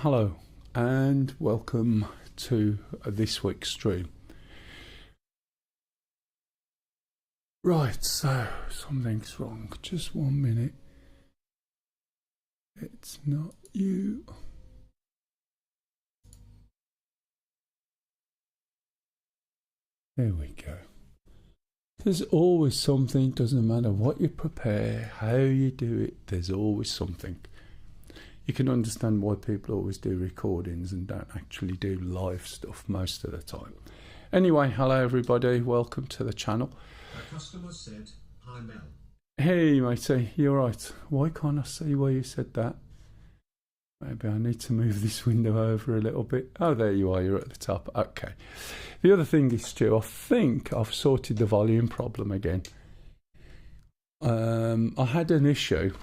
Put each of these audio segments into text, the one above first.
Hello and welcome to this week's stream. Right, so something's wrong. Just 1 minute. It's not you. There we go. There's always something, doesn't matter what you prepare, how you do it, there's always something. You can understand why people always do recordings and don't actually do live stuff most of the time. Anyway, hello everybody, welcome to the channel. A customer said, "Hi Mel." Hey matey, you alright? Why can't I see why you said that? Maybe I need to move this window over a little bit. Oh, there you are, you're at the top. Okay. The other thing is, Stu, I think I've sorted the volume problem again. I had an issue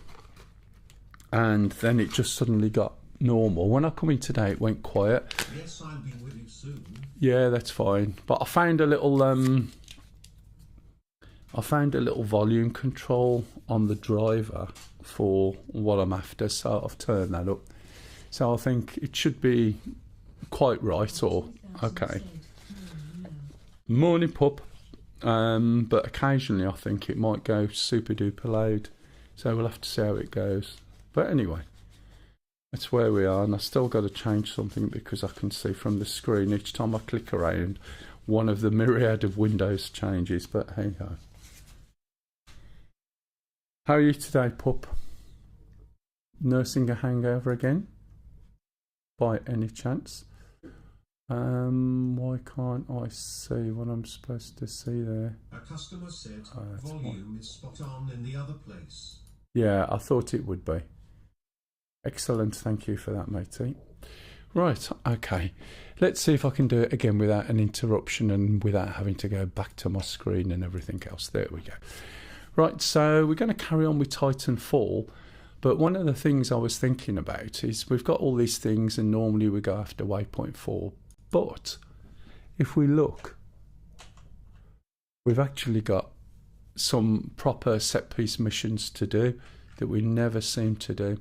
and then it just suddenly got normal. When I come in today, it went quiet. Yes, I'll be with you soon. Yeah, that's fine. But I found a little volume control on the driver for what I'm after, so I've turned that up. So I think it should be quite right, or okay. Morning pup. But occasionally I think it might go super duper loud. So we'll have to see how it goes. But anyway, that's where we are, and I still got to change something because I can see from the screen each time I click around, one of the myriad of windows changes, but hey ho. How are you today, pup? Nursing a hangover again? By any chance? Why can't I see what I'm supposed to see there? A customer said, volume is spot on in the other place. Yeah, I thought it would be. Excellent, thank you for that, matey. Right, okay. Let's see if I can do it again without an interruption and without having to go back to my screen and everything else. There we go. Right, so we're going to carry on with TitanFall, but one of the things I was thinking about is we've got all these things and normally we go after waypoint 4, but if we look, we've actually got some proper set-piece missions to do that we never seem to do.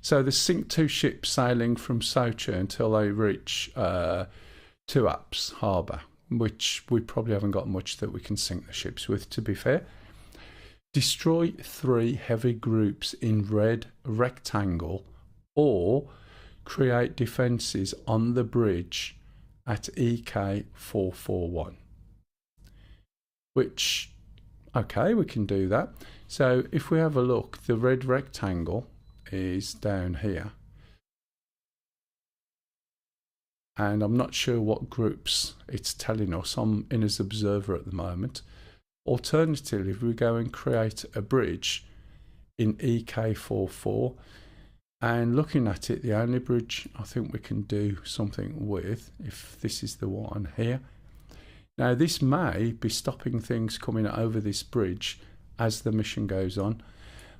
So the sink 2 ships sailing from Sochi until they reach Tuapse Harbour, which we probably haven't got much that we can sink the ships with, to be fair. Destroy 3 heavy groups in red rectangle or create defences on the bridge at EK 441. Which, okay, we can do that. So if we have a look, the red rectangle is down here. And I'm not sure what groups it's telling us. I'm in as observer at the moment. Alternatively, if we go and create a bridge in EK44, and looking at it, the only bridge I think we can do something with, if this is the one here. Now this may be stopping things coming over this bridge as the mission goes on.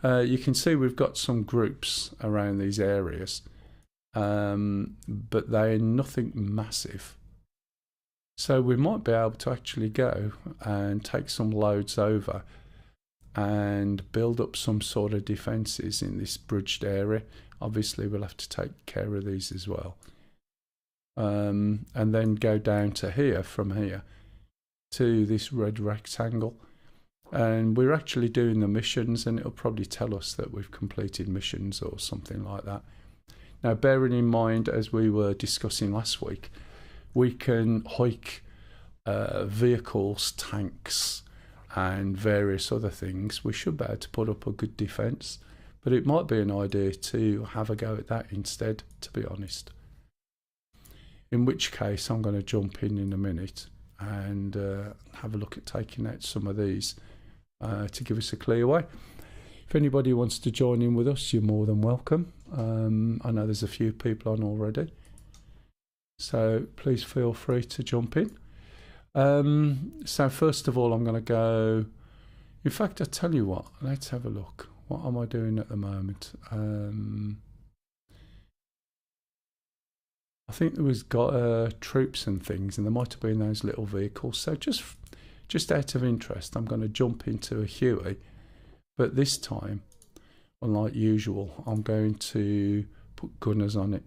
You can see we've got some groups around these areas, but they're nothing massive. So we might be able to actually go and take some loads over and build up some sort of defences in this bridged area. Obviously we'll have to take care of these as well. And then go down to here, from here to this red rectangle. And we're actually doing the missions, and it'll probably tell us that we've completed missions or something like that. Now bearing in mind, as we were discussing last week, we can hike vehicles, tanks and various other things. We should be able to put up a good defence, but it might be an idea to have a go at that instead, to be honest. In which case I'm going to jump in a minute and have a look at taking out some of these to give us a clear way. If anybody wants to join in with us, you're more than welcome. I know there's a few people on already, so please feel free to jump in. So first of all, I'm going to go, in fact, I tell you what, let's have a look. What am I doing at the moment? I think there was troops and things, and there might have been those little vehicles. So just out of interest, I'm going to jump into a Huey, but this time, unlike usual, I'm going to put gunners on it.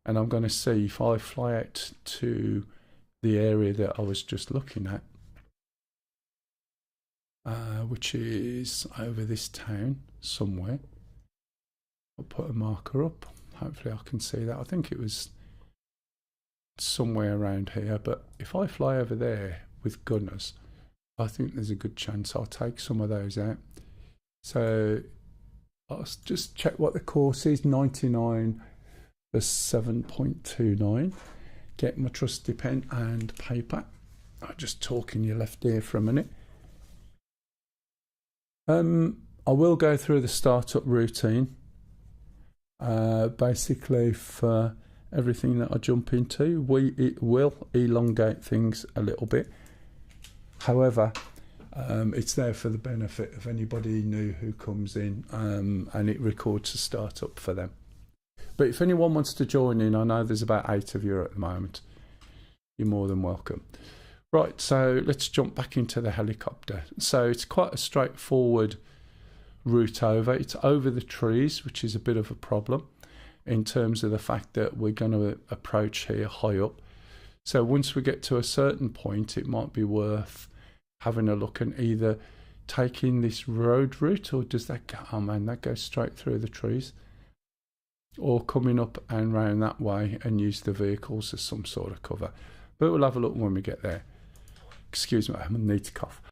And I'm going to see if I fly out to the area that I was just looking at, which is over this town somewhere. I'll put a marker up. Hopefully I can see that. I think it was somewhere around here, but if I fly over there with gunners, I think there's a good chance I'll take some of those out. So I'll just check what the course is. 99 for 7.29. Get my trusty pen and paper. I'll just talk in your left ear for a minute. I will go through the startup routine. Basically, for everything that I jump into, it will elongate things a little bit. However, it's there for the benefit of anybody new who comes in, and it records a startup for them. But if anyone wants to join in, I know there's about 8 of you at the moment. You're more than welcome. Right, so let's jump back into the helicopter. So it's quite a straightforward route over. It's over the trees, which is a bit of a problem in terms of the fact that we're going to approach here high up. So once we get to a certain point, it might be worth having a look and either taking this road route, or does that go, oh man, that goes straight through the trees, or coming up and round that way and use the vehicles as some sort of cover. But we'll have a look when we get there. Excuse me, I need to cough.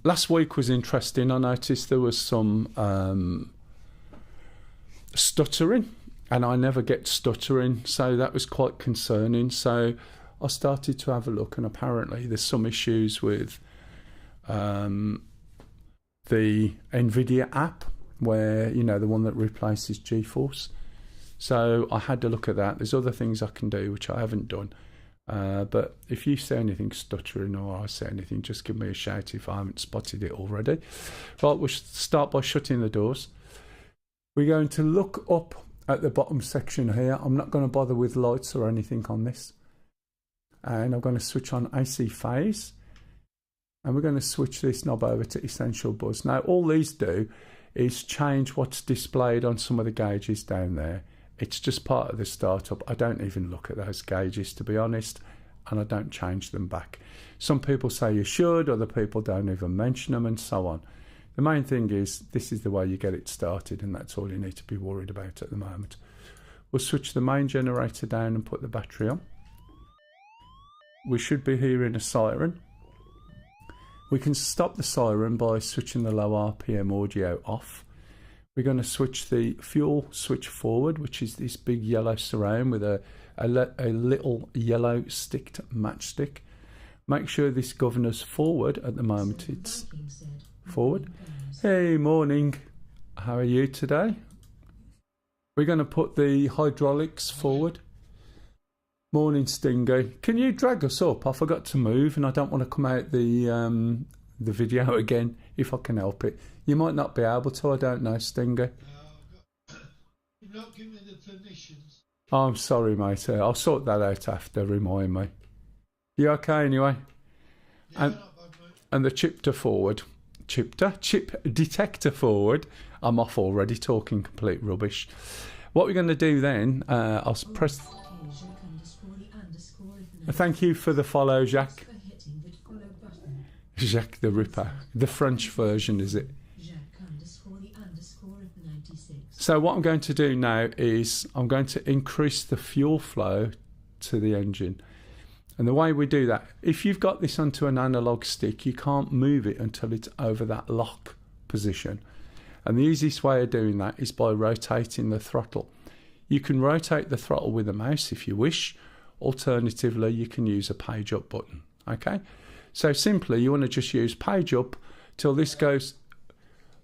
Last week was interesting. I noticed there was some stuttering, and I never get stuttering, so that was quite concerning. So I started to have a look, and apparently there's some issues with the NVIDIA app, where, you know, the one that replaces GeForce. So I had to look at that. There's other things I can do which I haven't done, but if you see anything stuttering or I see anything, just give me a shout if I haven't spotted it already. Right, we'll start by shutting the doors. We're going to look up at the bottom section here. I'm not going to bother with lights or anything on this, and I'm going to switch on AC phase, and we're going to switch this knob over to essential buzz. Now all these do is change what's displayed on some of the gauges down there. It's just part of the startup. I don't even look at those gauges, to be honest, and I don't change them back. Some people say you should, other people don't even mention them, and so on. The main thing is this is the way you get it started, and that's all you need to be worried about at the moment. We'll switch the main generator down and put the battery on. We should be hearing a siren. We can stop the siren by switching the low RPM audio off. We're going to switch the fuel switch forward, which is this big yellow surround with a little yellow sticked matchstick. Make sure this governor's forward. At the moment it's forward. Hey, morning. How are you today? We're going to put the hydraulics forward. Morning, Stingy. Can you drag us up? I forgot to move, and I don't want to come out the video again if I can help it. You might not be able to. I don't know, Stingy. You've not given me the permissions. Oh, I'm sorry, mate. I'll sort that out after. Remind me. You okay anyway? Yeah, not bad, mate. And the chip detector forward. I'm off already, talking complete rubbish. What we're going to do then? I'll press. Thank you for the follow, Jacques. Jacques the Ripper. The French version, is it? So what I'm going to do now is I'm going to increase the fuel flow to the engine. And the way we do that, if you've got this onto an analog stick, you can't move it until it's over that lock position. And the easiest way of doing that is by rotating the throttle. You can rotate the throttle with a mouse if you wish. Alternatively, you can use a page up button. Okay, so simply you want to just use page up till this goes.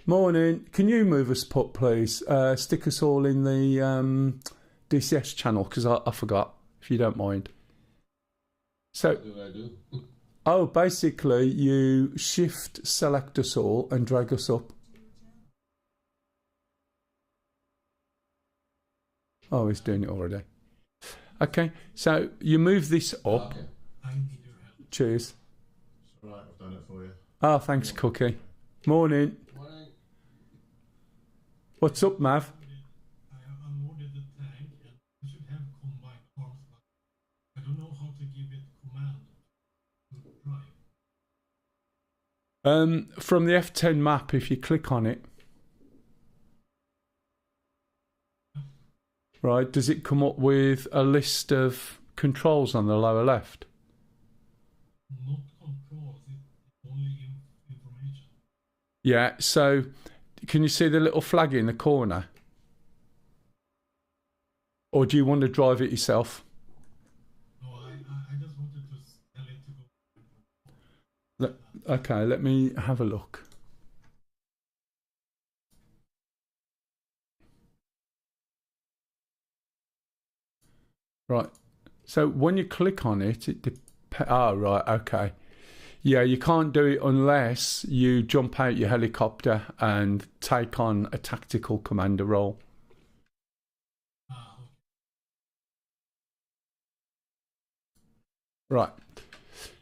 Morning, can you move us put please? Stick us all in the DCS channel, because I forgot, if you don't mind. So what do I do? Oh, basically you shift select us all and drag us up. Oh, he's doing it already. Okay, so you move this up. Okay. I need your help. Cheers. It's all right, I've done it for you. Oh, thanks, Cookie. Morning. Morning. What's up, Mav? I unloaded the tank, and to give it command to drive? From the F10 map, if you click on it, right, does it come up with a list of controls on the lower left? Not controls, it's only information. Yeah, so can you see the little flag in the corner? Or do you want to drive it yourself? No, I just wanted to tell it to go. Okay, let me have a look. Right, so when you click on it, right, okay. Yeah, you can't do it unless you jump out your helicopter and take on a tactical commander role. Okay. Right,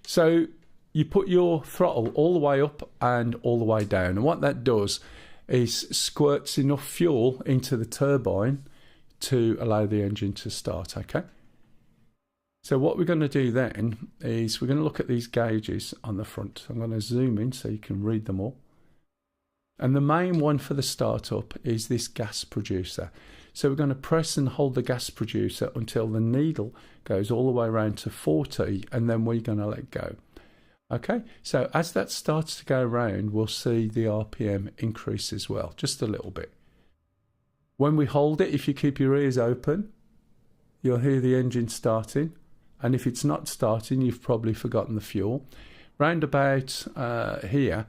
so you put your throttle all the way up and all the way down, and what that does is squirts enough fuel into the turbine to allow the engine to start, okay? So what we're going to do then is we're going to look at these gauges on the front. I'm going to zoom in so you can read them all. And the main one for the startup is this gas producer. So we're going to press and hold the gas producer until the needle goes all the way around to 40, and then we're going to let go. Okay, so as that starts to go around, we'll see the RPM increase as well, just a little bit. When we hold it, if you keep your ears open, you'll hear the engine starting. And if it's not starting, you've probably forgotten the fuel. Round about here,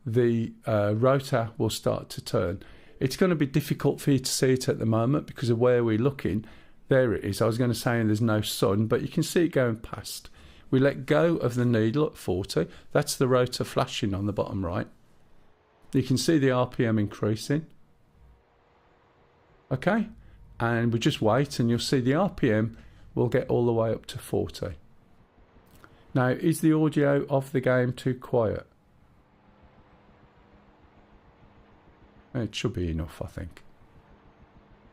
the rotor will start to turn. It's going to be difficult for you to see it at the moment because of where we're looking. There it is. I was going to say there's no sun, but you can see it going past. We let go of the needle at 40. That's the rotor flashing on the bottom right. You can see the RPM increasing. Okay, and we just wait and you'll see the RPM will get all the way up to 40. Now, is the audio of the game too quiet? It should be enough, I think.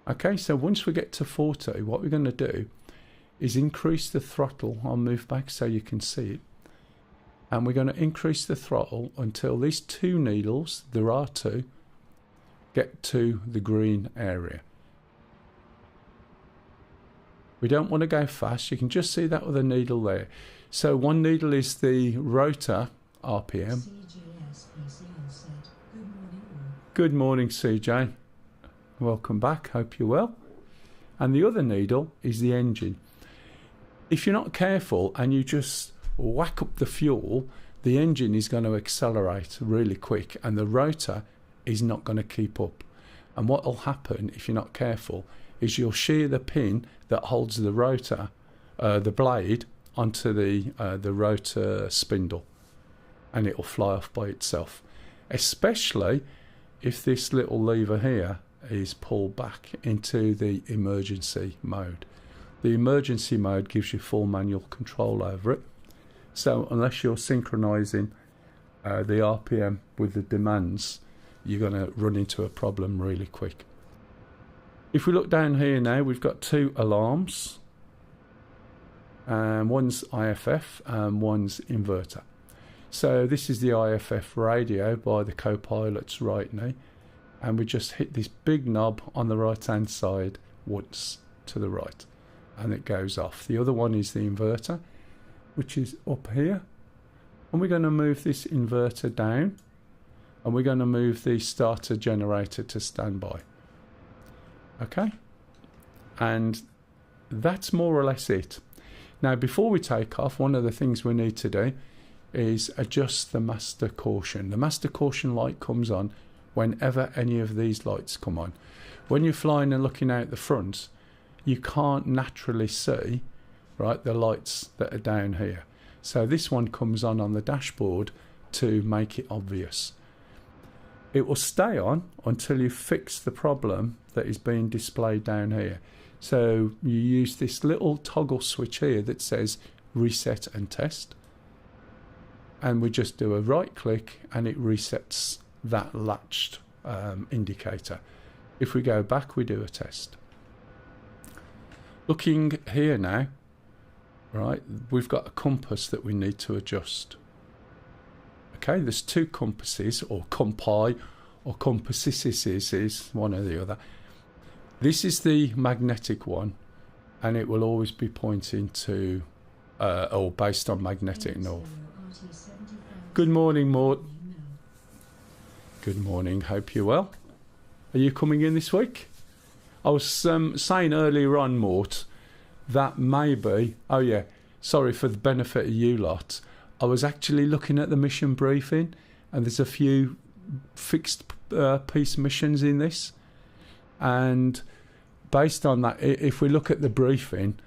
Okay, so once we get to 40, what we're going to do is increase the throttle. I'll move back so you can see it. And we're going to increase the throttle until these two needles, there are two, get to the green area. We don't want to go fast. You can just see that with a needle there. So one needle is the rotor RPM. Good morning, CJ. Welcome back. Hope you're well. And the other needle is the engine. If you're not careful and you just whack up the fuel, the engine is going to accelerate really quick and the rotor is not going to keep up. And what will happen if you're not careful is you'll shear the pin that holds the rotor, the blade, onto the rotor spindle, and it'll fly off by itself. Especially if this little lever here is pulled back into the emergency mode. The emergency mode gives you full manual control over it. So unless you're synchronizing the RPM with the demands, you're going to run into a problem really quick. If we look down here now, we've got two alarms. One's IFF and one's inverter. So this is the IFF radio by the co-pilot's right knee. And we just hit this big knob on the right hand side once to the right. And it goes off. The other one is the inverter, which is up here. And we're going to move this inverter down. And we're going to move the starter generator to standby. Okay, and that's more or less it. Now, before we take off, one of the things we need to do is adjust the master caution. The master caution light comes on whenever any of these lights come on. When you're flying and looking out the front, you can't naturally see, right, the lights that are down here. So this one comes on the dashboard to make it obvious. It will stay on until you fix the problem that is being displayed down here. So you use this little toggle switch here that says reset and test. And we just do a right click and it resets that latched indicator. If we go back, we do a test. Looking here now, right, we've got a compass that we need to adjust. Okay, there's two compasses, or compi, or compasses, one or the other. This is the magnetic one, and it will always be pointing to, or based on magnetic north. Good morning, Mort. Good morning, hope you're well. Are you coming in this week? I was saying earlier on, Mort, that maybe, oh yeah, sorry, for the benefit of you lot, I was actually looking at the mission briefing, and there's a few fixed piece missions in this, and based on that, if we look at the briefing,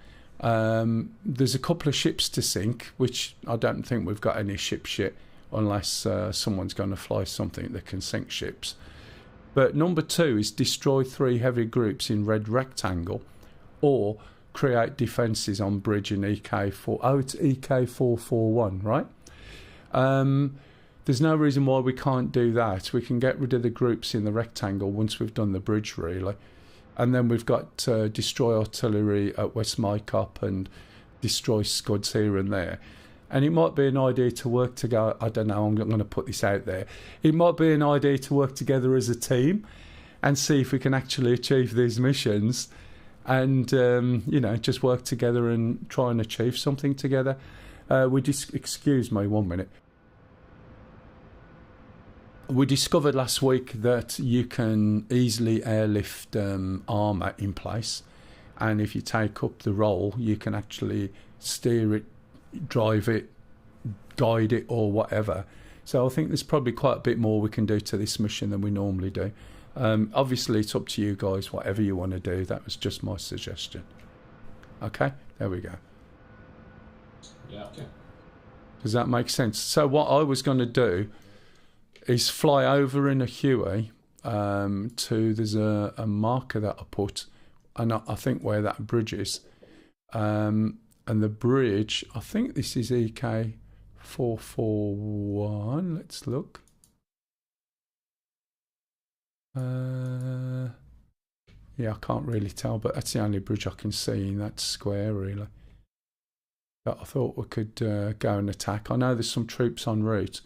there's a couple of ships to sink, which I don't think we've got any ships yet, unless someone's going to fly something that can sink ships. But number 2 is destroy 3 heavy groups in red rectangle, or create defences on bridge in EK4. Oh, it's EK441, right? There's no reason why we can't do that. We can get rid of the groups in the rectangle once we've done the bridge, really. And then we've got destroy artillery at West Mycop and destroy scuds here and there. And it might be an idea to work together. I don't know, I'm going to put this out there. It might be an idea to work together as a team and see if we can actually achieve these missions and, you know, just work together and try and achieve something together. Excuse me 1 minute. We discovered last week that you can easily airlift armour in place, and if you take up the role, you can actually steer it, drive it, guide it, or whatever. So I think there's probably quite a bit more we can do to this mission than we normally do. Obviously it's up to you guys, whatever you want to do. That was just my suggestion. Okay, there we go. Yeah, okay. Does that make sense? So what I was going to do is fly over in a Huey to, there's a marker that I put, and I think where that bridge is. And the bridge, I think this is EK441. Let's look. Yeah, I can't really tell, but that's the only bridge I can see in that square, really. But I thought we could go and attack. I know there's some troops en route,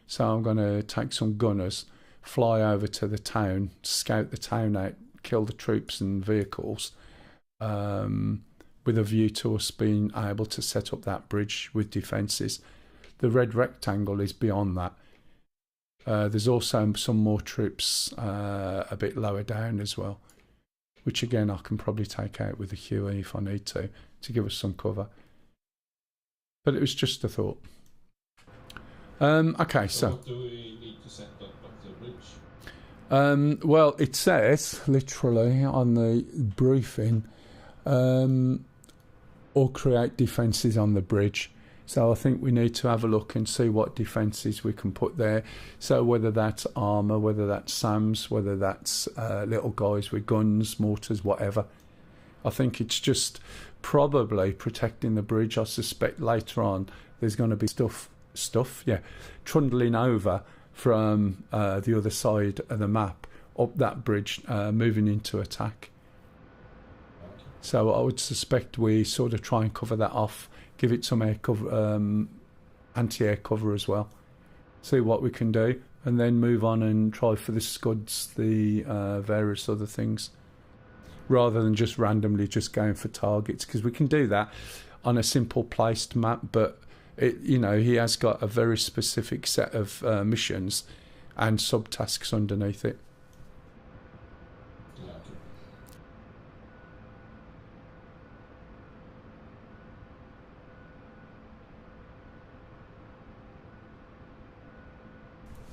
so I'm going to take some gunners, fly over to the town, scout the town out, kill the troops and vehicles, with a view to us being able to set up that bridge with defences. The red rectangle is beyond that. There's also some more troops a bit lower down as well, which again I can probably take out with a Huey if I need to give us some cover. But it was just a thought. Okay, so what do we need to set up the bridge? Well, it says literally on the briefing, or create defences on the bridge. So I think we need to have a look and see what defences we can put there. So whether that's armour, whether that's SAMs, whether that's little guys with guns, mortars, whatever. I think it's just probably protecting the bridge. I suspect later on there's going to be stuff, trundling over from the other side of the map up that bridge, moving into attack. So I would suspect we sort of try and cover that off, give it some air cover, anti-air cover as well, see what we can do, and then move on and try for the scuds, the various other things, rather than just randomly just going for targets, because we can do that on a simple placed map, but it, you know, he has got a very specific set of missions and subtasks underneath it.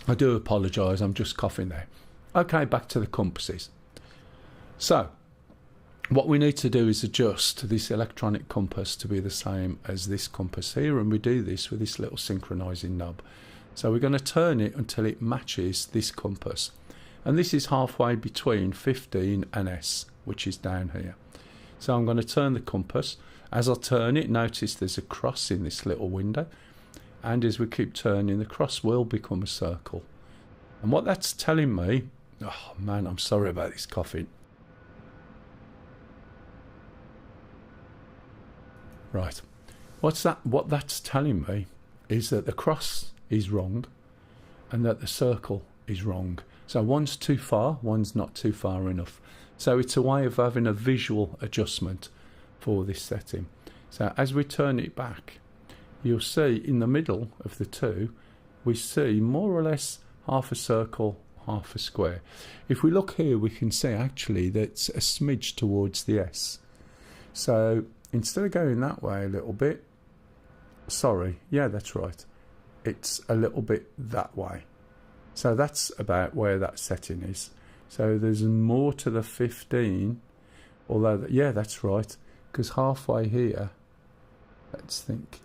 I do apologise, I'm just coughing there. Okay, back to the compasses. So, what we need to do is adjust this electronic compass to be the same as this compass here, and we do this with this little synchronising knob. So we're going to turn it until it matches this compass. And this is halfway between 15 and S, which is down here. So I'm going to turn the compass. As I turn it, notice there's a cross in this little window. And as we keep turning, the cross will become a circle. And what that's telling me... Oh man, I'm sorry about this coughing. Right. What that's telling me is that the cross is wrong and that the circle is wrong. So one's too far, one's not too far enough. So it's a way of having a visual adjustment for this setting. So as we turn it back, you'll see in the middle of the two, we see more or less half a circle, half a square. If we look here, we can see actually that's a smidge towards the S. So instead of going that way a little bit, sorry, yeah, that's right, it's a little bit that way. So that's about where that setting is. So there's more to the 15, although, yeah, that's right, because halfway here, let's think,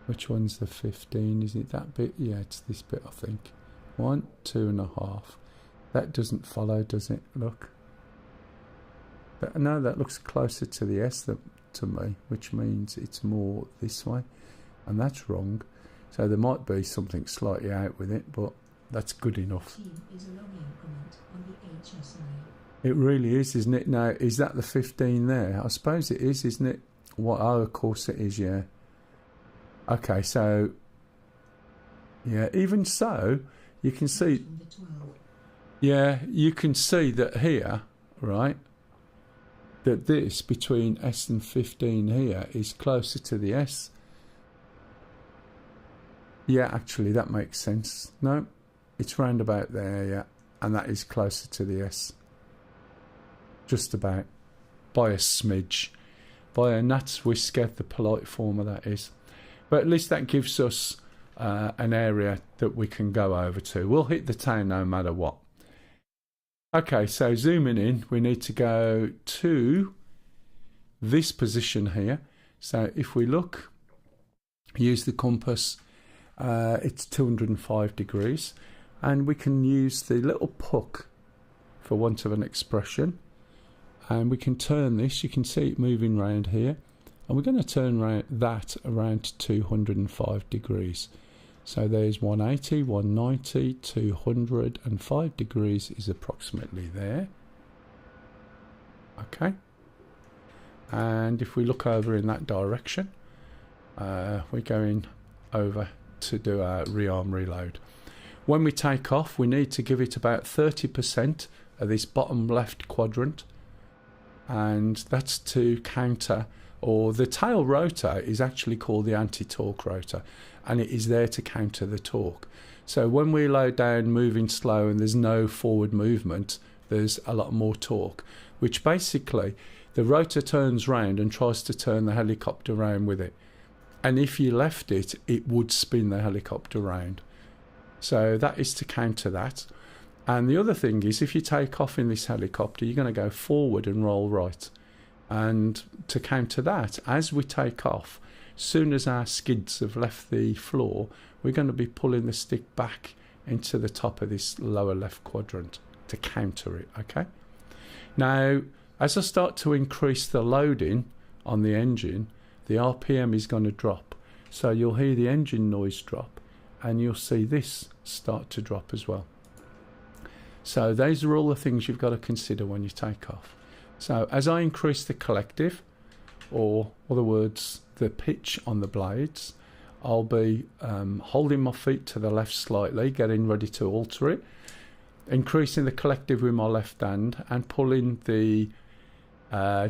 which one's the 15? Is it that bit? Yeah, it's this bit, I think. 1, 2.5. That doesn't follow, does it? Look. But no, that looks closer to the S to me, which means it's more this way, and that's wrong. So there might be something slightly out with it, but that's good enough. It really is, isn't it? Now, is that the 15 there? I suppose it is, isn't it? What? Oh, of course it is, yeah. Okay, so, yeah, even so, you can see, yeah, you can see that here, right, that this between S and 15 here is closer to the S. Yeah, actually, that makes sense. No, it's round about there, yeah, and that is closer to the S. Just about. By a smidge. By a gnat's whisker, the polite form of that is. But at least that gives us an area that we can go over to. We'll hit the town no matter what. Okay, so zooming in, we need to go to this position here. So if we look, use the compass, it's 205 degrees, and we can use the little puck, for want of an expression, and we can turn this. You can see it moving around here, and we're going to turn that around 205 degrees. So there's 180, 190, 205 degrees is approximately there. Okay. And if we look over in that direction, we're going over to do our rearm reload. When we take off, we need to give it about 30% of this bottom left quadrant, and that's to counter, or the tail rotor is actually called the anti-torque rotor, and it is there to counter the torque. So when we load down moving slow and there's no forward movement, there's a lot more torque, which basically the rotor turns round and tries to turn the helicopter round with it. And if you left it, it would spin the helicopter round. So that is to counter that. And the other thing is, if you take off in this helicopter, you're going to go forward and roll right. And to counter that, as we take off, soon as our skids have left the floor, we're going to be pulling the stick back into the top of this lower left quadrant to counter it, okay? Now, as I start to increase the loading on the engine, the RPM is going to drop. So you'll hear the engine noise drop, and you'll see this start to drop as well. So those are all the things you've got to consider when you take off. So as I increase the collective, or other words, the pitch on the blades, I'll be holding my feet to the left slightly, getting ready to alter it, increasing the collective with my left hand, and pulling the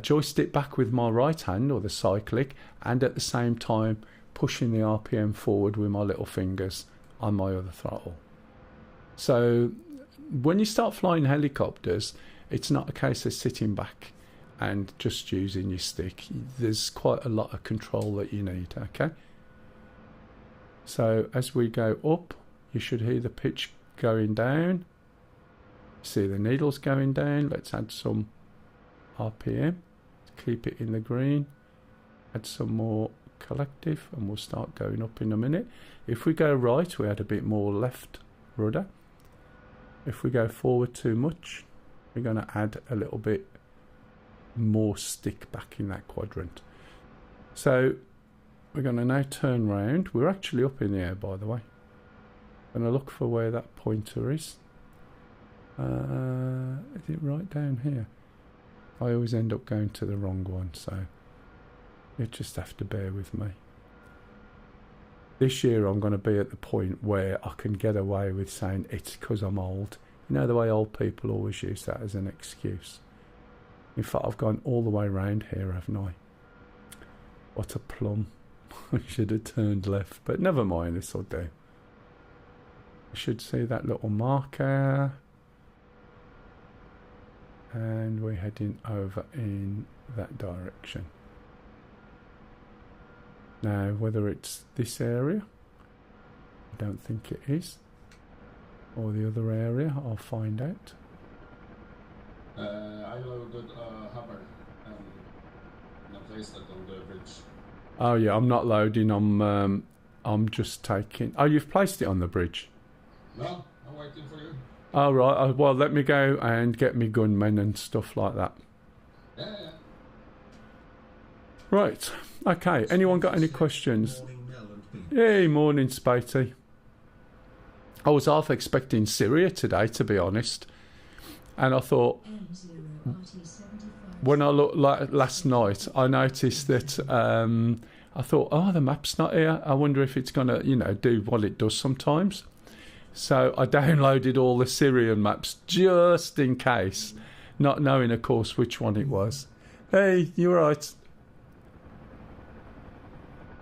joystick back with my right hand, or the cyclic, and at the same time pushing the RPM forward with my little fingers on my other throttle. So when you start flying helicopters, it's not a case of sitting back and just using your stick. There's quite a lot of control that you need, okay? So as we go up, you should hear the pitch going down. See the needles going down. Let's add some RPM. Keep it in the green. Add some more collective, and we'll start going up in a minute. If we go right, we add a bit more left rudder. If we go forward too much, we're going to add a little bit more stick back in that quadrant. So we're going to now turn round. We're actually up in the air, by the way. I'm going to look for where that pointer is. Is it right down here? I always end up going to the wrong one, so You just have to bear with me. This year I'm going to be at the point where I can get away with saying it's because I'm old. You know the way old people always use that as an excuse. In fact, I've gone all the way round here, haven't I? What a plum. I should have turned left, but never mind, this will do. I should see that little marker. And we're heading over in that direction. Now, whether it's this area, I don't think it is, or the other area, I'll find out. I loaded a hammer and placed it on the bridge. Oh yeah, I'm not loading. I'm just taking. Oh, you've placed it on the bridge. No, I'm waiting for you. Oh right. Well, let me go and get me gunmen and stuff like that. Yeah. Right. Okay. Anyone got any questions? Hey, morning, Spatey. I was half expecting Syria today, to be honest, and I thought when I looked last night, I noticed that I thought, oh, the map's not here. I wonder if it's gonna, do what it does sometimes. So I downloaded all the Syrian maps just in case, not knowing, of course, which one it was. Hey, you're right.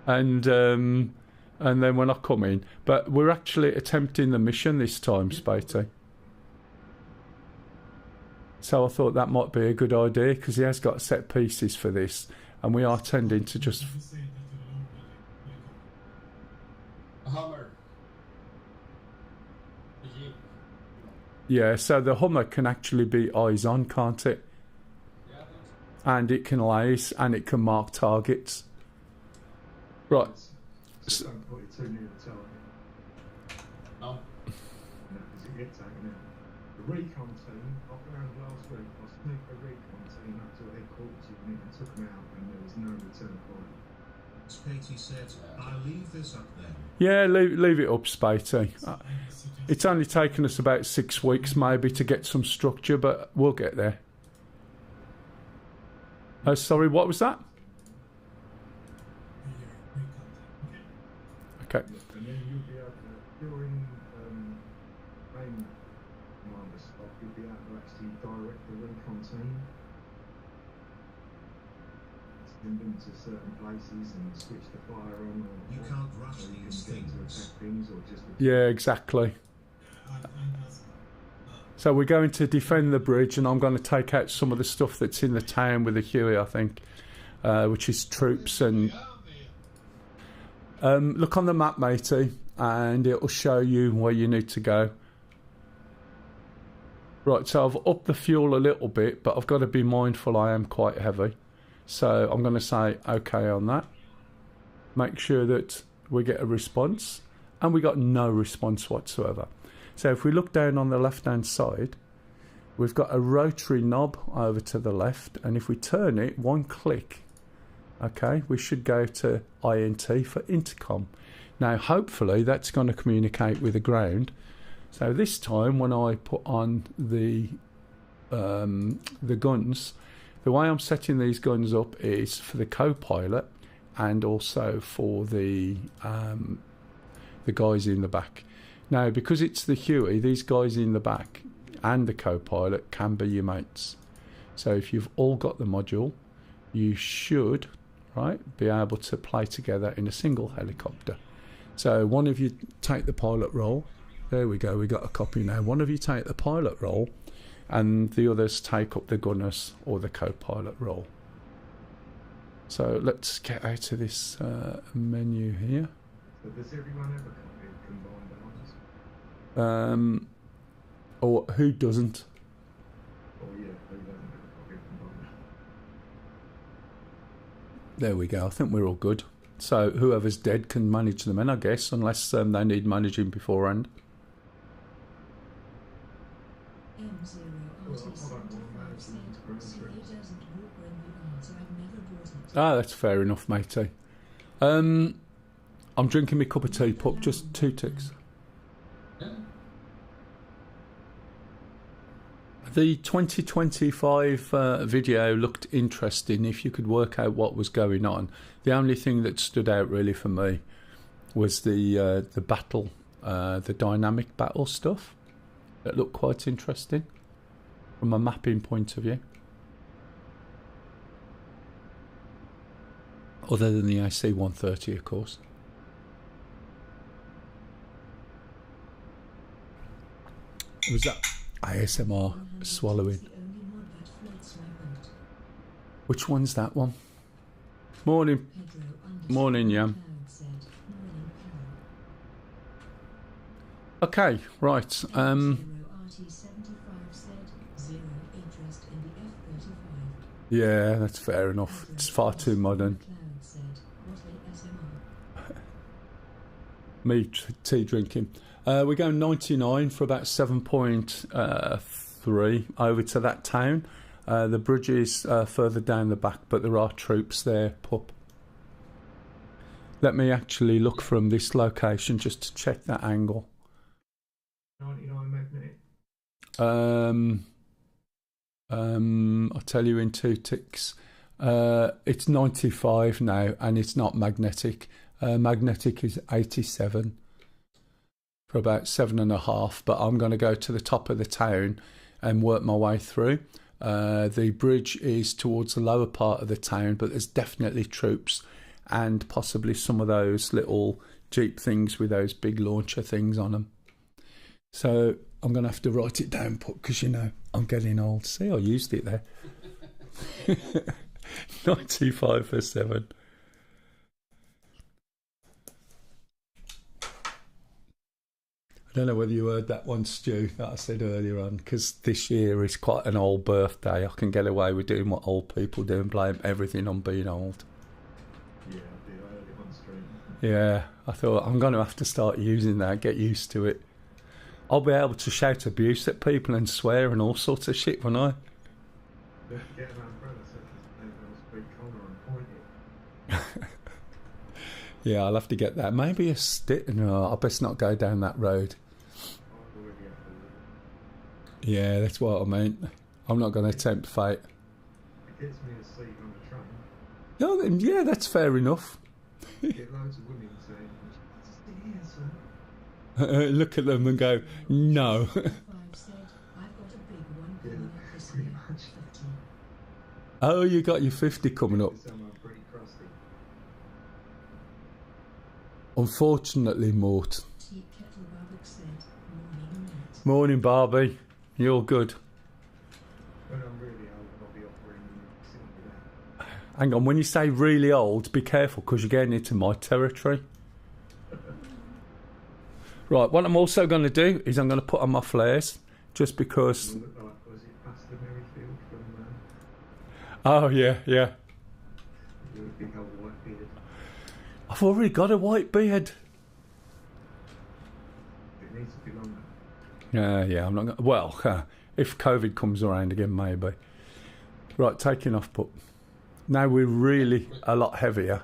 And then when I come in, but we're actually attempting the mission this time, Spatey. So I thought that might be a good idea because he has got set pieces for this, and we are tending to just. A hammer. Yeah, so the Hummer can actually be eyes on, can't it? Yeah, And it can lace and it can mark targets. Right. Just don't put it too near the target. no. No, because it gets taken out. The recon team, I found last week, I sneaked a recon team up to a headquarters unit and took them out, and there was no return point. Spatey said, I'll leave this up then. Yeah, leave it up, Spatey. It's only taken us about 6 weeks maybe to get some structure, but we'll get there. Oh, sorry, what was that? Okay. And then you'll be able to, during main commander stuff, you'll be able to actually direct the recon team. Send them to certain places and switch the fire on. Or You can't rush these to things. attack things or just. Yeah, exactly. So we're going to defend the bridge, and I'm going to take out some of the stuff that's in the town with the Huey, I think, which is troops and. Look on the map, matey, and it'll show you where you need to go. Right, so I've upped the fuel a little bit, but I've got to be mindful I am quite heavy. So I'm going to say OK on that. Make sure that we get a response, and we got no response whatsoever. So if we look down on the left-hand side, we've got a rotary knob over to the left, and if we turn it one click, okay, we should go to INT for intercom. Now, hopefully, that's going to communicate with the ground. So this time, when I put on the guns, the way I'm setting these guns up is for the co-pilot and also for the guys in the back. Now, because it's the Huey, these guys in the back and the co-pilot can be your mates. So if you've all got the module, you should, right, be able to play together in a single helicopter. So one of you take the pilot role. There we go, we got a copy now. One of you take the pilot role and the others take up the gunners or the co-pilot role. So let's get out of this menu here. So does everyone have a copy of combined arms? Or who doesn't? Oh yeah, who doesn't have a copy of combined arms? There we go. I think we're all good. So whoever's dead can manage them in, I guess, unless they need managing beforehand. Ah, that's fair enough, matey. I'm drinking my cup of tea, pup. Just 2 ticks. The 2025 video looked interesting if you could work out what was going on. The only thing that stood out really for me was the battle, the dynamic battle stuff. That looked quite interesting from a mapping point of view. Other than the AC-130, of course. Was that ASMR swallowing? Which one's that one? Morning. Morning, Yam. Okay, right. Yeah, that's fair enough. It's far too modern. Me tea drinking. We're going 99 for about 7.3 over to that town. The bridge is further down the back, but there are troops there, pup. Let me actually look from this location just to check that angle. 99 magnetic. I'll tell you in 2 ticks. It's 95 now, and it's not magnetic. Magnetic is 87 for about 7.5, but I'm going to go to the top of the town and work my way through. The bridge is towards the lower part of the town, but there's definitely troops and possibly some of those little Jeep things with those big launcher things on them. So I'm going to have to write it down, because, you know, I'm getting old. See, I used it there. 95 for 7. I don't know whether you heard that one, Stu, that I said earlier on, because this year is quite an old birthday. I can get away with doing what old people do and blame everything on being old. Yeah, I did. I heard it on stream. Yeah, I thought I'm going to have to start using that, get used to it. I'll be able to shout abuse at people and swear and all sorts of shit, won't I? Get an umbrella, so it's a big collar and point it. Yeah, I'll have to get that. Maybe a stick. No, I best not go down that road. Yeah, that's what I meant. I'm not going to tempt fate. It gets me a seat on the train. No, then, yeah, that's fair enough. Get loads of women saying, "What's here, sir?" Look at them and go, no. Pretty much. Oh, you got your 50 coming up. Someone pretty crusty. Unfortunately, Mort. Morning, Barbie. You're good. When I'm really old, I'll be offering simply that. Hang on, when you say really old, be careful, because you're getting into my territory. Right, what I'm also going to do is I'm going to put on my flares, just because... You look like, was it Pastor Merrifield from... Oh, yeah, yeah. With a big old white beard. I've already got a white beard. It needs to be longer. Yeah, I'm not going to... Well, if COVID comes around again, maybe. Right, taking off, but... Now we're really a lot heavier.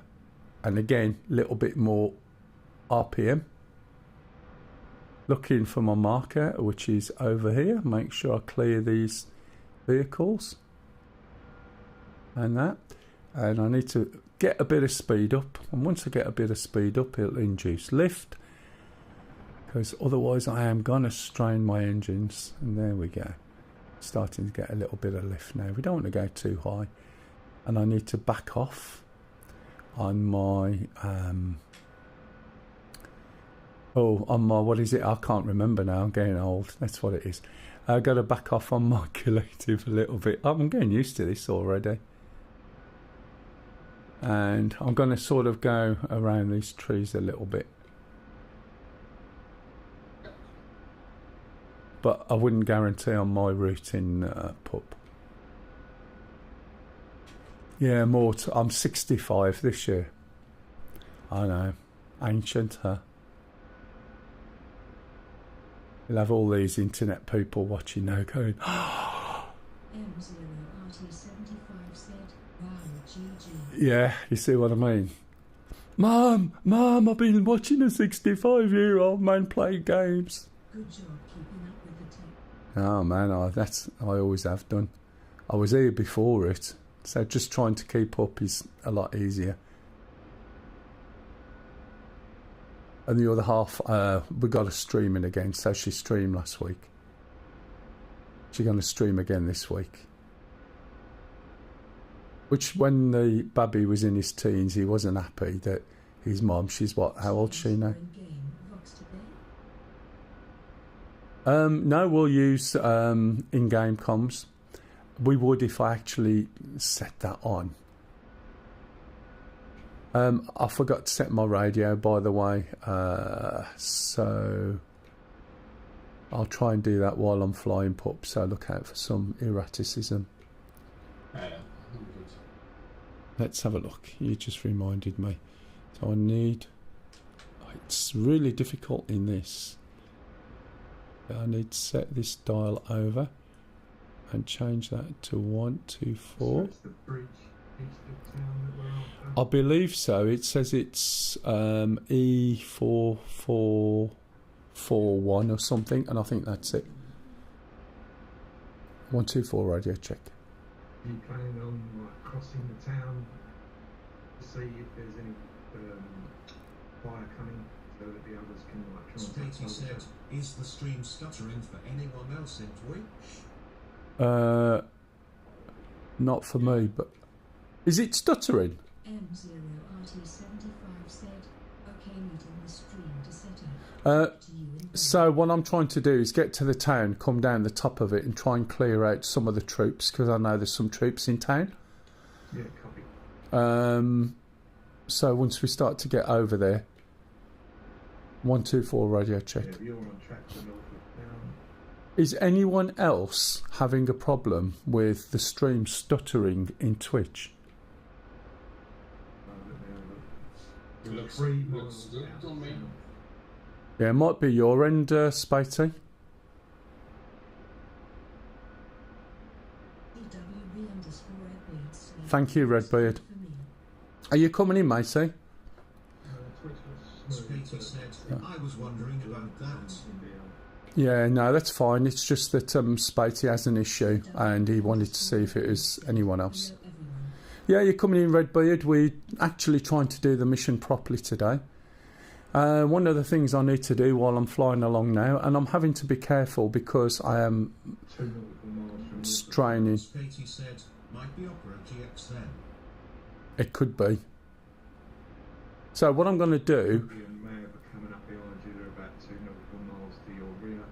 And again, a little bit more RPM. Looking for my marker, which is over here. Make sure I clear these vehicles. And that. And I need to get a bit of speed up. And once I get a bit of speed up, it'll induce lift. Because otherwise I am going to strain my engines. And there we go. Starting to get a little bit of lift now. We don't want to go too high. And I need to back off on my... on my, what is it? I can't remember now. I'm getting old. That's what it is. I've got to back off on my collective a little bit. I'm getting used to this already. And I'm going to sort of go around these trees a little bit. But I wouldn't guarantee on my route in Pup. Yeah, Mort, I'm 65 this year. I know. Ancient, huh? You'll have all these internet people watching now going, yeah, you see what I mean? Mum, I've been watching a 65-year-old man play games. Good job keeping up with the tech. Oh man, I always have done. I was here before it, so just trying to keep up is a lot easier. And the other half, we got her streaming again, so she streamed last week. She's going to stream again this week. Which, when the baby was in his teens, he wasn't happy that his mum, she's what, how old is she now? No, we'll use in-game comms. We would if I actually set that on. I forgot to set my radio, by the way, so I'll try and do that while I'm flying pup, so look out for some erraticism. Let's have a look. You just reminded me. So I need... It's really difficult in this. I need to set this dial over and change that to 124. I believe so. It says it's E4441 or something, and I think that's it. 124 radio check. Are you planning on like crossing the town to see if there's any fire coming so that the others can like try and Spatey said, is the stream stuttering for anyone else in Twitch? Not for me, but is it stuttering? M0RT75 said, okay, meeting the stream to set up. So what I'm trying to do is get to the town, come down the top of it and try and clear out some of the troops, because I know there's some troops in town. Yeah, copy. So once we start to get over there, 124 radio check. Yeah, you're on track to north of town. Is anyone else having a problem with the stream stuttering in Twitch? Looks 3 good miles out on me. of town. Yeah, it might be your end, Spatey. Thank you, Redbeard. Are you coming in, matey? Spatey said, I was wondering about that. Yeah, no, that's fine. It's just that Spatey has an issue and he wanted to see if it was anyone else. Yeah, you're coming in, Redbeard. We're actually trying to do the mission properly today. One of the things I need to do while I'm flying along now, and I'm having to be careful because I am 2 nautical miles from straining. Spatey said, might be Opera GX then. It could be. So what I'm going to do... Ruby and May are coming up behind you. They're about 2 nautical miles to your rear.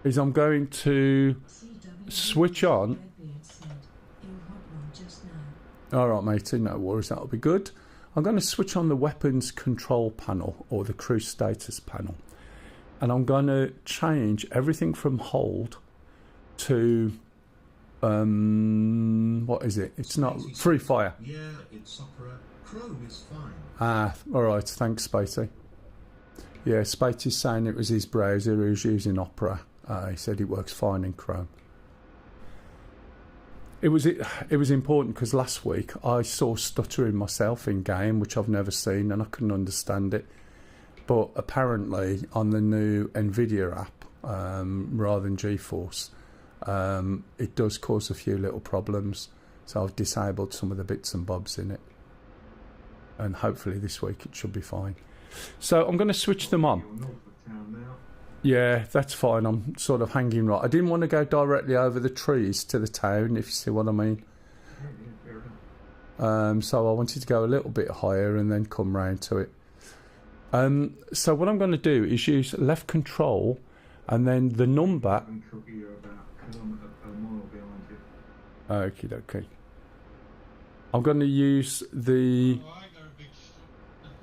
is I'm going to switch on. Alright matey, no worries, that'll be good. I'm going to switch on the weapons control panel, or the crew status panel, and I'm going to change everything from hold to what is it? It's not free fire. Yeah, it's Opera. Chrome is fine. Ah, alright, thanks Spatey. Yeah, Spatey's saying it was his browser who was using Opera. He said it works fine in Chrome. It was important because last week I saw stuttering myself in game, which I've never seen, and I couldn't understand it. But apparently on the new Nvidia app, rather than GeForce, it does cause a few little problems. So I've disabled some of the bits and bobs in it, and hopefully this week it should be fine. So I'm going to switch them on. You're north of town now. Yeah, that's fine. I'm sort of hanging right. I didn't want to go directly over the trees to the town, if you see what I mean. Yeah, fair enough. So I wanted to go a little bit higher and then come round to it. So what I'm going to do is use left control and then the number. And Cookie, you're about a mile behind you. Okay. I'm going to use the... Oh, I got a big stop.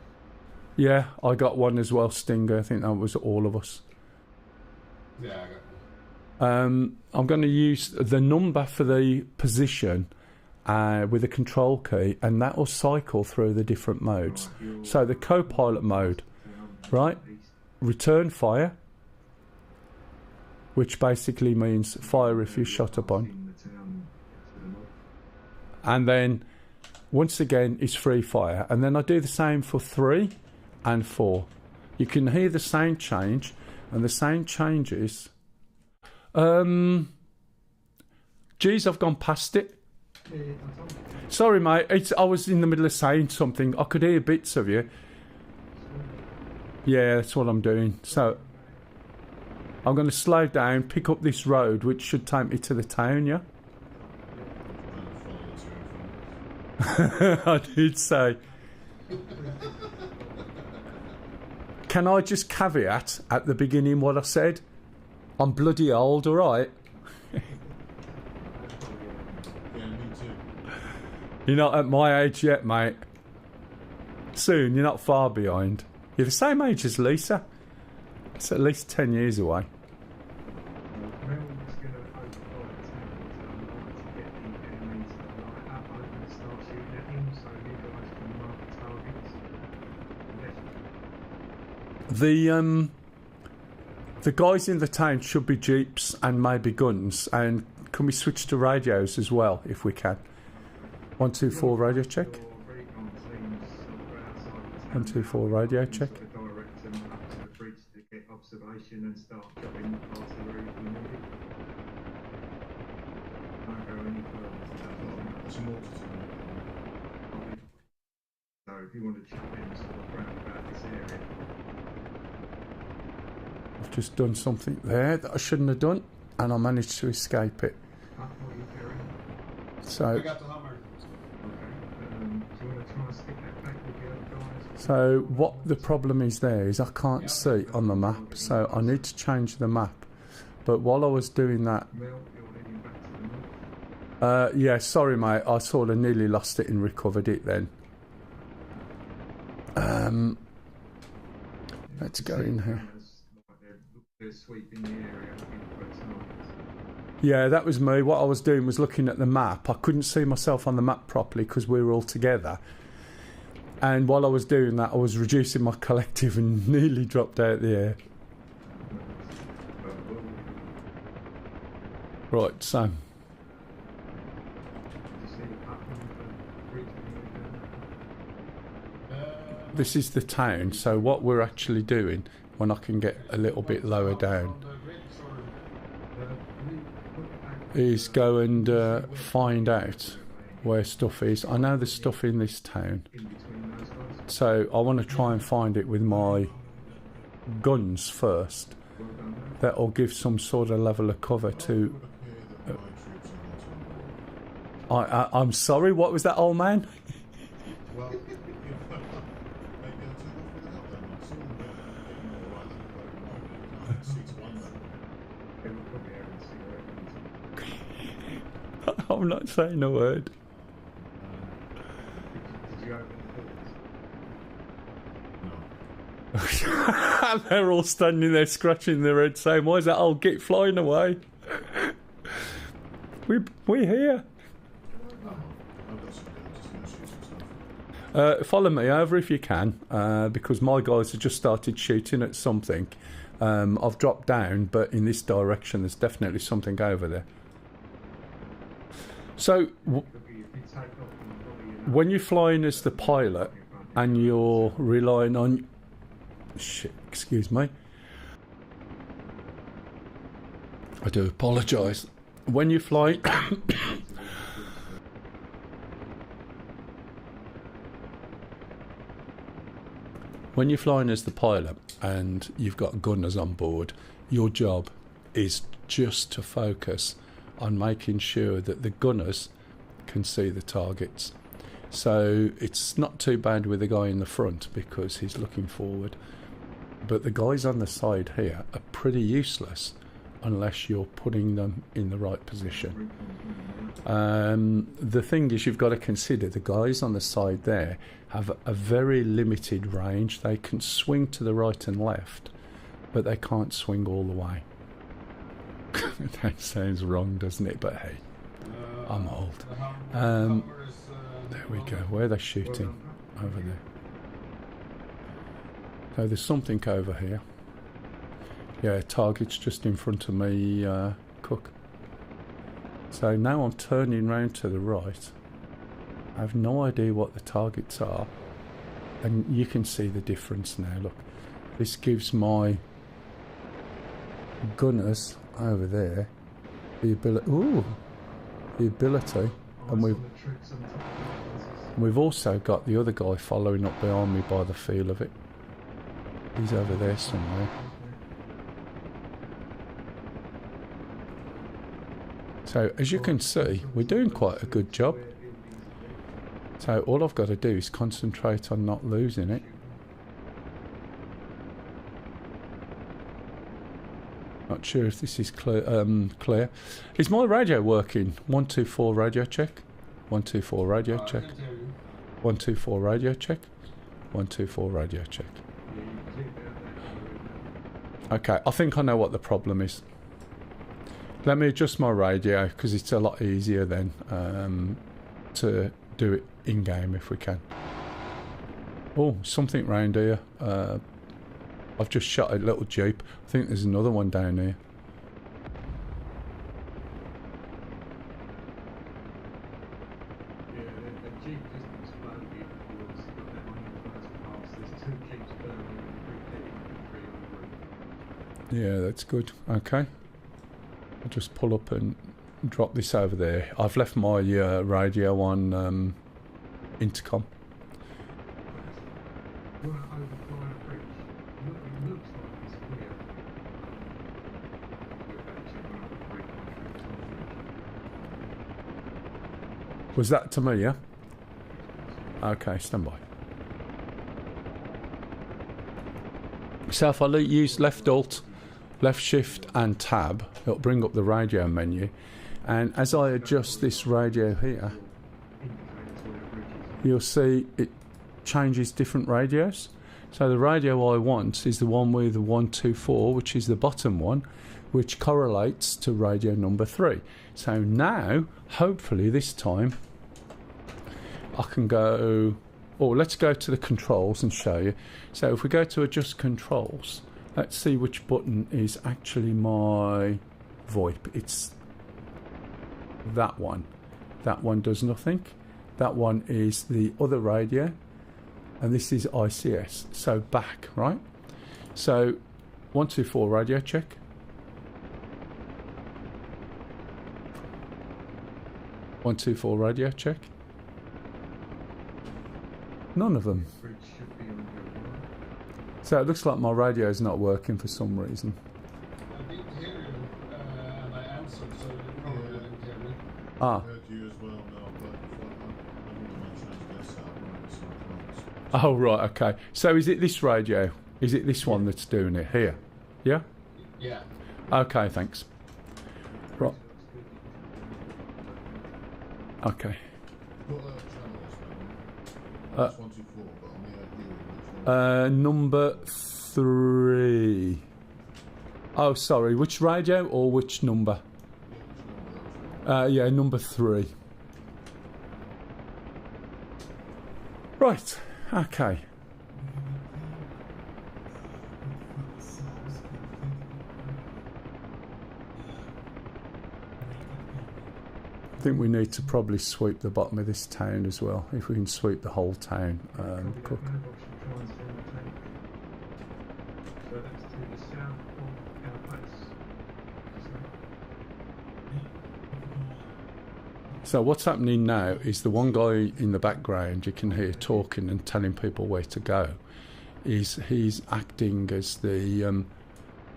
Yeah, I got one as well, Stinger. I think that was all of us. Yeah, I got one. I'm going to use the number for the position with a control key, and that will cycle through the different modes. So the co-pilot mode, right? Return fire, which basically means fire if you're shot upon. And then once again it's free fire, and then I do the same for 3 and 4. You can hear the sound change, and the sound changes. Geez, I've gone past it. Sorry, mate. I was in the middle of saying something. I could hear bits of you. Yeah, that's what I'm doing. So I'm going to slow down, pick up this road, which should take me to the town, yeah? I did say. Can I just caveat at the beginning what I said? I'm bloody old, alright? Yeah, me too. You're not at my age yet, mate. Soon, you're not far behind. You're the same age as Lisa. It's at least 10 years away. Mel's going to overfly the town, to get the enemies that light up. I'm going to start shooting at him, so you guys can mark the targets. The guys in the town should be jeeps and maybe guns. And can we switch to radios as well, if we can? 124 radio check. 124 radio check. Direct them up to the bridge to get observation and start dropping artillery if we need it. Don't go any further. There's more to do. So if you want to chip in sort of round about this area. I've just done something there that I shouldn't have done, and I managed to escape it. What are you carrying? So, I got the hammer. Okay. Do you want to try and stick that back with the other guys? so what the problem is there is I can't see on the map, so I need to change the map. But while I was doing that, Mel, you're heading back to the north. yeah, sorry mate, I sort of nearly lost it and recovered it then. Let's go in here. They're sweeping the area looking for targets. Yeah, that was me. What I was doing was looking at the map. I couldn't see myself on the map properly because we were all together. And while I was doing that, I was reducing my collective and nearly dropped out the air. Right, so Did you see the pattern of the bridge this is the town. So what we're actually doing, when I can get a little bit lower down, is go and find out where stuff is. I know there's stuff in this town, in between those guys? so I want to try and find it with my guns first. Well done, Mel. That'll give some sort of level of cover to... I'm sorry, what was that, old man? Well, They were probably having cigarette. I'm not saying a word. Did you open the doors? They're all standing there scratching their head saying, why is that old git flying away? We're here. Follow me over if you can, because my guys have just started shooting at something. I've dropped down, but in this direction there's definitely something over there. So when you're flying as the pilot and you're relying on... Shit, excuse me. I do apologise. When you fly... When you're flying as the pilot and you've got gunners on board, your job is just to focus on making sure that the gunners can see the targets. So it's not too bad with the guy in the front because he's looking forward. But the guys on the side here are pretty useless unless you're putting them in the right position. The thing is, you've got to consider the guys on the side there have a very limited range. They can swing to the right and left, but they can't swing all the way. That sounds wrong, doesn't it? But hey, I'm old. There we go. Where are they shooting? Over there. So there's something over here. Yeah, target's just in front of me, Cook. So now I'm turning round to the right. I have no idea what the targets are. And you can see the difference now, look. This gives my gunners over there. The ability, and we've also got the other guy following up behind me by the feel of it. He's over there somewhere. So as you can see, we're doing quite a good job. So all I've got to do is concentrate on not losing it. Not sure if this is clear. Is my radio working? 124 radio check. 124 radio check. 124 radio check. 124 radio check. Okay, I think I know what the problem is. Let me adjust my radio because it's a lot easier then to do it in game if we can. Oh, something round here. I've just shot a little jeep. I think there's another one down here. Yeah, the jeep isn't exploded. It's got them on your first pass. There's 2 keeps burning and repeating for 3 on the roof. Yeah, that's good. Okay. I'll just pull up and drop this over there. I've left my radio on intercom. You want to overfly a bridge? It looks like it's clear. We're about to check one of the recon troops on the bridge. Was that to me, yeah? Okay, stand by. So if I use left alt, left shift and tab, it'll bring up the radio menu. And as I adjust this radio here, you'll see it changes different radios. So the radio I want is the one with the 124, which is the bottom one, which correlates to radio number 3. So now, hopefully this time, I can go, or let's go to the controls and show you. So if we go to adjust controls, let's see which button is actually my VoIP. It's that one. That one does nothing. That one is the other radio. And this is ICS. So back, right? So 124 radio check. One, 2, 4 radio check. None of them. Bridge should be on your right. So it looks like my radio is not working for some reason. I didn't hear you, and I answered, so you probably didn't hear me. Ah. I heard you as well, no, but I wouldn't mind changing this out when it's not. Oh, right, okay. So is it this radio? Is it this one that's doing it here? Yeah? Yeah. Okay, thanks. Right. Okay. What channel is that on? It's 124, but on the idea, which one? Number 3. Oh, sorry. Which radio or which number? Yeah, number 3. Right. Okay. I think we need to probably sweep the bottom of this town as well. If we can sweep the whole town, Cook. So that's to the south of our base. So what's happening now is the one guy in the background you can hear talking and telling people where to go. He's acting as the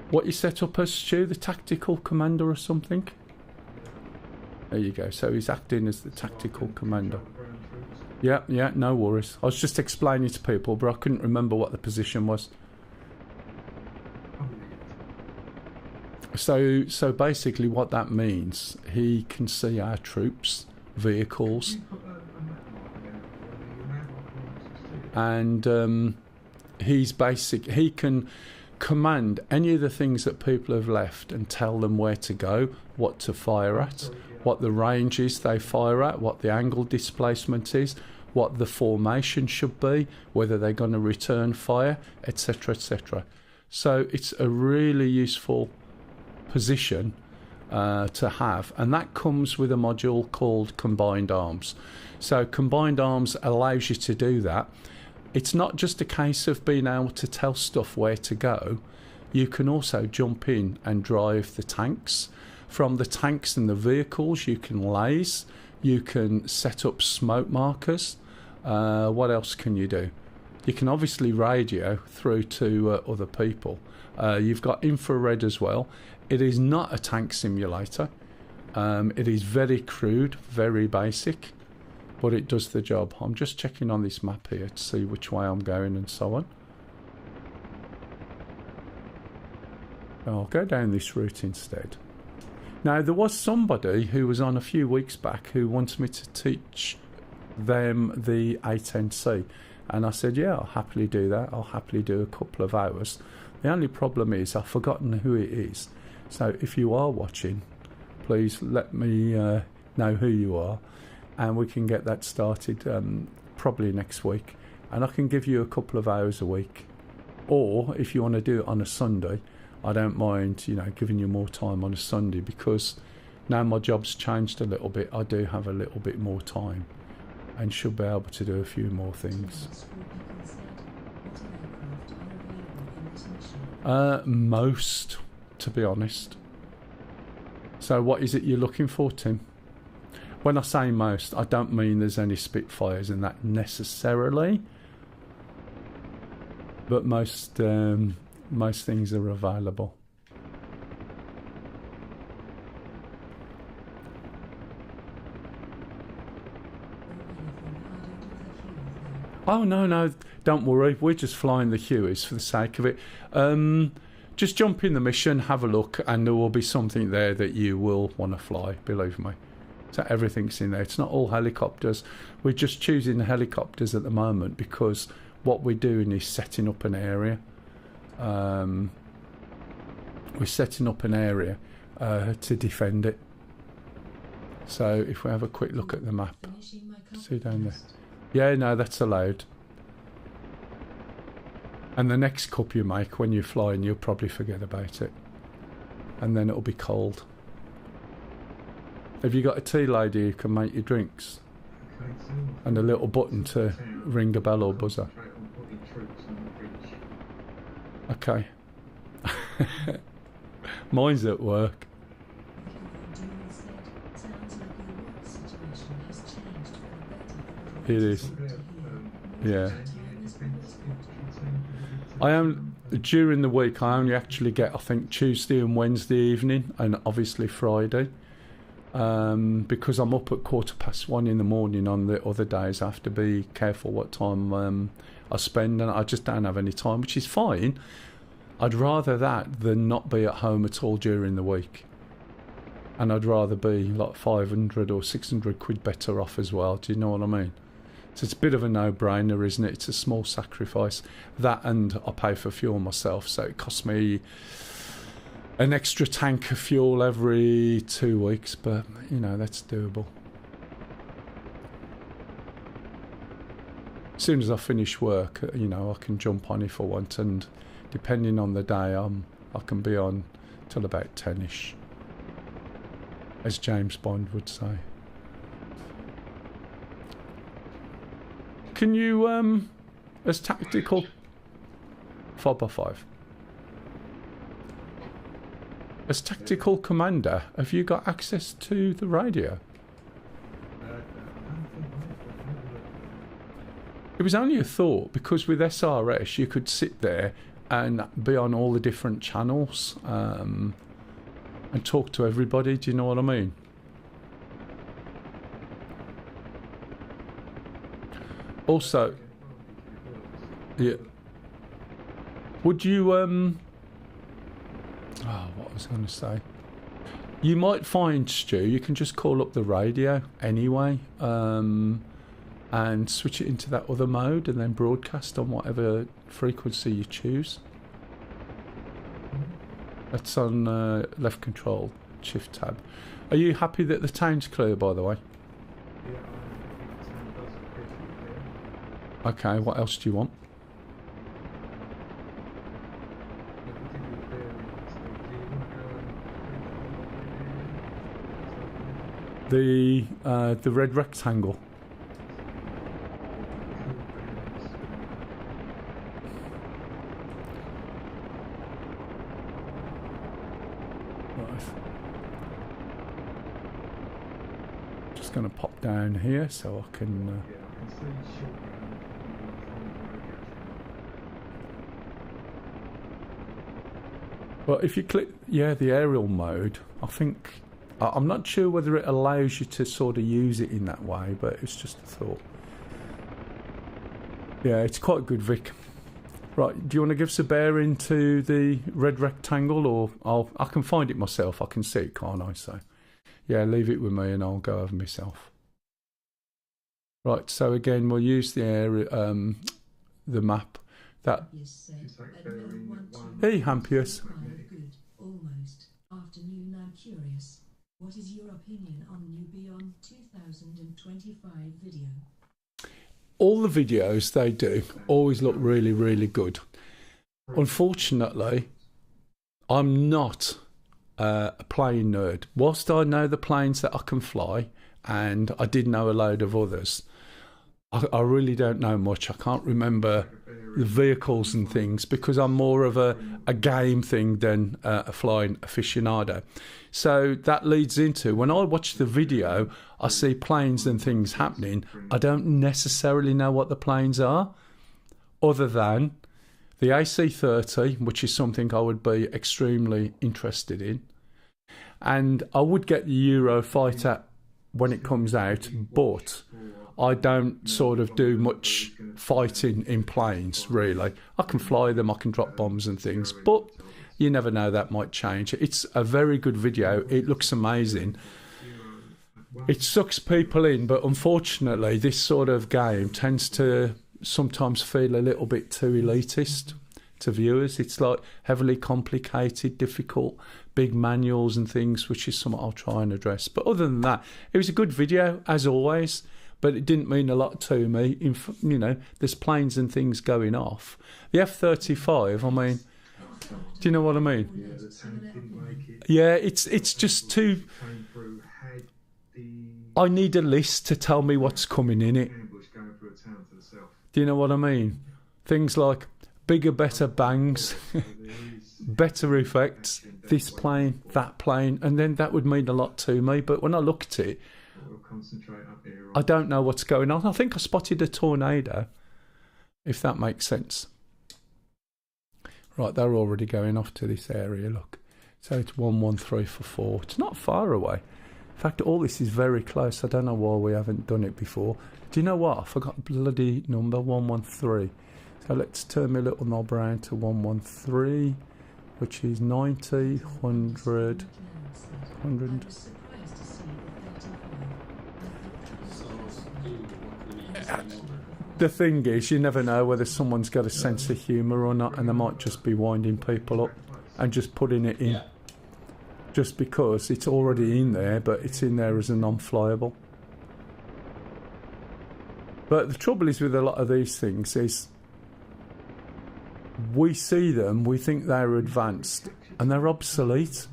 what you set up as, Stu, the tactical commander or something. There you go. So he's acting as the tactical commander. Yeah, yeah, no worries. I was just explaining to people, but I couldn't remember what the position was. So basically what that means, he can see our troops, vehicles, and he can command any of the things that people have left and tell them where to go, what to fire at, what the range is they fire at, what the angle displacement is, what the formation should be, whether they're going to return fire, etc., etc. So it's a really useful position to have, and that comes with a module called Combined Arms. So Combined Arms allows you to do that. It's not just a case of being able to tell stuff where to go, you can also jump in and drive the tanks. From the tanks and the vehicles, you can laze, you can set up smoke markers. What else can you do? You can obviously radio through to other people. You've got infrared as well. It is not a tank simulator. It is very crude, very basic, but it does the job. I'm just checking on this map here to see which way I'm going and so on. I'll go down this route instead. Now, there was somebody who was on a few weeks back who wanted me to teach them the A10C. And I said, yeah, I'll happily do that. I'll happily do a couple of hours. The only problem is I've forgotten who it is. So if you are watching, please let me know who you are. And we can get that started probably next week. And I can give you a couple of hours a week. Or if you want to do it on a Sunday, I don't mind, giving you more time on a Sunday, because now my job's changed a little bit. I do have a little bit more time and should be able to do a few more things. Most, to be honest. So what is it you're looking for, Tim? When I say most, I don't mean there's any Spitfires in that necessarily, but most things are available. Oh, no, don't worry. We're just flying the Hueys for the sake of it. Just jump in the mission, have a look, and there will be something there that you will want to fly, believe me. So everything's in there. It's not all helicopters. We're just choosing the helicopters at the moment because what we're doing is setting up an area. We're setting up an area to defend it. So if we have a quick look at the map, see down there. Yeah, no, that's allowed. And the next cup you make when you're flying, you'll probably forget about it. And then it'll be cold. Have you got a tea lady who can make you drinks? And a little button to ring a bell or buzzer? Okay. Mine's at work. It is. Yeah. I am, during the week, I only actually get, I think, Tuesday and Wednesday evening, and obviously Friday. Because I'm up at 1:15 in the morning on the other days. I have to be careful what time I spend, and I just don't have any time, which is fine. I'd rather that than not be at home at all during the week. And I'd rather be like 500 or 600 quid better off as well. Do you know what I mean? So it's a bit of a no-brainer, isn't it? It's a small sacrifice. That, and I pay for fuel myself, so it costs me an extra tank of fuel every 2 weeks, but, that's doable. As soon as I finish work, I can jump on if I want, and depending on the day, I can be on till about 10ish, as James Bond would say. Can you, as tactical 5x5, as tactical commander, have you got access to the radio? It was only a thought, because with SRS you could sit there and be on all the different channels and talk to everybody. Do you know what I mean? Also, yeah. Would you what was I going to say? You might find, Stu, you can just call up the radio anyway, and switch it into that other mode, and then broadcast on whatever frequency you choose. That's on left control, shift tab. Are you happy that the town's clear, by the way? Yeah, the town does appear to be clear. Okay, what else do you want? The red rectangle. nice. Just going to pop down here so I can... Yeah, I can see short round from the road actually. Well, if you click, yeah, the aerial mode, I think... I'm not sure whether it allows you to sort of use it in that way, but it's just a thought. Yeah, it's quite good, Vic. Right, do you want to give us a bearing to the red rectangle, or I can find it myself. I can see it, can't I? So, yeah, leave it with me and I'll go over myself. Right, so again, we'll use the area, the map. That. Just like bearing one. Hey, Hampius. Good, almost. Afternoon, I'm curious. What is your opinion on new Beyond 2025 video? All the videos they do always look really, really good. Unfortunately, I'm not a plane nerd. Whilst I know the planes that I can fly, and I did know a load of others, I really don't know much. I can't remember the vehicles and things because I'm more of a game thing than a flying aficionado. So that leads into, when I watch the video, I see planes and things happening. I don't necessarily know what the planes are, other than the AC-30, which is something I would be extremely interested in. And I would get the Eurofighter when it comes out, but I don't sort of do much fighting in planes, really. I can fly them, I can drop bombs and things, but you never know, that might change. It's a very good video. It looks amazing. It sucks people in, but unfortunately, this sort of game tends to sometimes feel a little bit too elitist to viewers. It's like heavily complicated, difficult, big manuals and things, which is something I'll try and address. But other than that, it was a good video, as always. But it didn't mean a lot to me. You know, there's planes and things going off. The F-35, I mean, do you know what I mean? Yeah, the tank didn't make it. Yeah, it's just too... Came through, had the I need a list to tell me what's coming in it. ambush going through a town to the south. Do you know what I mean? Things like bigger, better bangs, So there is better effects, this plane, that plane, and then that would mean a lot to me. But when I look at it, We'll concentrate up here. I don't know what's going on. I think I spotted a tornado, if that makes sense. Right, they're already going off to this area, look. So it's 113 for 4. It's not far away. In fact, all this is very close. I don't know why we haven't done it before. Do you know what? I forgot bloody number, 113. So let's turn my little knob around to 113, which is 90, 100, 100. The thing is, you never know whether someone's got a sense of humour or not, and they might just be winding people up and just putting it in. Yeah. Just because it's already in there, but it's in there as a non-flyable. But the trouble is with a lot of these things is we see them, we think they're advanced, and they're obsolete,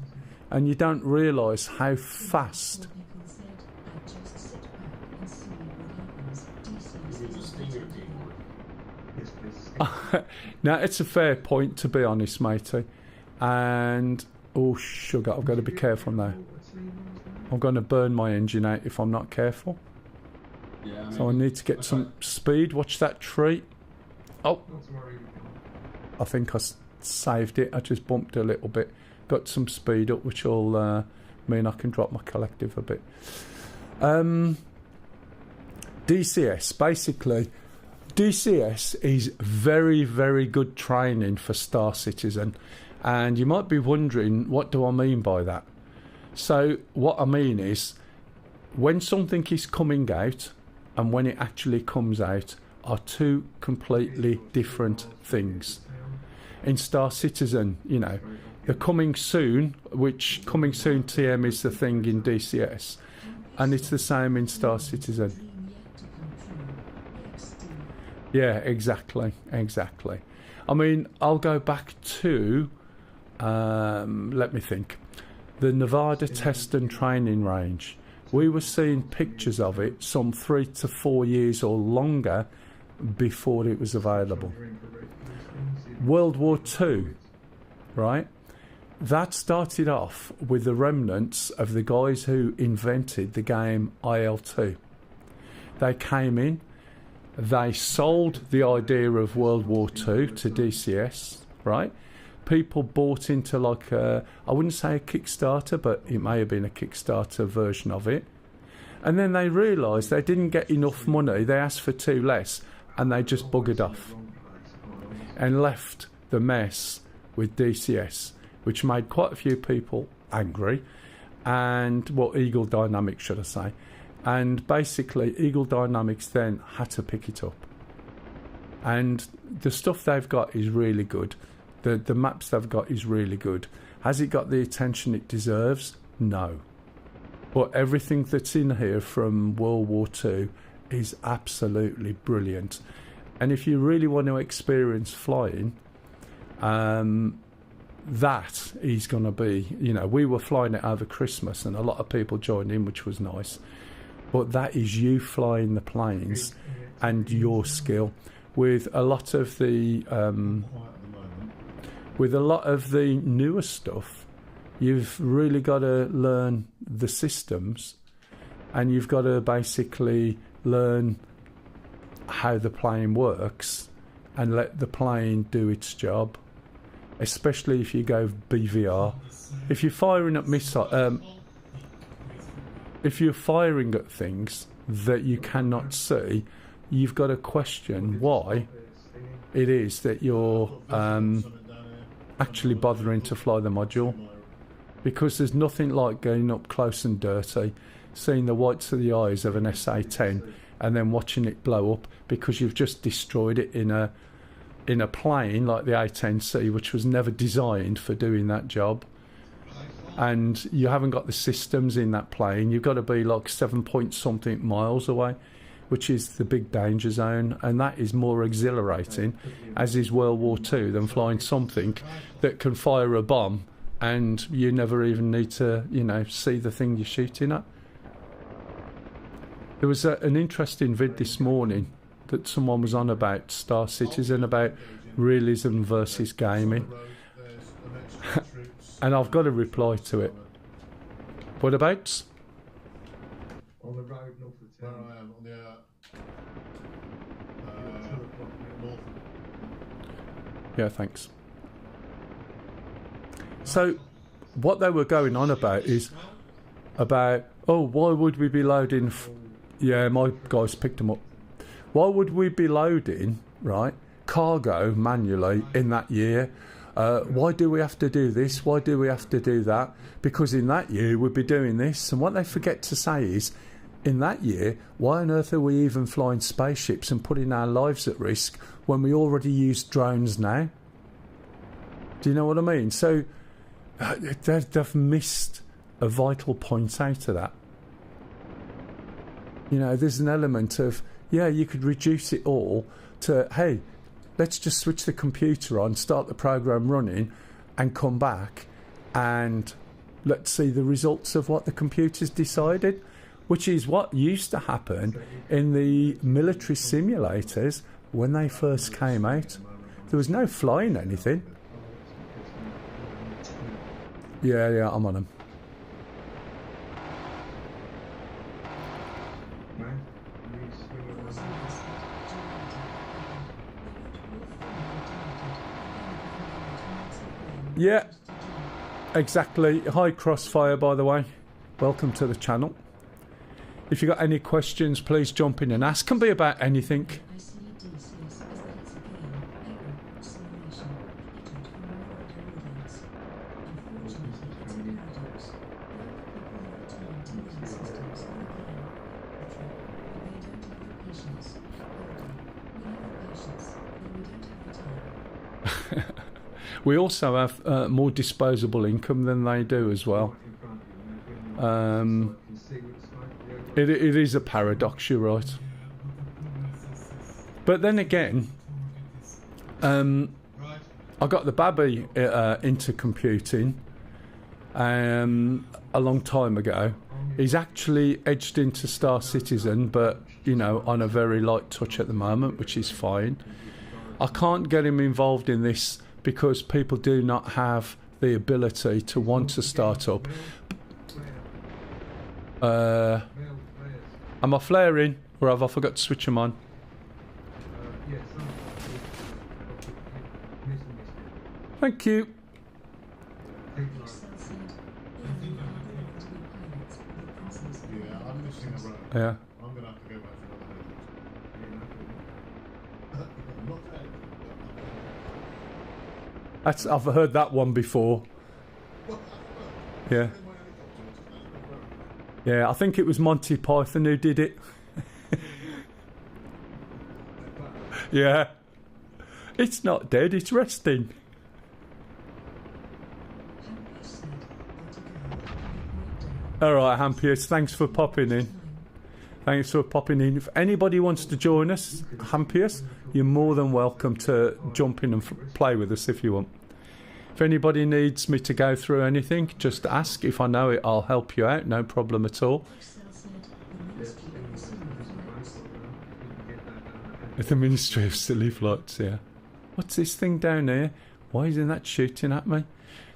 and you don't realise how fast. Yes, please. Now, it's a fair point, to be honest, matey. And, oh, sugar, I've got to be careful now. I'm going to burn my engine out if I'm not careful. Yeah, So I need to get some speed. Watch that tree. Oh, Not to worry. I think I saved it. I just bumped a little bit. Got some speed up, which will mean I can drop my collective a bit. DCS, basically, DCS is very, very good training for Star Citizen. And you might be wondering, what do I mean by that? So what I mean is, when something is coming out and when it actually comes out are two completely different things. In Star Citizen, you know, the coming soon, which coming soon TM is the thing in DCS, and it's the same in Star Citizen. Yeah, exactly. I mean, I'll go back to, let me think, the Nevada Test and Training Range. We were seeing pictures of it some 3 to 4 years or longer before it was available. World War II, right? that started off with the remnants of the guys who invented the game IL-2. They came in, they sold the idea of World War II to DCS, right? People bought into like I wouldn't say a Kickstarter, but it may have been a Kickstarter version of it. And then they realised they didn't get enough money, they asked for too less, and they just buggered off and left the mess with DCS, which made quite a few people angry, and, well, Eagle Dynamics, should I say. And basically, Eagle Dynamics then had to pick it up. And the stuff they've got is really good. The maps they've got is really good. Has it got the attention it deserves? No. But everything that's in here from World War II is absolutely brilliant. And if you really want to experience flying, that is going to be, you know, we were flying it over Christmas and a lot of people joined in, which was nice. But that is you flying the planes and your skill. With a lot of the newer stuff, you've really got to learn the systems, and you've got to basically learn how the plane works and let the plane do its job, especially if you go BVR. If you're firing at if you're firing at things that you cannot see, you've got to question why it is that you're actually bothering to fly the module, because there's nothing like going up close and dirty, seeing the whites of the eyes of an SA-10 and then watching it blow up because you've just destroyed it in a plane like the A10C, which was never designed for doing that job. And you haven't got the systems in that plane. You've got to be like 7-point-something miles away, which is the big danger zone, and that is more exhilarating, as is World War II, than flying something that can fire a bomb and you never even need to, you know, see the thing you're shooting at. There was an interesting vid this morning that someone was on about Star Citizen, about realism versus gaming. And I've got to reply to it. What about? On the road north of Where town. I am, on the north. Yeah, thanks. So, what they were going on about is about, oh, why would we be loading... yeah, my guys picked them up. Why would we be loading, right, cargo manually in that year? Why do we have to do this? Why do we have to do that? Because in that year we'd be doing this. And what they forget to say is, in that year, why on earth are we even flying spaceships and putting our lives at risk when we already use drones now? Do you know what I mean? So they've missed a vital point out of that. You know, there's an element of, yeah, you could reduce it all to, hey, let's just switch the computer on, start the program running, and come back and let's see the results of what the computer's decided, which is what used to happen in the military simulators when they first came out. There was no flying anything. Yeah, I'm on them. Yeah, exactly. Hi Crossfire, by the way. Welcome to the channel. If you've got any questions, please jump in and ask. Can be about anything. I see DCS as that it's a game, Eagle simulation. It don't follow audience. Unfortunately, it's a paradox. A lot of people have turned systems for the game. But they don't have the patience. We have the patience, but we don't have the time. We also have more disposable income than they do as well. It is a paradox, you're right. But then again, I got the babby into computing a long time ago. He's actually edged into Star Citizen, but, you know, on a very light touch at the moment, which is fine. I can't get him involved in this because people do not have the ability to want to start up. Am I flaring, or have I forgot to switch them on? Yes, Thank you. Yeah, I'm missing a road. Yeah. I'm gonna have to go back to another head. Not dead. That's, I've heard that one before. Yeah. Yeah, I think it was Monty Python who did it. Yeah. It's not dead, it's resting. Alright, Hampius, thanks for popping in. Thanks for popping in. If anybody wants to join us, Hampius, you're more than welcome to jump in and play with us if you want. If anybody needs me to go through anything, just ask. If I know it, I'll help you out, no problem at all. The Ministry of Silly Flights, yeah. What's this thing down here? Why isn't that shooting at me?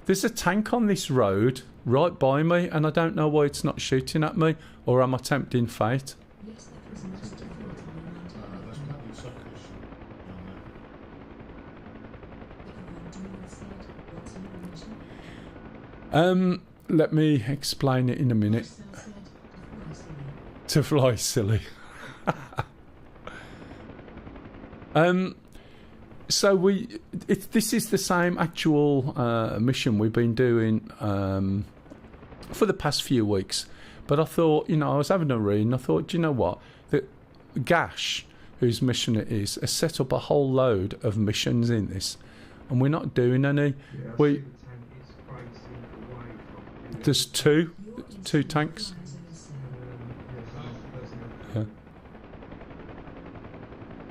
There's a tank on this road right by me, and I don't know why it's not shooting at me, or am I tempting fate? Let me explain it in a minute. To fly silly. So this is the same actual mission we've been doing for the past few weeks. But I thought, you know, I was having a read and I thought, do you know what? That Gash, whose mission it is, has set up a whole load of missions in this, and we're not doing any. There's two tanks. Yeah.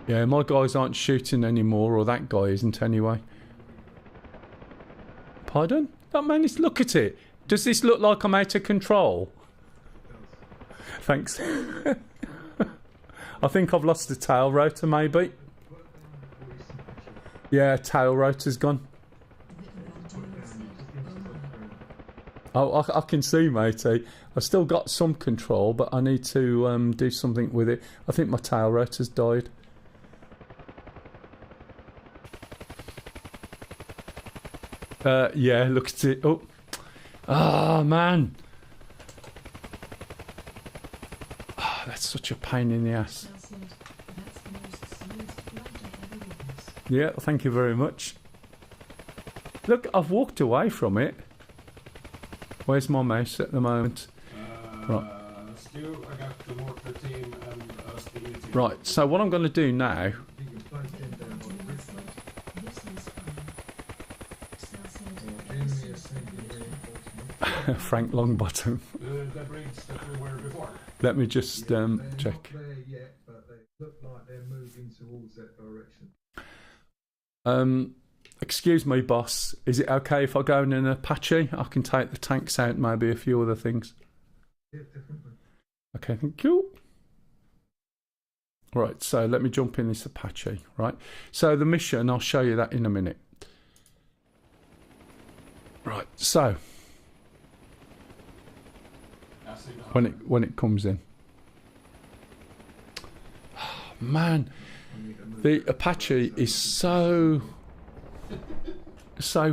Yeah, my guys aren't shooting anymore, or that guy isn't anyway. Pardon? That man is. Look at it. Does this look like I'm out of control? Thanks. I think I've lost the tail rotor, maybe. Yeah, tail rotor's gone. Oh, I can see, matey. I've still got some control, but I need to do something with it. I think my tail rotor's died. Yeah, look at it. Oh, man. Oh, that's such a pain in the ass. Yeah, thank you very much. Look, I've walked away from it. Where's my mouse at the moment? Right. Stu, I got the mortar team and the team. Right, so what I'm going to do now... Frank Longbottom. The bridge that we were before. Let me just check. They're not there yet, but they look like they're moving towards that direction. Excuse me, boss. Is it okay if I go in an Apache? I can take the tanks out, maybe a few other things. Yeah, definitely. Okay, thank you. Right, so let me jump in this Apache, right? So the mission, I'll show you that in a minute. Right, so when it comes in. Oh, man, the Apache is so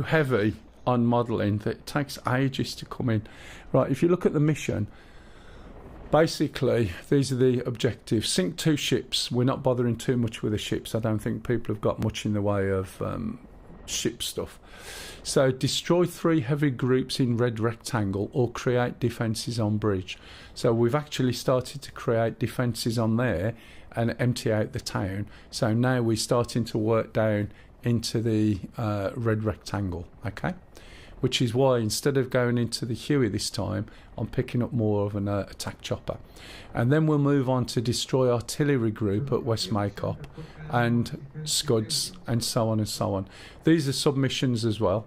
heavy on modelling that it takes ages to come in. Right, if you look at the mission, basically these are the objectives. Sink 2 ships. We're not bothering too much with the ships. I don't think people have got much in the way of ship stuff. So destroy 3 heavy groups in red rectangle or create defences on bridge. So we've actually started to create defences on there and empty out the town. So now we're starting to work down into the red rectangle, okay? Which is why instead of going into the Huey this time, I'm picking up more of an attack chopper. And then we'll move on to destroy artillery group at West Maycop and Scuds and so on and so on. These are submissions as well,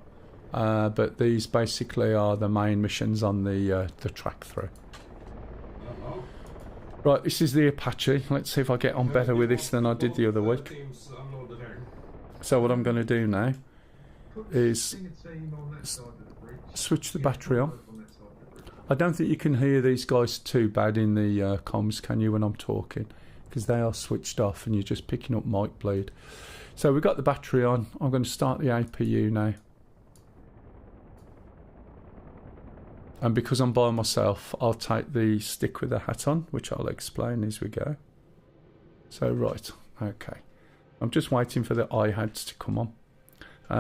but these basically are the main missions on the track through. Right, this is the Apache. Let's see if I get on better with this than I did the other week. So what I'm going to do now is Sing a team on that side of the bridge. switch the Yeah, battery on. both on that side of the bridge. I don't think you can hear these guys too bad in the comms, can you, when I'm talking? Because they are switched off and you're just picking up mic bleed. So we've got the battery on. I'm going to start the APU now. And because I'm by myself, I'll take the stick with the hat on, which I'll explain as we go. So, right, okay. I'm just waiting for the iHads to come on.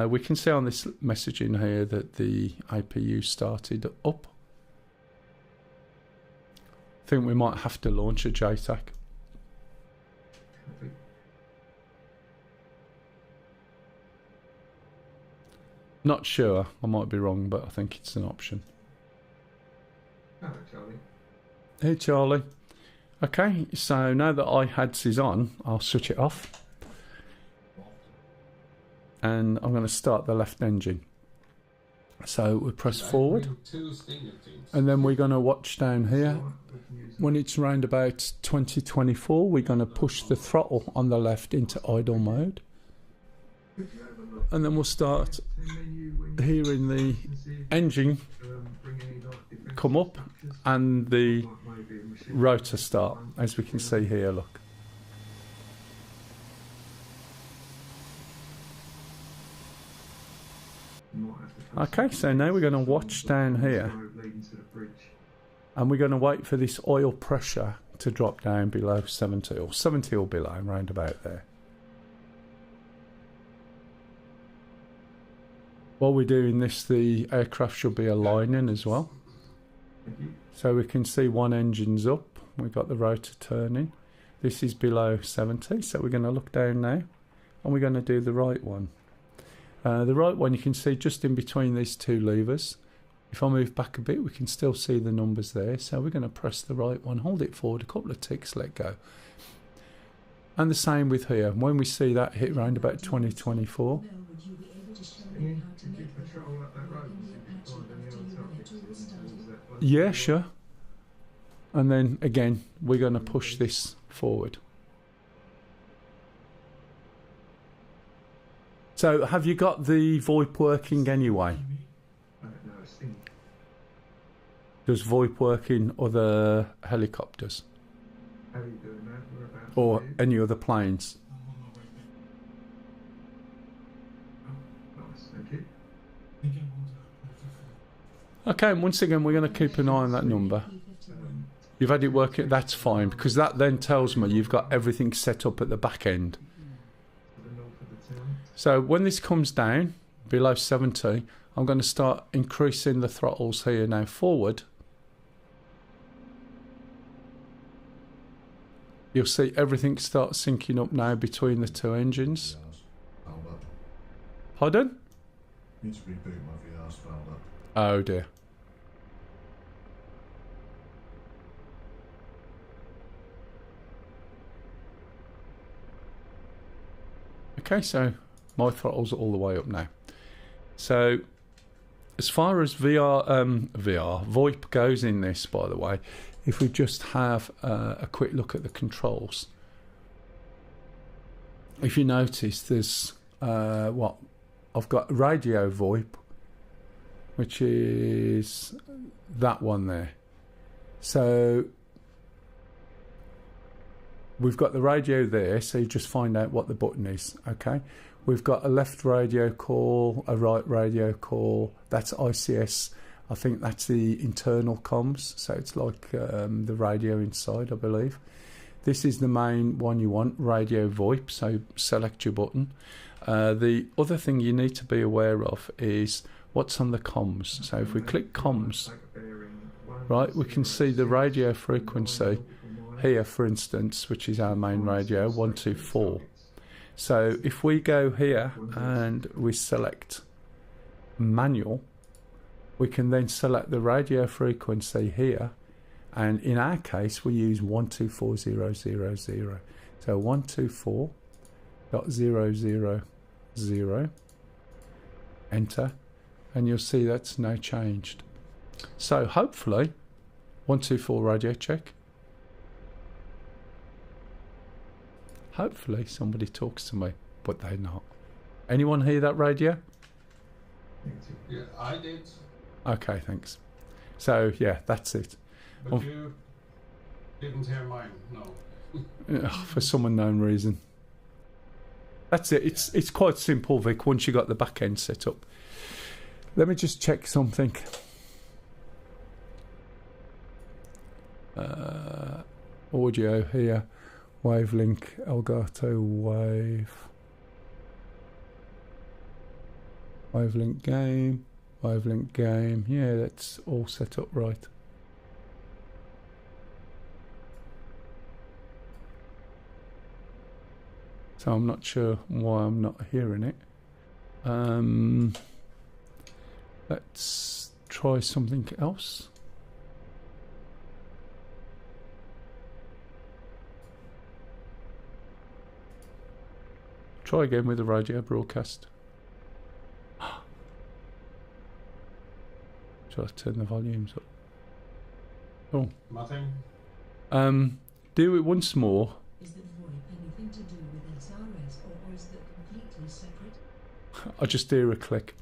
We can see on this message in here that the APU started up. I think we might have to launch a JTAC. Not sure, I might be wrong, but I think it's an option. Hello, Charlie. Hey Charlie. Okay, so now that iHads is on, I'll switch it off. And I'm going to start the left engine. So we press forward. And then we're going to watch down here. When it's round about 2024, we're going to push the throttle on the left into idle mode. And then we'll start hearing the engine come up and the rotor start, as we can see here, look. Okay, so now we're going to watch down here and we're going to wait for this oil pressure to drop down below 70 or 70 or below, round about there. While we're doing this, the aircraft should be aligning as well. So we can see one engine's up, we've got the rotor turning. This is below 70, so we're going to look down now and we're going to do the right one. The right one you can see just in between these two levers. If I move back a bit, we can still see the numbers there. So we're going to press the right one, hold it forward, a couple of ticks, let go. And the same with here. When we see that hit around about 2024, yeah, sure. And then again, we're going to push this forward. So, have you got the VoIP working anyway? Does VoIP work in other helicopters? How are you doing that? Or any other planes? Nice, thank you. Okay, and once again, we're going to keep an eye on that number. You've had it working, that's fine, because that then tells me you've got everything set up at the back end. So when this comes down below 70, I'm going to start increasing the throttles here now forward. You'll see everything start syncing up now between the two engines. Pardon? Need to reboot my VR's fouled up. Oh dear. Okay, so my throttle's all the way up now. So as far as VoIP goes in this, by the way, if we just have a quick look at the controls, if you notice, there's I've got radio VoIP, which is that one there. So we've got the radio there, so you just find out what the button is, okay? We've got a left radio call, a right radio call, that's ICS. I think that's the internal comms, so it's like the radio inside, I believe. This is the main one you want, radio VoIP, so select your button. The other thing you need to be aware of is what's on the comms. So if we click comms, right, we can see the radio frequency here, for instance, which is our main radio, 124. So if we go here and we select manual, we can then select the radio frequency here, and in our case we use 124000. So 124.000, enter, and you'll see that's now changed. So hopefully 124 radio check. Hopefully somebody talks to me, but they're not. Anyone hear that radio? Negative. Yeah, I did. Okay, thanks. So yeah, that's it. But you didn't hear mine, no. For some unknown reason. That's it. It's quite simple, Vic, once you got the back end set up. Let me just check something. Audio here. Wavelink, Elgato Wave. Wavelink game. Wavelink game. Yeah, that's all set up right. So I'm not sure why I'm not hearing it. Let's try something else. Try again with the radio broadcast. Shall I turn the volumes up? Oh. Nothing? Do it once more. Is the VoIP anything to do with SRS or is that completely separate? I just hear a click.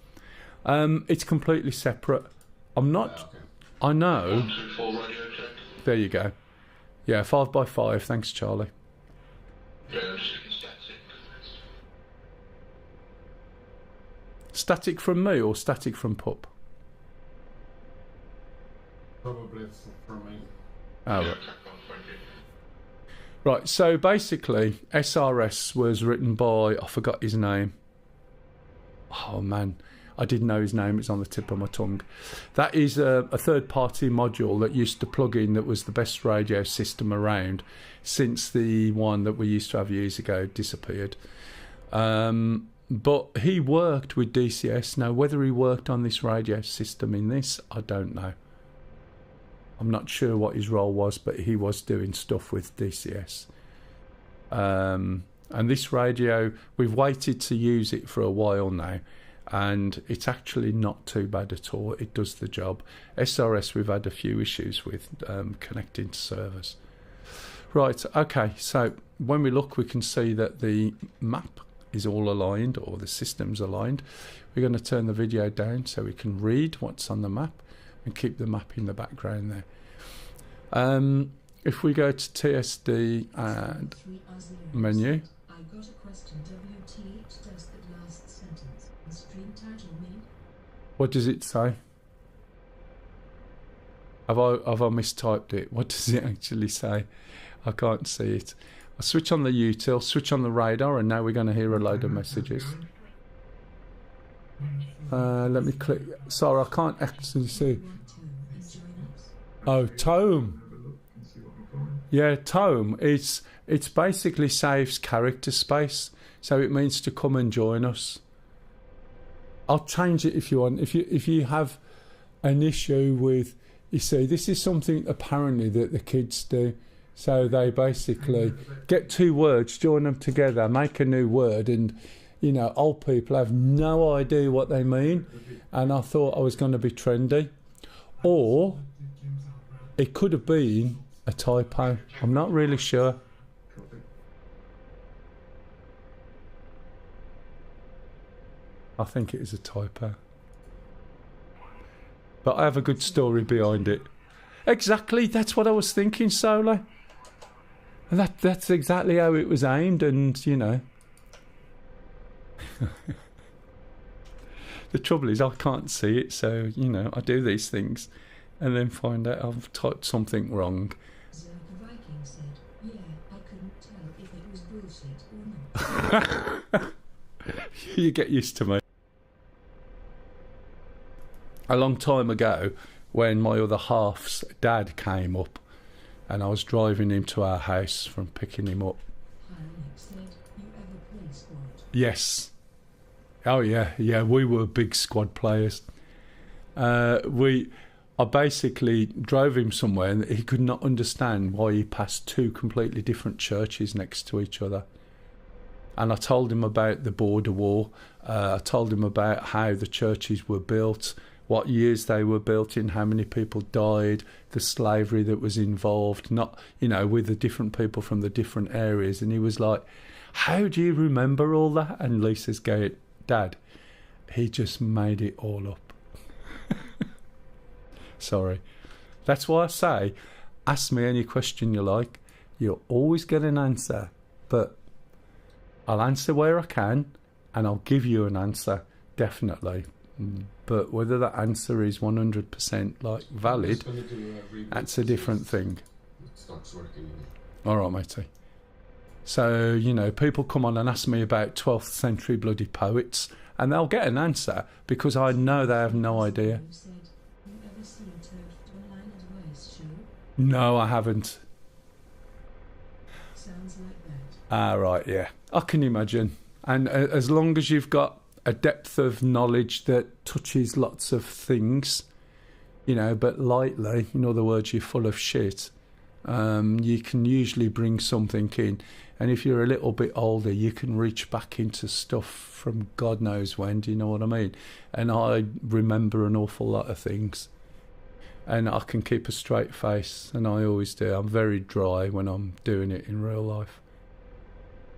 It's completely separate. I'm not. Okay. I know. 1, 2, 4 radio check. There you go. Yeah, 5x5. Thanks, Charlie. Yeah, I'm just looking static. Static from me or static from Pup? Probably from me. Oh, Yeah, right. crack on, thank you. Right, so basically, SRS was written by, I forgot his name. Oh man, I didn't know his name, it's on the tip of my tongue. That is a third-party module that used to plug in that was the best radio system around since the one that we used to have years ago disappeared. But he worked with DCS. Now, whether he worked on this radio system in this, I don't know. I'm not sure what his role was, but he was doing stuff with DCS. And this radio, we've waited to use it for a while now, and it's actually not too bad at all. It does the job. SRS, we've had a few issues with connecting to servers. Right, okay, so when we look, we can see that the map is all aligned, or the system's aligned. We're going to turn the video down so we can read what's on the map and keep the map in the background there. If we go to TSD and menu, I got a question. WTH does that last sentence. The stream title mean? what does it say? Have I mistyped it? What does it actually say? I can't see it. I switch on the util, switch on the radar, and now we're going to hear a load of messages. Let me click. Sorry, I can't actually see. Oh, tome. Have a look and see what we find. Yeah, tome. It's basically saves character space, so it means to come and join us. I'll change it if you want. If you have an issue with, you see, this is something apparently that the kids do. So they basically get two words, join them together, make a new word, and you know, old people have no idea what they mean. And I thought I was going to be trendy, or it could have been a typo. I'm not really sure. Copy. I think it is a typo, but I have a good story behind it. Exactly, that's what I was thinking, Solo. And that's exactly how it was aimed, and you know. The trouble is I can't see it, so you know, I do these things and then find out I've typed something wrong. Zerka Viking said, yeah, I couldn't tell if it was bullshit or not. You get used to me. A long time ago, when my other half's dad came up and I was driving him to our house from picking him up. Alex said, you ever play squad? Yes. Oh yeah, we were big squad players. I basically drove him somewhere and he could not understand why he passed two completely different churches next to each other. And I told him about the border war. I told him about how the churches were built, what years they were built in, how many people died, the slavery that was involved, not, you know, with the different people from the different areas. And he was like, how do you remember all that? And Lisa's going, Dad, He just made it all up. Sorry. That's why I say, ask me any question you like. You'll always get an answer. But I'll answer where I can, and I'll give you an answer, definitely. But whether that answer is 100% like valid, that's a different thing. It stops working. All right, matey. So, you know, people come on and ask me about 12th century bloody poets, and they'll get an answer because I know they have no idea. No, I haven't. Sounds like that. Ah, right, yeah. I can imagine. And as long as you've got a depth of knowledge that touches lots of things, you know, but lightly, in other words, you're full of shit, you can usually bring something in. And if you're a little bit older, you can reach back into stuff from God knows when, do you know what I mean? And I remember an awful lot of things. And I can keep a straight face, and I always do. I'm very dry when I'm doing it in real life.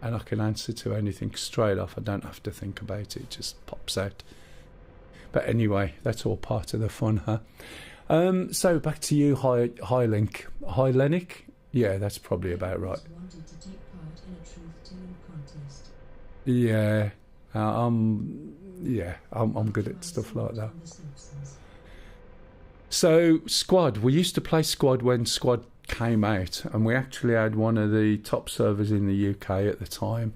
And I can answer to anything straight off. I don't have to think about it. It just pops out. But anyway, that's all part of the fun, huh? So back to you, Hylink. Hylenic? Yeah, that's probably about right. Wanted to take part in a truth-telling contest. Yeah. I'm good at stuff like that. So, Squad. We used to play Squad when Squad came out, and we actually had one of the top servers in the UK at the time.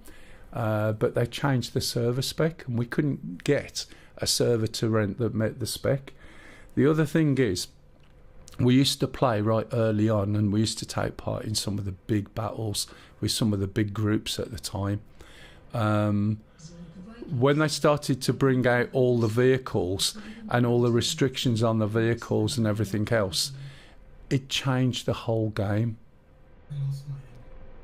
But they changed the server spec, and we couldn't get a server to rent that met the spec. The other thing is, we used to play right early on, and we used to take part in some of the big battles with some of the big groups at the time. When they started to bring out all the vehicles and all the restrictions on the vehicles and everything else, it changed the whole game.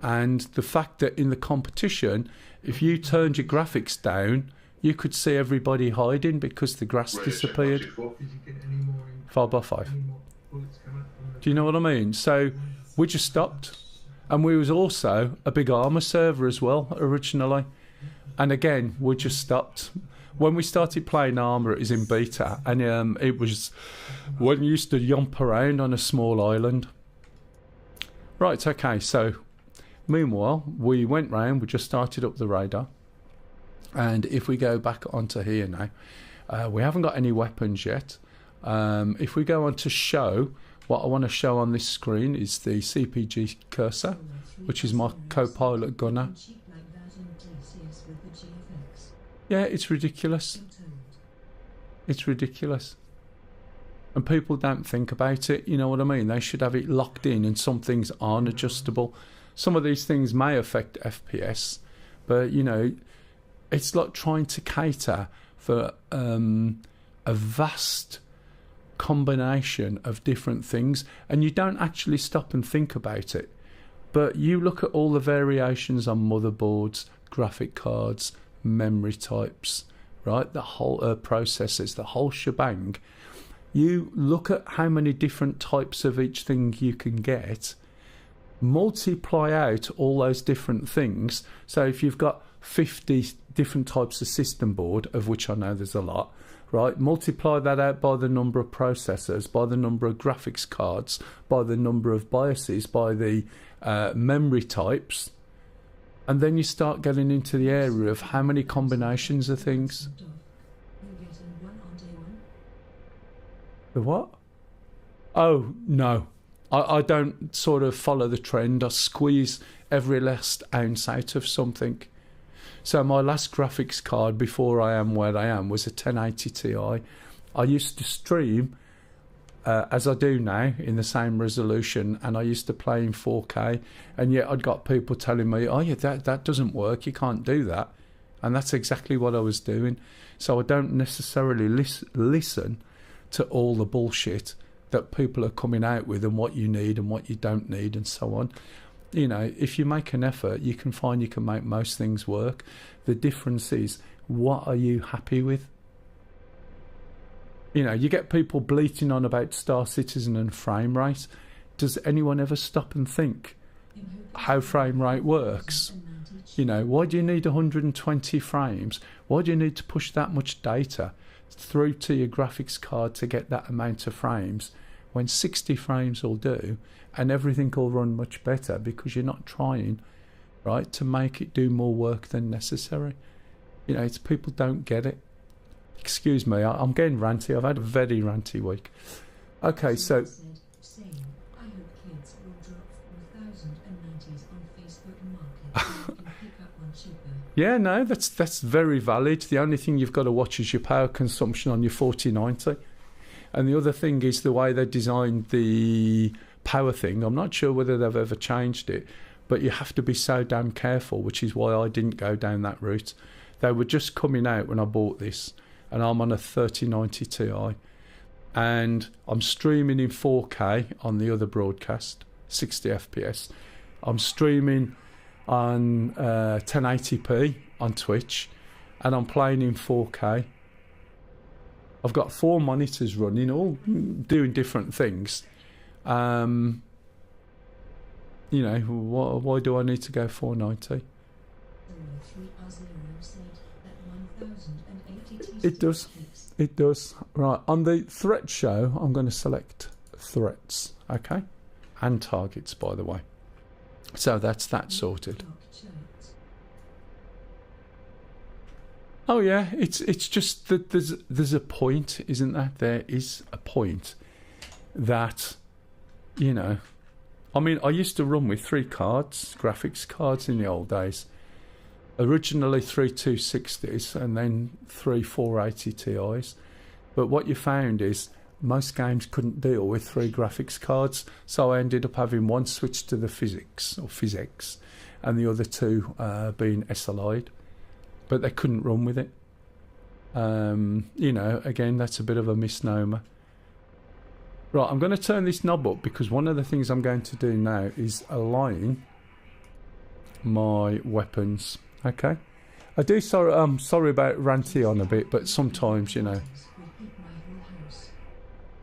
And the fact that in the competition, if you turned your graphics down, you could see everybody hiding because the grass disappeared. Did you get any more? 5x5. Any more bullets come out from the Do you know what I mean? So we just stopped. And we was also a big armour server as well, originally. And again, we just stopped. When we started playing armour, it was in beta. And it was when you used to yomp around on a small island. Right, okay, so meanwhile, we went round, we just started up the radar. And if we go back onto here now, we haven't got any weapons yet. If we go on to show, what I want to show on this screen is the CPG cursor, which is my co-pilot gunner. Yeah, it's ridiculous. It's ridiculous. And people don't think about it, you know what I mean? They should have it locked in, and some things aren't adjustable. Some of these things may affect FPS, but, you know, it's like trying to cater for a vast combination of different things, and you don't actually stop and think about it. But you look at all the variations on motherboards, graphic cards, memory types, right? The whole processors, the whole shebang. You look at how many different types of each thing you can get, multiply out all those different things. So if you've got 50 different types of system board, of which I know there's a lot, right? Multiply that out by the number of processors, by the number of graphics cards, by the number of BIOSes, by the memory types, and then you start getting into the area of how many combinations of things. The what? Oh, no. I don't sort of follow the trend. I squeeze every last ounce out of something. So my last graphics card before I am where I am was a 1080 Ti. I used to stream, as I do now, in the same resolution, and I used to play in 4K, and yet I'd got people telling me, oh yeah, that doesn't work, you can't do that. And that's exactly what I was doing. So I don't necessarily listen to all the bullshit that people are coming out with, and what you need and what you don't need and so on. You know, if you make an effort, you can find you can make most things work. The difference is, what are you happy with? You know, you get people bleating on about Star Citizen and frame rate. Does anyone ever stop and think how frame rate works? You know, why do you need 120 frames? Why do you need to push that much data through to your graphics card to get that amount of frames when 60 frames will do and everything will run much better because you're not trying, right, to make it do more work than necessary? You know, it's people don't get it. Excuse me, I'm getting ranty. I've had a very ranty week. Okay, so... I hope kids will drop 4,090s on Facebook Market so you can pick up one cheaper. Yeah, no, that's very valid. The only thing you've got to watch is your power consumption on your 4090. And the other thing is the way they designed the power thing. I'm not sure whether they've ever changed it, but you have to be so damn careful, which is why I didn't go down that route. They were just coming out when I bought this, and I'm on a 3090 Ti. And I'm streaming in 4K on the other broadcast, 60 FPS. I'm streaming on 1080p on Twitch, and I'm playing in 4K. I've got 4 monitors running, all doing different things. You know, why do I need to go 490? It does. It does. Right, on the threat show, I'm going to select threats, okay? And targets, by the way. So that's that sorted. Oh yeah, it's just that there's a point, isn't there? There is a point that, you know, I mean, I used to run with 3 cards, graphics cards in the old days. Originally 3 260s and then 3 480 Ti's. But what you found is most games couldn't deal with 3 graphics cards, so I ended up having one switch to the physics and the other 2 being SLI'd. But they couldn't run with it. You know, again, that's a bit of a misnomer. Right, I'm going to turn this knob up because one of the things I'm going to do now is align my weapons. Okay, I do. Sorry, I'm sorry about ranty on a bit, but sometimes, you know.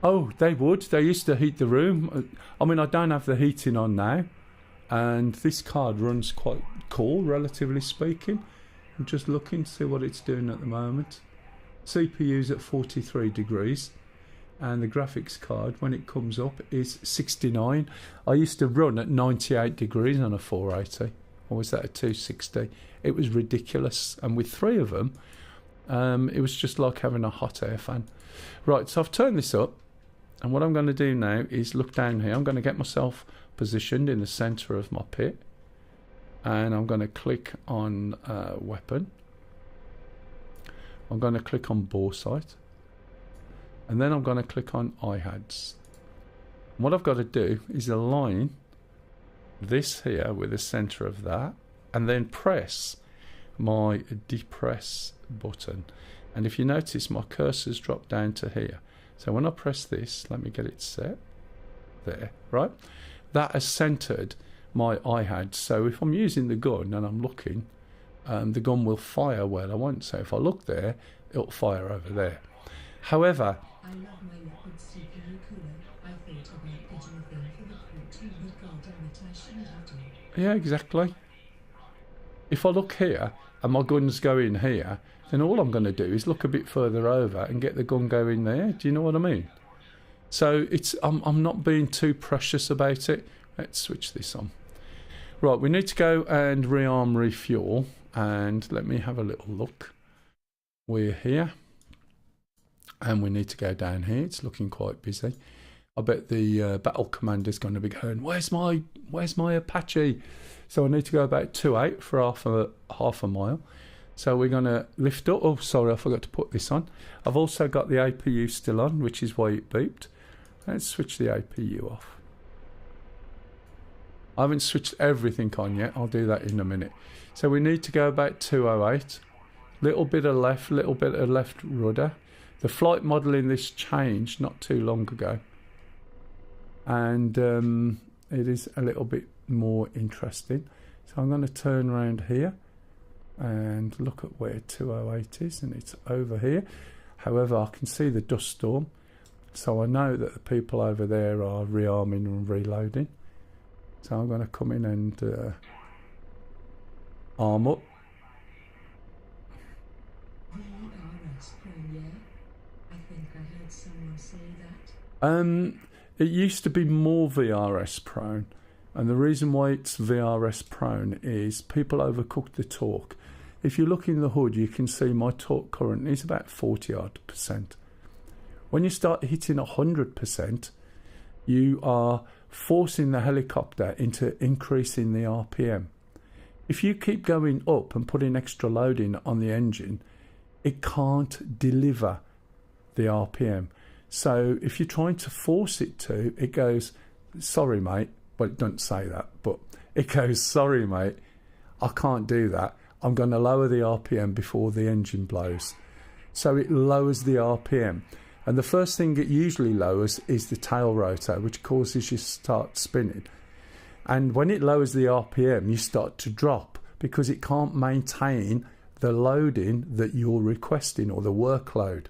Oh, they would. They used to heat the room. I mean, I don't have the heating on now, and this card runs quite cool, relatively speaking. I'm just looking to see what it's doing at the moment. CPU's at 43 degrees, and the graphics card, when it comes up, is 69. I used to run at 98 degrees on a 480. Or was that a 260? It was ridiculous. And with 3 of them, it was just like having a hot air fan. Right, so I've turned this up. And what I'm going to do now is look down here. I'm going to get myself positioned in the centre of my pit. And I'm going to click on weapon. I'm going to click on bore sight. And then I'm going to click on IHADS. And what I've got to do is align this here with the center of that, and then press my depress button. And if you notice, my cursor's dropped down to here. So when I press this, let me get it set there, right? That has centered my IHAD. So if I'm using the gun and I'm looking, the gun will fire where I want. So if I look there, it'll fire over there. However, I love my liquid CPU cooler. I thought about getting a thing for the crew too, but goddamn it, I shouldn't have done. Yeah, exactly. If I look here and my gun's going here, then all I'm going to do is look a bit further over and get the gun going there. Do you know what I mean? So it's I'm not being too precious about it. Let's switch this on. Right, we need to go and rearm, refuel, and let me have a little look. We're here. And we need to go down here. It's looking quite busy. I bet the battle commander's going to be going, where's my Apache? So I need to go about 2.8 for half a mile. So we're going to lift up. Oh, sorry, I forgot to put this on. I've also got the APU still on, which is why it beeped. Let's switch the APU off. I haven't switched everything on yet. I'll do that in a minute. So we need to go about 208. Little bit of left rudder. The flight model in this changed not too long ago, and it is a little bit more interesting. So I'm going to turn around here and look at where 208 is, and it's over here. However, I can see the dust storm, so I know that the people over there are rearming and reloading. So I'm going to come in and arm up. VRS Pro, yeah? I think I heard someone say that. It used to be more VRS prone, and the reason why it's VRS prone is people overcook the torque. If you look in the hood, you can see my torque currently is about 40-odd%. When you start hitting 100%, you are forcing the helicopter into increasing the RPM. If you keep going up and putting extra load in on the engine, it can't deliver the RPM. So if you're trying to force it to, it goes, sorry mate, well it doesn't say that, but it goes, sorry mate, I can't do that. I'm going to lower the RPM before the engine blows. So it lowers the RPM. And the first thing it usually lowers is the tail rotor, which causes you to start spinning. And when it lowers the RPM, you start to drop because it can't maintain the loading that you're requesting or the workload.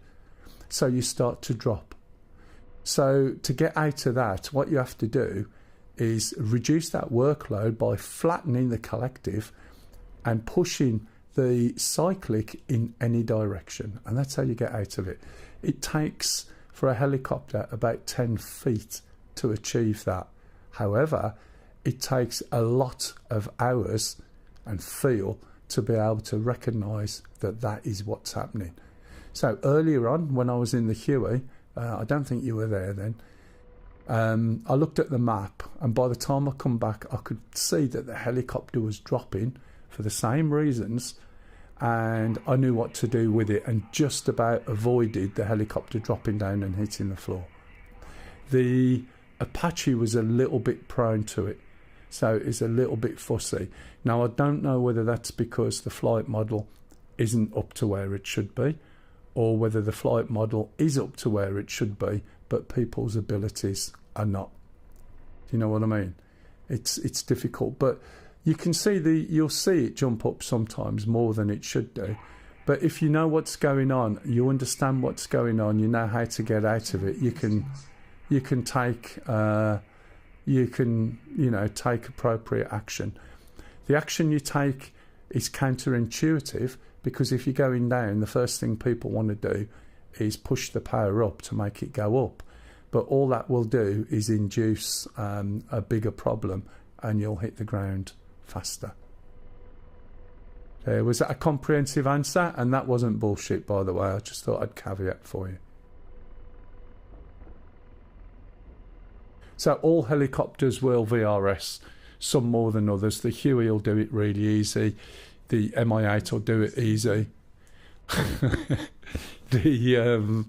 So you start to drop. So to get out of that, what you have to do is reduce that workload by flattening the collective and pushing the cyclic in any direction. And that's how you get out of it. It takes, for a helicopter, about 10 feet to achieve that. However, it takes a lot of hours and feel to be able to recognise that that is what's happening. So earlier on, when I was in the Huey, I don't think you were there then, I looked at the map, and by the time I come back, I could see that the helicopter was dropping for the same reasons, and I knew what to do with it and just about avoided the helicopter dropping down and hitting the floor. The Apache was a little bit prone to it, so it's a little bit fussy. Now, I don't know whether that's because the flight model isn't up to where it should be, or whether the flight model is up to where it should be, but people's abilities are not. Do you know what I mean? It's difficult, but you can see you'll see it jump up sometimes more than it should do. But if you know what's going on, you understand what's going on, you know how to get out of it, you can take take appropriate action. The action you take is counterintuitive, because if you're going down, the first thing people want to do is push the power up to make it go up. But all that will do is induce a bigger problem, and you'll hit the ground faster. Was that a comprehensive answer? And that wasn't bullshit, by the way. I just thought I'd caveat for you. So all helicopters will VRS, some more than others. The Huey will do it really easy. The Mi-8 will do it easy. The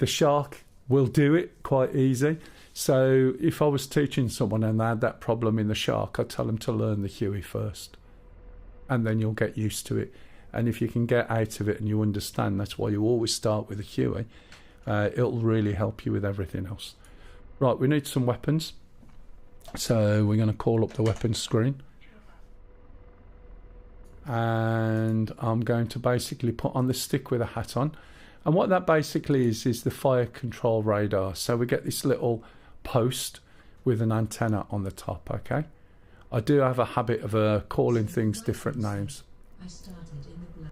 Shark will do it quite easy. So if I was teaching someone and they had that problem in the Shark, I'd tell them to learn the Huey first, and then you'll get used to it. And if you can get out of it and you understand that's why you always start with the Huey, it'll really help you with everything else. Right, we need some weapons. So we're going to call up the weapons screen. And I'm going to basically put on the stick with a hat on. And what that basically is the fire control radar. So we get this little post with an antenna on the top, okay? I do have a habit of calling things different names. I started in the black.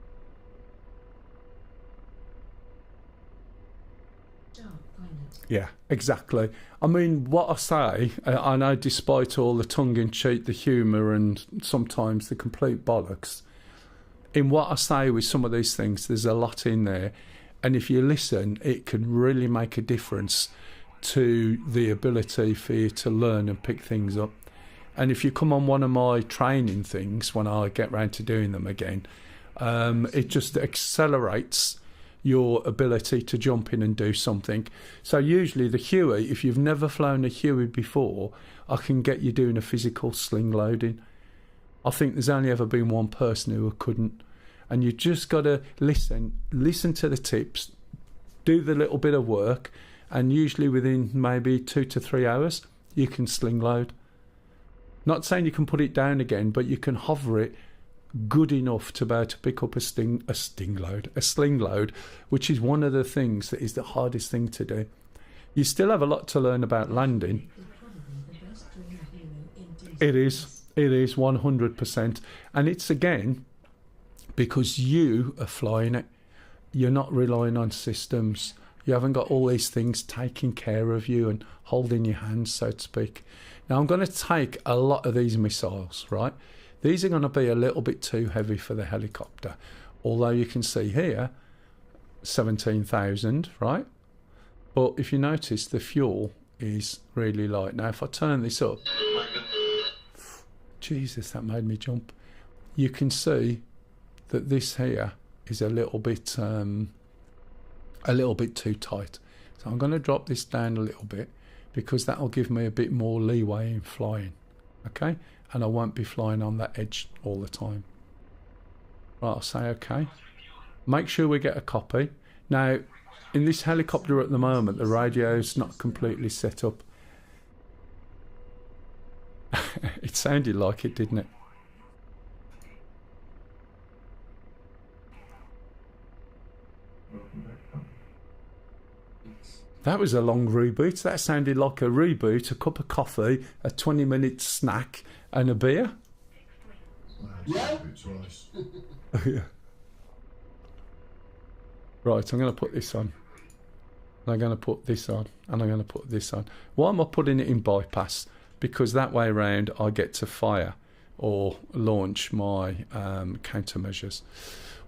Yeah, exactly. I mean, what I say, I know despite all the tongue-in-cheek, the humour and sometimes the complete bollocks, in what I say with some of these things, there's a lot in there. And if you listen, it can really make a difference to the ability for you to learn and pick things up. And if you come on one of my training things, when I get round to doing them again, it just accelerates your ability to jump in and do something. So usually the Huey, if you've never flown a Huey before, I can get you doing a physical sling loading. I think there's only ever been one person who couldn't. And you just got to listen to the tips, do the little bit of work, and usually within maybe 2 to 3 hours, you can sling load. Not saying you can put it down again, but you can hover it good enough to be able to pick up a sling load, which is one of the things that is the hardest thing to do. You still have a lot to learn about landing. It is. It is 100%. And it's again, because you are flying it. You're not relying on systems. You haven't got all these things taking care of you and holding your hands, so to speak. Now, I'm going to take a lot of these missiles, right? These are going to be a little bit too heavy for the helicopter. Although you can see here, 17,000, right? But if you notice, the fuel is really light. Now, if I turn this up, Jesus, that made me jump. You can see that this here is a little bit too tight. So I'm going to drop this down a little bit because that will give me a bit more leeway in flying. Okay, and I won't be flying on that edge all the time. Right, I'll say okay. Make sure we get a copy. Now, in this helicopter at the moment, the radio's not completely set up. It sounded like it, didn't it? That was a long reboot. That sounded like a reboot, a cup of coffee, a 20-minute snack, and a beer. Yeah. Twice. Yeah. Right, I'm going to put this on. I'm going to put this on, and I'm going to put this on. Why am I putting it in bypass? Because that way around I get to fire or launch my countermeasures.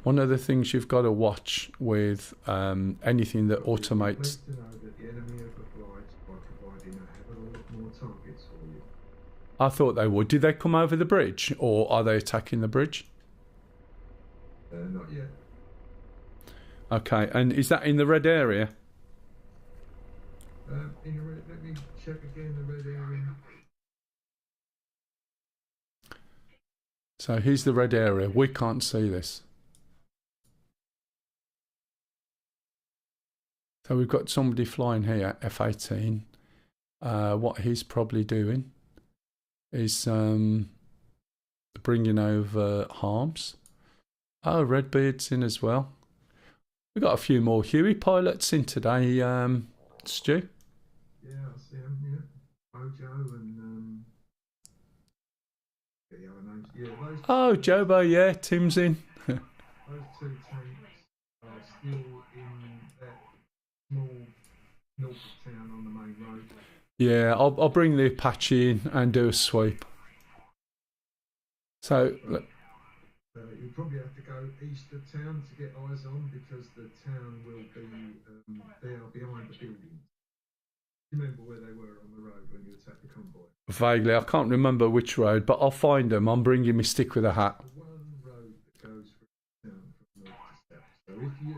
One of the things you've got to watch with anything that automates... To know that the enemy overflies by providing a hell of a lot more targets for you. I thought they would. Did they come over the bridge, or are they attacking the bridge? Not yet. Okay, and is that in the red area? In the red, let me check again the red area. So here's the red area. We can't see this. So we've got somebody flying here, F-18. What he's probably doing is bringing over harms. Oh, Redbeard's in as well. We've got a few more Huey pilots in today, Stu. Yeah, I see him, yeah. Mojo and... get the other names. Yeah, those Oh, Jobo, yeah, Tim's in. those two tanks are still in that small north of town on the main road. Yeah, I'll bring the Apache in and do a sweep. So, look. You'll probably have to go east of town to get eyes on because the town will be they are behind the building. Remember where they were on the road when you attacked the convoy? Vaguely, I can't remember which road, but I'll find them. I'm bringing my stick with a hat. The one road that goes through the town from north to south. So if you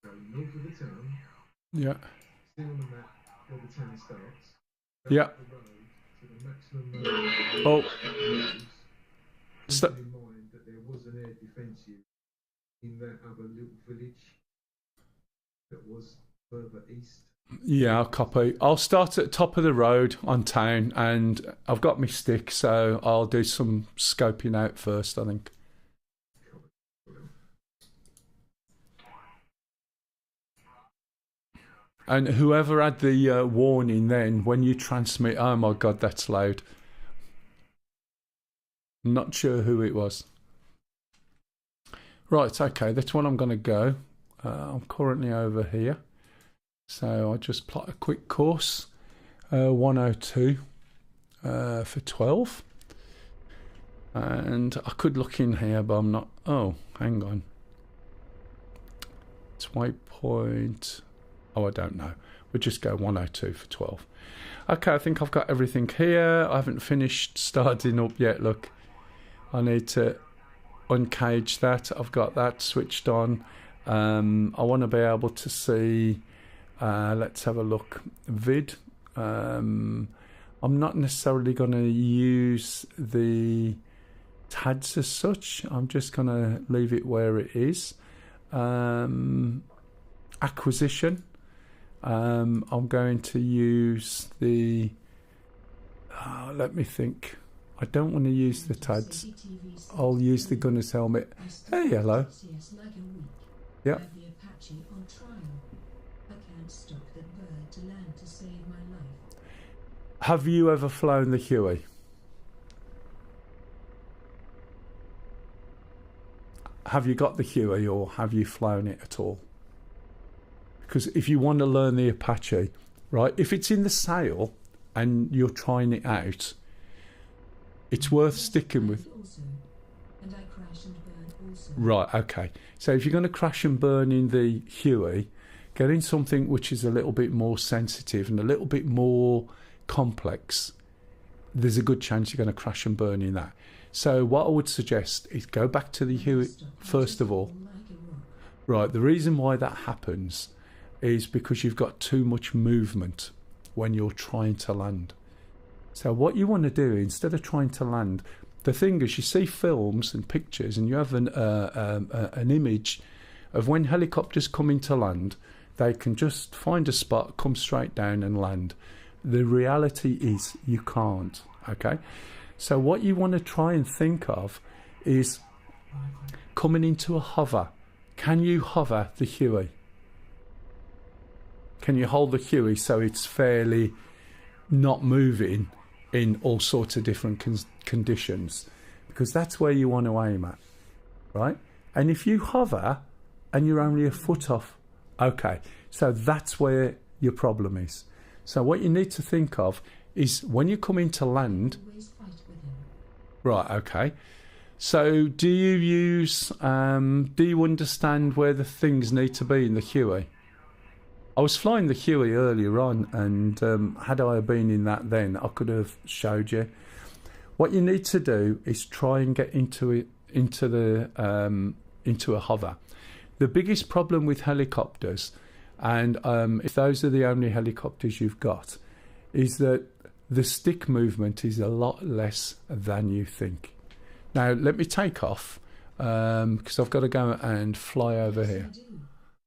go north of the town, Yeah. see on the map where the town starts, go Yeah. up the road to the maximum road. Oh. Keep in mind that there was an air defence unit in that other little village that was further east. Yeah, I'll copy. I'll start at the top of the road on town, and I've got my stick, so I'll do some scoping out first, I think. And whoever had the warning then, when you transmit, oh my God, that's loud. Not sure who it was. Right, okay, that's when I'm going to go. I'm currently over here. So I'll just plot a quick course. 102 for 12. And I could look in here, but I'm not. Oh, hang on. It's waypoint. Oh, I don't know. We'll just go 102 for 12. Okay, I think I've got everything here. I haven't finished starting up yet. Look, I need to uncage that. I've got that switched on. I want to be able to see. Let's have a look. Vid. I'm not necessarily going to use the TADs as such. I'm just going to leave it where it is. Acquisition. I'm going to use the... let me think. I don't want to use the TADs. I'll use the gunner's helmet. Hey, hello. Yep. Have you ever flown the Huey? have you got the Huey or have you flown it at all? Because if you want to learn the Apache, right, if it's in the sale and you're trying it out, it's worth sticking with. Also, and I crash and burn also. Right, okay. So if you're going to crash and burn in the Huey, get in something which is a little bit more sensitive and a little bit more complex. There's a good chance you're going to crash and burn in that. So what I would suggest is go back to the Huey first of all. Right, the reason why that happens is because you've got too much movement when you're trying to land. So what you want to do, instead of trying to land, the thing is, you see films and pictures and you have an image of when helicopters come into land, they can just find a spot, come straight down and land. The reality is you can't, okay? So what you want to try and think of is coming into a hover. Can you hover the Huey? Can you hold the Huey so it's fairly not moving in all sorts of different conditions? Because that's where you want to aim at, right? And if you hover and you're only a foot off, okay, so that's where your problem is. So what you need to think of is when you come into land, right, okay, so do you understand where the things need to be in the Huey? I was flying the Huey earlier on, and had I been in that then, I could have showed you. What you need to do is try and get into a hover. The biggest problem with helicopters, and if those are the only helicopters you've got, is that the stick movement is a lot less than you think. Now let me take off because I've got to go and fly over here.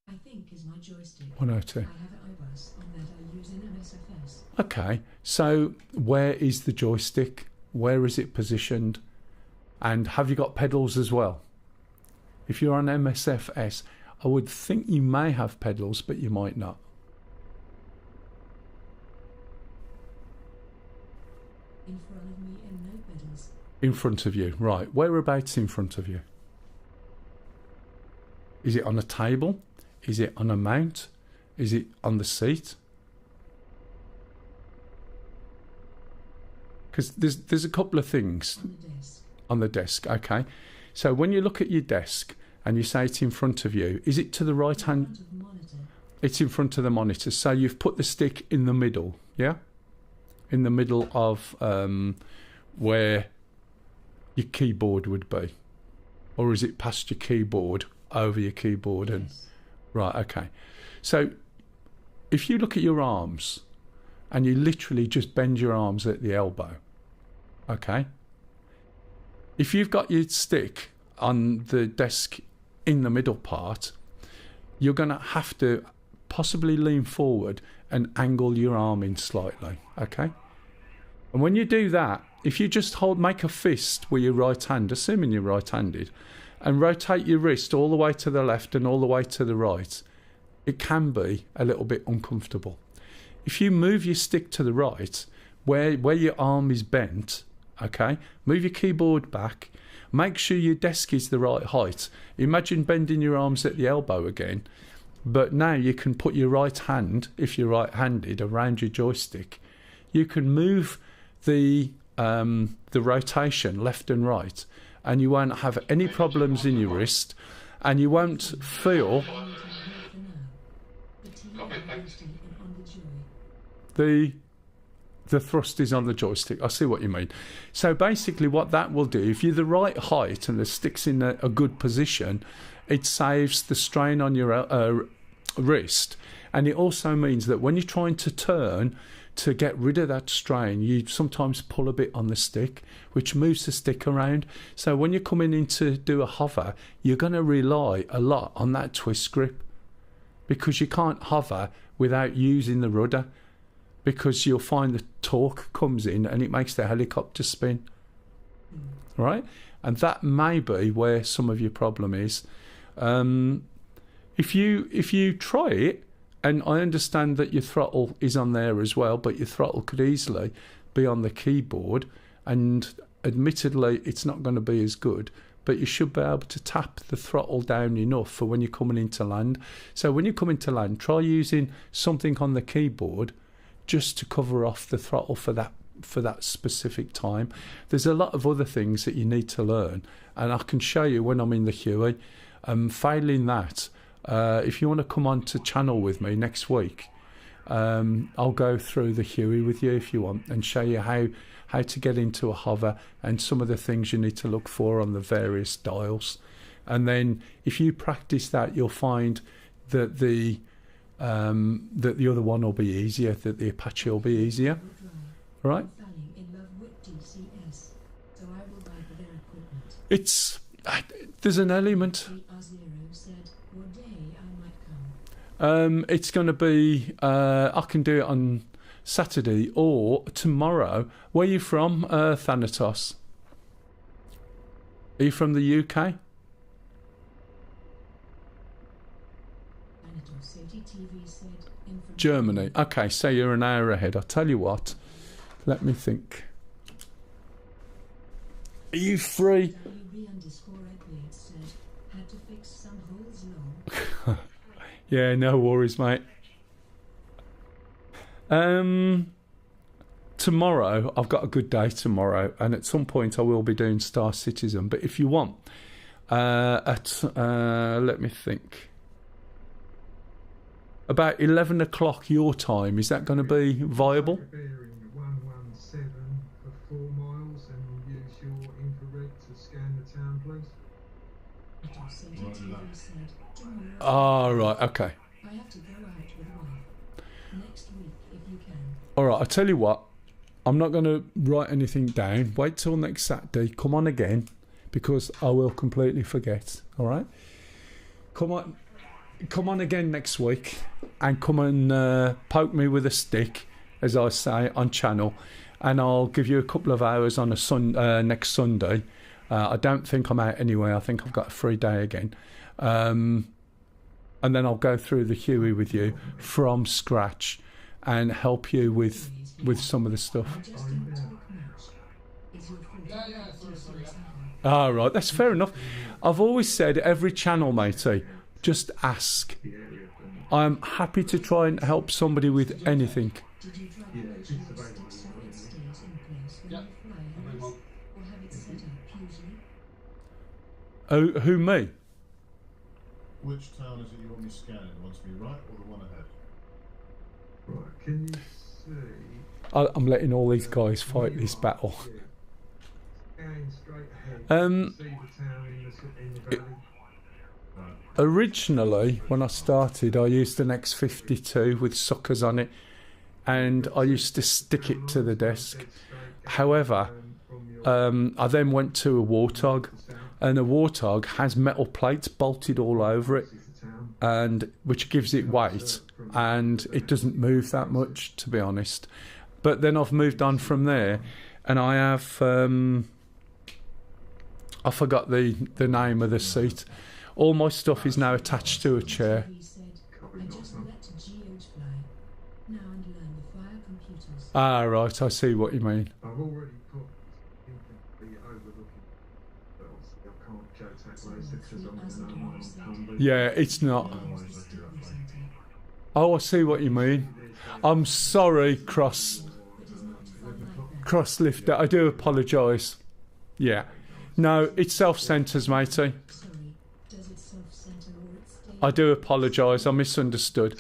I think is my joystick. 102. I have IBUS on that I use in MSFS. Okay, so where is the joystick? Where is it positioned? And have you got pedals as well? If you're on MSFS, I would think you may have pedals, but you might not. In front of me and no pedals. In front of you, right. Whereabouts in front of you? Is it on a table? Is it on a mount? Is it on the seat? Because there's a couple of things. On the desk. On the desk, okay. So when you look at your desk and you say it's in front of you, is it to the right hand? In front of the monitor. It's in front of the monitor. So you've put the stick in the middle, yeah? In the middle of where your keyboard would be. Or is it past your keyboard, over your keyboard? And Yes. right, okay. So if you look at your arms and you literally just bend your arms at the elbow, okay? If you've got your stick on the desk in the middle part, you're going to have to possibly lean forward and angle your arm in slightly, okay? And when you do that, if you just make a fist with your right hand, assuming you're right-handed, and rotate your wrist all the way to the left and all the way to the right, it can be a little bit uncomfortable. If you move your stick to the right, where your arm is bent, okay, move your keyboard back, make sure your desk is the right height. Imagine bending your arms at the elbow again, but now you can put your right hand, if you're right-handed, around your joystick. You can move the rotation left and right, and you won't have any problems in your wrist, and you won't feel the thrust is on the joystick. I see what you mean. So basically what that will do, if you're the right height and the stick's in a good position, it saves the strain on your wrist, and it also means that when you're trying to turn to get rid of that strain, you sometimes pull a bit on the stick, which moves the stick around. So when you're coming in to do a hover, you're going to rely a lot on that twist grip, because you can't hover without using the rudder, because you'll find the torque comes in and it makes the helicopter spin, right? And that may be where some of your problem is. If you try it, and I understand that your throttle is on there as well, but your throttle could easily be on the keyboard, and admittedly it's not going to be as good, but you should be able to tap the throttle down enough for when you're coming into land. So when you come into land, try using something on the keyboard just to cover off the throttle for that specific time. There's a lot of other things that you need to learn, and I can show you when I'm in the Huey. Failing that, if you want to come on to channel with me next week, I'll go through the Huey with you if you want, and show you how to get into a hover and some of the things you need to look for on the various dials. And then if you practice that, you'll find that the other one will be easier, that the Apache will be easier. Right? It's there's an element. It's going to be I can do it on Saturday or tomorrow. Where are you from, Thanatos? Are you from the UK? Germany. Okay, so you're an hour ahead. I'll tell you what. Let me think. Are you free? Yeah, no worries, mate. Tomorrow, I've got a good day tomorrow, and at some point I will be doing Star Citizen. But if you want, let me think. About 11 o'clock your time, is that going to be viable? Bearing 117 for 4 miles, and use your infrared to scan the town, please. Oh, right, okay. I have to go out with wife. Next week, if you can. All right, I'll tell you what. I'm not going to write anything down. Wait till next Saturday. Come on again, because I will completely forget. All right? Come on again next week, and come and poke me with a stick, as I say, on channel, and I'll give you a couple of hours on a next Sunday. I don't think I'm out anyway. I think I've got a free day again. And then I'll go through the Huey with you from scratch and help you with some of the stuff. Ah, right, that's fair enough. I've always said, every channel, matey, just ask. I'm happy to try and help somebody with anything. Oh, who, me? Which town is it you want me scanning? The one to be right or the one ahead? Right, can you see? I'm letting all these guys fight this battle. Scanning straight ahead. See the town in the valley. Originally, when I started, I used an X52 with suckers on it, and I used to stick it to the desk. However, I then went to a Warthog, and a Warthog has metal plates bolted all over it, and which gives it weight, and it doesn't move that much, to be honest. But then I've moved on from there, and I have I forgot the name of the seat. All my stuff is now attached to a chair. Ah, right, I see what you mean. I've already put infantry overlooking, but obviously I can't judge that close because I'm in the Yeah, it's not. Oh, I see what you mean. I'm sorry, Crosslifter. I do apologise. Yeah. No, it's self-centres, matey. I do apologise. I misunderstood.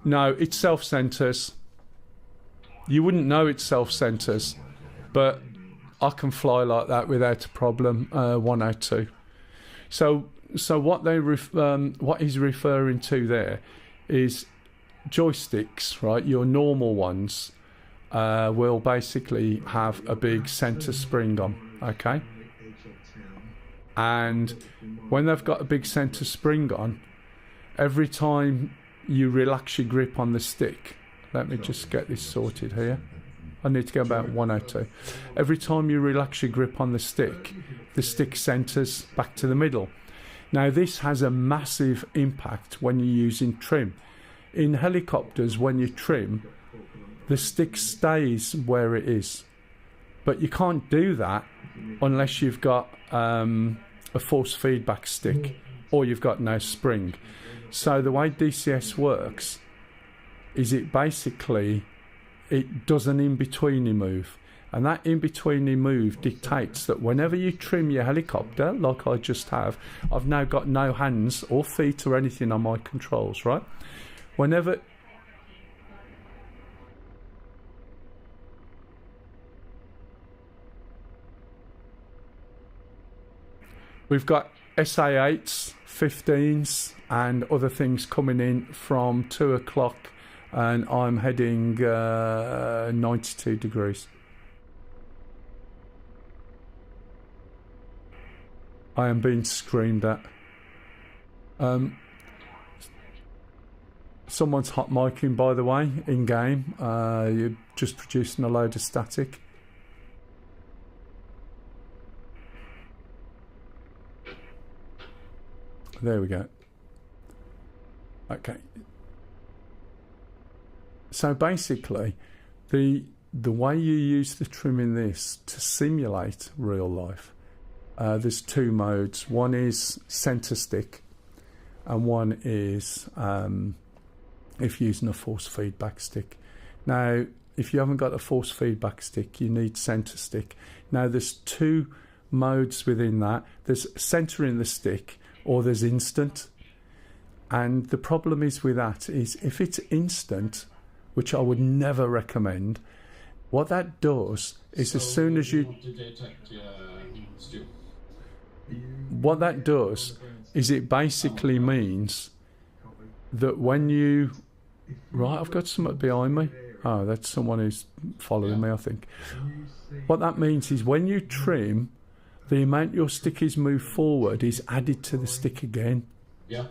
No, it's self-centres. You wouldn't know it's self-centres, but I can fly like that without a problem. 102. So what he's referring to there is joysticks, right? Your normal ones will basically have a big centre spring on, okay? And when they've got a big centre spring on, every time you relax your grip on the stick, let me just get this sorted here. I need to go about 102. Every time you relax your grip on the stick centres back to the middle. Now this has a massive impact when you're using trim. In helicopters, when you trim, the stick stays where it is. But you can't do that unless you've got a force feedback stick, or you've got no spring. So the way DCS works is it does an in-betweeny move. And that in-betweeny move dictates that whenever you trim your helicopter, like I just have, I've now got no hands or feet or anything on my controls, right? Whenever... We've got SA8s, 15s and other things coming in from 2 o'clock, and I'm heading 92 degrees. I am being screamed at. Someone's hot micing, by the way, in game. You're just producing a load of static. There we go. Okay. So basically, the way you use the trim in this to simulate real life, there's 2 modes. One is center stick, and one is if using a force feedback stick. Now, if you haven't got a force feedback stick, you need center stick. Now, there's 2 modes within that. There's center in the stick, or there's instant. And the problem is with that is if it's instant, which I would never recommend, what that does is as soon as you... What that does is it basically means that when you... Right, I've got something behind me. Oh, that's someone who's following me, I think. What that means is when you trim, the amount your stick is moved forward is added to the stick again. Yeah.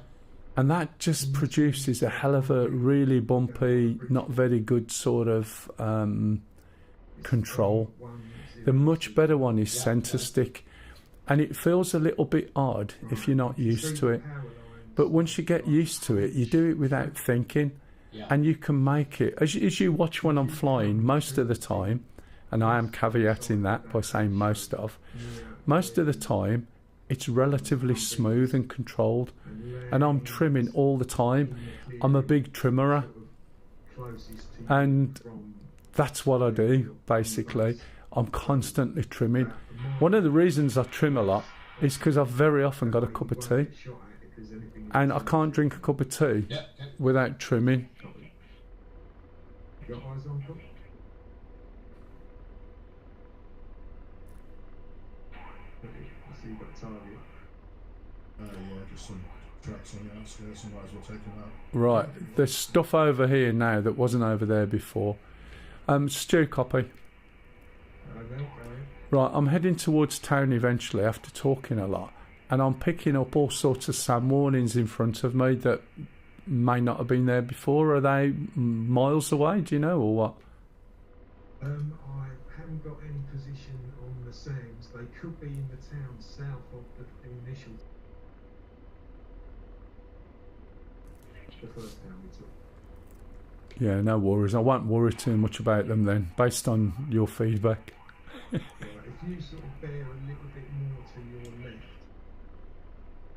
And that just produces a hell of a really bumpy, not very good sort of control. The much better one is center stick. And it feels a little bit odd if you're not used to it. But once you get used to it, you do it without thinking. And you can make it. As you watch when I'm flying, most of the time, and I am caveating that by saying most of the time, it's relatively smooth and controlled. And I'm trimming all the time. I'm a big trimmerer. And that's what I do, basically. I'm constantly trimming. One of the reasons I trim a lot is because I've very often got a cup of tea. And I can't drink a cup of tea without trimming. Got eyes on top? I see you've got a target. Yeah, just some tracks on the outskirts, and might as well take them out. Right, there's stuff over here now that wasn't over there before. Stu, copy. Right, I'm heading towards town eventually after talking a lot, and I'm picking up all sorts of SAM warnings in front of me that may not have been there before. Are they miles away, do you know, or what? I haven't got any position on the SAMs. They could be in the town south of the initial. The first town we took. Yeah, no worries. I won't worry too much about them then, based on your feedback. Right, if you sort of bear a little bit more to your left,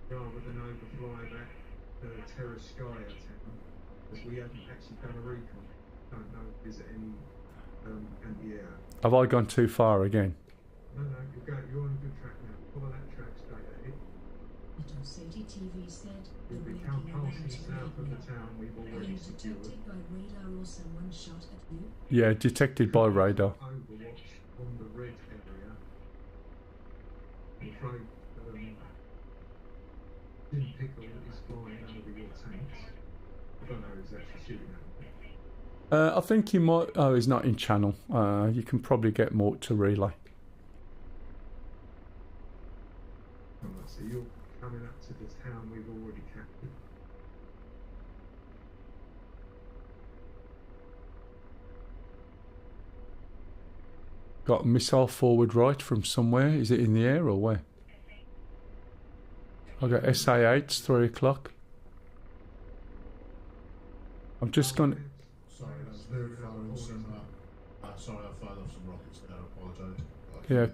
rather than overfly that Terraskaya town, because we haven't actually done a recon. Don't know if there's any anti-air. Have I gone too far again? No, you're on a good track now. Follow that track straight ahead. Little City TV said the If we waking come alarm passing to south of the radio. town, we've Were already you secured. detected by radar or someone shot at you? Yeah, detected by radar. Overwatch on the red area. I'm afraid Jim Pickle is flying over your tanks. I don't know who's actually shooting at them. I think he might... Oh, he's not in channel. You can probably get more to relay. Alright, so you're coming up to the town we've already captured. Got a missile forward right from somewhere. Is it in the air or where? I got SA8s, 3 o'clock. I'm just going to... Sorry, that's very firing some. Sorry, I fired off some rockets there. I apologise. Yeah.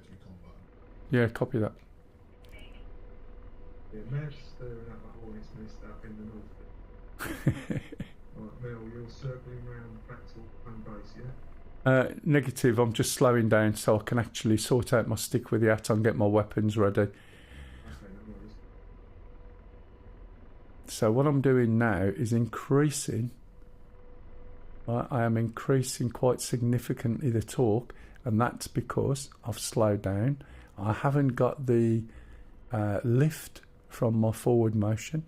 Yeah, copy that. Yeah, Mav's stirring up a hornet's nest up in the north. Right, Mel, you're circling round back to home base, yeah? Negative, I'm just slowing down so I can actually sort out my stick with the hat and get my weapons ready. Okay, no worries. So what I'm doing now is increasing. I am increasing quite significantly the torque, and that's because I've slowed down. I haven't got the lift from my forward motion.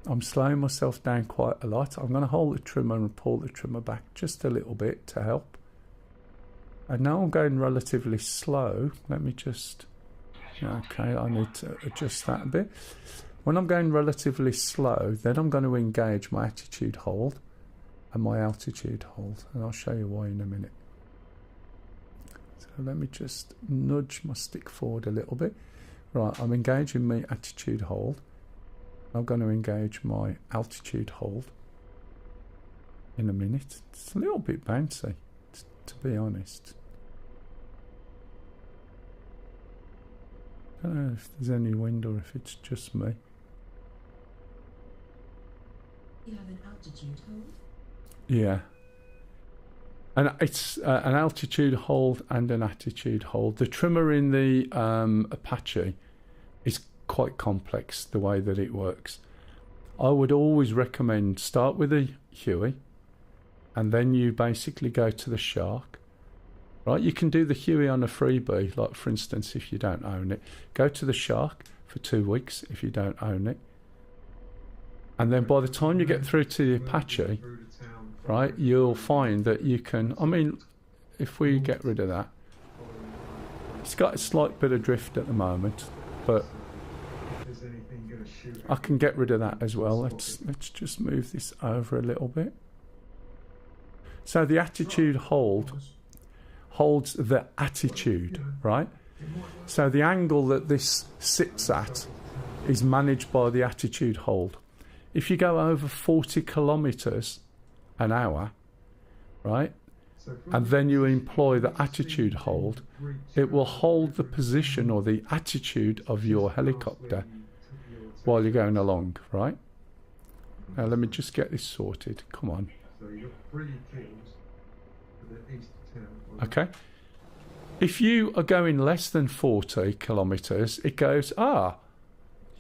I'm slowing myself down quite a lot. I'm going to hold the trimmer and pull the trimmer back just a little bit to help. And now I'm going relatively slow. Let me just... Okay, I need to adjust that a bit. When I'm going relatively slow, then I'm going to engage my attitude hold and my altitude hold. And I'll show you why in a minute. So let me just nudge my stick forward a little bit. Right, I'm engaging my attitude hold. I'm going to engage my altitude hold in a minute. It's a little bit bouncy, to be honest. I don't know if there's any wind or if it's just me. You have an altitude hold? Yeah. And it's an altitude hold and an attitude hold. The trimmer in the Apache is quite complex, the way that it works. I would always recommend start with a Huey and then you basically go to the Shark. Right, you can do the Huey on a freebie, like for instance if you don't own it. Go to the Shark for 2 weeks if you don't own it. And then by the time you get through to the Apache, right, you'll find that you can, I mean, if we get rid of that, it's got a slight bit of drift at the moment, but I can get rid of that as well. Let's just move this over a little bit. So the attitude hold holds the attitude, right? So the angle that this sits at is managed by the attitude hold. If you go over 40 kilometers an hour, right, and then you employ the attitude hold, it will hold the position or the attitude of your helicopter while you're going along, right? Now let me just get this sorted. Come on. Okay. If you are going less than 40 kilometers, it goes, you're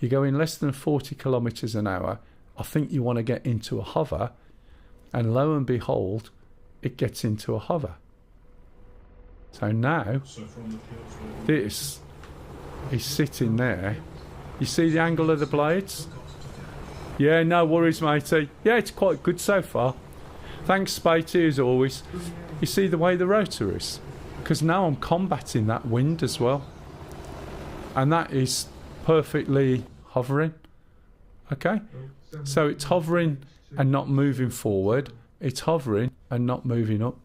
going less than 40 kilometers an hour. I think you want to get into a hover, and lo and behold, it gets into a hover. So now, this is sitting there. You see the angle of the blades? Yeah, no worries, matey. Yeah, it's quite good so far. Thanks, Spatey, as always. You see the way the rotor is? Because now I'm combating that wind as well. And that is perfectly hovering. Okay? So it's hovering and not moving forward. It's hovering and not moving up.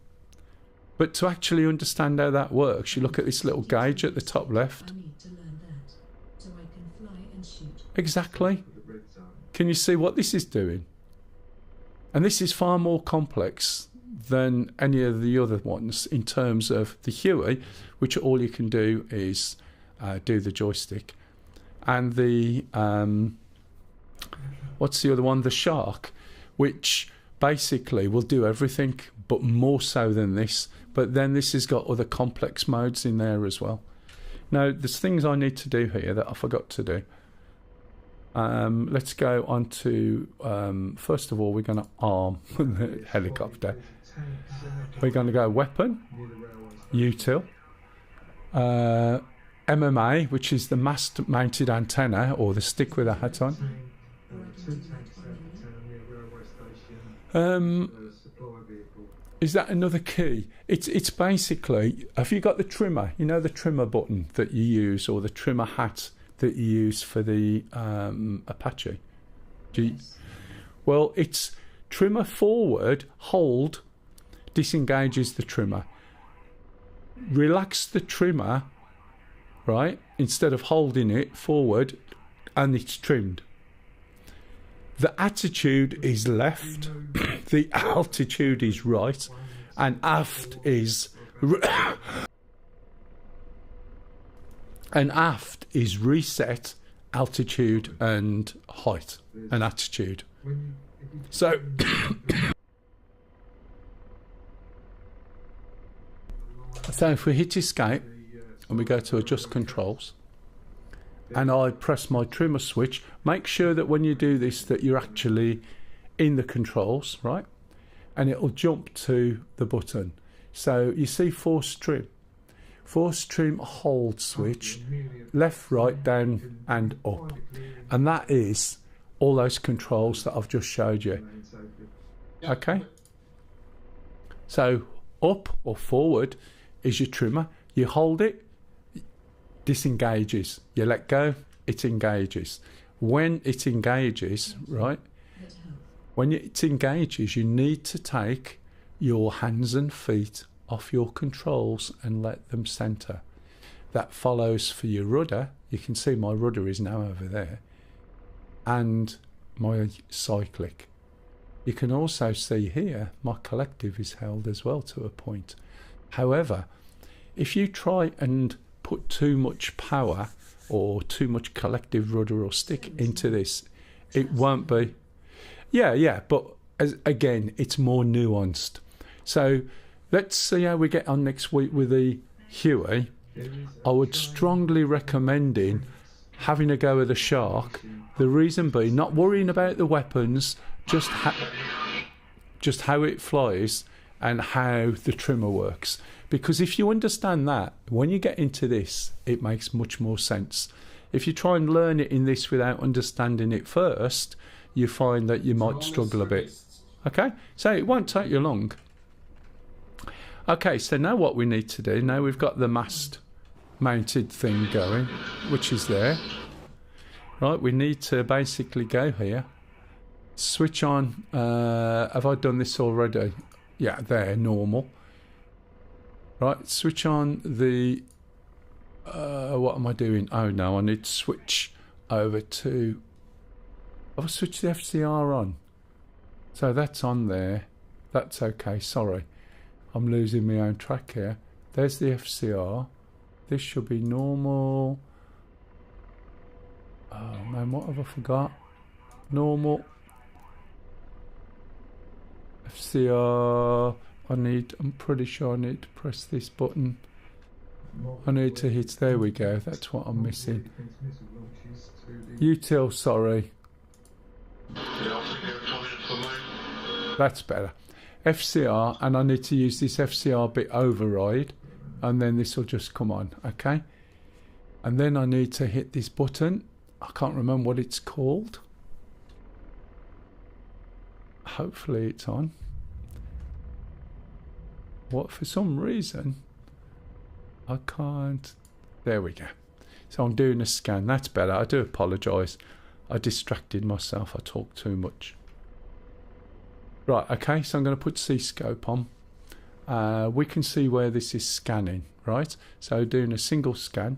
But to actually understand how that works, you look at this little gauge at the top left. I need to learn that, so I can fly and shoot. Exactly. Can you see what this is doing? And this is far more complex than any of the other ones in terms of the Huey, which all you can do is do the joystick. And the... what's the other one? The Shark, which basically will do everything, but more so than this. But then this has got other complex modes in there as well. Now, there's things I need to do here that I forgot to do. Let's go on to, first of all, we're going to arm the helicopter. We're going to go weapon, util, MMA, which is the mast-mounted antenna, or the stick with a hat on. Is that another key? It's basically, have you got the trimmer? You know the trimmer button that you use, or the trimmer hat that you use for the Apache? Well, it's trimmer forward, hold, disengages the trimmer. Relax the trimmer, right, instead of holding it forward, and it's trimmed. The attitude is left, the altitude is right, and aft is reset altitude and height and attitude. When if you So so if we hit escape and we go to adjust controls and I press my trimmer switch, make sure that when you do this that you're actually in the controls, right? And it'll jump to the button. So you see force trim hold switch, left, right, down and up, and that is all those controls that I've just showed you. Okay, so up or forward is your trimmer. You hold it, disengages. You let go, it engages. When it engages, right, when it engages, you need to take your hands and feet off your controls and let them center. That follows for your rudder. You can see my rudder is now over there, and my cyclic. You can also see here my collective is held as well to a point. However, if you try and put too much power or too much collective rudder or stick into this, it won't be. Yeah, but again, it's more nuanced. So let's see how we get on next week with the Huey. I would strongly recommend having a go at the Shark. The reason being, not worrying about the weapons, just how it flies and how the trimmer works. Because if you understand that, when you get into this, it makes much more sense. If you try and learn it in this without understanding it first, you find that you might struggle a bit. Okay, so it won't take you long. Okay, so now what we need to do, now we've got the mast mounted thing going, which is there. Right, we need to basically go here, switch on, have I done this already? Yeah, there, normal. Right, switch on the, what am I doing? Oh no, I need to switch over to, have I switched the FCR on? So that's on there, that's okay, sorry. I'm losing my own track here. There's the FCR. This should be normal. Oh man, what have I forgot? Normal. FCR. I'm pretty sure I need to press this button. I need to hit, there we go. That's what I'm missing. Util, sorry. That's better. FCR, and I need to use this FCR bit override, and then this will just come on, okay? And then I need to hit this button. I can't remember what it's called. Hopefully it's on. What, for some reason I can't. There we go. So I'm doing a scan. That's better. I do apologise. I distracted myself. I talked too much. Right, okay, so I'm going to put C-scope on. We can see where this is scanning, right? So doing a single scan.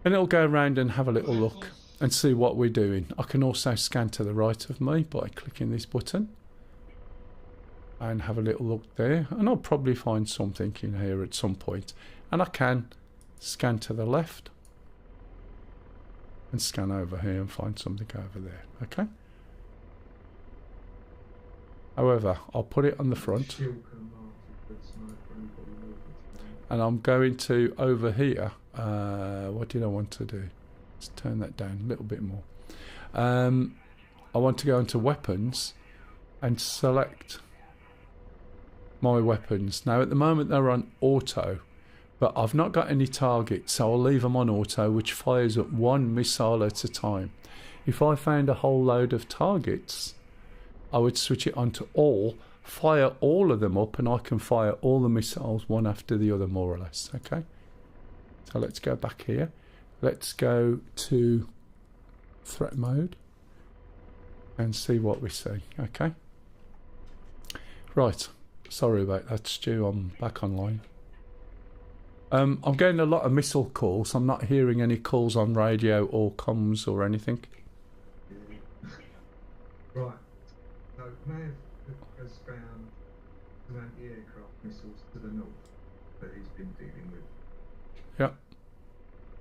And it'll go around and have a little look and see what we're doing. I can also scan to the right of me by clicking this button. And have a little look there. And I'll probably find something in here at some point. And I can scan to the left. And scan over here and find something over there, okay? However, I'll put it on the front, and I'm going to, over here, what did I want to do? Let's turn that down a little bit more. I want to go into weapons and select my weapons. Now at the moment they're on auto, but I've not got any targets, so I'll leave them on auto, which fires up one missile at a time. If I found a whole load of targets, I would switch it on to all, fire all of them up, and I can fire all the missiles one after the other, more or less, okay? So let's go back here. Let's go to threat mode and see what we see, okay? Right, sorry about that, Stu, I'm back online. I'm getting a lot of missile calls. I'm not hearing any calls on radio or comms or anything. Right. So Mav has found some anti-aircraft missiles to the north that he's been dealing with. Yeah.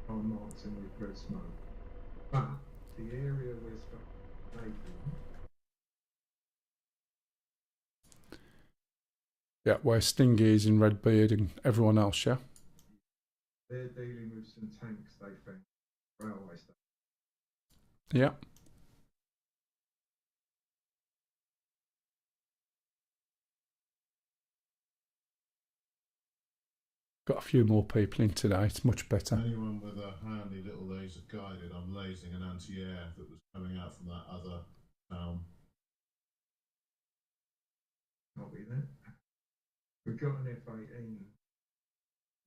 are marked in with red smoke. But the area we're supposed to take Yeah, where Stingy is in Redbeard and everyone else, yeah? they're dealing with some tanks they found railway station. Yeah. Got a few more people in today, it's much better. Anyone with a handy little laser guided, I'm lasing an anti-air that was coming out from that other town. Copy that. We've got an F-18.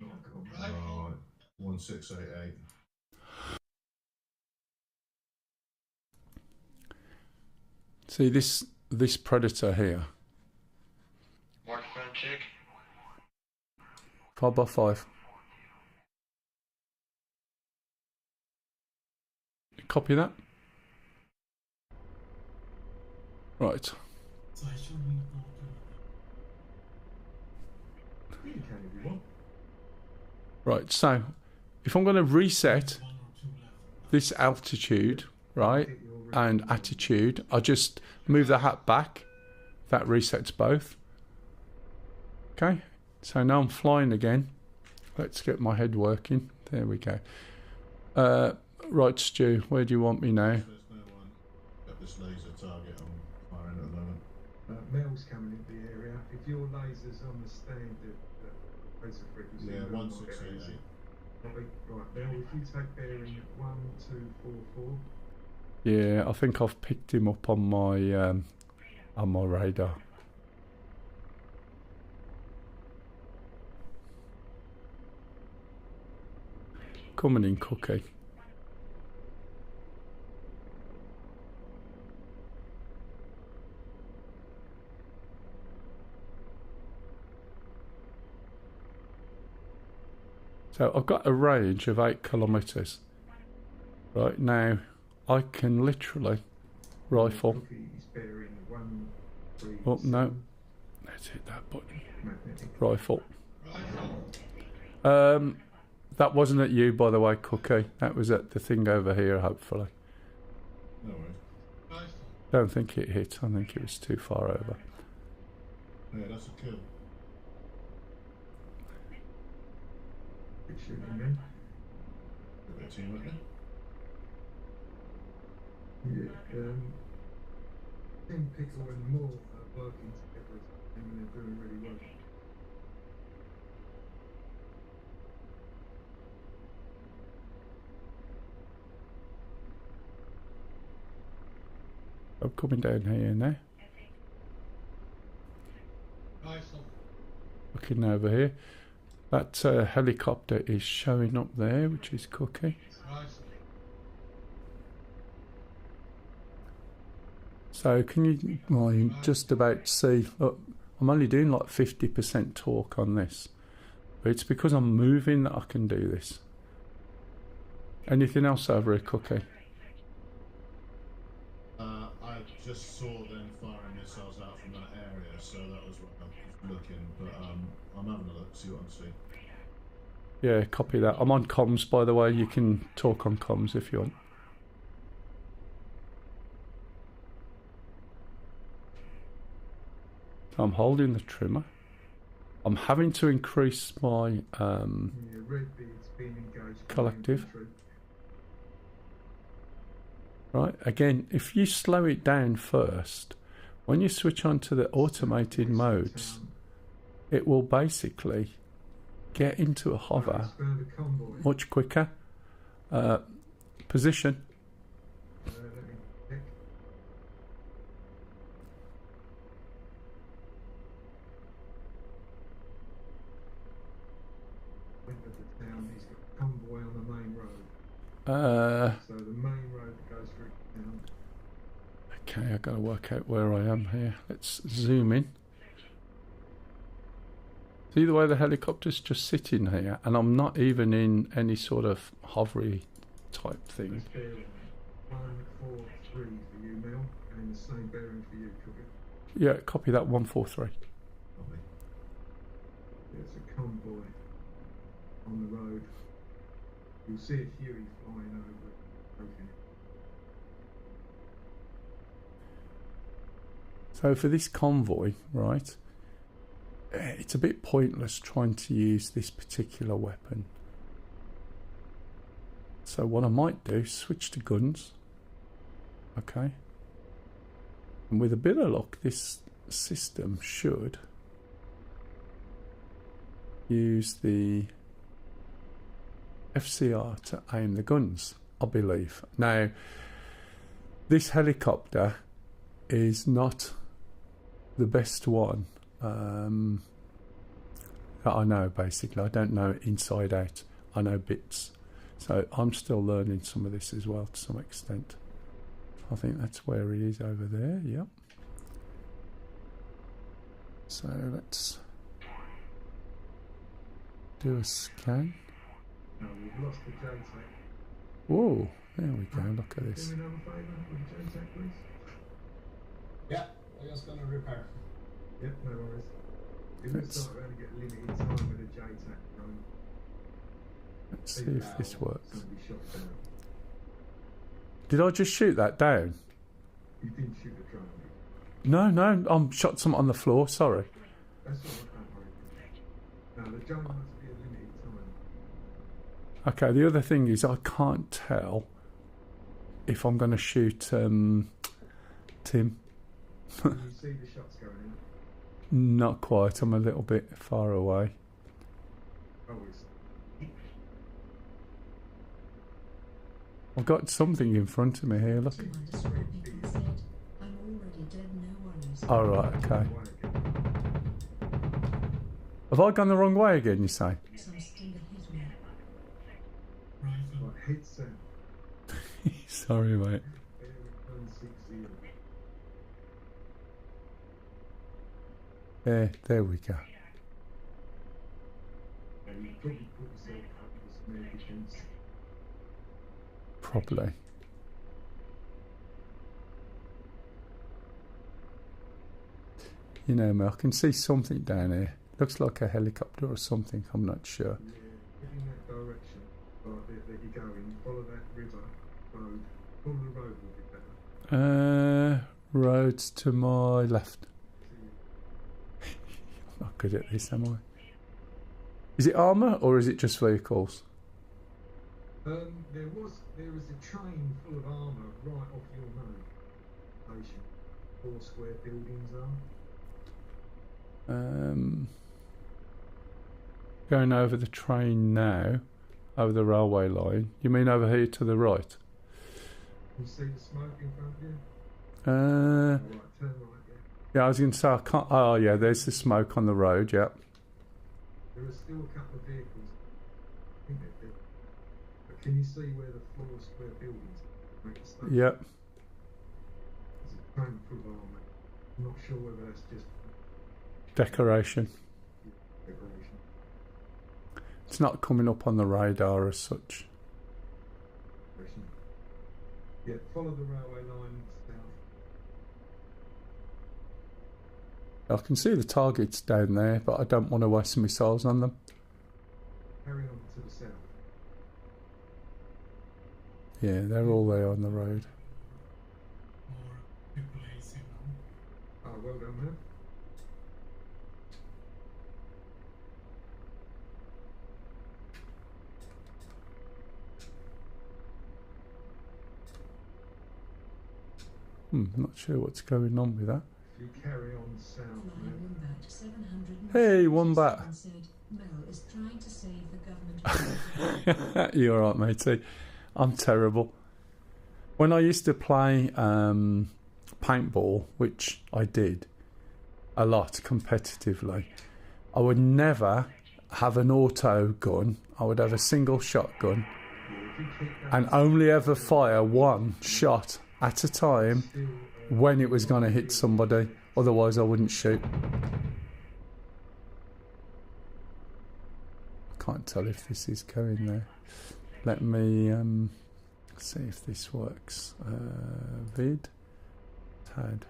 Right, 1688. See this predator here. Mark front check. 5x5. Copy that. Right. You can if you want. Right, so if I'm going to reset this altitude, right, and attitude, I just move the hat back. That resets both. Okay, so now I'm flying again. Let's get my head working. There we go. Right, Stu, where do you want me now? There's no one at this laser target I'm firing at the moment. Mel's coming into the area. If your laser's on the standard laser frequency, Yeah, Mel might 1688. Right, Mel, if you take bearing 1244. Yeah, I think I've picked him up on my radar. Coming in, Cookie. So I've got a range of 8 kilometres. Right now, I can literally rifle. Cookie's bearing 137. Oh no, let's hit that button. Magnetic. Rifle. That wasn't at you, by the way, Cookie. That was at the thing over here, hopefully. No worries. Don't think it hit. I think it was too far over. Yeah, that's a kill. Good shooting, man. A bit of teamwork there. Yeah, Tim Pickle and Moore are working together and they're doing really well. I'm coming down here now. Looking over here. That helicopter is showing up there, which is Cookie. So can you, well, you just about see, look, I'm only doing like 50% torque on this. But it's because I'm moving that I can do this. Anything else over here, Cookie? I just saw them firing missiles out from that area, so that was what I was looking. But I'm having a look, see what I see. Yeah, copy that. I'm on comms, by the way. You can talk on comms if you want. I'm holding the trimmer. I'm having to increase my Redbeard's been engaged. collective. Right, again, if you slow it down first, when you switch on to the automated modes, it will basically get into a hover much quicker. Position. Let me check. End of the town, he's got a convoy on the main road. So the main road that goes through town. Okay, I've got to work out where I am here. Let's zoom in. See the way the helicopter's just sitting here, and I'm not even in any sort of hovery type thing. That's bearing 143 for you, Mel, and the same bearing for you, Cookie. Yeah, copy that 143. Probably. There's a convoy on the road. You'll see a Huey flying over, poking it. So for this convoy, right, it's a bit pointless trying to use this particular weapon. So what I might do is switch to guns. Okay. And with a bit of luck, this system should use the FCR to aim the guns, I believe. Now, this helicopter is not the best one that I know, basically. I don't know it inside out. I know bits. So I'm still learning some of this as well to some extent. I think that's where he is over there, yep. So let's do a scan. No, we've lost the JTAC. Whoa, there we go, look at this. Do me another favour with the JTAC, please? Yeah, I'm just gonna repair. Yep, no worries. It looks like we're going to get limited time with the JTAC drone. Let's see if this works. Somebody shot down. Did I just shoot that down? You didn't shoot the drone. No, I shot some on the floor, sorry. That's all right, don't worry. No, the drone must be a limited time. Okay, the other thing is I can't tell if I'm going to shoot Tim. Can you see the shots going in? Not quite, I'm a little bit far away. Oh, it's... I've got something in front of me here, look. To underscore people said, I'm already dead, no worries. Alright, okay. Have I gone the wrong way again, you say? Some stinger hit me. Right, hit send. Sorry, mate. 160. There we go. And you probably put yourself up with some air defense. Probably. You know, I can see something down here. Looks like a helicopter or something, I'm not sure. Yeah, get in that direction. Right, there you go. And follow that river road. Follow the road will be better. Roads to my left. I'm not good at this, am I? Is it armour or is it just vehicles? There was a train full of armour right off your nose. Station. 4 square buildings are. Going over the train now, over the railway line. You mean over here to the right? Can you see the smoke in front of you? Right, turn right, yeah. Yeah, I was going to say, I can't. Oh, yeah, there's the smoke on the road, yeah. There are still a couple of vehicles. I think they're dead. But can you see where the 4 square buildings make a station? Yep. There's a train full of armour. I'm not sure whether that's just Decoration. decoration. It's not coming up on the radar as such. Yeah, follow the railway line south. I can see the targets down there, but I don't want to waste missiles on them. Carry on to the south. Yeah, they're all there on the road. Oh, well done, man. Not sure what's going on with that. If you carry on south, Flying man. Wombat 700. Hey, Wombat. Said, Mel is trying to save the government. You're alright, matey. I'm terrible. When I used to play paintball, which I did a lot competitively, I would never have an auto gun. I would have a single shotgun and only ever fire one shot at a time when it was going to hit somebody. Otherwise, I wouldn't shoot. I can't tell if this is going there. Let me see if this works. Vid. TAD.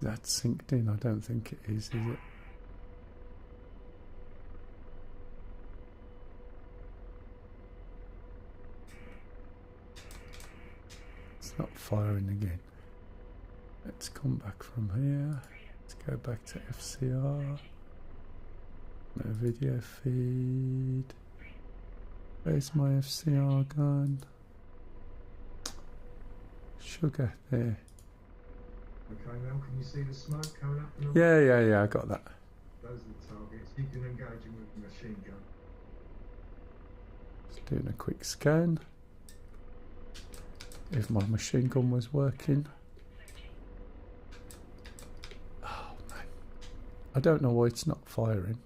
That's synced in? I don't think it is it? not firing again. Let's come back from here. Let's go back to FCR. No video feed. Where's my FCR gun? Sugar there. Okay, Mel, can you see the smoke coming up? And Yeah, I got that. those are the targets. You can engage them with a machine gun. Just doing a quick scan. If my machine gun was working. Oh man. I don't know why it's not firing.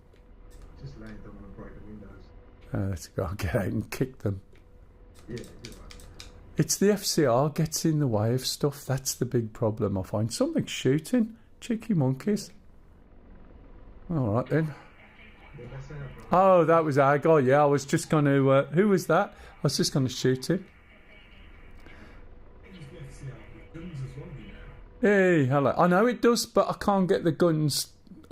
Just land on them and break the windows. Let's go get out and kick them. Yeah, you're right. It's the FCR gets in the way of stuff. That's the big problem I find. Something's shooting. Cheeky monkeys. Alright then. Yeah, that's our problem. Oh, that was our guy. Yeah, I was just going to... who was that? I was just going to shoot him. Hey, hello. I know it does, but I can't get the guns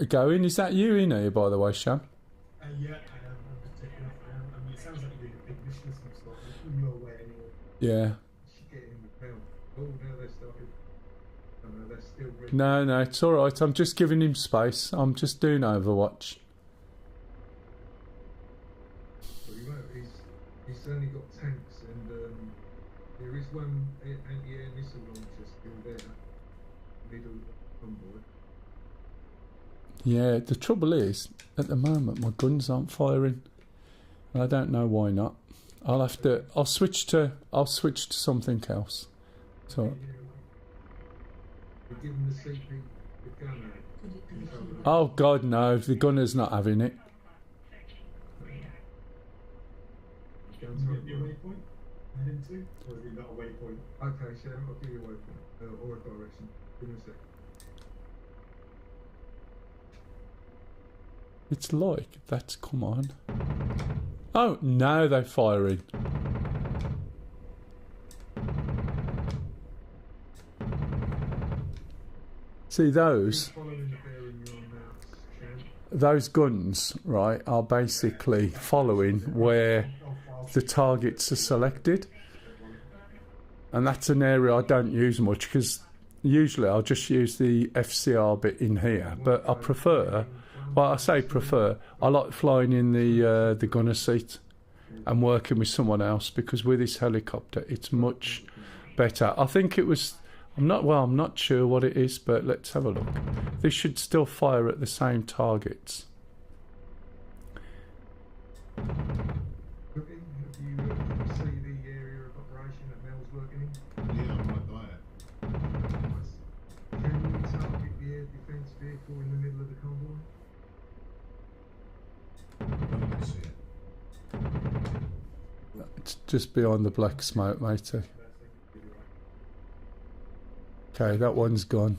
going. Is that you in here, by the way, Sham? Yeah, I am. I'm just taking off now. I mean, it sounds like you're doing a big mission of some sort. You're your way anyway. Yeah. You should get in the film. Oh, no, they started. Oh, no, they're still ready. No, it's alright. I'm just giving him space. I'm just doing Overwatch. But you know, he's certainly got tanks, and there is one anti-air missile launcher still there. Middle convoy. Yeah, the trouble is, at the moment, my guns aren't firing. And I don't know why not. I'll switch to something else. So, We're giving the CP the gun out. Could it be Control here? of oh God, no, the gunner's not having it. the gun Can you type. get me a waypoint to head into? Or have you got a waypoint? Okay, Sharon, I'll give you a waypoint or a direction. Give me a sec. It's like that's come on. Oh, now they're firing. See those? Following the bearing you're on now, Sharon. Those guns, right, are basically following where the targets are selected. And that's an area I don't use much because usually I'll just use the FCR bit in here. But I prefer, well, I say prefer, I like flying in the gunner seat and working with someone else because with this helicopter it's much better. I think it was, I'm not sure what it is, but let's have a look. This should still fire at the same targets. Cookie, have you see the area of operation that Mel's working in? Yeah, I'm right by it. Nice. Can you target the air defence vehicle in the middle of the convoy? I can see it. It's just beyond the black smoke, matey. Okay, that one's gone.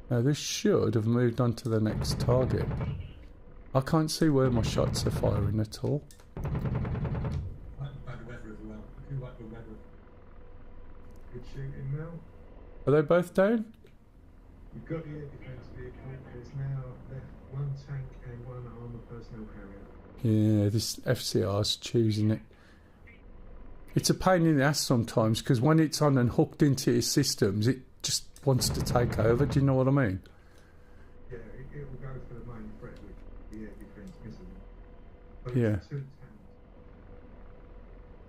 Now this should have moved on to the next target. I can't see where my shots are firing at all. I like the bad weather as well. I do like the weather. Good shooting, Mel. Are they both down? You've got the air defence vehicle. There's now left one tank and one armoured personnel carrier. Yeah, this FCR's choosing it. It's a pain in the ass sometimes because when it's on and hooked into your systems, it just wants to take over. Do you know what I mean? Yeah, it will go for the main threat with the air defence missile. But Yeah. it's 2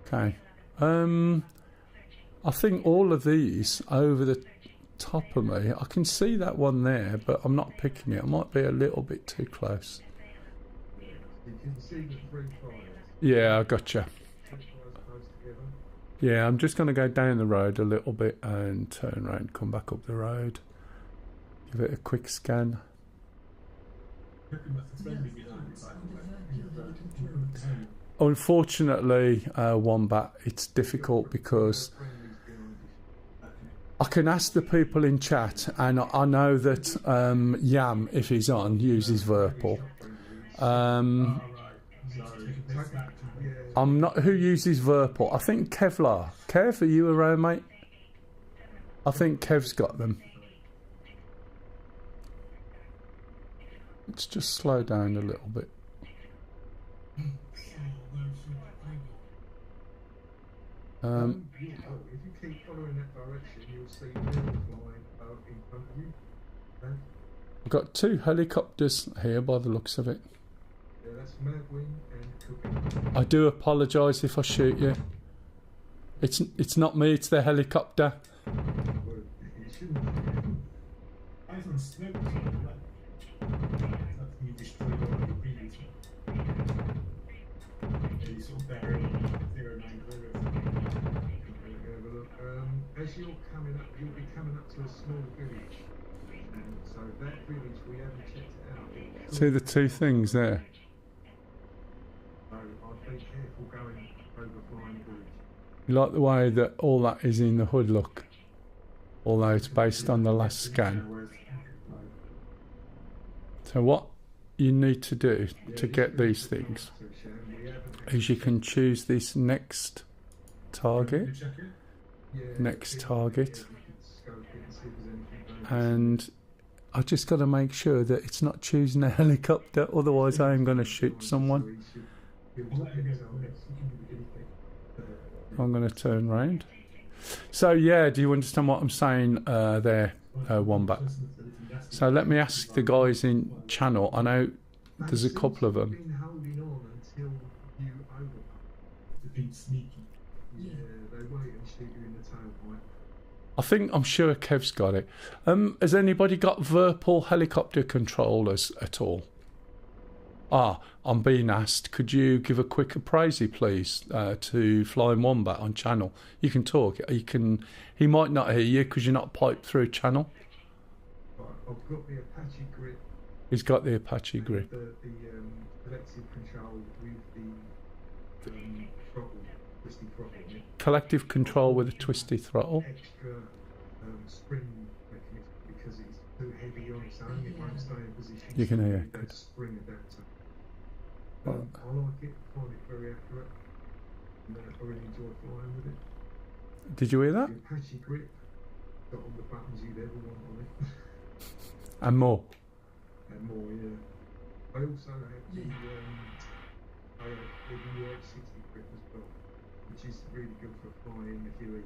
tanks. Okay. I think all of these over the top of me, I can see that one there, but I'm not picking it. I might be a little bit too close. You can see the 3 fires. Yeah, I gotcha. 3 fires close together. Yeah, I'm just going to go down the road a little bit and turn around, come back up the road. Give it a quick scan. Reckon that's a friendly Yes, behind thoughts the on the side. verbally controlled. Unfortunately, Wombat, it's difficult because Friendlies behind you. I can ask the people in chat, and I know that Yam, if he's on, uses Verpal. Alright. So, Yeah. I'm not. Who uses Verpal? I think Kevlar. Kev, are you around, mate? I think Kev's got them. Let's just slow down a little bit. If you keep following that direction, you'll see them flying in front of you. Okay? I've got 2 helicopters here by the looks of it. Yeah, that's Madwing and Cooking. I do apologise if I shoot you. It's not me, it's the helicopter. Well, you shouldn't. I was on smoke. That's you destroyed all your previous one. You sort of better 09 clearance. Have a look. As you're coming up, you'll be coming up to a small village. And so that village, we haven't checked it out. See the 2 things there? So I'd be careful going over flying village. You like the way that all that is in the hood look? Although it's based on the last scan. So what you need to do to get these things is you can choose this next target, and I just got to make sure that it's not choosing a helicopter, otherwise I am going to shoot someone. I'm going to turn round. So yeah, do you understand what I'm saying there, Wombat? So let me ask the guys in channel. I know there's a couple of them. Been holding on until you overpass. To be sneaky. Yeah, they wait and shoot you in the tailpipe. I'm sure Kev's got it. Has anybody got Virpal helicopter controllers at all? I'm being asked, could you give a quick appraisal, please, to Flying Wombat on channel? You can talk. He might not hear you because you're not piped through channel. Right, I've got the Apache grip. He's got the Apache grip. The collective control with the throttle, twisty throttle. Yeah. Collective control with a twisty throttle. Extra spring mechanism because it's too heavy on its own. It won't stay in position. You can hear. That spring adapter. Right. I like it. Find it very accurate. And I really enjoy flying with it. Did you hear that? The Apache grip got all the buttons you'd ever want on it. And more. And more, yeah. I also have the New York 60 grip as well, which is really good for flying in the Huey.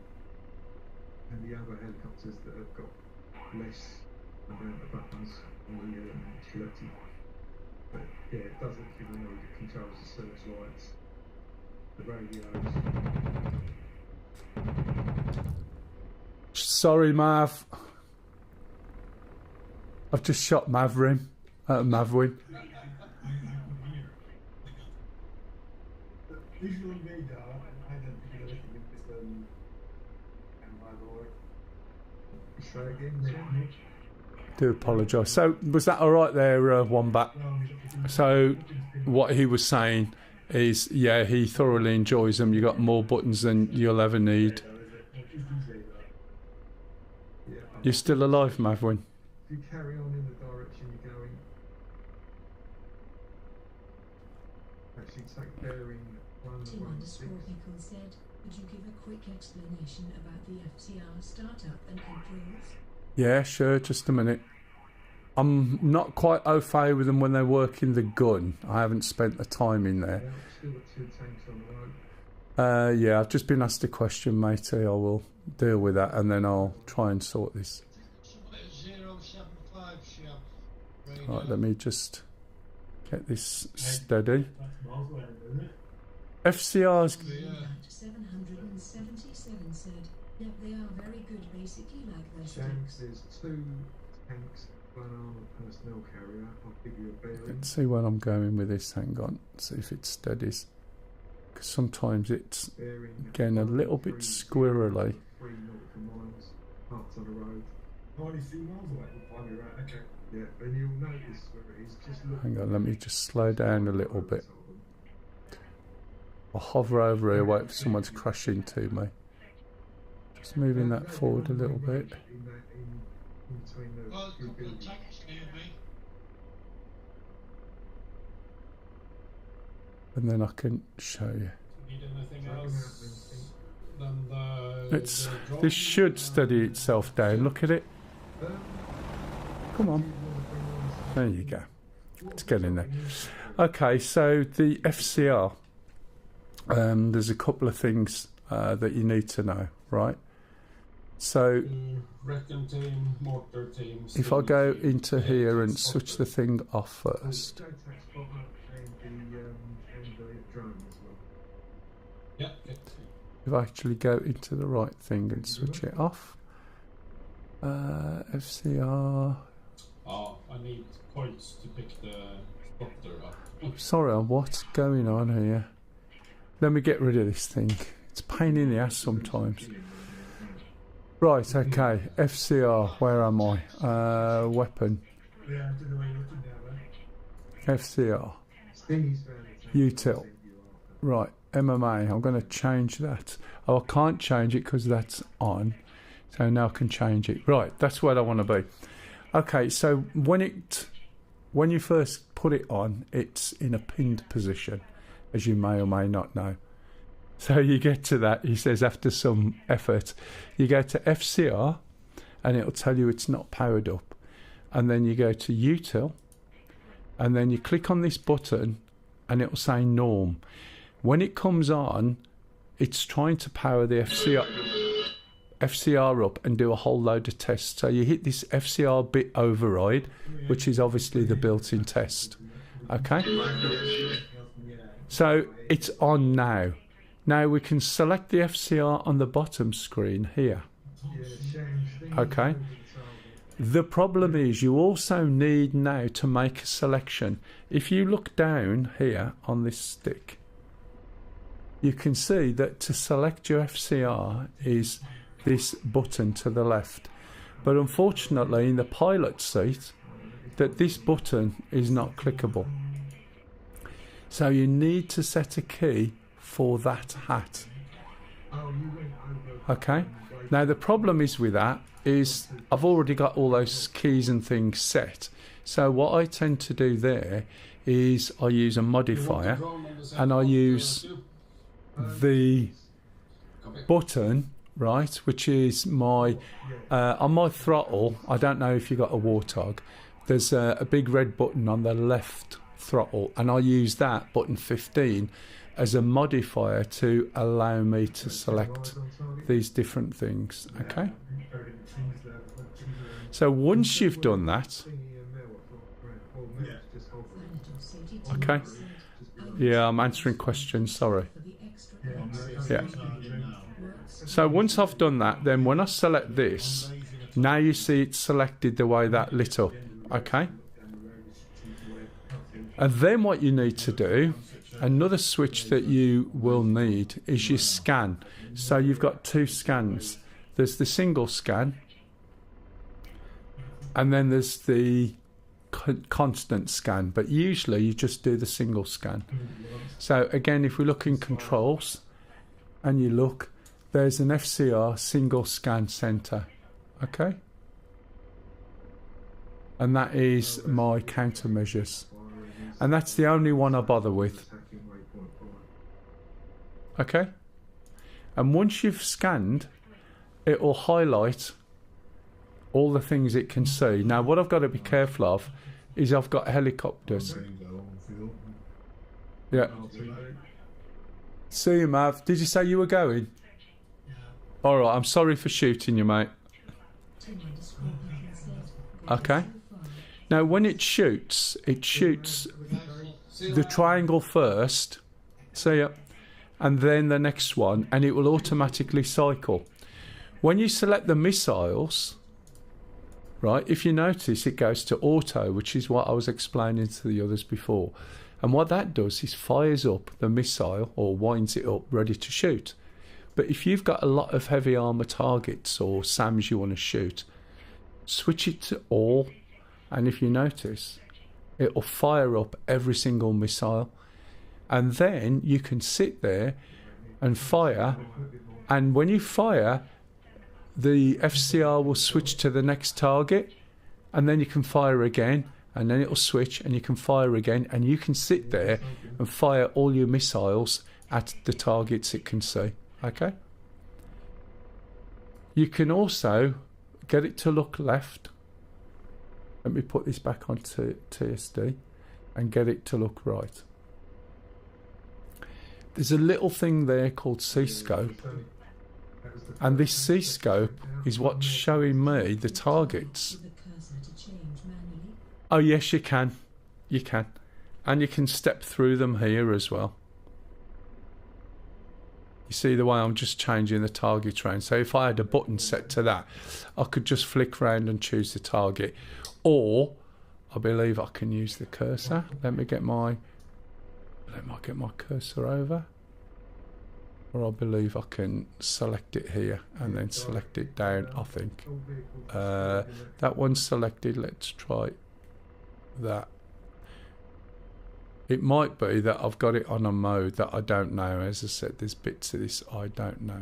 And the other helicopters that have got less amount of buttons on the collective. But yeah, it doesn't give you know, it controls the searchlights, the radios. Sorry, Mav. I've just shot Mavwin. Visual radar, I don't think you're looking at this and by the way. Say again, Do apologise. So was that all right there, Wombat? So what he was saying is, yeah, he thoroughly enjoys them. You got more buttons than you'll ever need. You're still alive, Mavwin? If you carry on in the direction you're going, actually take bearing 116. People said, could you give a quick explanation about the FCR startup and controls? Yeah, sure, just a minute. I'm not quite au fait with them when they're working the gun. I haven't spent the time in there. Yeah, still got 2 tanks on the road. Yeah, I've just been asked a question, matey. I will deal with that and then I'll try and sort this. Right, let me just get this steady. FCR's... 777 said, yep, they are very good, basically like those Shanks, there's 2 tanks, 1 armoured personnel carrier. I'll give you a bearing. Let's see where I'm going with this. Hang on, see if it steadies. Because sometimes it's, Bearing again, a little bit squirrely. 3 nautical miles, parts on the road. Only 3 miles away, we'll find it right, okay. Yeah, and you'll notice where it is. Just look. Hang on, let me just slow down a little bit. I'll hover over here, wait for someone to crash into me. Just moving that forward a little bit. In between the two buildings. And then I can show you. Need anything else than the This should steady itself down. Look at it. Come on. There you go. It's getting there. Okay, so the FCR. There's a couple of things that you need to know, right? So Recon team, mortar team. if I go into here and switch the thing off first. Go tax spot up and the drone as well. Yeah. Okay. If I actually go into the right thing and switch it off. FCR. Oh, I need points to pick the spotter up. Sorry, what's going on here? Let me get rid of this thing. It's a pain in the ass sometimes. Right, okay. FCR, where am I? Weapon. Yeah, I don't know where you're looking now, FCR. Stingy's found it. Util. Right, MMA. I'm going to change that. Oh, I can't change it because that's on. So now I can change it. Right, that's where I want to be. Okay, so when you first put it on, it's in a pinned position, as you may or may not know. So you get to that, he says, after some effort, you go to FCR and it'll tell you it's not powered up. And then you go to Util and then you click on this button and it'll say norm. When it comes on, it's trying to power the FCR up and do a whole load of tests. So you hit this FCR bit override, which is obviously the built-in test. Okay? So it's on now. Now we can select the FCR on the bottom screen here. Okay. The problem is you also need now to make a selection. If you look down here on this stick, you can see that to select your FCR is this button to the left. But unfortunately in the pilot seat, that this button is not clickable. So you need to set a key for that hat. Okay. Now the problem is with that is I've already got all those keys and things set. So what I tend to do there is I use a modifier and I use the button, right, which is my on my throttle. I don't know if you got a Warthog. There's a big red button on the left throttle and I use that button 15 as a modifier to allow me to select these different things. Okay, so once you've done that, okay, yeah, I'm answering questions, sorry. Yeah, so once I've done that, then when I select this, now you see it's selected the way that lit up. Okay, and then what you need to do, another switch that you will need is your scan. So you've got two scans. There's the single scan and then there's the constant scan, but usually you just do the single scan. So again, if we look in controls and you look, there's an FCR single scan center. Okay, and that is my countermeasures, and that's the only one I bother with. Okay, and once you've scanned, it will highlight all the things it can see. Now what I've got to be careful of is I've got helicopters. Yeah. See you, Mav. Did you say you were going? Alright, I'm sorry for shooting you, mate. Okay. Now when it shoots the triangle first. See ya. And then the next one, and it will automatically cycle. When you select the missiles, right, if you notice it goes to auto, which is what I was explaining to the others before. And what that does is fires up the missile or winds it up ready to shoot. But if you've got a lot of heavy armor targets or SAMs you want to shoot, switch it to all, and if you notice, it will fire up every single missile. And then you can sit there and fire, and when you fire, the FCR will switch to the next target, and then you can fire again, and then it will switch and you can fire again, and you can sit there and fire all your missiles at the targets it can see. Okay, you can also get it to look left. Let me put this back onto TSD. and get it to look right. There's a little thing there called C-scope, and this C-scope is what's showing me the targets. With the cursor to change manually. Oh yes, you can. You can. And you can step through them here as well. You see the way I'm just changing the target around. So if I had a button set to that, I could just flick around and choose the target. Or I believe I can use the cursor. Let me get my cursor over. Or I believe I can select it here and then select it down, I think. That one's selected. Let's try that. It might be that I've got it on a mode that I don't know. As I said, there's bits of this I don't know.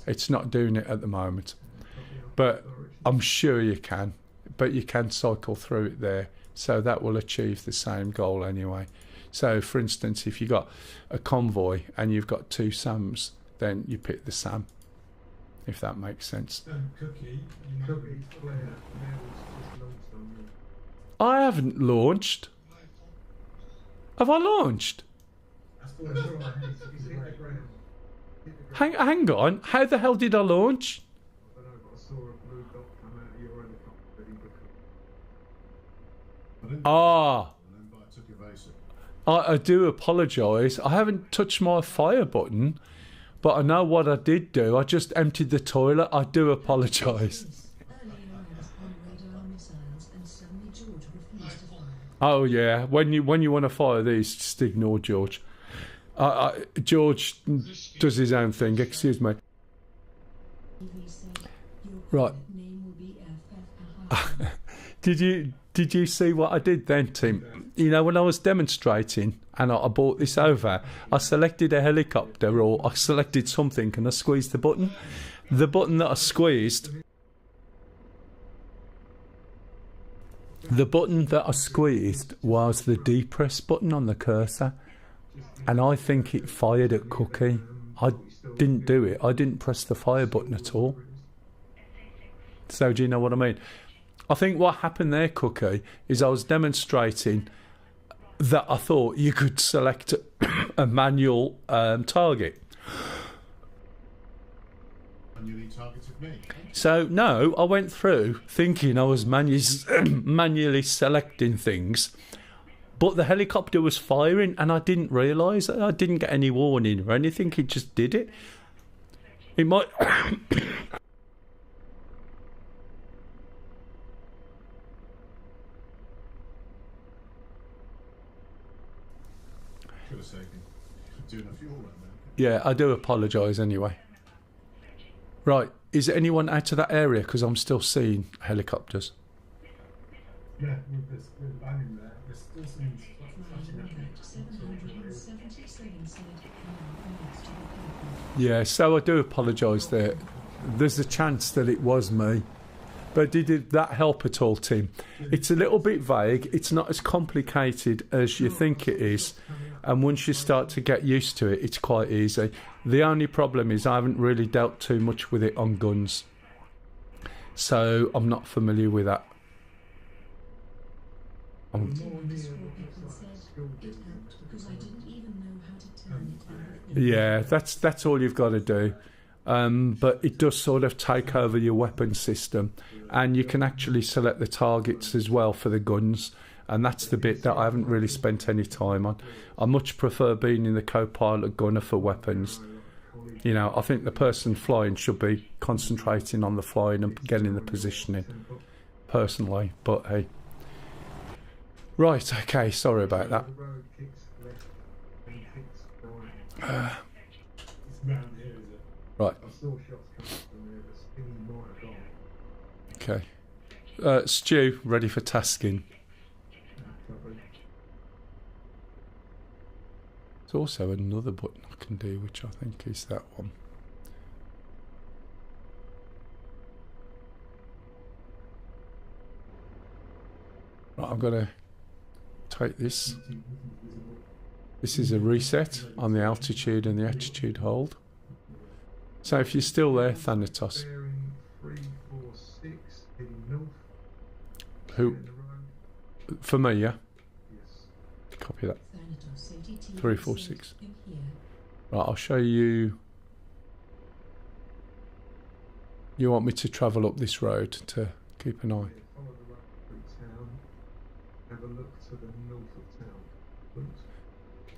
It's not doing it at the moment. But I'm sure you can. But you can cycle through it there. So that will achieve the same goal anyway. So for instance, if you've got a convoy and you've got 2 SAMs, then you pick the SAM. If that makes sense. Cookie flare now it's just launched on you. I haven't launched. Have I launched? That's all right. It's hit the ground. Hang on. How the hell did I launch? I don't know, but I saw a blue dot come out of your helicopter. I didn't Ah, but I took evasive. I do apologise. I haven't touched my fire button, but I know what I did do. I just emptied the toilet. I do apologise. Early arrivals on radar missiles, and suddenly George refused to fire. Oh yeah, when you want to fire these, just ignore George. George does his own thing. Excuse me. TV said, "Your Right. pilot name will be FF." Did you see what I did then, Tim? You know, when I was demonstrating and I brought this over, I selected a helicopter or I selected something and I squeezed the button. The button that I squeezed, was the depress button on the cursor, and I think it fired at Cookie. I didn't do it. I didn't press the fire button at all. So do you know what I mean? I think what happened there, Cookie, is I was demonstrating that I thought you could select a manual target. Manually targeted me. So no, I went through thinking I was manually selecting things, but the helicopter was firing and I didn't realise it. I didn't get any warning or anything. It just did it. It might. Should have taken doing a fuel run then. Yeah, I do apologise anyway. Right, is anyone out of that area? Because I'm still seeing helicopters. Yeah, with the banning there, there's still some flashing up. 777 said, "Now next to the people." Yeah, so I do apologise there. There's a chance that it was me. But did that help at all, Tim? It's a little bit vague. It's not as complicated as you think it is. And once you start to get used to it, it's quite easy. The only problem is I haven't really dealt too much with it on guns. So I'm not familiar with that. Four people said, "It helped because I didn't even know how to turn it on." Yeah, that's all you've got to do. But it does sort of take over your weapon system, and you can actually select the targets as well for the guns, and that's the bit that I haven't really spent any time on. I much prefer being in the co-pilot gunner for weapons. You know, I think the person flying should be concentrating on the flying and getting the positioning, personally, but hey. Right, okay, sorry about that. The road kicks left and kicks right. It's round here, is it? Right, I saw shots coming from there, but Stingy might have gone. okay. Stu, ready for tasking. There's also another button I can do, which I think is that one. Right, I'm going to take this. This is a reset on the altitude and the attitude hold. So if you're still there, Thanatos, Bearing 346, heading north. who In the road. For me, yeah? Yes. Copy that. Thanatos ATT 346. in here. Right, I'll show you. You want me to travel up this road to keep an eye? Yeah, follow the road through town. Have a look to the north of town. Please.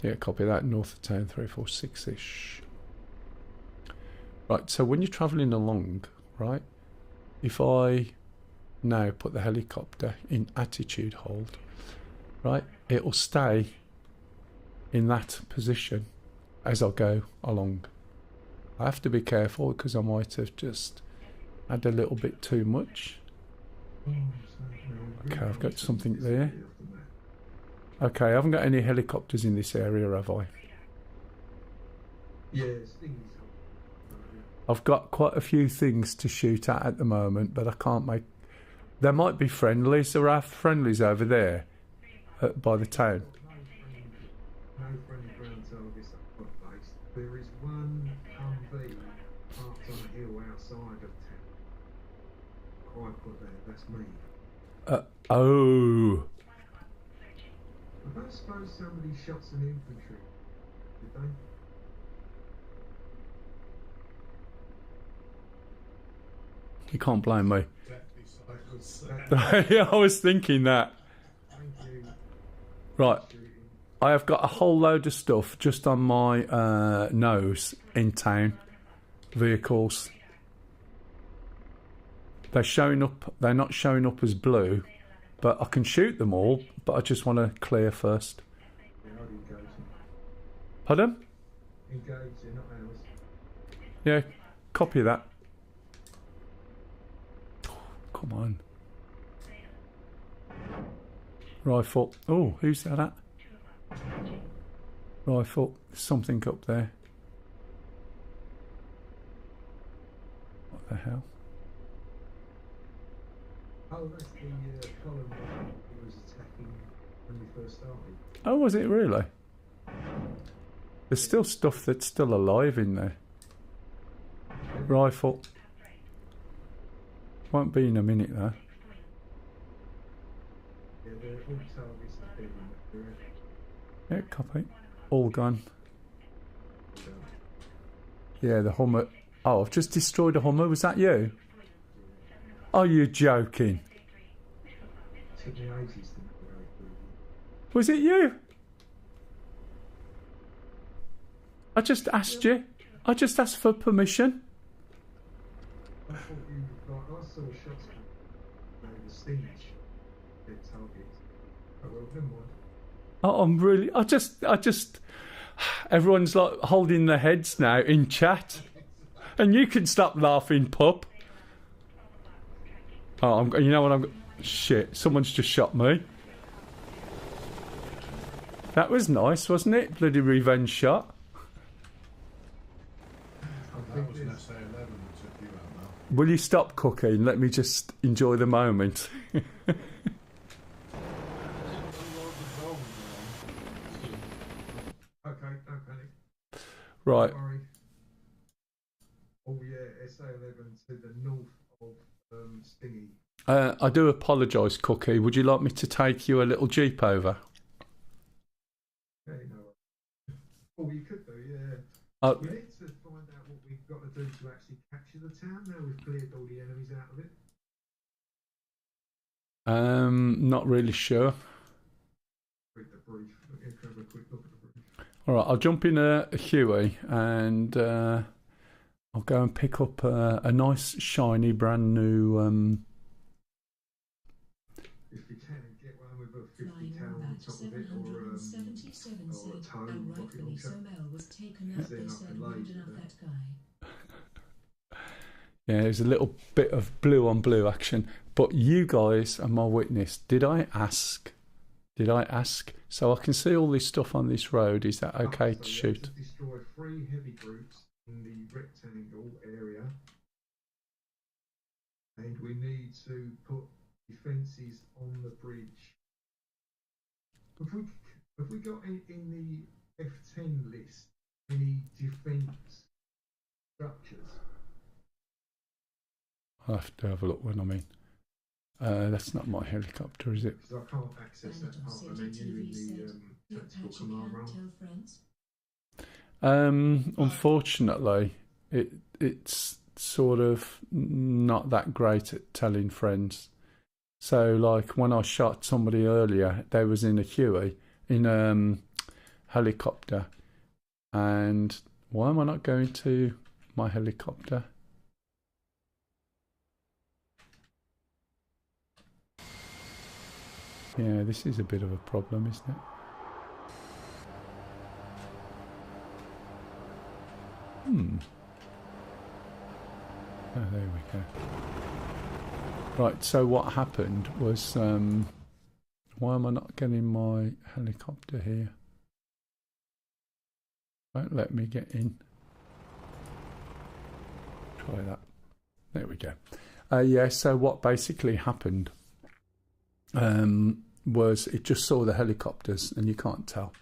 Yeah, copy that. North of town, 346-ish. Right, so when you're travelling along, right, if I now put the helicopter in attitude hold, right, it will stay in that position as I go along. I have to be careful because I might have just had a little bit too much. Okay, I've got something there. Okay, I haven't got any helicopters in this area, have I? Yeah, Stingy's. I've got quite a few things to shoot at the moment, but I can't make... There might be friendlies. There are friendlies over there by the town. No friendly ground targets at the base. There is one Humvee parked on a hill outside of town. I put there, that's me. Oh. I don't suppose somebody shot some infantry, did they? You can't blame me. Exactly, so Yeah, I was thinking that. Thank you. Right, Shooting. I have got a whole load of stuff just on my nose in town. Vehicles. They're showing up. They're not showing up as blue, but I can shoot them all. But I just want to clear first. Yeah, I'd engage them. Pardon? Engage, they're not ours. Yeah, copy that. Come on. Rifle. Oh, who's that at? Rifle. There's something up there. What the hell? Oh, that's the column who was attacking when we first started. Oh, was it really? There's still stuff that's still alive in there. Rifle. Won't be in a minute though. Yeah, they're all targets have been in the Yeah, copy. All gone. Yeah, the Hummer. Oh, I've just destroyed a Hummer. Was that you? Are you joking? Took me ages to navigate through. Was it you? I just asked you. I just asked for permission. I thought you, like, I saw shots from the stage, dead targets. Oh well, never mind. Oh, I'm really. I just. Everyone's like holding their heads now in chat, and you can stop laughing, pup. Oh, you know what? Shit! Someone's just shot me. That was nice, wasn't it? Bloody revenge shot. that was an SA-11 that took you out now. Will you stop cooking? Let me just enjoy the moment. Okay, don't panic. Right. Don't worry. Oh yeah, SA-11 to the north of Stingy. I do apologise, Cookie. Would you like me to take you a little jeep over? Okay, no. Oh, you could do, yeah. Uh, We need to find out what we've got to do to actually capture the town. Now we've cleared all the enemies out of it. Not really sure. Read the brief. Let's have a quick look at the brief. All right, I'll jump in a Huey and I'll go and pick up a nice, shiny, brand new. If we can, get one with a 50 Flying cal on Wombat top of it, or 777 or a said, tone and rocket rightfully launcher. so Mel was taken Is out. there They nothing said, like rude it, enough then? that guy. Yeah, there's a little bit of blue on blue action, but you guys are my witness. Did I ask? Did I ask? So I can see all this stuff on this road. Is that okay So to we have shoot? to destroy 3 heavy groups in the rectangle area, and we need to put defences on the bridge. Have we got in the F10 list any defence structures? I'll have to have a look when I'm in. That's not my helicopter, is it? Because I can't access that part of the menu in the tactical command role. Tell friends. Unfortunately, it's sort of not that great at telling friends. So, like when I shot somebody earlier, they was in a Huey, in helicopter. And why am I not going to my helicopter? Yeah, this is a bit of a problem, isn't it? Oh, there we go. Right, so what happened was, why am I not getting my helicopter here? Won't let me get in. Try that. There we go. Yeah, so what basically happened was it just saw the helicopters and you can't tell.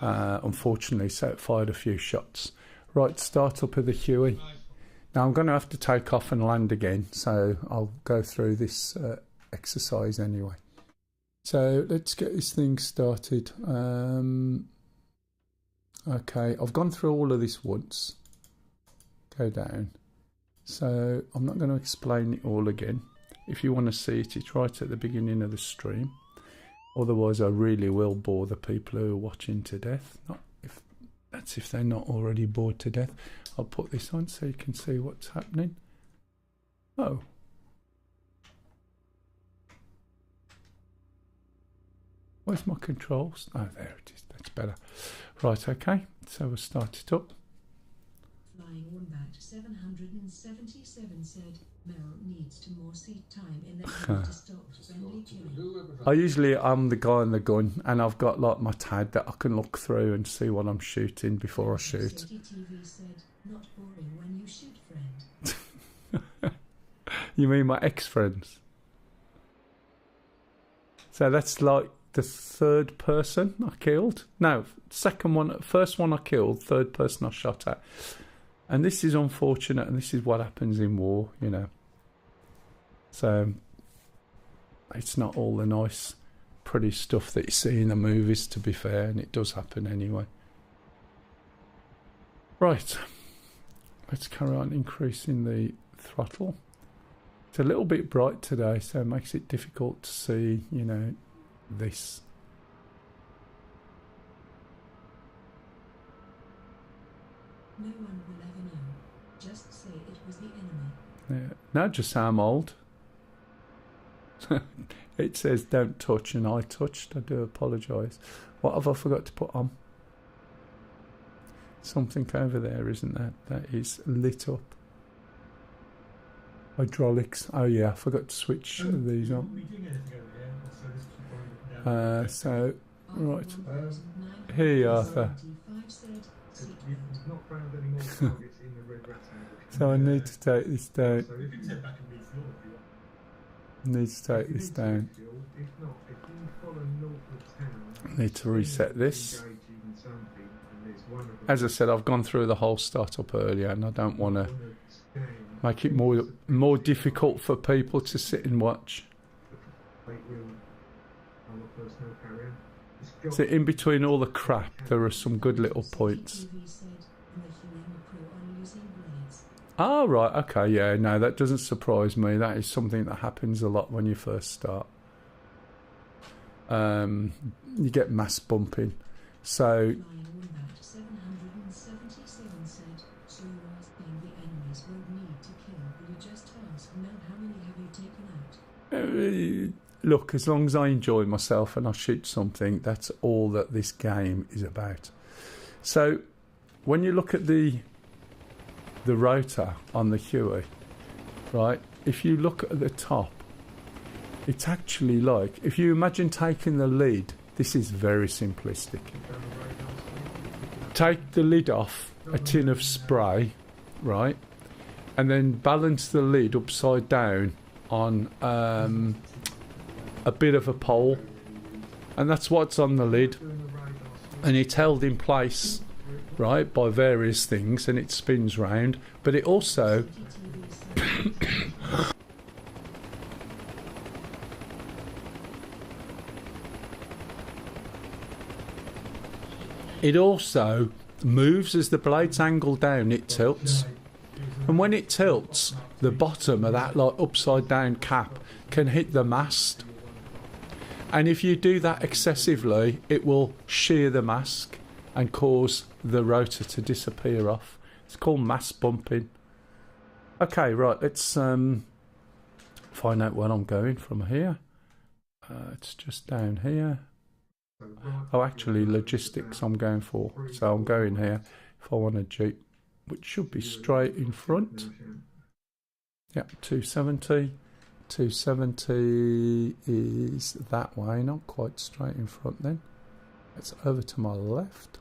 Unfortunately, so it fired a few shots. Right, start up of the Huey. Now I'm going to have to take off and land again, so I'll go through this exercise anyway. So let's get this thing started. Okay, I've gone through all of this once. Go down. So I'm not going to explain it all again. If you want to see it, it's right at the beginning of the stream. Otherwise, I really will bore the people who are watching to death. If they're not already bored to death. I'll put this on so you can see what's happening. Oh. Where's my controls? Oh, there it is. That's better. Right, okay. So we'll start it up. Flying Wombat 777 said Merrill needs to more seat time in the air to stop friendly killing. I'm the guy on the gun, and I've got like my tag that I can look through and see what I'm shooting before I shoot. TV said, not boring when you shoot, friend. You mean my ex-friends? So that's like the third person I killed. No, second one, first one I killed, third person I shot at. And this is unfortunate, and this is what happens in war, you know. So it's not all the nice, pretty stuff that you see in the movies, to be fair, and it does happen anyway. Right, let's carry on increasing the throttle. It's a little bit bright today, so it makes it difficult to see, you know, this. No one will ever know. Just say it was the enemy. Yeah. No, just say I'm old. It says don't touch and I touched. I do apologise. What have I forgot to put on? Something over there, isn't there? That is lit up. Hydraulics. Oh yeah, I forgot to switch these on. We didn't get anything over here, so this is down. So, right. Here, Arthur. You've not found any more targets in the red rectangle. So I need to take this down. So You if can you take back and refuel if you want. Need to take this down. if not, if you follow north of town, Need to reset this. engage in something, and there's one of them As I said, I've gone through the whole startup earlier, and I don't want to on a scan, make it more difficult for people to sit and watch. plate wheel on the personnel carrier. It's got So in between all the crap, there are some good little points. TV said, and the Human crew are using blades. Ah, right, okay, yeah, no, that doesn't surprise me. That is something that happens a lot when you first start. You get mass bumping. So, Flying Wombat 777 said, so you're asking the enemies will need to kill. Will you just ask, Mel, how many have you taken out? look, as long as I enjoy myself and I shoot something, that's all that this game is about. So, when you look at the rotor on the Huey, right, if you look at the top, it's actually like, if you imagine taking the lid, this is very simplistic. Take the lid off a tin of spray, right, and then balance the lid upside down on a bit of a pole, and that's what's on the lid, and it's held in place, right, by various things, and it spins round, but it also It also moves as the blade's angle down, it tilts. And when it tilts, the bottom of that like upside down cap can hit the mast. And if you do that excessively, it will shear the mast and cause the rotor to disappear off. It's called mast bumping. Okay, right, let's find out where I'm going from here. It's just down here. Oh, actually, logistics I'm going for. So I'm going here if I want a Jeep, which should be straight in front. Yep, 270. 270 is that way, not quite straight in front then. It's over to my left.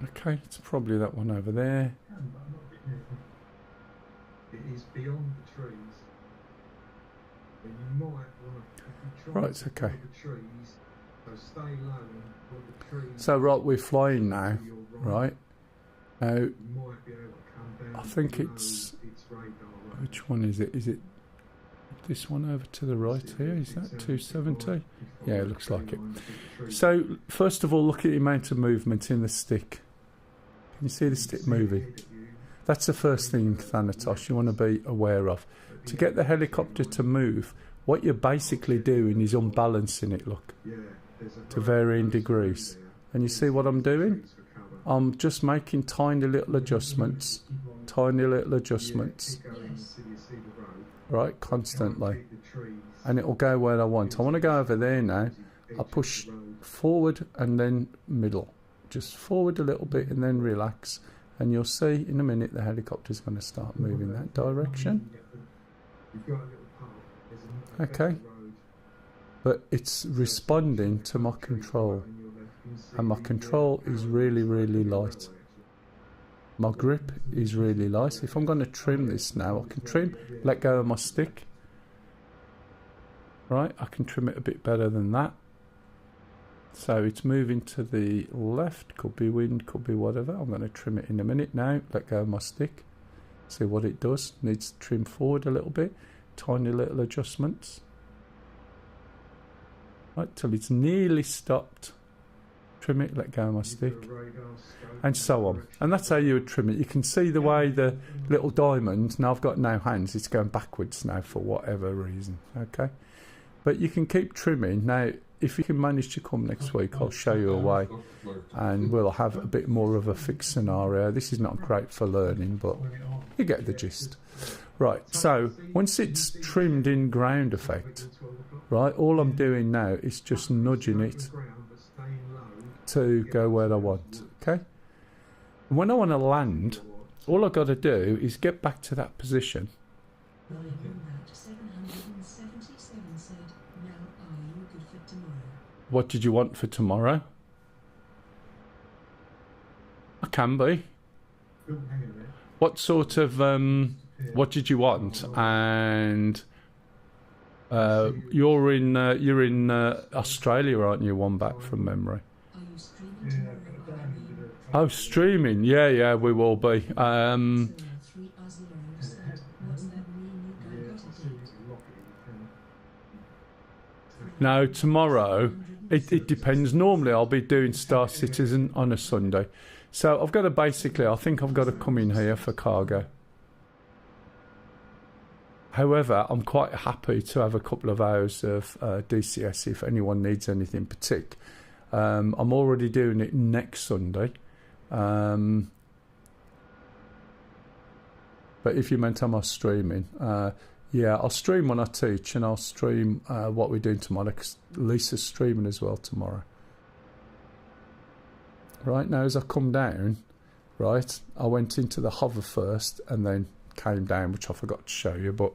Okay, it's probably that one over there. It is beyond the trees. You might want to, Right, okay. the trees, so stay low and the trees. So right, we're flying now, right? Now, You might be able to come down I think below it's its radar range. which one is it? Is it this one over to the right here? Is that 270? Yeah, it looks like it. So first of all, look at the amount of movement in the stick. Can you see the stick moving? That's the first thing, Thanatos, you want to be aware of. To get the helicopter to move, what you're basically doing is unbalancing it, look, to varying degrees. And you see what I'm doing? I'm just making tiny little adjustments, right, constantly. And it'll go where I want. I want to go over there now. I push forward and then middle. Just forward a little bit and then relax. And you'll see in a minute the helicopter's going to start moving that direction. Okay. But it's responding to my control. And my control is really, really light. My grip is really light. If I'm going to trim this now, I can trim, let go of my stick. Right, I can trim it a bit better than that. So it's moving to the left, could be wind, could be whatever. I'm going to trim it in a minute now, let go of my stick. See what it does. Needs to trim forward a little bit, tiny little adjustments. Right, till it's nearly stopped. Trim it, let go of my stick, and so on. And that's how you would trim it. You can see the way the little diamond, now I've got no hands, it's going backwards now for whatever reason, okay? But you can keep trimming. Now, if you can manage to come next week, I'll show you a way, and we'll have a bit more of a fixed scenario. This is not great for learning, but you get the gist. Right, so once it's trimmed in ground effect, right, all I'm doing now is just nudging it to go where I want, okay? And when I want to land, all I've got to do is get back to that position. What did you want for tomorrow? I can be. What sort of, what did you want? And you're in Australia, aren't you? One back from memory. Oh, streaming. Yeah, we will be. No, tomorrow, it depends. Normally, I'll be doing Star Citizen on a Sunday. So I've got to basically, I think I've got to come in here for cargo. However, I'm quite happy to have a couple of hours of DCS if anyone needs anything particular. I'm already doing it next Sunday. But if you meant I'm streaming, yeah, I'll stream when I teach, and I'll stream what we're doing tomorrow, because Lisa's streaming as well tomorrow. Right, now as I come down, right, I went into the hover first and then came down, which I forgot to show you, but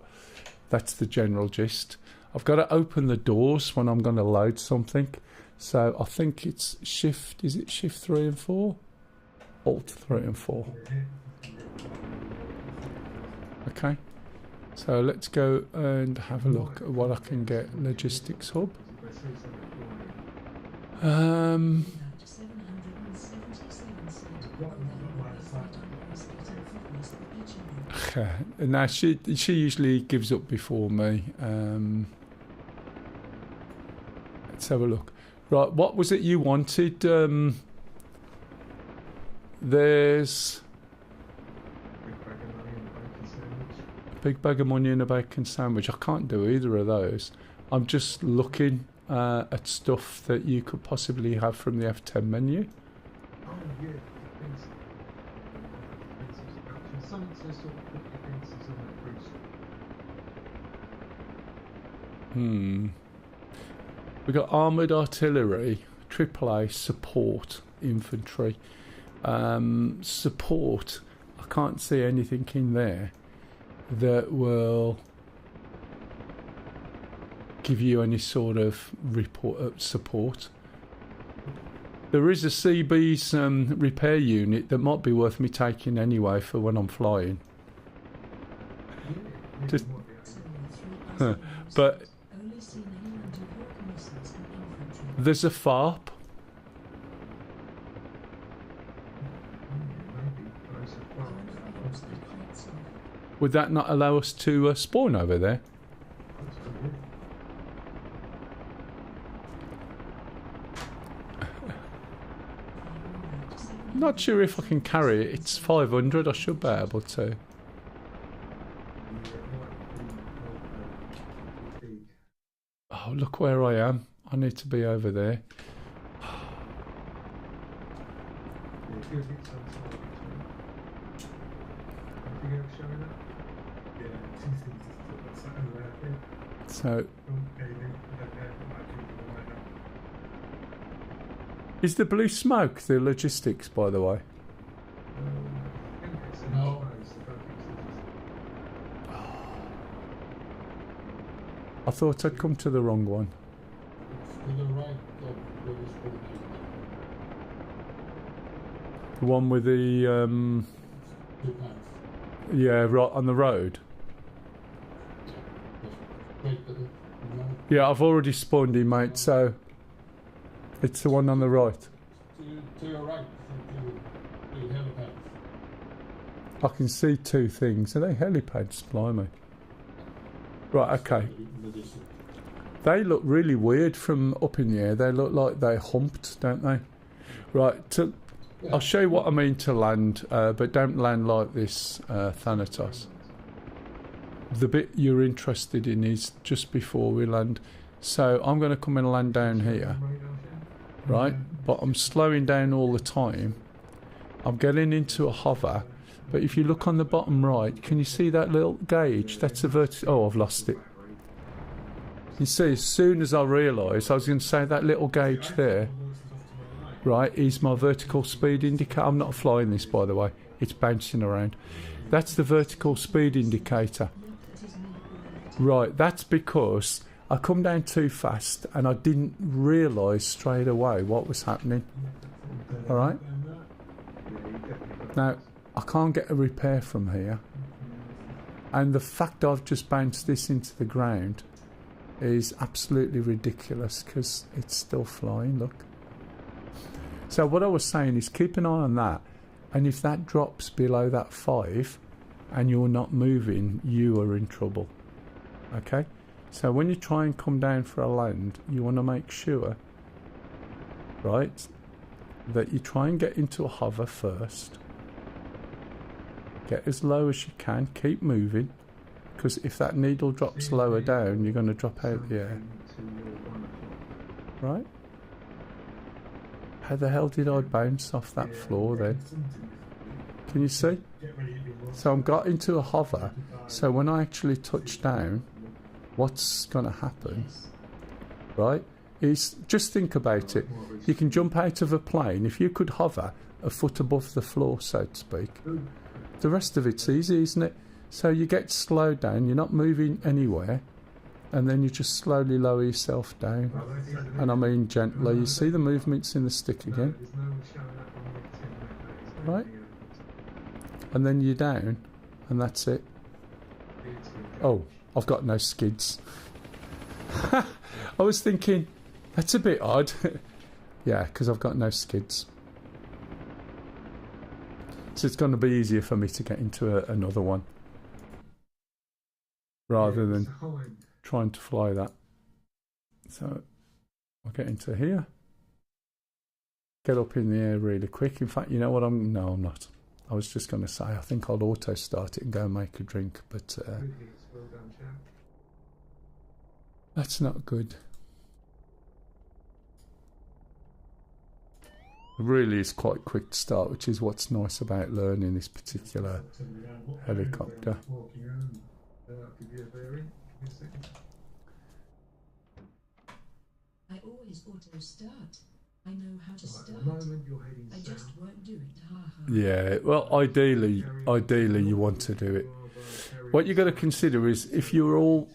that's the general gist. I've got to open the doors when I'm going to load something. So I think it's shift, is it shift 3 and 4? Alt 3 and 4. Okay. So let's go and have a look at what I can get. Logistics hub. Now she usually gives up before me. have a look. Right, what was it you wanted? There's Big bag of money and a bacon sandwich. big bag of money and a bacon sandwich. I can't do either of those. I'm just looking at stuff that you could possibly have from the F10 menu. Oh yeah, defensive. Defensive structure. Something to sort of put defences on that bridge. We got armoured artillery, AAA, support, infantry. Support, I can't see anything in there that will give you any sort of support. There is a CB's repair unit that might be worth me taking anyway for when I'm flying. Yeah, Just- might be able to- Solo 3 But only seen any anti-Hawk missiles and infantry. there's a FARP. maybe closer far. Arms and flight stuff. Would that not allow us to spawn over there? That's good. Not sure if I can carry it. It's 500. I should be able to. Yeah, it might be big. Oh, look where I am. I need to be over there. Yeah, good hits on target. Anything else showing up? Yeah, two things just something there. Yeah. So, Okay, then might be the light up. is the blue smoke the logistics, by the way? I think it's in No. space. I don't think it's I thought I'd come to the wrong one. To the right of where we spoke. The one with the, 2 paths. yeah, right on the road. Wait, no. Yeah, I've already spawned in, mate, so it's the one on the right. To your right, to helipad. I can see two things. Are they helipads? Blimey. Right, okay. Logistics. They look really weird from up in the air. They look like they're humped, don't they? Right, I'll show you what I mean to land, but don't land like this, Thanatos. The bit you're interested in is just before we land. So I'm going to come and land down here, right? But I'm slowing down all the time. I'm getting into a hover. But if you look on the bottom right, can you see that little gauge? That's a oh, I've lost it. You see, as soon as I realised, I was going to say that little gauge there, right, is my vertical speed indicator. I'm not flying this, by the way. It's bouncing around. That's the vertical speed indicator. Right, that's because I come down too fast and I didn't realise straight away what was happening. Alright? Now, I can't get a repair from here. And the fact I've just bounced this into the ground is absolutely ridiculous because it's still flying, look. So what I was saying is keep an eye on that, and if that drops below that 5 and you're not moving, you are in trouble. Okay? So when you try and come down for a land, you want to make sure, right, that you try and get into a hover first. Get as low as you can, keep moving, because if that needle drops lower down, you're going to drop out the air. Right? How the hell did I bounce off that floor then? Can you see? So I'm got into a hover, so when I actually touch down, what's going to happen, right, is just think about it. You can jump out of a plane. If you could hover a foot above the floor, so to speak, the rest of it's easy, isn't it? So you get slowed down, you're not moving anywhere, and then you just slowly lower yourself down. And I mean gently. You see the movements in the stick again, right? And then you're down, and that's it. Oh, I've got no skids. I was thinking, that's a bit odd. Yeah, because I've got no skids. So it's going to be easier for me to get into another one, rather than trying to fly that. So I'll get into here. Get up in the air really quick. In fact, you know what? No, I'm not. I was just going to say, I think I'll auto start it and go and make a drink, but that's not good. It really is quite quick to start, which is what's nice about learning this particular helicopter. I always auto start. I know how to start. I just won't do it. Ha ha. Yeah, well, ideally you want to do it. What you got to consider is if all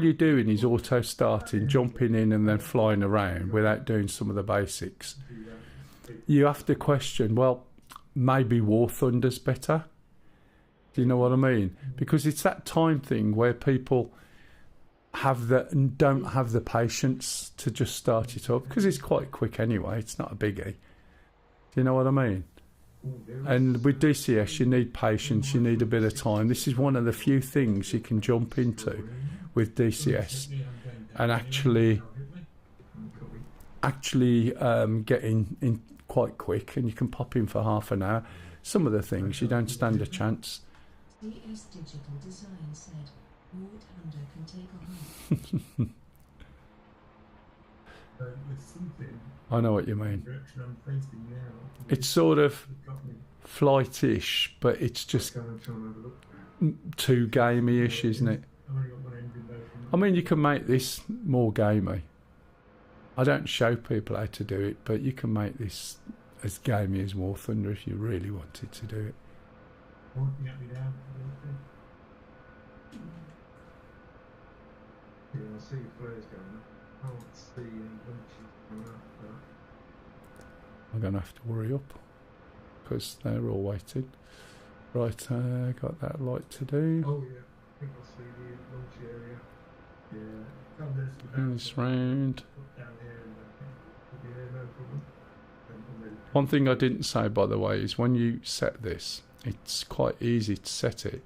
you're doing is auto starting, jumping in and then flying around without doing some of the basics, you have to question, well, maybe War Thunder's better. Do you know what I mean? Because it's that time thing where people don't have the patience to just start it up, because it's quite quick anyway. It's not a biggie. Do you know what I mean? And with DCS, you need patience. You need a bit of time. This is one of the few things you can jump into with DCS and actually get in quite quick, and you can pop in for half an hour. Some of the things you don't stand a chance. DS Digital Design said, Ward Hunter can take a hike. I know what you mean. It's sort of flight-ish, but it's just too gamey-ish, isn't it? I mean, you can make this more gamey. I don't show people how to do it, but you can make this as gamey as War Thunder if you really wanted to do it. Yeah, I see your flares going up. I can't see any launches coming up, but I'm going to have to worry up because they're all waiting. Right, got that light to do. oh yeah, I think I see the launch area. Yeah, come this In this round. down here and yeah, no problem. I'm ready. One thing I didn't say, by the way, is when you set this, it's quite easy to set it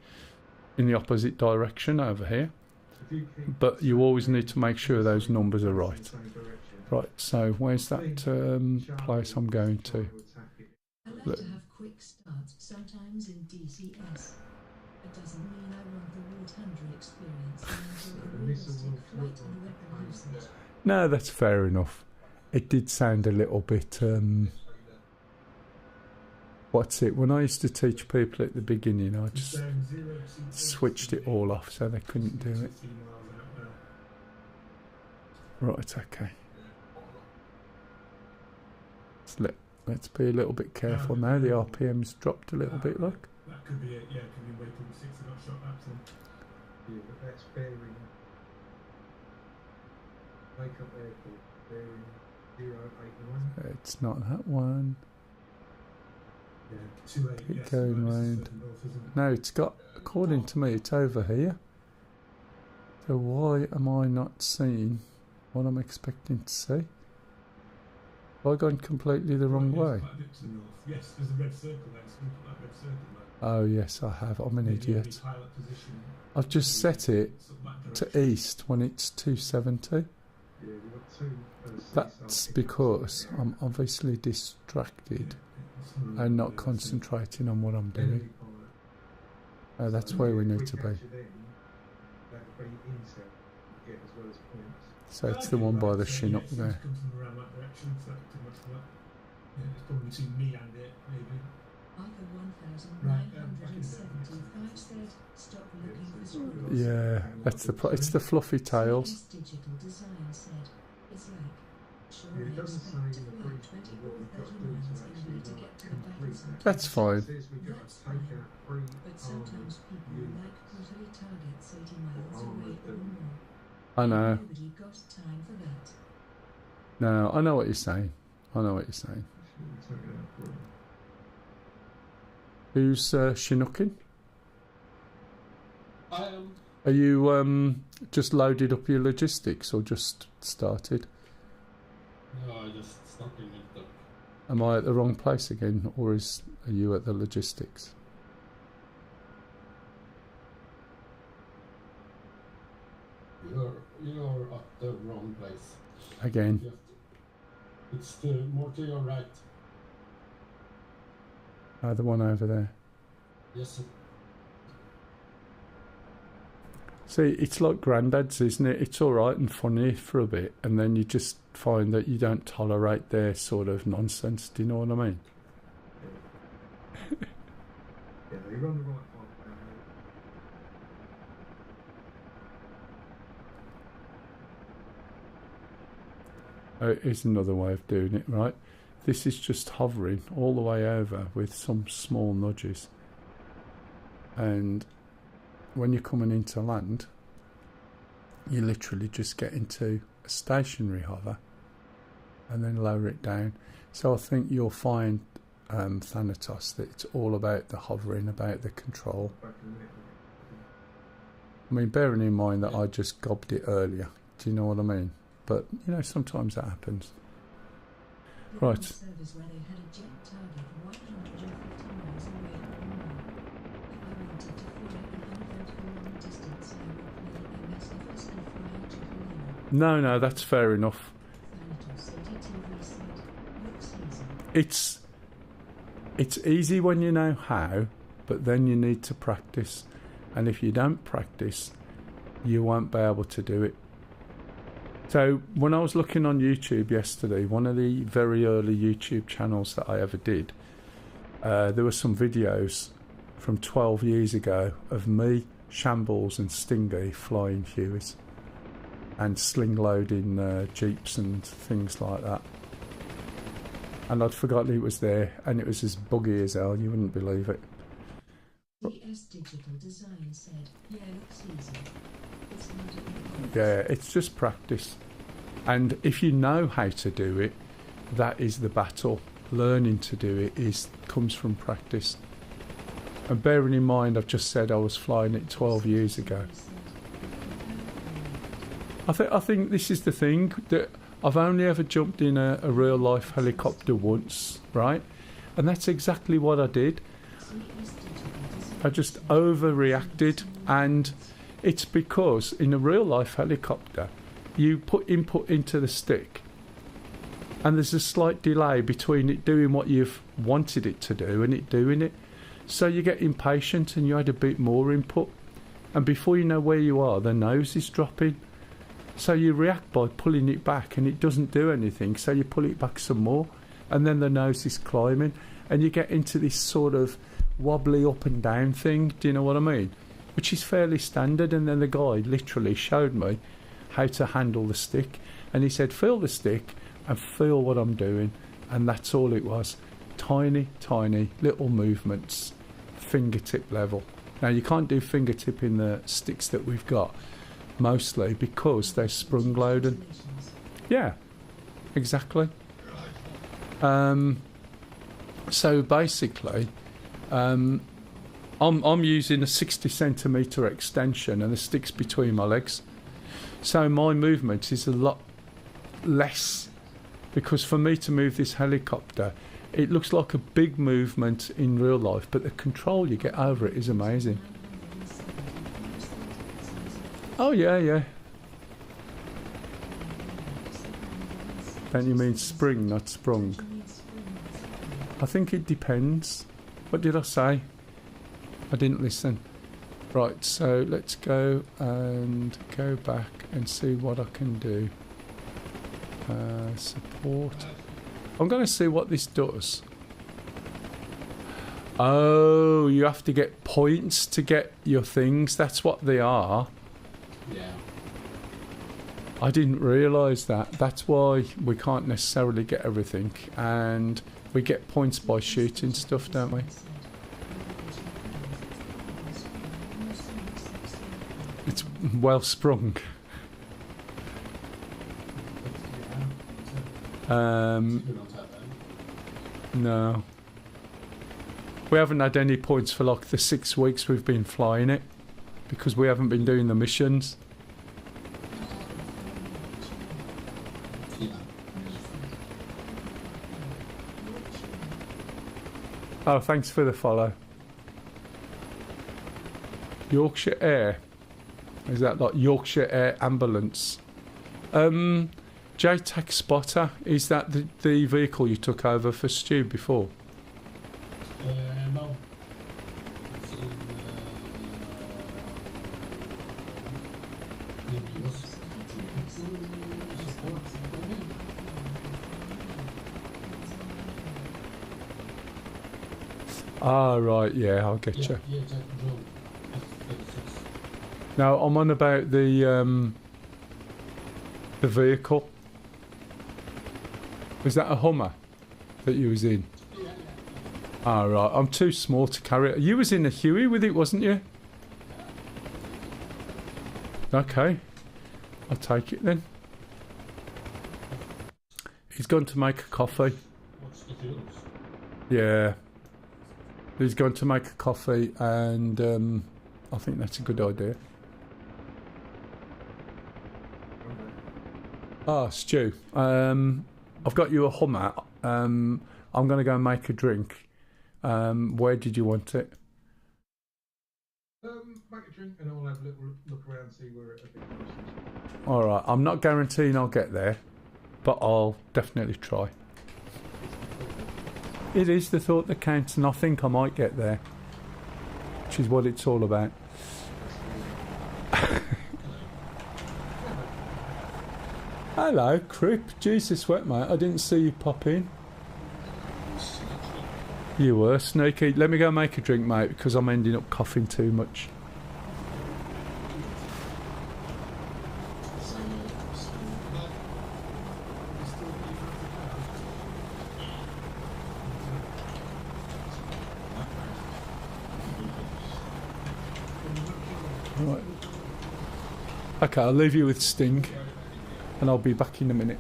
in the opposite direction over here. But you always need to make sure those numbers are right. Right, so where's that place I'm going to? I like to have quick starts sometimes in DCS. It doesn't mean I want the War Thunder experience and enjoy realistic flight and weapon usage. No, that's fair enough. It did sound a little bit... what's it? When I used to teach people at the beginning, I just switched it all off so they couldn't do it. Right, okay. Let's be a little bit careful now. The RPM's dropped a little bit, look. That could be it, yeah, could be waiting 6 and got shot laps in. Yeah, but that's bearing. Wake up airport, bearing 089. It's not that one. Yeah, 28, Keep yes, going right, round. this is north, isn't it? No, it's got, according to me, it's over here. So why am I not seeing what I'm expecting to see? Have I gone completely the wrong way? Quite a bit to the north. Yes, there's a red circle there, so we put that red circle there. Oh yes, I have. I'm an Maybe idiot. the pilot position, I've just set it sort of that to direction. east when it's 270. Yeah, we've got two. That's because I'm obviously distracted and not concentrating on what I'm doing. Oh, that's where we need to be. So it's the one by the Chinook there. Come from around that direction, so that's too much for that. Yeah, it's probably between me and it, maybe. Arthur 1975 said, stop looking for squirrels. Yeah, that's it's the fluffy tails. DS Digital Design said, it's like, sure Yeah, it I doesn't expect say to in the fly brief 20 what or we've got 30 to do miles to in actually order to get to the battle complete zone. that. That's fine. It says we've got to take out three But sometimes people like quarterly targets 80 miles away or more. I know. Nobody got time for that. No, I know what you're saying. I know what you're saying. Who's Chinooking? I am. Are you just loaded up your logistics or just started? No, I just starting it up. Am I at the wrong place again, or are you at the logistics? You're at the wrong place. Again. You have to, It's more to your right. The one over there. Yes, sir. See, it's like Grandad's, isn't it? It's all right and funny for a bit, and then you just find that you don't tolerate their sort of nonsense. Do you know what I mean? Yeah, you're on the right path now, mate. Here's another way of doing it, right? This is just hovering all the way over with some small nudges. And when you're coming into land, you literally just get into a stationary hover and then lower it down. So I think you'll find, Thanatos, that it's all about the hovering, about the control. I mean, bearing in mind that I just gobbed it earlier, do you know what I mean? But, you know, sometimes that happens. Right. Service where they had a jet target 150 miles away at the moment. If I wanted to fly an uneventful long distance, I would play MSFS and fly to Helena. No, that's fair enough. Thanatos ADTV said, looks easy. It's easy when you know how, but then you need to practice. And if you don't practice, you won't be able to do it. So when I was looking on YouTube yesterday, one of the very early YouTube channels that I ever did, there were some videos from 12 years ago of me, Shambles and Stingy flying Hueys and sling loading Jeeps and things like that. And I'd forgotten it was there, and it was as buggy as hell, you wouldn't believe it. DS Digital Design said, yeah, looks easy. It's not Yeah, it's just practice. And if you know how to do it, that is the battle. Learning to do it comes from practice. And bearing in mind, I've just said I was flying it 12 years ago. I think this is the thing, that I've only ever jumped in a real life helicopter once, right? And that's exactly what I did. I just overreacted, and it's because in a real life helicopter you put input into the stick and there's a slight delay between it doing what you've wanted it to do and it doing it, so you get impatient and you add a bit more input, and before you know where you are, the nose is dropping, so you react by pulling it back and it doesn't do anything, so you pull it back some more and then the nose is climbing and you get into this sort of wobbly up and down thing, do you know what I mean? Which is fairly standard. And then the guy literally showed me how to handle the stick, and he said, feel the stick and feel what I'm doing, and that's all it was. Tiny little movements, fingertip level. Now you can't do fingertip in the sticks that we've got, mostly because they're sprung loaded. Yeah, exactly. So basically, I'm using a 60 centimetre extension and the stick's between my legs. So my movement is a lot less, because for me to move this helicopter, it looks like a big movement in real life, but the control you get over it is amazing. Oh yeah. Don't you mean spring, not sprung? I think it depends. What did I say? I didn't listen. Right, so let's go and go back and see what I can do. Support. I'm going to see what this does. Oh, you have to get points to get your things. That's what they are. Yeah. I didn't realise that. That's why we can't necessarily get everything. And we get points by shooting stuff, don't we? It's well sprung. No. We haven't had any points for like the 6 weeks we've been flying it, because we haven't been doing the missions. Oh, thanks for the follow. Yorkshire Air. Is that like Yorkshire Air Ambulance? Do JTAC Spotter, is that the vehicle you took over for Stu before? No. It's in Ah, right, yeah, I'll get you. Yeah, Jack Joe. F-36. Now, I'm on about the vehicle. Was that a Hummer that you was in? Yeah. Ah, right, I'm too small to carry it. You was in a Huey with it, wasn't you? Okay, I'll take it then. He's gone to make a coffee. What's the deals? Yeah. He's going to make a coffee, and I think that's a good idea. Ah, Stu, I've got you a Hummer. I'm going to go and make a drink. Where did you want it? Make a drink and I'll have a little look around and see where it is. All right, I'm not guaranteeing I'll get there, but I'll definitely try. It is the thought that counts, and I think I might get there, which is what it's all about. Hello, Crip. Jesus, wet mate. I didn't see you pop in. You were sneaky. Let me go make a drink, mate, because I'm ending up coughing too much. Right. Okay, I'll leave you with Sting, and I'll be back in a minute.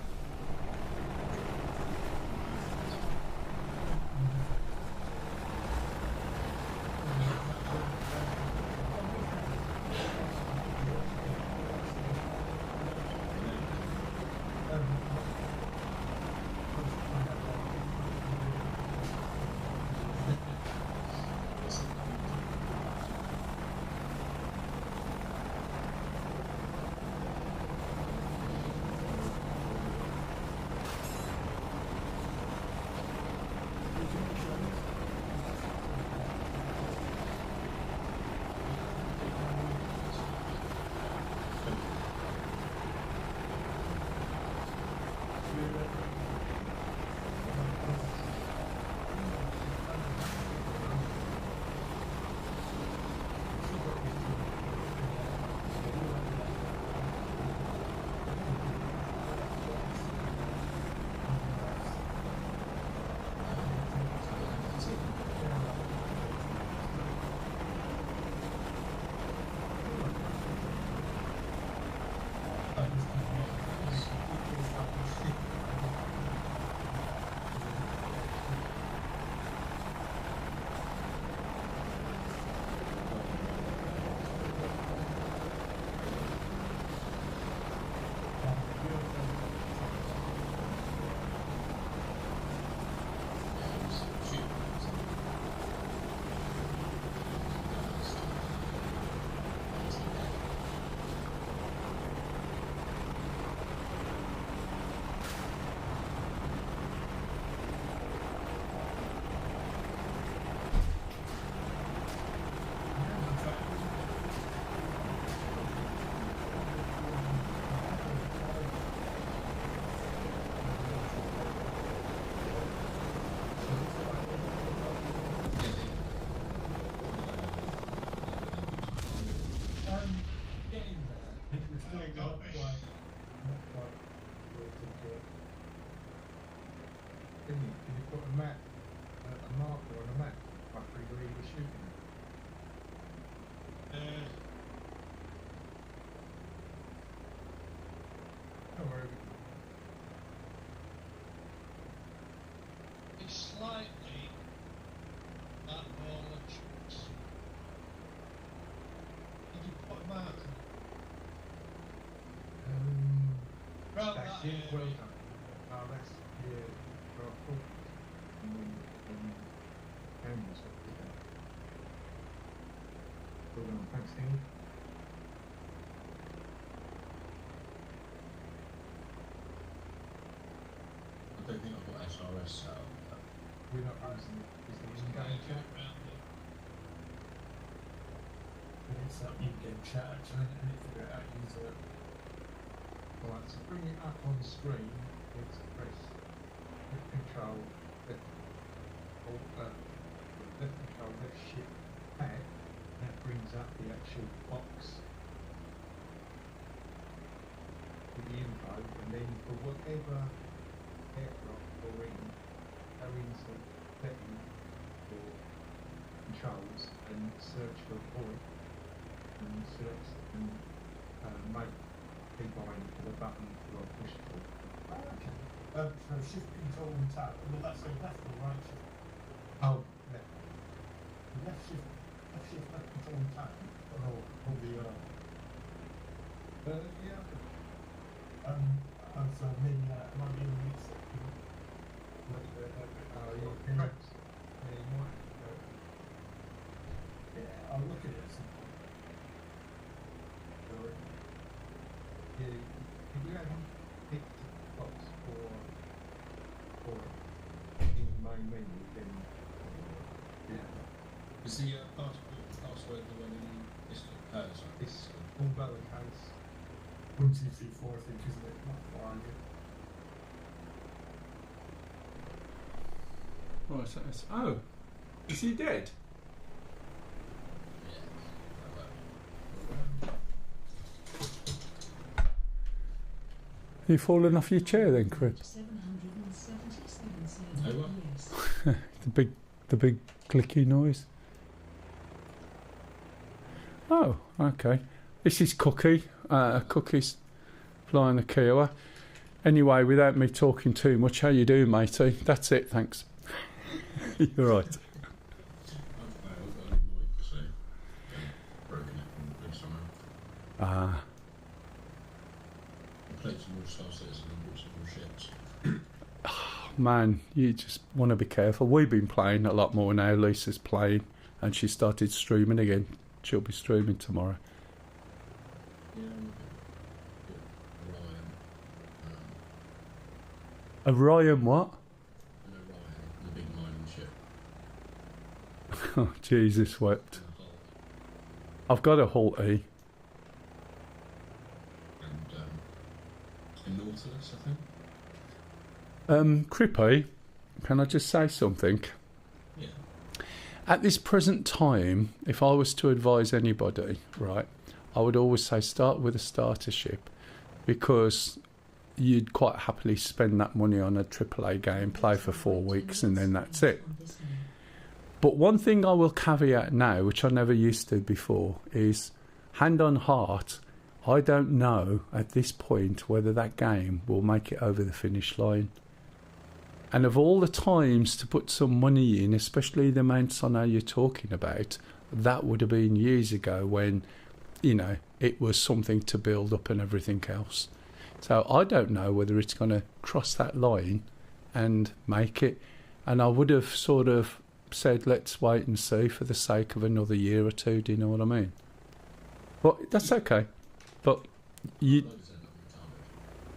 Can you put a map, a marker on a map, roughly where you were shooting? Don't worry. It's slightly at normal chunks. Did you put a marker? Right, That's that it, area. well done. Oh, that's, yeah, for our focus. Cameras up to that. Well done, thanks, Steve. don't think I've got SRS set up. We're not using it. Is the in-game chat? It's up in-game chat actually, and figure out how to use it. Alright, so bring it up on screen. Let's press left control, left, left control, left shift, tab. That brings up the actual box with the info, and then for whatever aircraft you're in, go into setting for controls and search for a point and select and make keybind for the button for a push tool. Okay. So shift control and tab. Well, that's the left or right shift. Oh, left. Left shift, left control and tab. Or the Yeah. so maybe that might be in the mix. You're correct. Yeah, you might. Yeah, I'll look at it at some point. Sorry. Yeah, if you haven't picked the box for in the main menu, then yeah, Is the password the one in this? Sorry. it's all lowercase. 1, 2, 3, 4, I think, isn't it? Not 4, Right, so it's, oh, is he dead? You fallen off your chair then, Chris? 777 Oh, what? yes. The big clicky noise. Oh, okay. This is Cookie. Cookie's flying the Kiowa. Anyway, without me talking too much, how you doing, matey? That's it, thanks. You're right. I've got any more to say. Broken it from somewhere. Ah, I played some more Star Citizen and bought some more ships. man, you just want to be careful. We've been playing a lot more now. Lisa's playing, and she started streaming again. She'll be streaming tomorrow. Yeah, Orion. Orion, what? And Orion, the big mining ship. Oh, Jesus wept. And the Hulk. I've got a Hull E. And Nautilus, I think. Crippy, can I just say something? Yeah. At this present time, if I was to advise anybody, right, I would always say start with a starter ship, because you'd quite happily spend that money on a AAA game, play for 4 weeks, and then that's it. But one thing I will caveat now, which I never used to before, is hand on heart, I don't know at this point whether that game will make it over the finish line. And of all the times to put some money in, especially the amounts I know you're talking about, that would have been years ago when, you know, it was something to build up and everything else. So I don't know whether it's going to cross that line and make it. And I would have sort of said, let's wait and see for the sake of another year or two. Do you know what I mean? Well, that's okay. But you...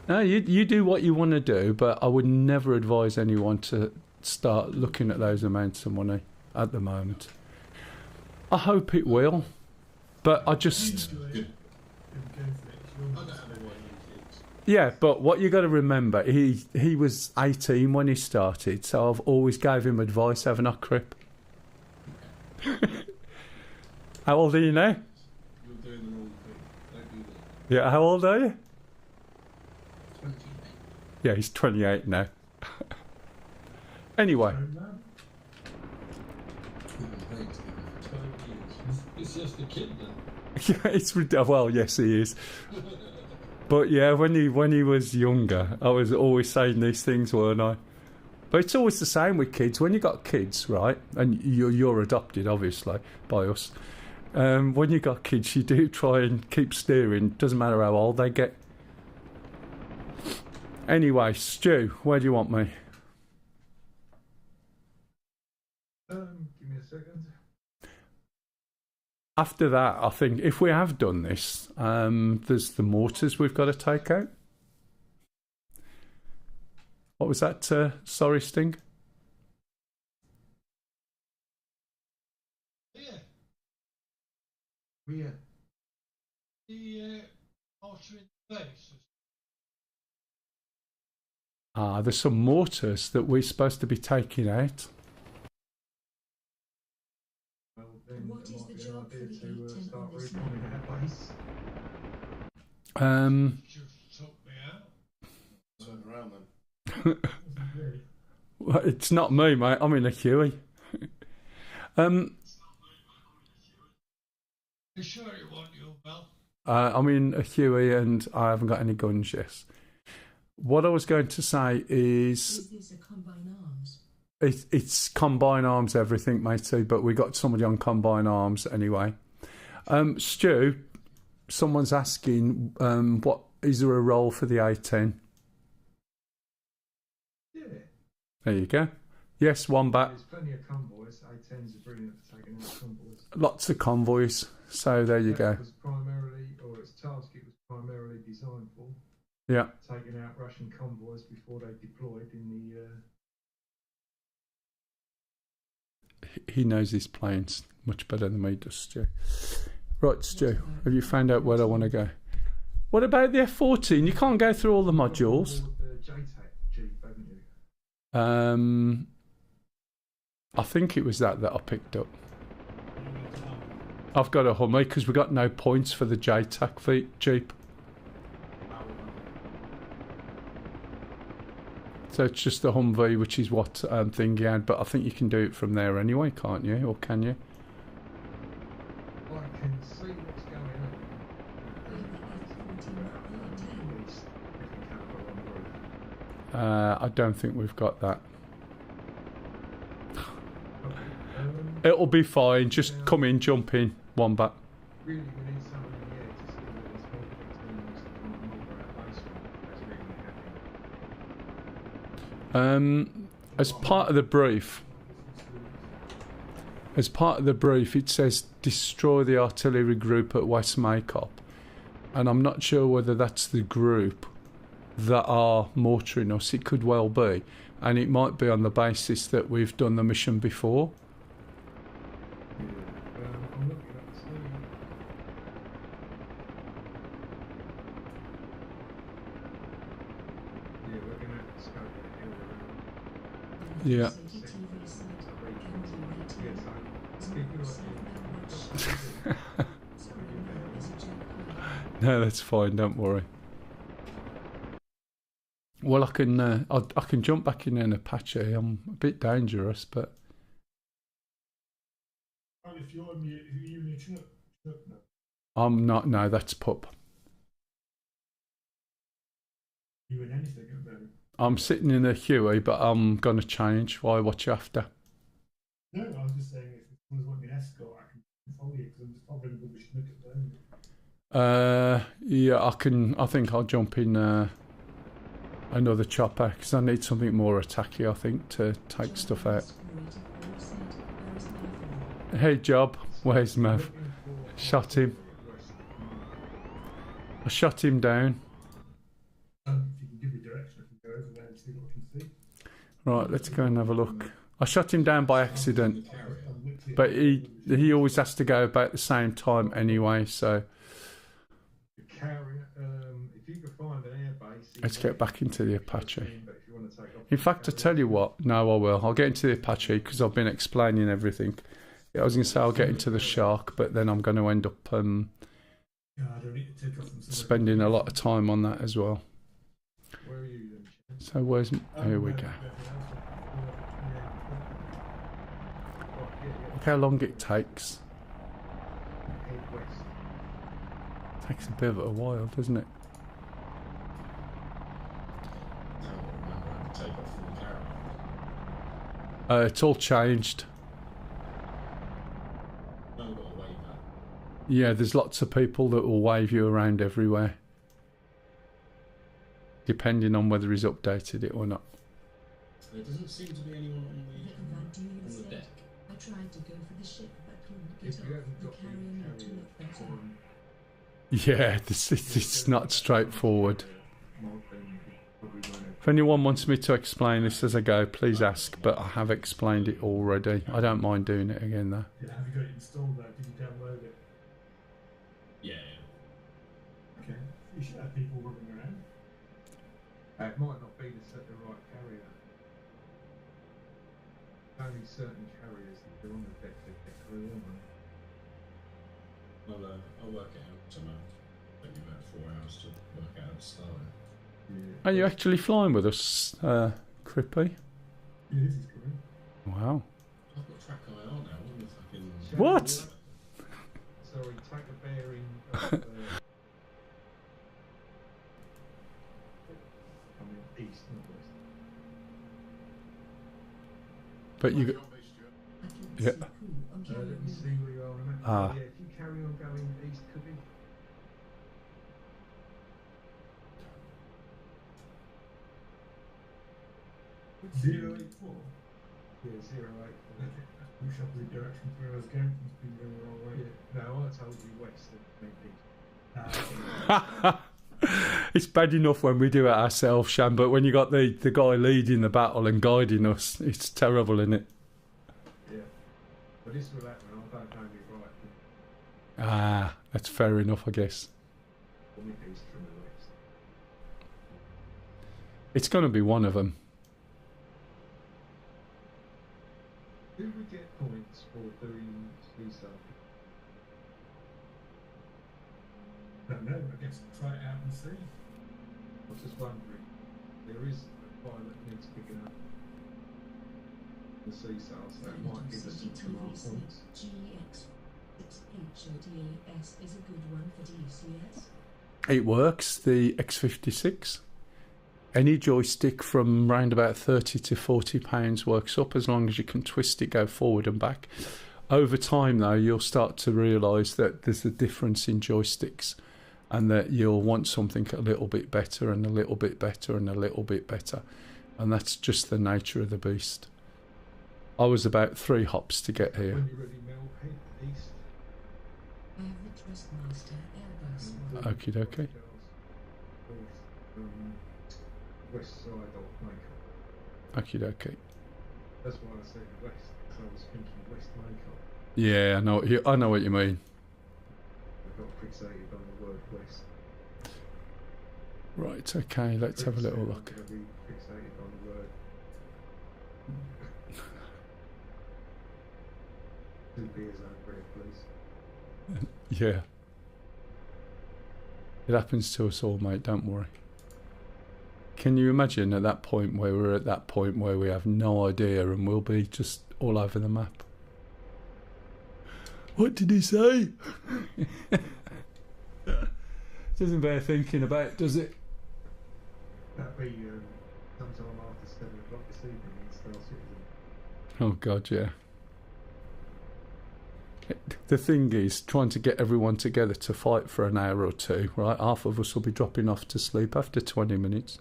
No, you do what you want to do, but I would never advise anyone to start looking at those amounts of money at the moment. I hope it will, but I just... Yeah, but what you got to remember, he was 18 when he started, so I've always gave him advice, haven't I, Crip? How old are you now? You're doing the wrong thing. Don't do that. Yeah, how old are you? 28. Yeah, he's 28 now. Anyway. It's just a kid then. Yeah, it's well, yes, he is. But yeah, when he was younger, I was always saying these things, weren't I? But it's always the same with kids. When you got kids, right, and you're adopted, obviously, by us. When you got kids, you do try and keep steering. Doesn't matter how old they get. Anyway, Stu, where do you want me? Give me a second. After that, I think if we have done this, there's the mortars we've got to take out. What was that? Sorry, Sting. Yeah, Yeah. the mortar in the base. Ah, there's some mortars that we're supposed to be taking out. Well, then What it is might the be an job for idea the to A10 start on this reconning map? our base. Just took me out. Turn around then. Well, it's not me, mate. I'm in a Huey. You sure you want your bell? I'm in a Huey and I haven't got any guns yet. What I was going to say is Is this a combine arms? it's combine arms everything, matey, but we got somebody on combine arms anyway. Stu, someone's asking, what is there a role for the A10? Yeah. There you go. Yes, Wombat. There's plenty of convoys. A10s are brilliant for taking out convoys. Lots of convoys. So there you That go. was primarily, or its task it was primarily designed for, Yeah. taking out Russian convoys before they deployed in the. He knows his planes much better than me does, Stu. Right, Stu, have you found out where I want to go? What about the F-14? You can't go through all the modules. The JTAC Jeep, haven't you? I think it was that I picked up. I've got a Hummer because we got no points for the JTAC Jeep. So it's just the Humvee, which is what thing he had, but I think you can do it from there anyway, can't you? Or can you? I can see what's going on. I don't think we've got that. It'll be fine. Just come in, jump in, Wombat. Really, we need someone in the air to see where this whole team is to try and monitor our base from. That's really happening. As part of the brief, it says destroy the artillery group at West Maycop, and I'm not sure whether that's the group that are mortaring us. It could well be, and it might be on the basis that we've done the mission before. I'm looking at the screen. Yeah, we're going to have to scope that area. Yeah. No, that's fine. Don't worry. Well, I can jump back in an Apache. I'm a bit dangerous, but And if you're in your truck, no. I'm not. No, that's pup. You in anything at the moment? I'm sitting in a Huey, but I'm gonna change. Why? What you after? No, I was just saying if someone's wanting an escort, I can follow you because I'm just probably rubbish look at them. Yeah, I can. I think I'll jump in another chopper because I need something more attacky. I think to take stuff out. Hey, Job, where's Mav? Shot him. I shot him down. If you can give me direction, I can go over there and see what I can see. Right, let's go and have a look. I shot him down by accident, I'm literally- but he always has to go about the same time anyway. So The carrier, if you could find an airbase. let's get back into the Apache. But if you want to take off In fact, I tell you what. No, I will. I'll get into the Apache because I've been explaining everything. Yeah, I was going to say I'll get into the Shark, but then I'm going to end up Yeah, I don't need to take off from somewhere. spending a lot of time on that as well. Where are you then? Shan? So where's... Here we go. Look how long it takes. Head west. Takes a bit of a while, doesn't it? Now I remember how to take off from the caravan. It's all changed. No, got a waiver. Yeah, there's lots of people that will wave you around everywhere. Depending on whether he's updated it or not. There doesn't seem to be anyone on the deck. I tried to go for the ship but couldn't get If you off. haven't The got the carrier made to carrier look better. on, Yeah, it's not straightforward. then you probably won't have If anyone wants me to explain this as I go, please ask, but I have explained it already. I don't mind doing it again though. Yeah, have you got it installed though? Did you download it? Yeah. Okay. You should have people running around. It might not be the right carrier. Only certain carriers that are on the deck that get through, aren't they? I'll work it out somehow. Take me about 4 hours to work out how to start it. Are you actually flying with us, Crippy? Yeah, this is great. Wow. I've got track IR now. What the fucking... What? Sorry, take a bearing of, I mean, east, not west. But you. Yeah. Let me see where you are on the map. Ah. Yeah, if you carry on going east, could be. Zero 84. Yeah, 084. Push up the direction where I was going. It's been going the wrong way. Yeah. No, I told you west and meant east. It's bad enough when we do it ourselves, Shan, but when you got the guy leading the battle and guiding us, it's terrible, isn't it? Yeah. But this will happen, I don't know me right. Ah, that's fair enough, I guess. From the east from the west. It's going to be one of them. Do we get points for doing sea I don't know. I guess try it out and see. I was just wondering, there is a pilot that needs picking up the sea sail, so it might give us some more points. GX6HODAS is a good one for DCS. It works, the X56. Any joystick from round about 30 to 40 pounds works up as long as you can twist it, go forward and back. Over time, though, you'll start to realise that there's a difference in joysticks and that you'll want something a little bit better and a little bit better and a little bit better. And that's just the nature of the beast. I was about 3 hops to get here. When you're ready, Mel, head east. I have the Trustmaster Airbus. Okie dokie. West side of makeup. Okie dokie. That's why I said west, because I was thinking west makeup. Yeah, I know what you mean. I got fixated on the word west. Right, okay, let's have a little look. I'm going to be fixated on the word. 2 beers over here, please. Yeah. It happens to us all, mate, don't worry. Can you imagine at that point where we're at that point where we have no idea and we'll be just all over the map? What did he say? Doesn't bear thinking about, does it? That'll be sometime after 7 o'clock this evening in Star Citizen. Oh God, yeah. The thing is, trying to get everyone together to fight for an hour or two, right? Half of us will be dropping off to sleep after 20 minutes.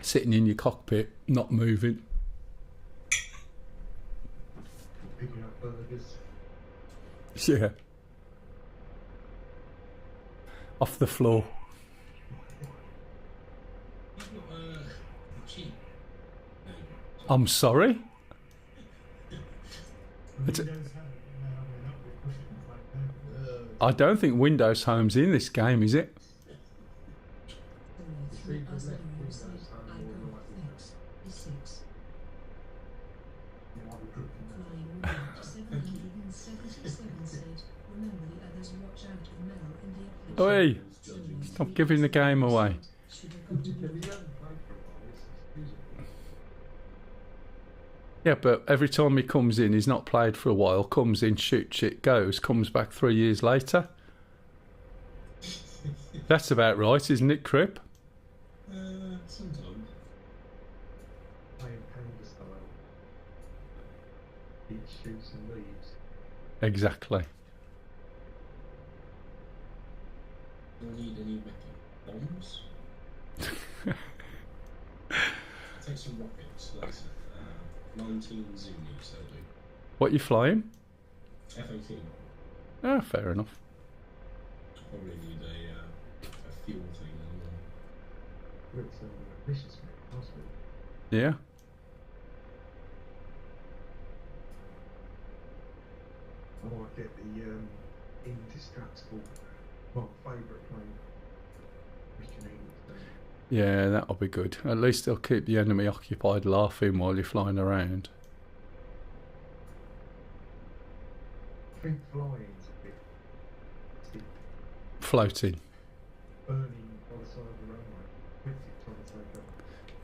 Sitting in your cockpit, not moving. Picking up burgers. Yeah. Off the floor. You've got cheap. I'm sorry? Windows have it, and then I'm going up with push it and like that. I don't think Windows Home's in this game, is it? You know, I would group them. Flying Route 777 said, remember the others watch out for Mel in the Oi! Stop giving the game away. Should have got to Yeah, we be haven't played for a while, it's excusable. Yeah, but every time he comes in, he's not played for a while, comes in, shoots shit, goes, comes back 3 years later. That's about right, isn't it, Crip? Sometimes. Playing panda style. Eat shoots and leaves. Exactly. Do I need any metal bombs? Take some rockets. That's it. 19 Zunis, they'll do. What you flying? F-18. Ah, fair enough. Probably need a fuel thing. Looks vicious, mate. Nice bit. Yeah. I might get the indestructible, my favourite plane. Christian Eagle. Yeah, that'll be good. At least they'll keep the enemy occupied laughing while you're flying around. I think flying's a bit stiff. Floating. Burning by the side of the runway. Quickly trying to take off.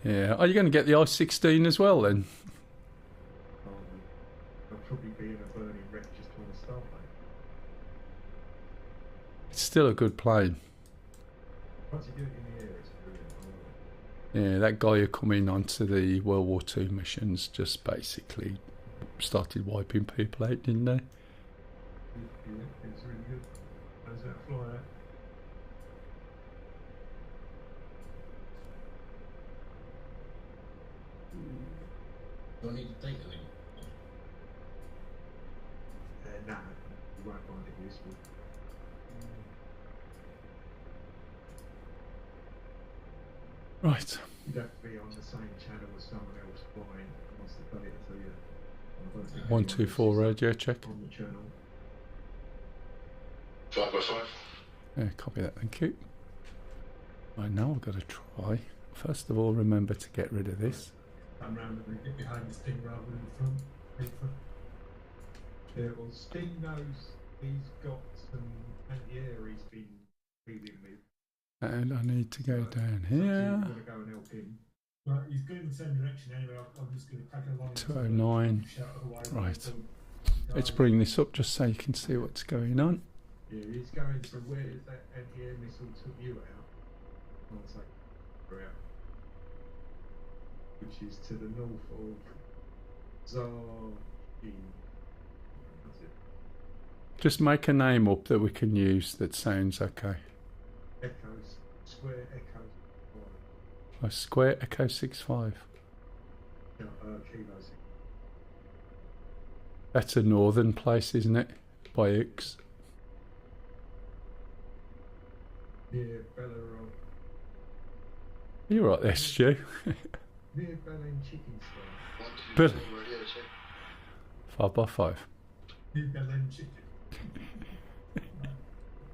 Yeah. Are you going to get the I-16 as well then? I'll probably be in a burning wreck just trying to start that. It's still a good plane. Once you get it in the air, it's brilliant. Yeah, that guy who come in onto the World War II missions just basically started wiping people out, didn't they? Yeah, it's really good. How's that fly out? Do I need to take anything? Nah, you won't find it useful. Right. You'd have to be on the same channel as someone else flying wants to put it to you. I don't think 124 anyone radio check. else is on the channel. 5x5. Yeah, copy that, thank you. Right, now I've got to try. First of all, remember to get rid of this. I'm round and get behind this thing rather than in front. Paper. Yeah, well, Sting knows he's got some anti-air he's been dealing with. And I need to go down So here. you're going to go and help him. But he's going in the same direction anyway. I'm just going to crack along. 209. Shout otherwise. Right. So, Let's bring this up just so you can see what's going on. Yeah, he's going to where that anti-air missile took you out. I'll take her out. Which is to the north of Zargin. That's it. Just make a name up that we can use that sounds okay. Echoes. Square echoes. A square Echo 65. Kilos. That's a northern place, isn't it? By X. Near Belarus. You're right there, Stu. Near Berlin Chicken Store. Bill. 124 radio check. 5x5. Big Berlin chicken.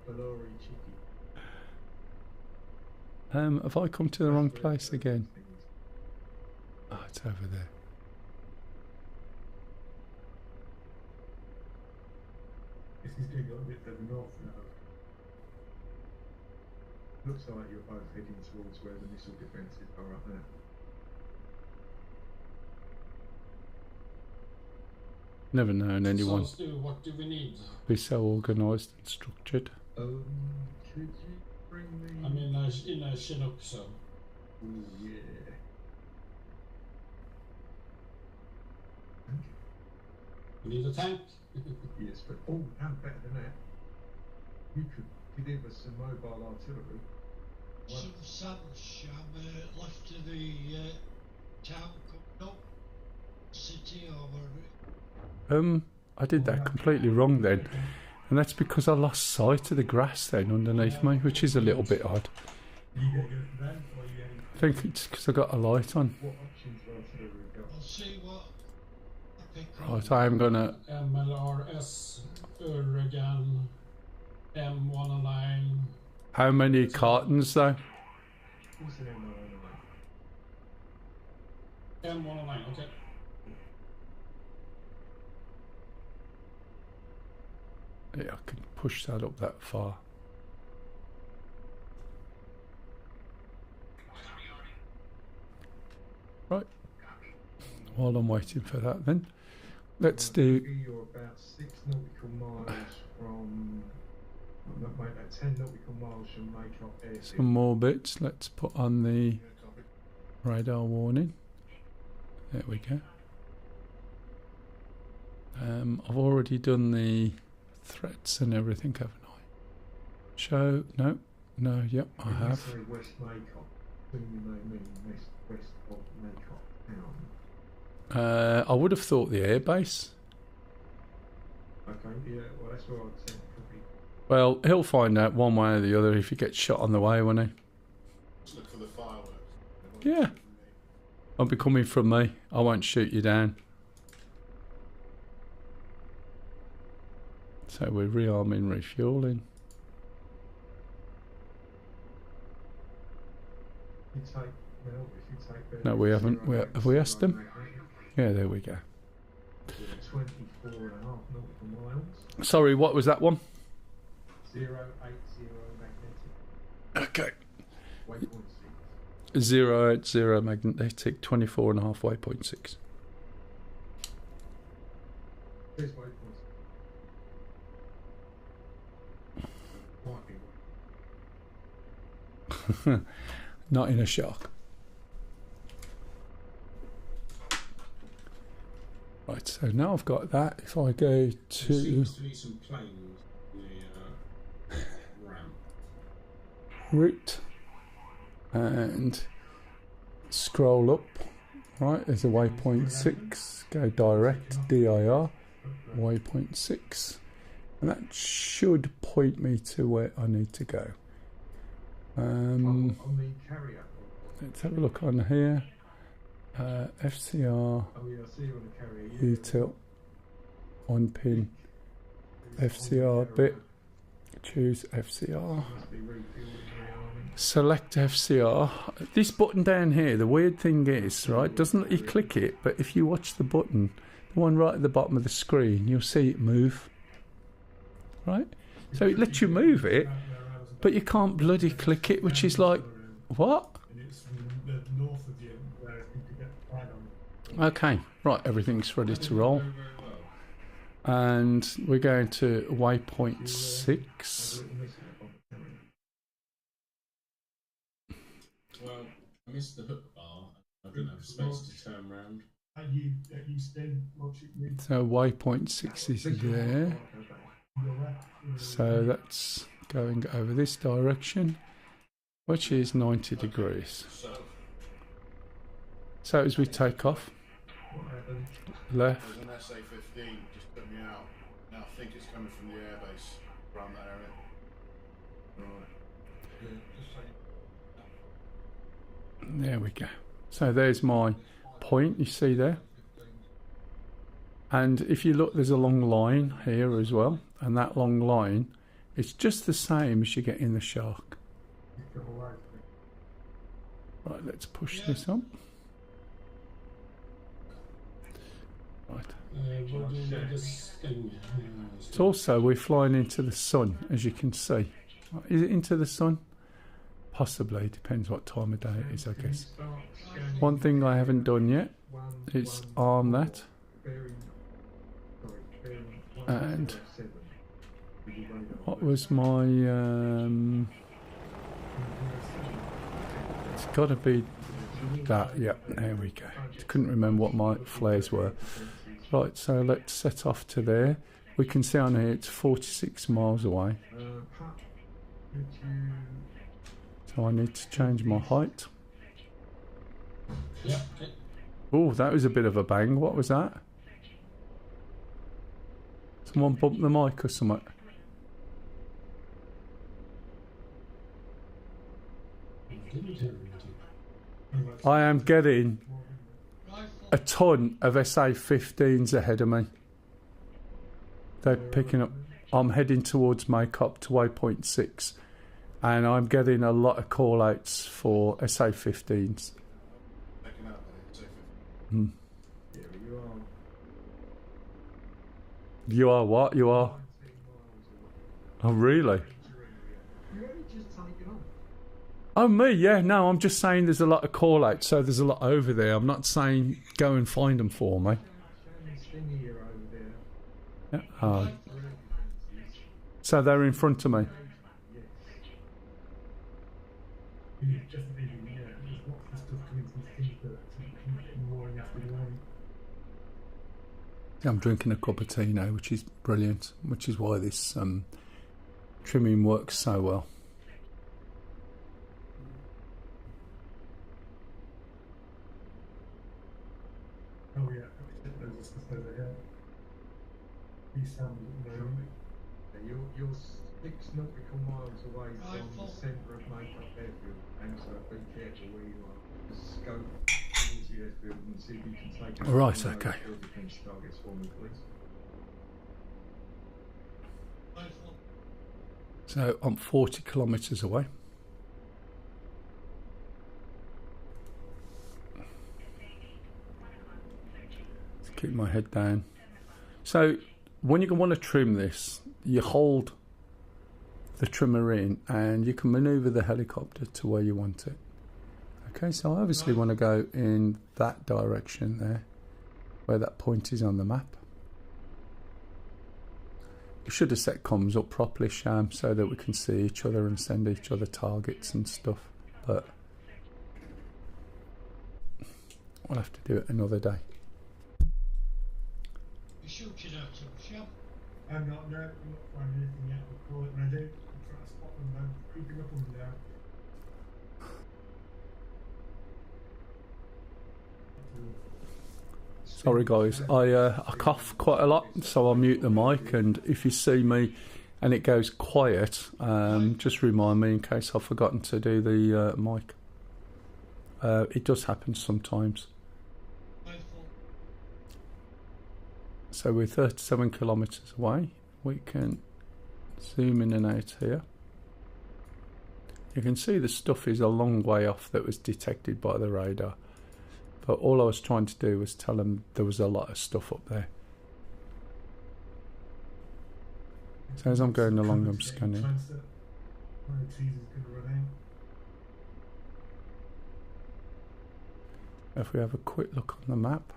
Belori Chicken. Have I come to the wrong place again? Oh, it's over there. This is going a little bit further north now. Looks like you're both heading towards where the missile defences are up there. Never known anyone So, Stu, what do we need? be so organised and structured. Could you bring me? I'm in a Chinook, so. Ooh, yeah. We need a tank. Yes, but oh, no, better than that. You could deliver some mobile artillery. Some Samsham left to the town coming up. City or wherever. I did that completely wrong then. And that's because I lost sight of the grass then underneath me, which is a little bit odd. You going to go to them or you heading? I think it's because I got a light on. What options of artillery we've got? We'll see what I pick up. Right, I am gonna. MLRS, Urgan, M109. How many cartons though? What's the name of M109, okay. Yeah, I can push that up that far. Right. While I'm waiting for that then, let's do. You're about 6 nautical miles from. About 10 nautical miles from Maycop Airfield. Some more bits. Let's put on the radar warning. There we go. I've already done the threats and everything, haven't I? Show, no, yep, I When you have. say West Maycop, do you mean west of Maycop town? I would have thought the airbase. Okay, yeah, well that's where I'd think could be. Well, he'll find out one way or the other if he gets shot on the way, won't he? Let's look for the fireworks. Yeah. Won't be coming from me. I won't shoot you down. So we're rearming, refueling. You take, well, if you take No, we haven't. Have we asked them? Yeah, there we go. 24.5 nautical miles. Sorry, what was that one? 080 magnetic. Okay. Waypoint 6. 080 magnetic, 24.5 waypoint 6. Here's waypoint 6. Might be. Not in a shark. Right, so now I've got that. If I go There to seems to be some planes in the ramp. route and scroll up, right, there's a waypoint 6, go direct, DIR, waypoint 6, and that should point me to where I need to go. On the carrier. Let's have a look on here. FCR, Oh yeah, I see you on the carrier. util, on pin, FCR bit, choose FCR. Must be refueling, rearming. Select FCR. This button down here, the weird thing is, right, doesn't let you click it, but if you watch the button, the one right at the bottom of the screen, you'll see it move. Right? So it lets you move it, but you can't bloody click it, which is like, what? And it's the north of you where you could get right on. Okay, right, everything's ready to roll. Very, very well. And we're going to waypoint 6. Well, I missed the hook bar. I didn't have space to turn round. Are you staying watching me? So waypoint 6 is there. You're right. So that's going over this direction, which is 90 degrees. So as we take off, left, There's an SA-15 just put me out. Now I think it's coming from the airbase around that area. Right. there we go. So there's my point, you see there. And if you look, there's a long line here as well, and that long line, it's just the same as you get in the shark. Right, let's push this up. Right. We'll do this thing. It's also, we're flying into the sun, as you can see. Is it into the sun? Possibly, depends what time of day it is, I guess. One thing I haven't done yet is arm that. And what was my it's got to be that. Yeah, there we go. Couldn't remember what my flares were. Right, so let's set off to there. We can see on here it's 46 miles away, so I need to change my height. Yep. Oh, that was a bit of a bang. What was that? Someone bumped the mic or something? I am getting a ton of SA-15s ahead of me. They're picking up. I'm heading towards Makeup to waypoint 6, and I'm getting a lot of call outs for SA-15s. Taking out the SA-15. Hmm. Yeah, but you are You are what? You are? 19 miles away. Oh, really? You only just taken off. Oh, me? Yeah, no, I'm just saying there's a lot of call outs, so there's a lot over there. I'm not saying go and find them for me. Showing Stingy here over there. Yeah. Oh. So they're in front of me. Yes. You definitely, yeah, there's lots of stuff coming from things that morning after morning. I'm drinking a cup of tea now, which is brilliant, which is why this trimming works so well. Oh yeah, there's stuff over here. These sounds at the moment. Yeah, you're 6 nautical miles away from the Rifle. centre of Makeup Airfield, and so be careful where you are. Just go towards the airfield and see if you can take out Right, some of okay. those air defence targets for me, please. Rifle. So I'm 40 kilometres away. Let's keep my head down. So when you want to trim this, you hold the trimmer in and you can manoeuvre the helicopter to where you want it. Okay, so I obviously want to go in that direction there, where that point is on the map. You should have set comms up properly, Sham, so that we can see each other and send each other targets and stuff, but we'll have to do it another day. You shooting at them, Sham? I'm not finding anything yet. We'll call it when I do. I'm trying to spot them now, creeping up on them now. Sorry guys, I cough quite a lot, so I'll mute the mic, and if you see me and it goes quiet, just remind me in case I've forgotten to do the mic. It does happen sometimes. Rifle. So we're 37 kilometres away. We can zoom in and out here. You can see the stuff is a long way off that was detected by the radar. But all I was trying to do was tell them there was a lot of stuff up there. So as I'm going along, I'm scanning. One of the trees is going to run out. If we have a quick look on the map,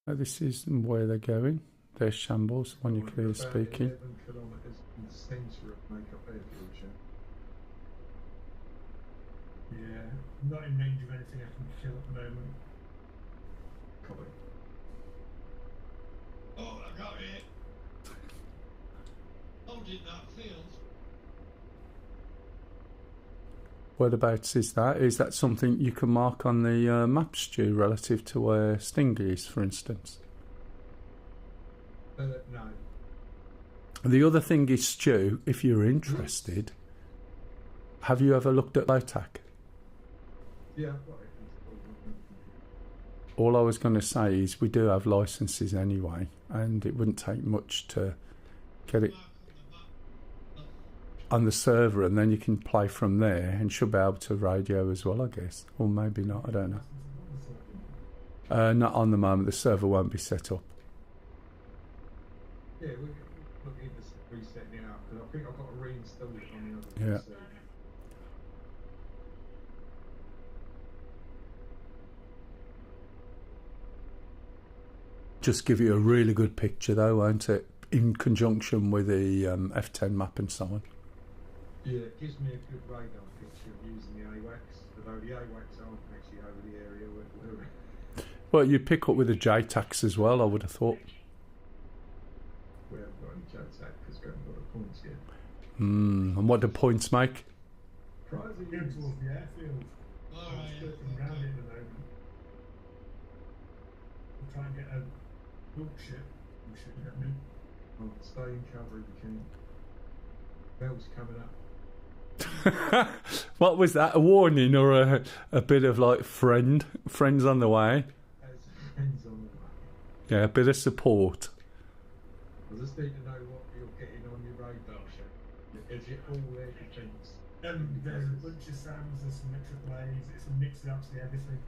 this is where they're going. There's Shambles when you're clearly speaking. 11 kilometres in the centre of Makeup Airfield, Sham. Yeah, not in range of anything I can kill at the moment. Copy. Oh, I got it. Holding that field. Whereabouts is that? Is that something you can mark on the map, Stu, relative to where Sting is, for instance? No. The other thing is, Stu, if you're interested, have you ever looked at LOTAC? Yeah, I've got it. All I was going to say is we do have licenses anyway, and it wouldn't take much to get it Mark on the map. on the server, and then you can play from there and should be able to radio as well, I guess. Or maybe not, I don't know. Not on the moment, the server won't be set up. Yeah, we're looking at resetting it up, because I think I've got to reinstall it on the other Yeah. PC. Just give you a really good picture though, won't it? In conjunction with the F10 map and so on. Yeah, it gives me a good radar picture of using the AWACS, although the AWACS aren't actually over the area where Well, you pick up with the JTACs as well, I would have thought. we haven't got any JTAC because we haven't got the points yet. And what do points make? Prize Going towards the airfield. I'm Alright, skirting around it at the moment. I'm trying to get a milk ship. I'm shooting at me. I'll stay in cover if you can. Bell's coming up. What was that? A warning or a bit of like friends on the way? As friends on the way. Yeah, a bit of support. I just need to know what you're getting on your radar, Shep. Is it all air defence? There's a bunch of SAMs, there's some triple A's, it's a mix of absolutely everything.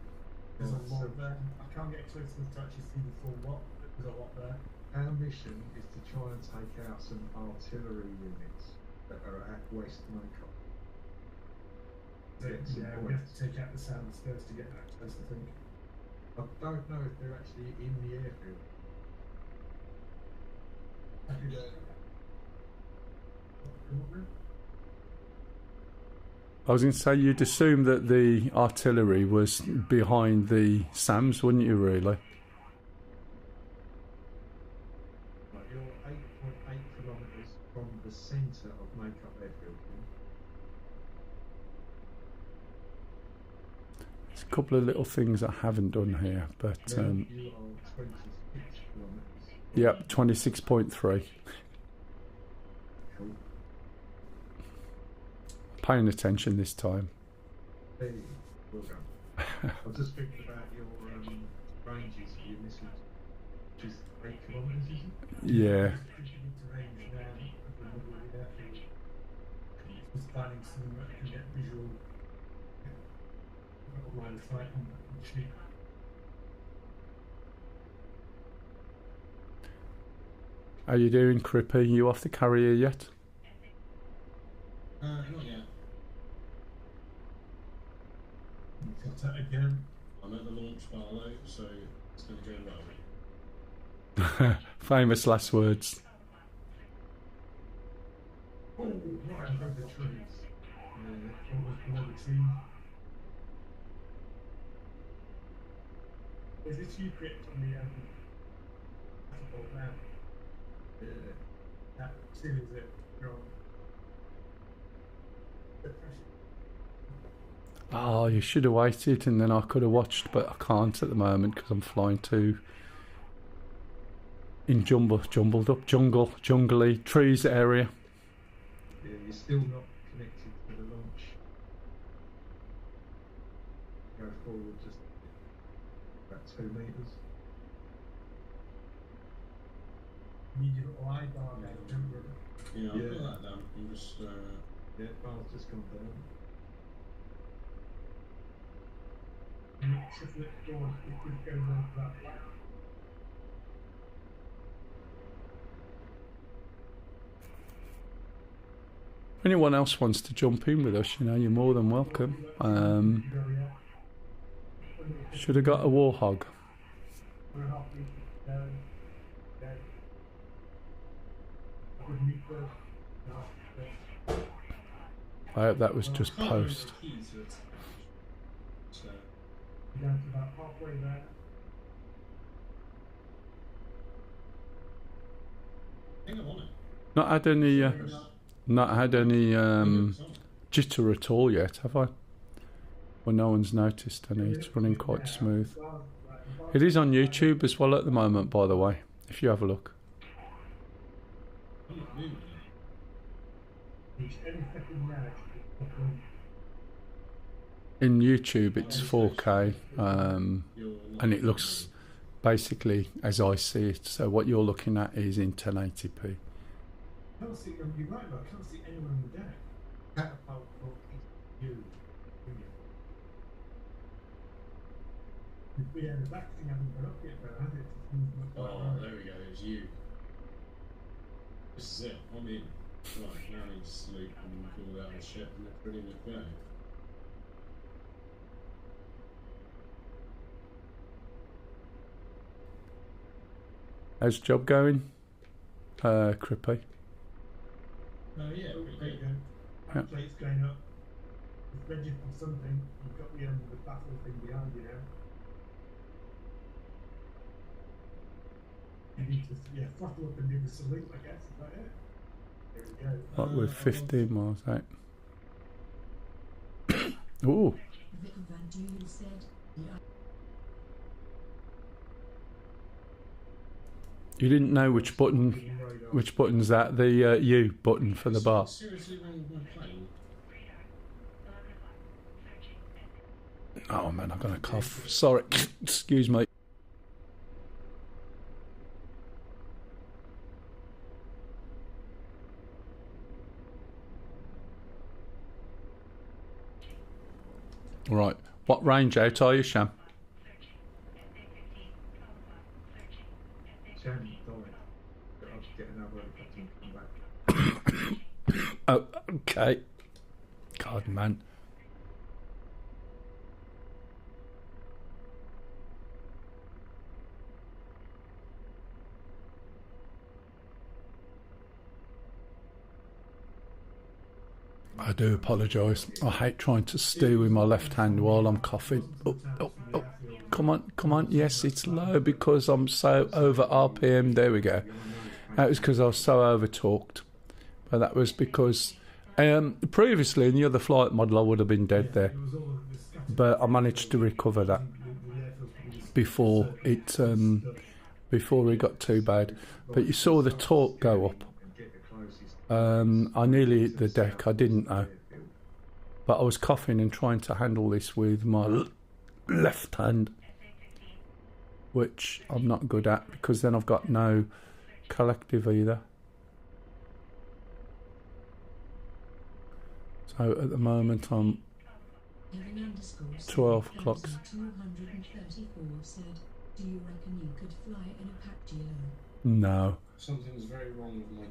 There's a lot there. I can't get close enough to actually see the full lot, but there's a lot there. Our mission is to try and take out some artillery units that are at West Makeup. Get some Yeah, we have points. to take out the SAMs first to get that close, I think. I don't know if they're actually in the airfield. I could, I was going to say, you'd assume that the artillery was behind the SAMs, wouldn't you, really? Right, you're 8.8 kilometres from the centre of Makeup Airfield. There's a couple of little things I haven't done here, but Now you are 26 kilometres. yep, 26.3. Cool. paying attention this time. There you go. Well done. I was just thinking about your ranges for your missiles, which is 8 kilometres, is it? Yeah. Just finding somewhere that can get visual line of sight and shoot. How you doing, Crippy? You off the carrier yet? Not yet. Got that again. I'm at the launch bar though, so it's going to go well. Famous last words. Oh, right above the trees. Almost below the tree. Is this you crypt on the catapult now? That series that you're on. The pressure. Oh, you should have waited and then I could have watched, but I can't at the moment because I'm flying too in jumbled up jungly trees area. Yeah, you're still not connected to the launch. Go forward just about 2 metres. Need your little eye bar there, remember? Yeah, I've Yeah. got that down. I'm just. Yeah, bar's just gone down. Shuffle it forward, it could go on to that black. If anyone else wants to jump in with us, you know, you're more than welcome. Should have got a warhog. 1.5 meters down. Good meat first. I hope that was just can't remember post. the key to it. So, Down to about halfway there. I think I'm on it. Not had any, jitter at all yet, have I? Well, no one's noticed any. It's running quite smooth. It is on YouTube as well at the moment, by the way, if you have a look. I'm not moving it. Any second now, it's popping. In YouTube, it's 4K, and it looks basically as I see it. So what you're looking at is in 1080p. I can't see, you're right, though, I can't see anyone on the deck. Catapult for you. Yeah, the back thing hasn't got up yet, though, has it? It's moved much Oh, like there we go. It's you. This is it. I'm in. Right, now I need to sleep and pull out the shit and it's ready to go. How's the job going, Crippy? Yeah, Oh, pretty there you good. go. Yeah. Plate's going up. It's ready for something. You've got the battle thing behind you now. You need to, throttle up and do the salute, I guess. Is that it? There we go. What, we're 15 miles out. Ooh, Vic Van Duel said, you didn't know which button's that? The U button for the bar. Seriously wrong with my plane? Oh man, I'm gonna cough. Sorry, excuse me. Right, what range out are you, Sham? Shannon died. But I'll get another helicopter and come back. Oh, okay. God, man. I do apologise. I hate trying to stew with my left hand while I'm coughing. Oh, oh, oh. Come on, come on. Yes, it's low because I'm so over RPM. There we go. That was because I was so over talked. But that was because previously in the other flight model I would have been dead there. But I managed to recover that before it got too bad. But you saw the torque go up. I nearly hit the deck. I didn't know. But I was coughing and trying to handle this with my left hand, which I'm not good at because then I've got no collective either. So at the moment I'm 12 o'clock. 234 said, do you reckon you could fly in a Pacquiao? No. Something's very wrong with my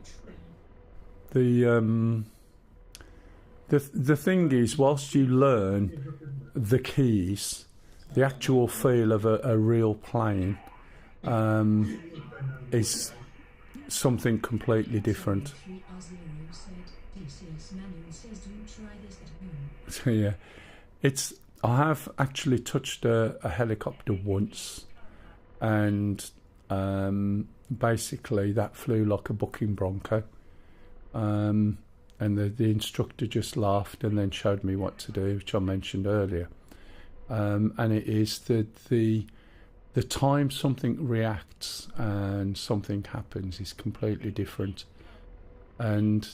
trim. The thing is, whilst you learn the keys, the actual feel of a real plane is something completely different. So yeah, I have actually touched a helicopter once, and basically that flew like a bucking bronco. And the instructor just laughed and then showed me what to do, which I mentioned earlier. And it is the time something reacts and something happens is completely different. And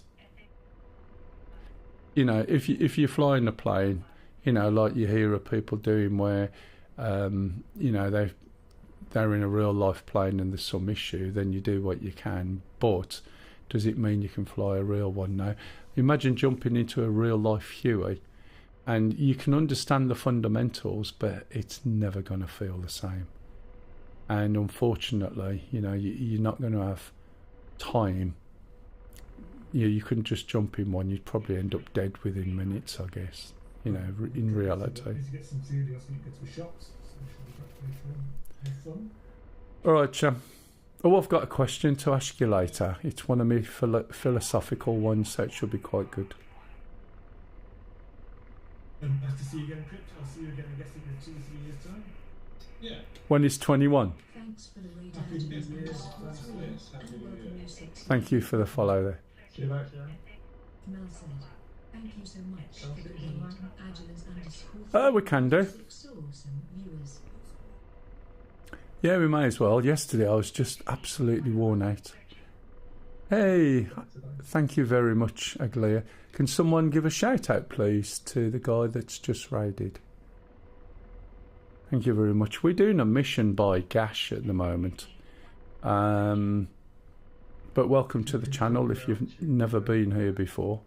you know, if you're flying a plane, you know, like you hear of people doing where you know, they're in a real life plane and there's some issue, then you do what you can. But does it mean you can fly a real one? No. Imagine jumping into a real life Huey, and you can understand the fundamentals, but it's never going to feel the same. And unfortunately, you know, you're not going to have time. You couldn't just jump in one. You'd probably end up dead within minutes, I guess. You know, in reality. Get some studio so you can go to shops. All right, chum. Oh, I've got a question to ask you later. It's one of my philosophical ones, so it should be quite good. Nice to see you again, Crypt. I'll see you again, I guess, in 2 or 3 years' time. Yeah. When he's 21. Thanks for the Happy New Year. Thank you for the follow there. See you later. Mel said, thank you so much for the Agilus_. Oh, we can do. Awesome viewers. Yeah, we may as well. Yesterday I was just absolutely worn out. Hey, thank you very much, Aglia. Can someone give a shout out, please, to the guy that's just raided? Thank you very much. We're doing a mission by Gash at the moment. But welcome to the channel if you've never been here before.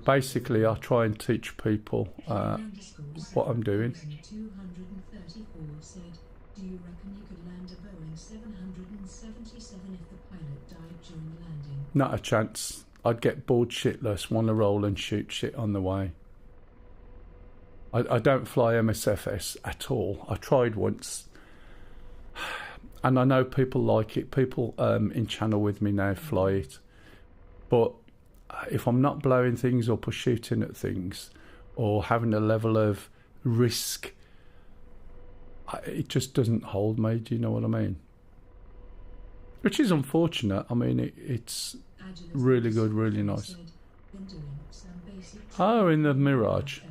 Basically, I try and teach people what I'm doing. 234 said, do you reckon you could land a Boeing 777 if the pilot died during the landing? Not a chance. I'd get bored shitless, want to roll and shoot shit on the way. I don't fly MSFS at all. I tried once. And I know people like it. People in channel with me now fly it. But if I'm not blowing things up or shooting at things or having a level of risk, it just doesn't hold me. Do you know what I mean? Which is unfortunate. I mean, it's really good, really nice. Oh, in the Mirage.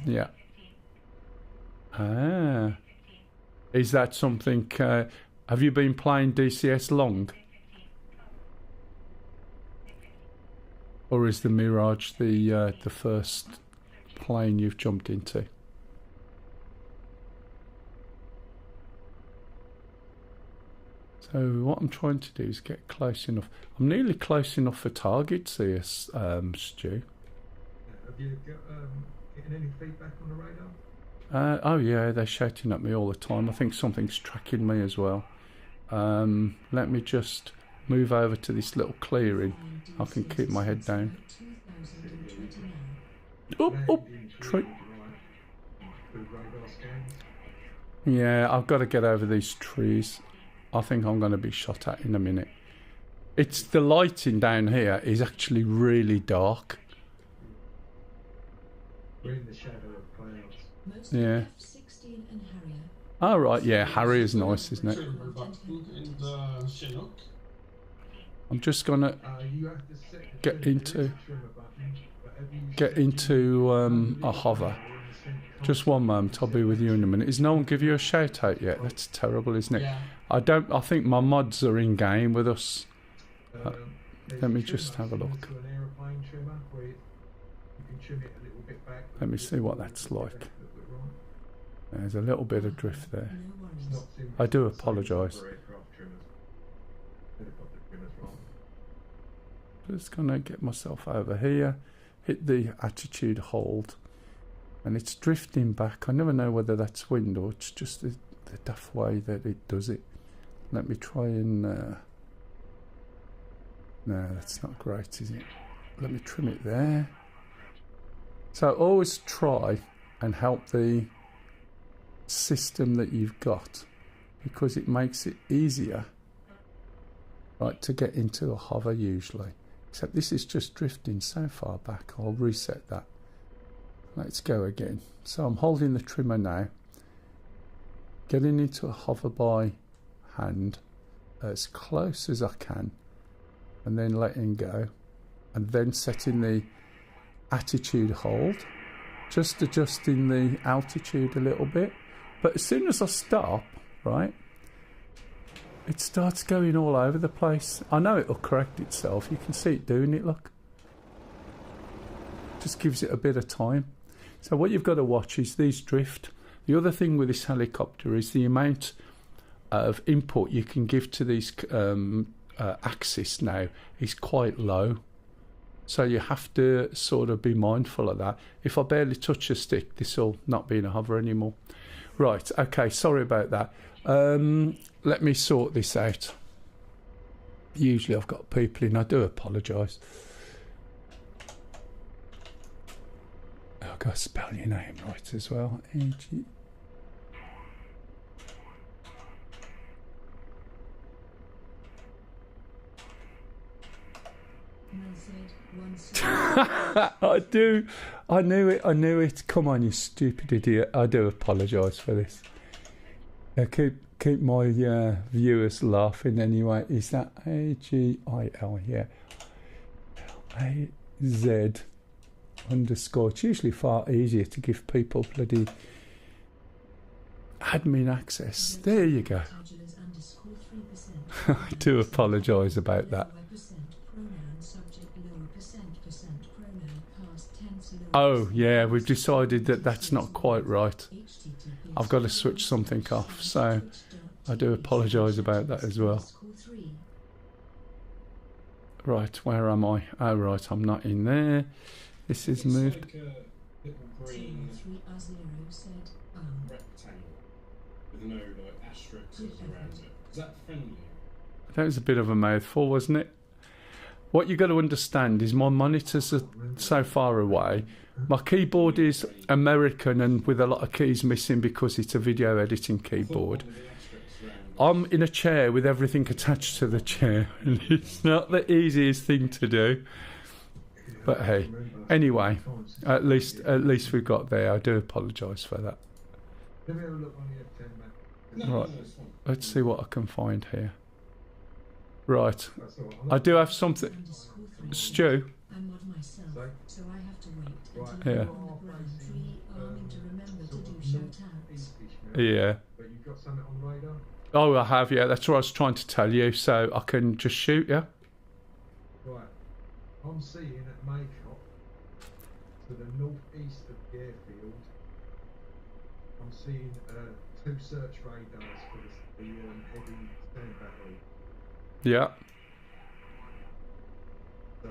Yeah. Ah. Is that something... have you been playing DCS long? Or is the Mirage the first plane you've jumped into? So what I'm trying to do is get close enough. I'm nearly close enough for targets here, Stu. Have you getting any feedback on the radar? Oh yeah, they're shouting at me all the time. I think something's tracking me as well. Let me just move over to this little clearing. I can keep my head down. Oh, tree. Yeah, I've got to get over these trees. I think I'm going to be shot at in a minute. It's the lighting down here is actually really dark. We're in the shadow of clouds. Yeah. Oh right, yeah, Harry is nice, isn't it? I'm just gonna get into a hover. Just one moment, I'll be with you in a minute. Has no one give you a shout out yet? That's terrible, isn't it? Yeah. I think my mods are in game with us. Let me just have a look. You can trim it a little bit back. Let me see what that's like. There's a little bit of drift there. No It's worries. not too I do much the same apologise. for aircraft trimmers. Helicopter trimmers, right? Just gonna get myself over here, hit the attitude hold, and it's drifting back. I never know whether that's wind or it's just the daft way that it does it. Let me try and no, that's not great, is it? Let me trim it there. So always try and help the system that you've got, because it makes it easier, right, to get into a hover usually. Except this is just drifting so far back. I'll reset that. Let's go again. So I'm holding the trimmer now, getting into a hover by hand as close as I can, and then letting go, and then setting the attitude hold, just adjusting the altitude a little bit. But as soon as I stop, right, it starts going all over the place. I know it'll correct itself. You can see it doing it, look. Just gives it a bit of time. So what you've got to watch is these drift. The other thing with this helicopter is the amount of input you can give to these axis now is quite low. So you have to sort of be mindful of that. If I barely touch a stick, this will not be in a hover anymore. Right, okay, sorry about that. Let me sort this out. Usually I've got people in, I do apologise. I've got to spell your name right as well. A-G. I do. I knew it. Come on, you stupid idiot. I do apologise for this. Keep my viewers laughing anyway. Is that A-G-I-L? Yeah. A-Z _ It's usually far easier to give people bloody admin access. There you go. I do apologise about that. Oh yeah, we've decided that that's not quite right. I've got to switch something off, so I do apologise about that as well. Right, where am I? Oh right, I'm not in there. This is moved. Like a little green rectangle with no like asterisks around it. Is that friendly? That was a bit of a mouthful, wasn't it? What you've got to understand is my monitors are so far away. My keyboard is American and with a lot of keys missing because it's a video editing keyboard. I'm in a chair with everything attached to the chair, and it's not the easiest thing to do. But hey, anyway, at least we've got there. I do apologise for that. Let me have a look on the F10 map. Right, let's see what I can find here. Right, I do have something. Stu? I'm not myself, so I have to wait Right. until Yeah. I'm on the ground, arming to remember to do shout-outs. Yeah. But you've got something on radar? Oh, I have, yeah. That's what I was trying to tell you, so I can just shoot, yeah? Right. I'm seeing at Maycop, to the northeast of the airfield, I'm seeing 2 search radars for the heavy stand battery. Yeah. So,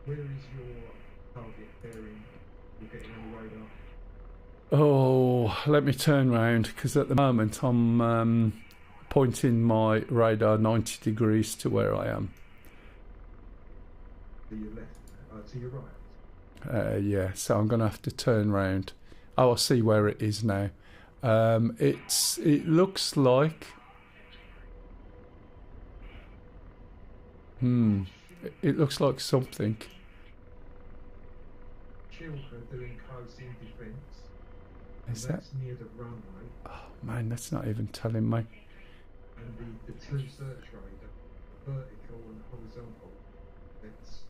where is your target bearing? You're getting on the radar? Oh, let me turn round, because at the moment I'm pointing my radar 90 degrees to where I am. To your left? To your right? Yeah, so I'm going to have to turn round. Oh, I see where it is now. It looks like... It looks like something. Chilka doing close-in defence. Is that... That's near the runway. Oh, man, that's not even telling me. And the 2 search radar, vertical and horizontal, that's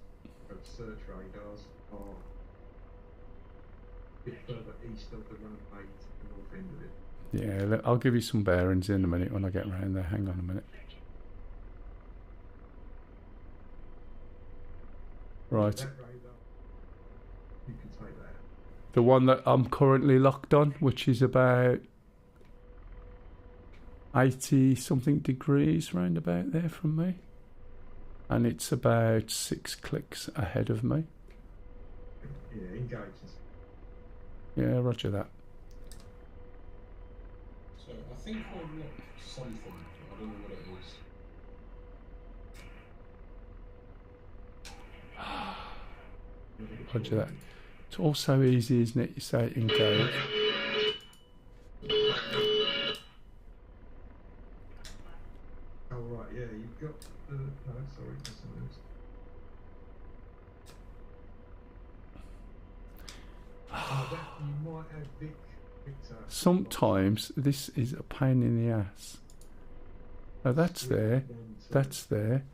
of search radars are a bit further east of the runway to the north end of it. Yeah, I'll give you some bearings in a minute when I get round there. Hang on a minute. Right. That radar, The one that I'm currently locked on, which is about 80 something degrees round about there from me. And it's about 6 clicks ahead of me. Yeah, engages. Yeah, roger that. So I think I've locked something, but I don't know what it is. Roger that. It's also easy, isn't it? You say engage. Oh right, yeah, you've got the no, sorry, that's something else. You might have Victor. Sometimes this is a pain in the ass. Now that's there, that's there,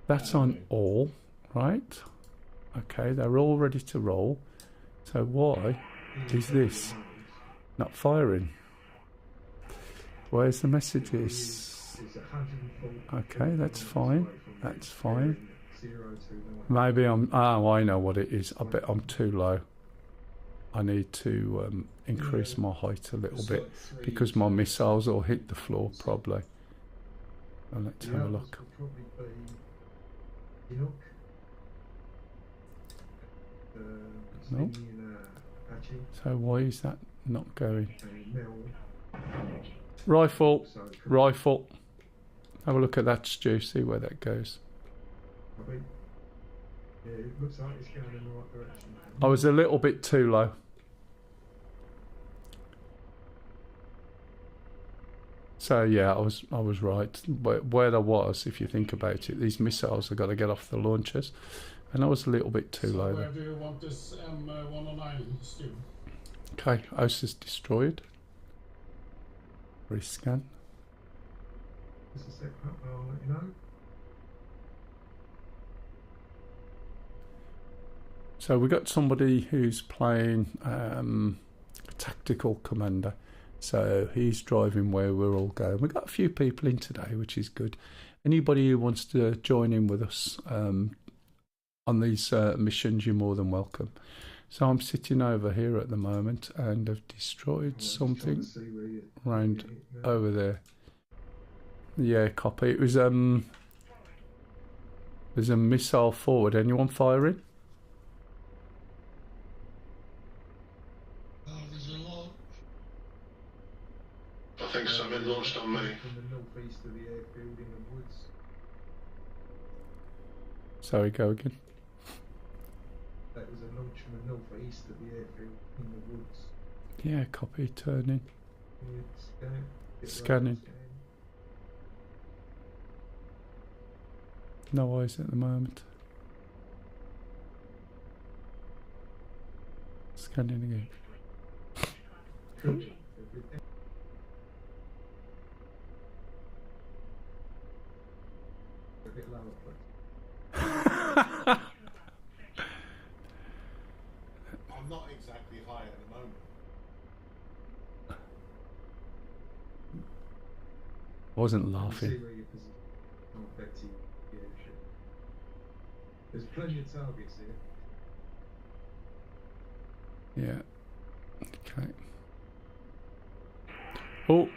that's on all, right? Okay, they're all ready to roll. So why is this not firing? Where's the messages? Okay, that's fine. That's fine. Maybe I'm... Oh, I know what it is. I bet I'm too low. I need to increase my height a little bit because my missiles will hit the floor probably. And let's have a look. No. So why is that not going? Rifle. Rifle. Have a look at that, Stu. See where that goes. Yeah, it looks like it's going in the right direction. I was a little bit too low. So yeah, I was right. But where I was, if you think about it, these missiles have got to get off the launchers, and I was a little bit too low. Where do you want this M109 Stu? Okay, house is destroyed. Rescan. Just a sec, I'll let you know. So we got somebody who's playing tactical commander. So he's driving where we're all going. We've got a few people in today, which is good. Anybody who wants to join in with us on these missions, you're more than welcome. So I'm sitting over here at the moment and have destroyed something round over there. Yeah, copy. It was there's a missile forward. Anyone firing? I think something launched on me. From the northeast of the airfield in the woods. Sorry, go again. That was a launch from the northeast of the airfield in the woods. Yeah, copy. Turning. Yeah, Scanning. No eyes at the moment. Scanning again. Cool. A bit lower, please. I'm not exactly high at the moment. Wasn't See laughing. where your position is. Oh, Betty. Yeah, sure. There's plenty of targets here. Yeah. Okay. Oh,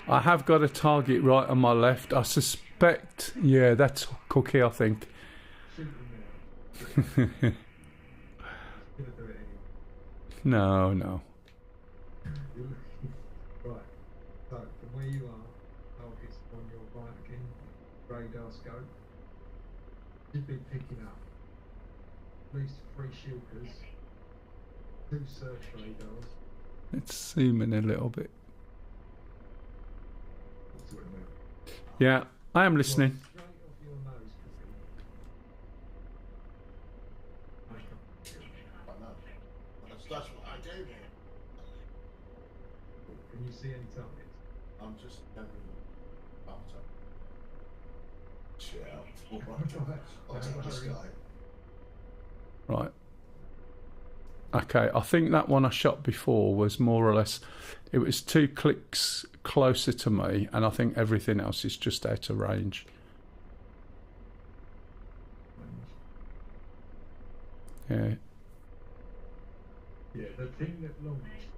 I have got a target right on my left. I suspect, yeah, that's Cookie, I think. Shoot them now. Gonna do it anyway. No, no. Right. So from where you are, targets on your Viking radar scope should be picking up at least 3 shielders, 2 search radars. Let's zoom in a little bit. What's it about? Yeah, I am listening. Right, straight off your nose, Cookie. I know. That's what I do here. Can you see any targets? I'm just having a laptop. Chill. Alright. I'll take this guy. Right. Okay, I think that one I shot before was more or less, it was 2 clicks closer to me, and I think everything else is just out of range. Yeah. Yeah, the thing that launched,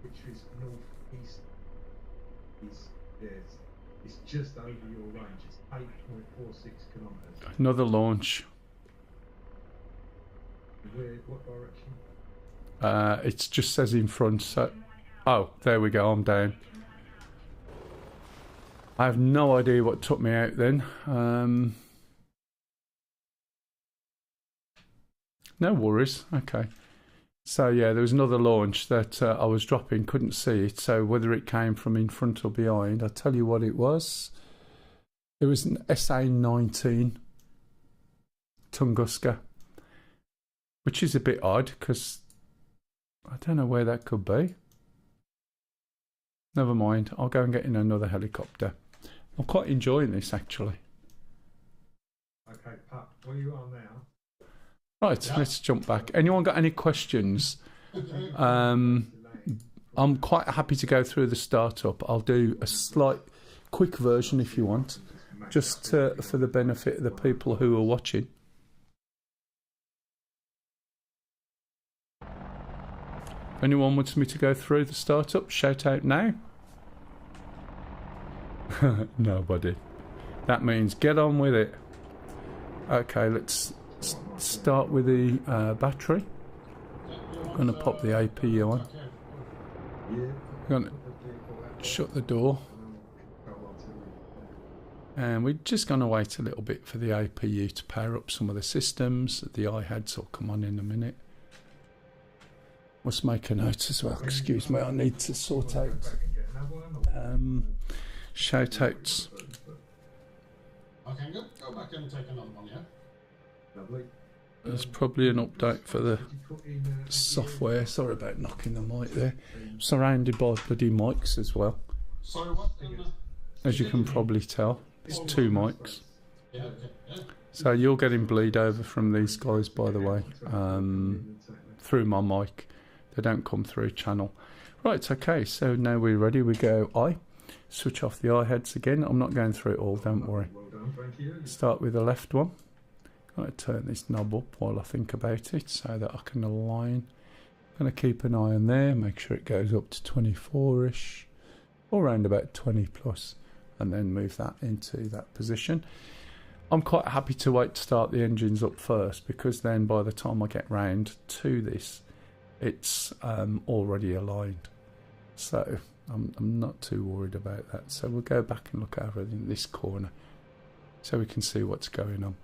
which is northeast, is it's just over your range. It's 8.46 kilometres. Another launch. Where? What direction? It just says in front. So, oh, there we go. I'm down. I have no idea what took me out then. No worries. Okay. So yeah, there was another launch that I was dropping, couldn't see it. So whether it came from in front or behind, I'll tell you what it was. It was an SA-19 Tunguska, which is a bit odd because I don't know where that could be. Never mind, I'll go and get in another helicopter. I'm quite enjoying this actually. Okay, Pat, where you are now? Right, let's jump back. Anyone got any questions? I'm quite happy to go through the startup. I'll do a slight, quick version if you want, just for the benefit of the people who are watching. If anyone wants me to go through the startup, shout out now. Nobody. That means get on with it. Okay, let's start with the battery. I'm going to pop the APU on. I'm going to shut the door. And we're just going to wait a little bit for the APU to power up some of the systems. The iHeads will come on in a minute. Must make a note as well. Excuse me, I need to sort out shout outs. Okay, go back and take another one, yeah? Lovely. There's probably an update for the software. Sorry about knocking the mic there. Surrounded by bloody mics as well. Sorry, what? As you can probably tell, it's 2 mics. Yeah, okay. Yeah. So you're getting bleed over from these guys, by the way, through my mic. They don't come through channel. Right, okay, so now we're ready. We go I. Switch off the iHeads again. I'm not going through it all, don't worry. Well done, thank you. Start with the left one. I'm going to turn this knob up while I think about it so that I can align. I'm going to keep an eye on there, make sure it goes up to 24-ish or around about 20 plus, and then move that into that position. I'm quite happy to wait to start the engines up first, because then by the time I get round to this, it's already aligned. So I'm not too worried about that. So we'll go back and look over in this corner so we can see what's going on.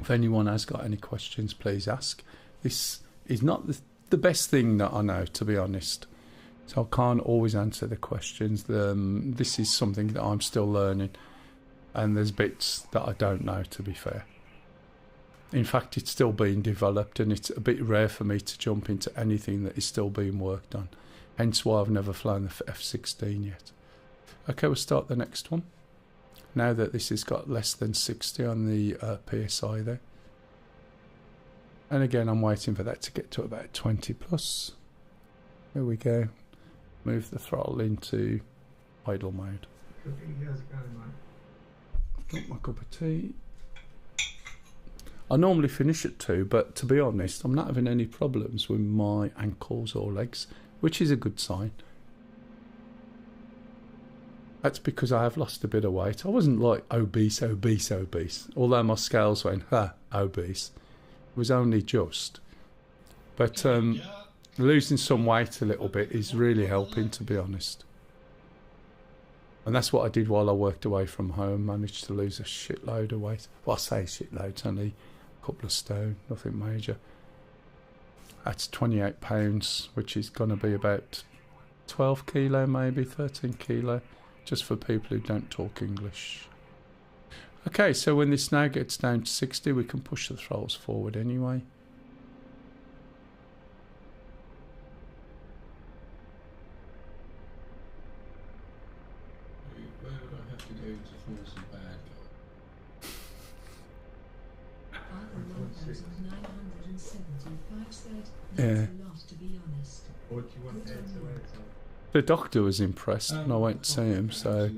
If anyone has got any questions, please ask. This is not the best thing that I know, to be honest. So I can't always answer the questions. This is something that I'm still learning. And there's bits that I don't know, to be fair. In fact, it's still being developed, and it's a bit rare for me to jump into anything that is still being worked on. Hence why I've never flown the F-16 yet. Okay, we'll start the next one. Now that this has got less than 60 on the PSI there. And again, I'm waiting for that to get to about 20 plus. There we go. Move the throttle into idle mode. How's it going, mate? Got my cup of tea. I normally finish at 2, but to be honest, I'm not having any problems with my ankles or legs, which is a good sign. That's because I have lost a bit of weight. I wasn't like obese, although my scales went, obese. It was only just. But losing some weight a little bit is really helping, to be honest. And that's what I did while I worked away from home. Managed to lose a shitload of weight. Well, I say shitload, it's only a couple of stone, nothing major. That's 28 pounds, which is going to be about 12 kilo, maybe 13 kilo. Just for people who don't talk English. Okay, so when this now gets down to 60, we can push the throttles forward anyway. Where would I have to go to fall some bad guy? Yeah. A lot, to be honest. What do you want air to air to? The doctor was impressed and I went to see him, so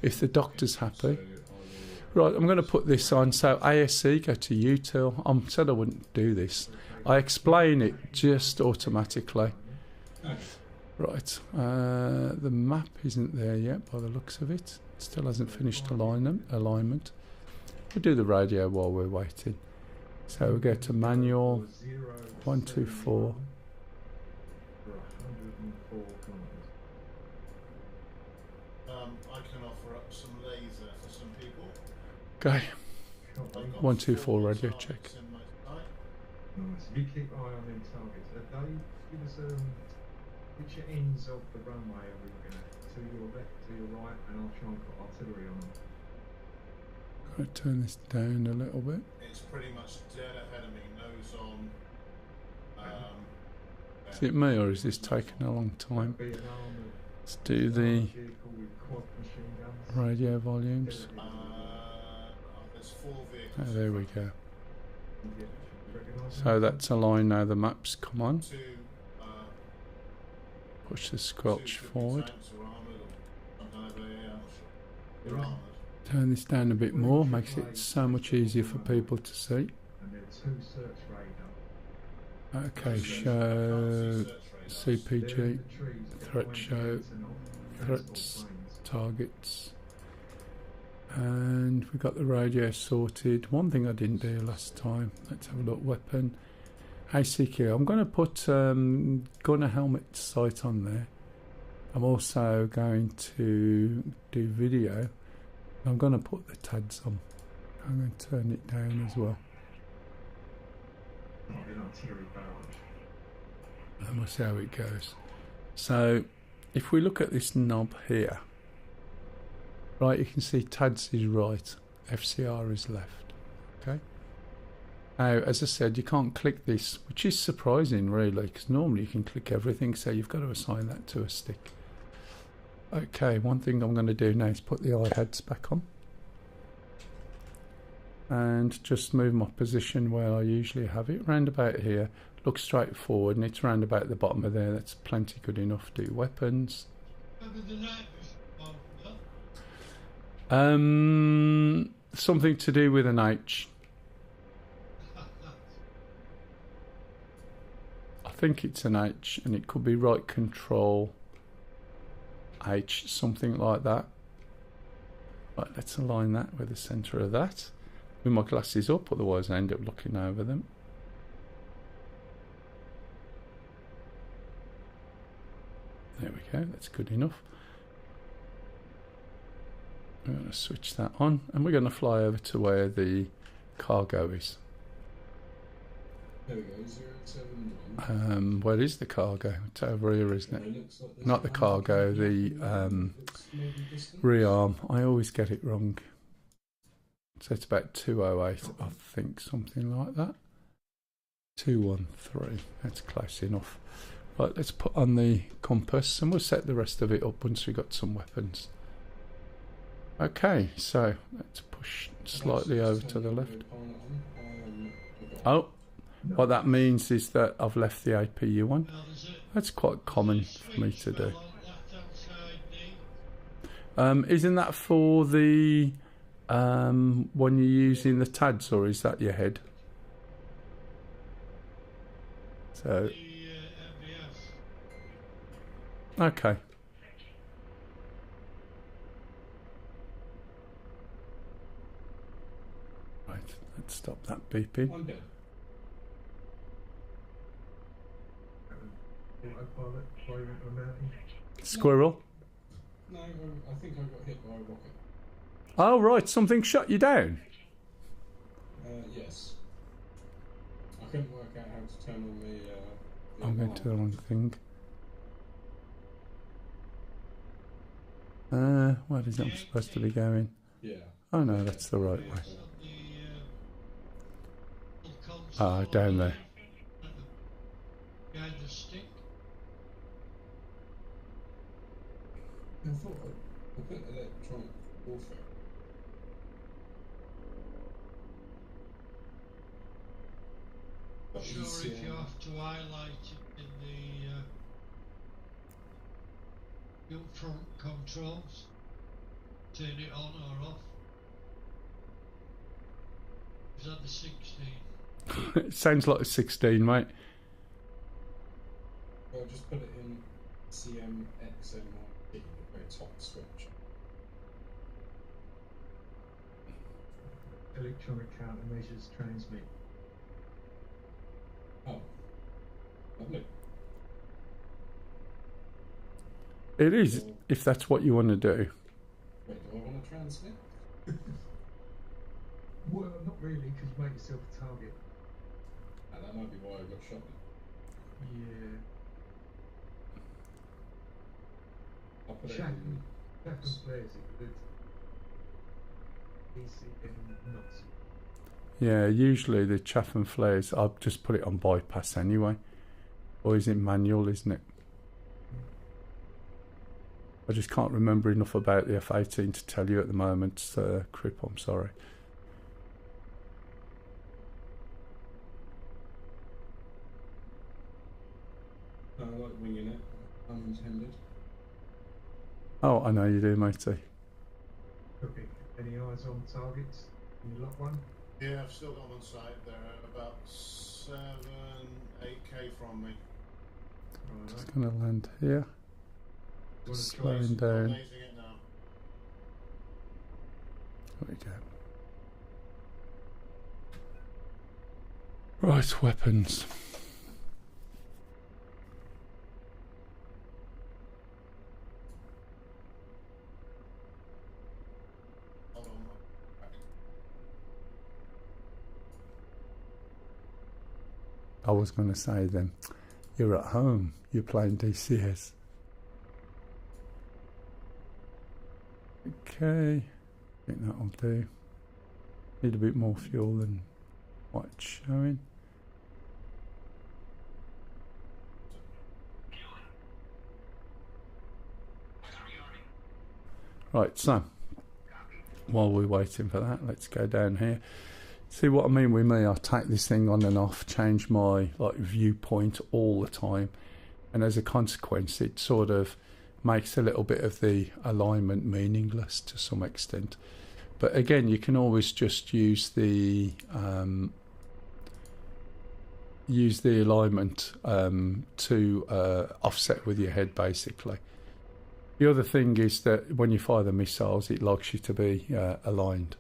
if the doctor's happy. Right, I'm going to put this on. So ASC, go to util. I said I wouldn't do this. I explain it just automatically. Right, the map isn't there yet by the looks of it. Still hasn't finished alignment. We'll do the radio while we're waiting. So we'll go to manual, 124. I can offer up some laser for some people. Okay, I've got 124 4 radio targets check. in my sight. Nice. You keep an eye on them targets. They give us which ends of the runway are we looking at? To your left, to your right, and I'll try and put artillery on them. I'll turn this down a little bit. It's pretty much dead ahead of me, nose on. Is it me or is this taking a long time? Be an armoured Let's do the vehicle with quad machine guns. radio volumes. There's 4 vehicles. Oh, there we go. Yeah, recognise So that's a line now. The map's come on. 2 Push the squelch forward. tanks or armoured or some kind of I'm not sure. They're armoured. Turn this down a bit more. Makes it so much easier for people to see. and then 2 search radar. Okay, show CPG, threat show, threats, targets, and we got the radio sorted. One thing I didn't do last time. Let's have a look. Weapon, ACQ. I'm going to put gunner helmet sight on there. I'm also going to do video. I'm going to put the TADs on. I'm going to turn it down as well. Artillery barrage. And we'll see how it goes. So if we look at this knob here, right, you can see TADS is right, FCR is left. Okay. Now, as I said, you can't click this, which is surprising really, because normally you can click everything, so you've got to assign that to a stick. Okay, one thing I'm going to do now is put the iHeads back on. And just move my position where I usually have it, round about here. Look straight forward, and it's round about the bottom of there. That's plenty good enough. Do weapons. Something to do with an H. I think it's an H, and it could be right control H, something like that. Right, let's align that with the centre of that. With my glasses up, otherwise I end up looking over them. There we go, that's good enough. We're going to switch that on, and we're going to fly over to where the cargo is. There we go, 071. Where is the cargo? It's over here, isn't it? Not the cargo, the rearm. I always get it wrong. So it's about 208, I think, something like that. 213, that's close enough. Right, let's put on the compass and we'll set the rest of it up once we've got some weapons. Okay, so let's push slightly over to the left. Oh, what that means is that I've left the APU on. That's quite common for me to do. Isn't that for the when you're using the TADs, or is that your head? So okay. Right, let's stop that beeping. Autopilot, flying into a mountain. Squirrel. No, I think I got hit by a rocket. Oh right, something shut you down. Yes. I couldn't work out how to turn on the I'm going alarm. to the wrong thing. Where is it I'm supposed to be going? Yeah. Oh no, that's the right way. Ah, down there. Behind the stick. I thought I put electronic warfare. I'm sure if you have to highlight it in the front controls, turn it on or off. Is that the 16? It sounds like a 16, mate. Well, just put it in CMXNY, the very top switch. Electronic countermeasures transmit. Oh, lovely. It is, if that's what you want to do. Wait, do I want to transmit? Well, not really, because you make yourself a target. And that might be why I got shot. Yeah. I'll put it Chaff in. and flares it with ECM nuts. Yeah, usually the chaff and flares, I'll just put it on bypass anyway. Or is it manual, isn't it? I just can't remember enough about the F-18 to tell you at the moment, Crip, I'm sorry. I like winging it, unintended. Oh, I know you do, matey. Okay. Any eyes on targets? Can you lock one? Yeah, I've still got them on site. They're about 7, 8k from me. Just going to land here. Slowing down. Lasing it now. There we go. Right, weapons. Hold on. I was going to say then, you're at home, you're playing DCS. Okay, I think that'll do. Need a bit more fuel than what it's showing. Right, so while we're waiting for that, let's go down here. See what I mean with me? I take this thing on and off, change my viewpoint all the time, and as a consequence, it sort of makes a little bit of the alignment meaningless to some extent. But again, you can always just use the alignment to offset with your head, basically. The other thing is that when you fire the missiles, it likes you to be aligned.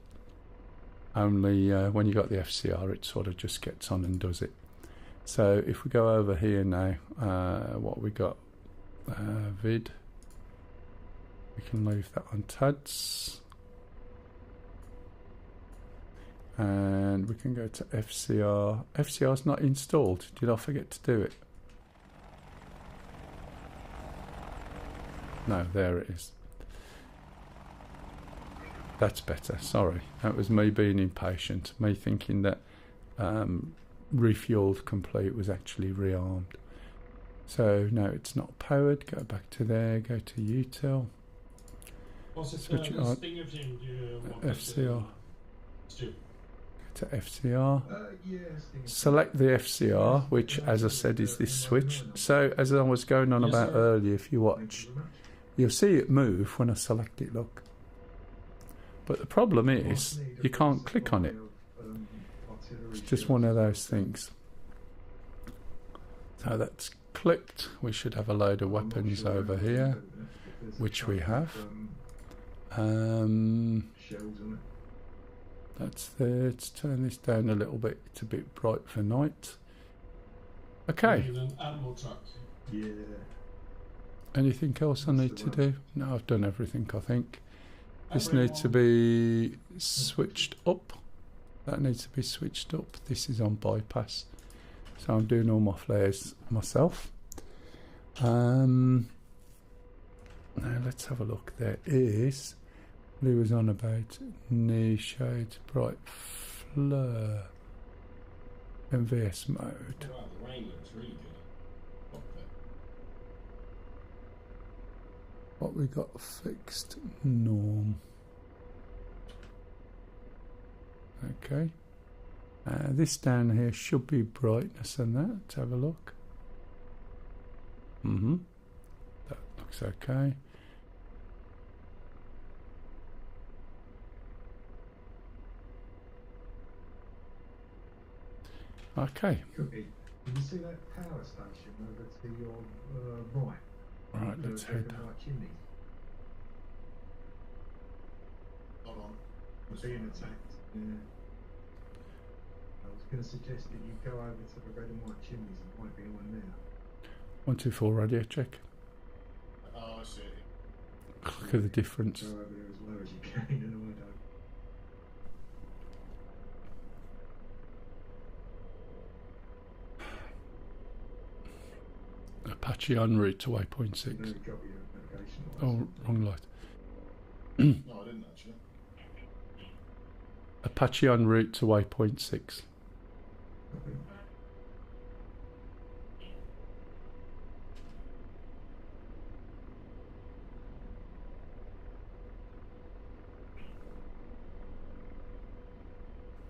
Only when you got the FCR, it sort of just gets on and does it. So if we go over here now, what we got? Vid. We can leave that on TADS. And we can go to FCR. FCR's not installed. Did I forget to do it? No, there it is. That's better. Sorry. That was me being impatient. Me thinking that refueled complete was actually rearmed. So no, it's not powered. Go back to there. Go to util. Switch it on. FCR. To FCR. Select the FCR, which, as I said, is this switch. So as I was going on about earlier, if you watch, you'll see it move when I select it. Look. But the problem is, you can't click on it. It's just one of those things. So that's clicked. We should have a load of weapons over here, which we have. That's there. Let's turn this down a little bit. It's a bit bright for night. Okay. Yeah. Anything else I need to do? No, I've done everything, I think. This needs to be switched up. That needs to be switched up. This is on bypass. So I'm doing all my flares myself. Now let's have a look. There is, Lee was on about knee shades, bright flare, MVS mode. Wow, the rain looks really good. What we got fixed? Norm. Okay. This down here should be brightness and that. Let's have a look. That looks okay. Okay. Could be. Can you see that power station over to your right? Right, The let's red head. and white chimneys. Hold on. Being attacked. Yeah. I was going to suggest that you go over to the red and white chimneys. There might be one there. 124 radio check. Oh, I see. Look at the difference. Go over there as low as you can, and I don't. Apache en route to waypoint You 6. know, you got your navigation lights. Oh, wrong light. No, I didn't actually. Apache en route to waypoint 6. Copy.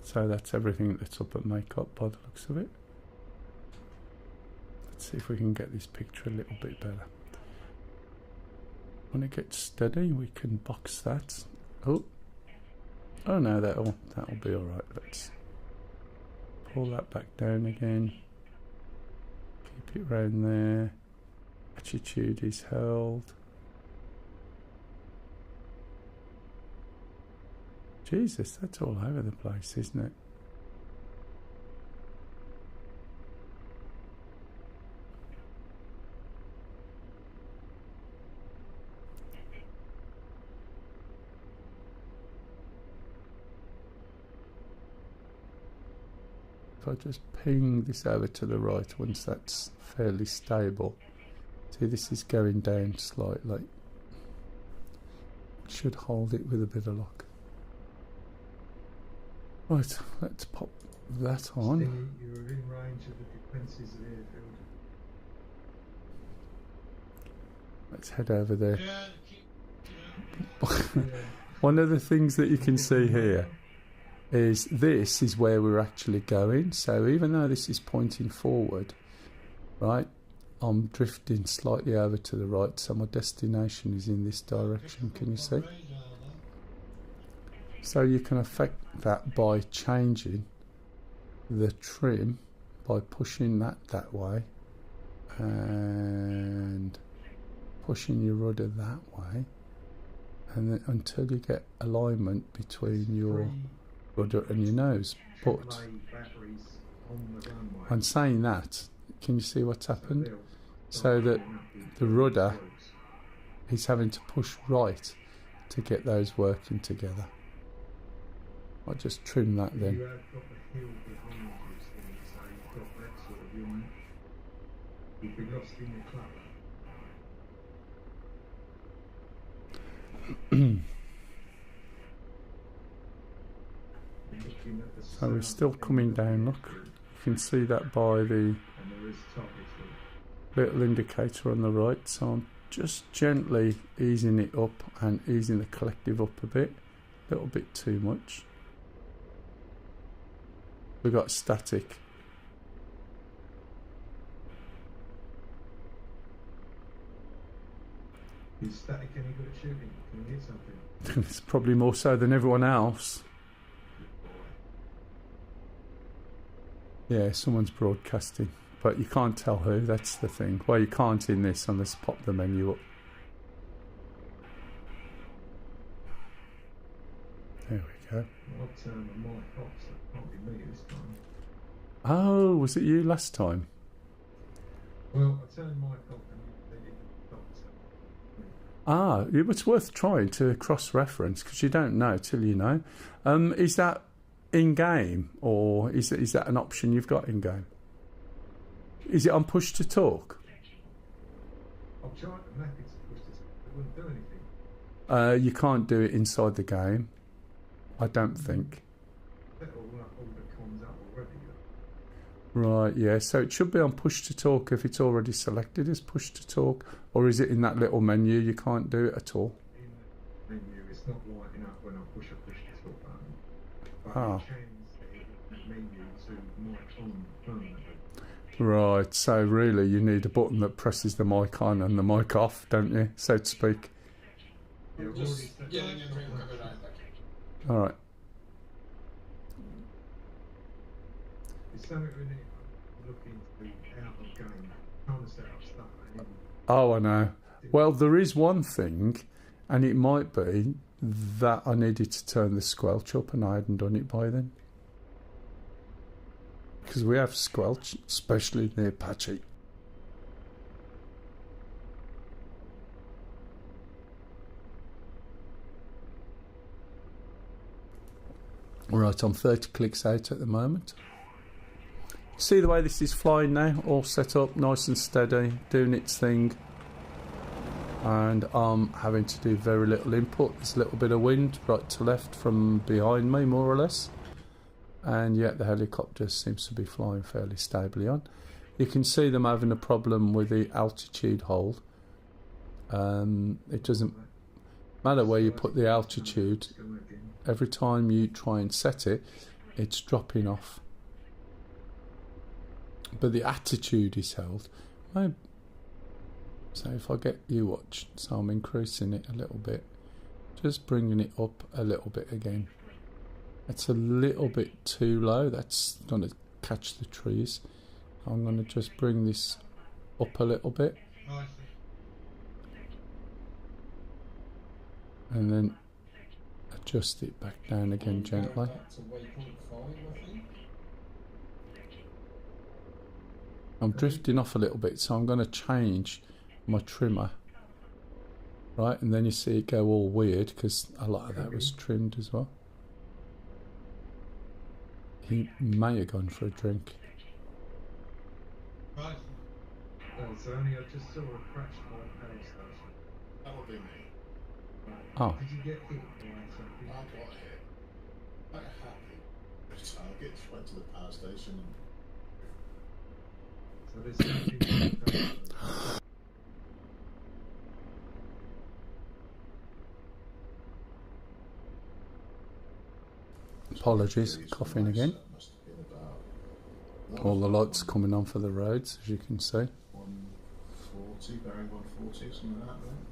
So that's everything that's up at makeup by the looks of it. Let's see if we can get this picture a little bit better. When it gets steady, we can box that. Oh no, that'll be all right. Let's pull that back down again. Keep it round there. Attitude is held. Jesus, that's all over the place, isn't it? If I just ping this over to the right once that's fairly stable. See, this is going down slightly. Should hold it with a bit of luck. Right, let's pop that on. Stingy, you're in range of the defences of the airfield. Let's head over there. Yeah, Yeah. One of the things that you can see here is this is where we're actually going. So even though this is pointing forward, right, I'm drifting slightly over to the right, so my destination is in this direction. Can you see? So you can affect that by changing the trim, by pushing that way and pushing your rudder that way, and then until you get alignment between your rudder and your nose. But AAA batteries on the runway. I'm saying that, can you see what's happened? they'll So that start lining up the in rudder groups. is having to push right to get those working together. I'll just trim that You then. have got the hill behind you, Steve, so you've got that sort of line. You'll be lost in the clutter. Looking at the So we're south still end coming of the down, look. airfield, You can see that by the and there is targets little indicator on the right. So I'm just gently easing it up and easing the collective up a bit. A little bit too much. We've got static. Is static any good at shooting? Can you hit something? It's probably more so than everyone else. Yeah, someone's broadcasting, but you can't tell who, that's the thing. Well, you can't in this unless you pop the menu up. There we go. I'll turn the mic off, so it can't be me this time. Oh, was it you last time? Well, I turned the mic off and then it stopped. Ah, it was worth trying to cross-reference because you don't know till you know. Is that in-game or is that an option you've got in-game? Is it on push to talk? I've tried the methods to push this, it wouldn't do anything. You can't do it inside the game, I don't think. Set all the comms up already. Right, yeah, so it should be on push to talk if it's already selected as push to talk, or is it in that little menu you can't do it at all? In the menu, it's not lighting up when I push a push to talk button. But Ah. you can set it in the menu to mic on permanently. Right, so really you need a button that presses the mic on and the mic off, don't you, so to speak? Yeah, I've Just already set getting that everything up. covered out. Alright. It's something we need to look into out of game. Trying to set up stuff and then Oh, I know. Well, there is one thing, and it might be that I needed to turn the squelch up and I hadn't done it by then. Because we have squelch, especially near Apache. Right, I'm 30 clicks out at the moment. See the way this is flying now? All set up, nice and steady, doing its thing. And I'm having to do very little input. There's a little bit of wind right to left from behind me, more or less. And yet the helicopter seems to be flying fairly stably on. You can see them having a problem with the altitude hold. It doesn't matter where you put the altitude. Every time you try and set it, it's dropping off. But the attitude is held. So if I get you watch, so I'm increasing it a little bit, just bringing it up a little bit again. It's a little bit too low. That's going to catch the trees. I'm going to just bring this up a little bit. Right. And then adjust it back down again gently. Back to waypoint 5, I think. I'm drifting off a little bit, so I'm going to change my trimmer. Right, and then you see it go all weird because a lot of that was trimmed as well. He may have gone for a drink. Right. Oh, so only I just saw a crash by the power station. That would be me. Right. Oh. Did you get hit by something? I got hit. Like happy. So I get went to the power station and So there's something in the power. Apologies, coughing again. must have been about All the lights coming on for the roads, as you can see. 140, bearing 140, something like that, right?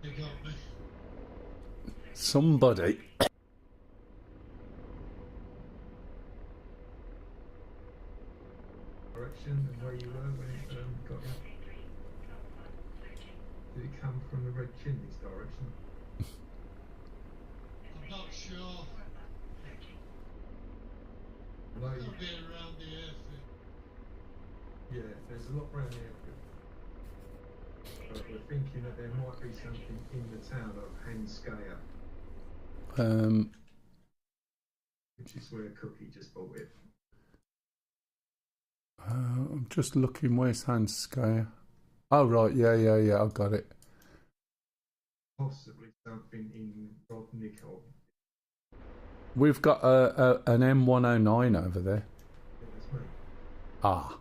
They got me. Somebody. Direction and where you were when it got you. Did it come from the red chimneys direction? I'm not sure. No, Could be around the airfield. yeah, there's a lot around the airfield. But we're thinking that there might be something in the town of Hanskaya, which is where Cookie just bought it. I'm just looking, where's Hanskaya? Oh, right, yeah, I've got it. Possibly something in Rodnikov. We've got an M109 over there. Yeah, that's me. Ah.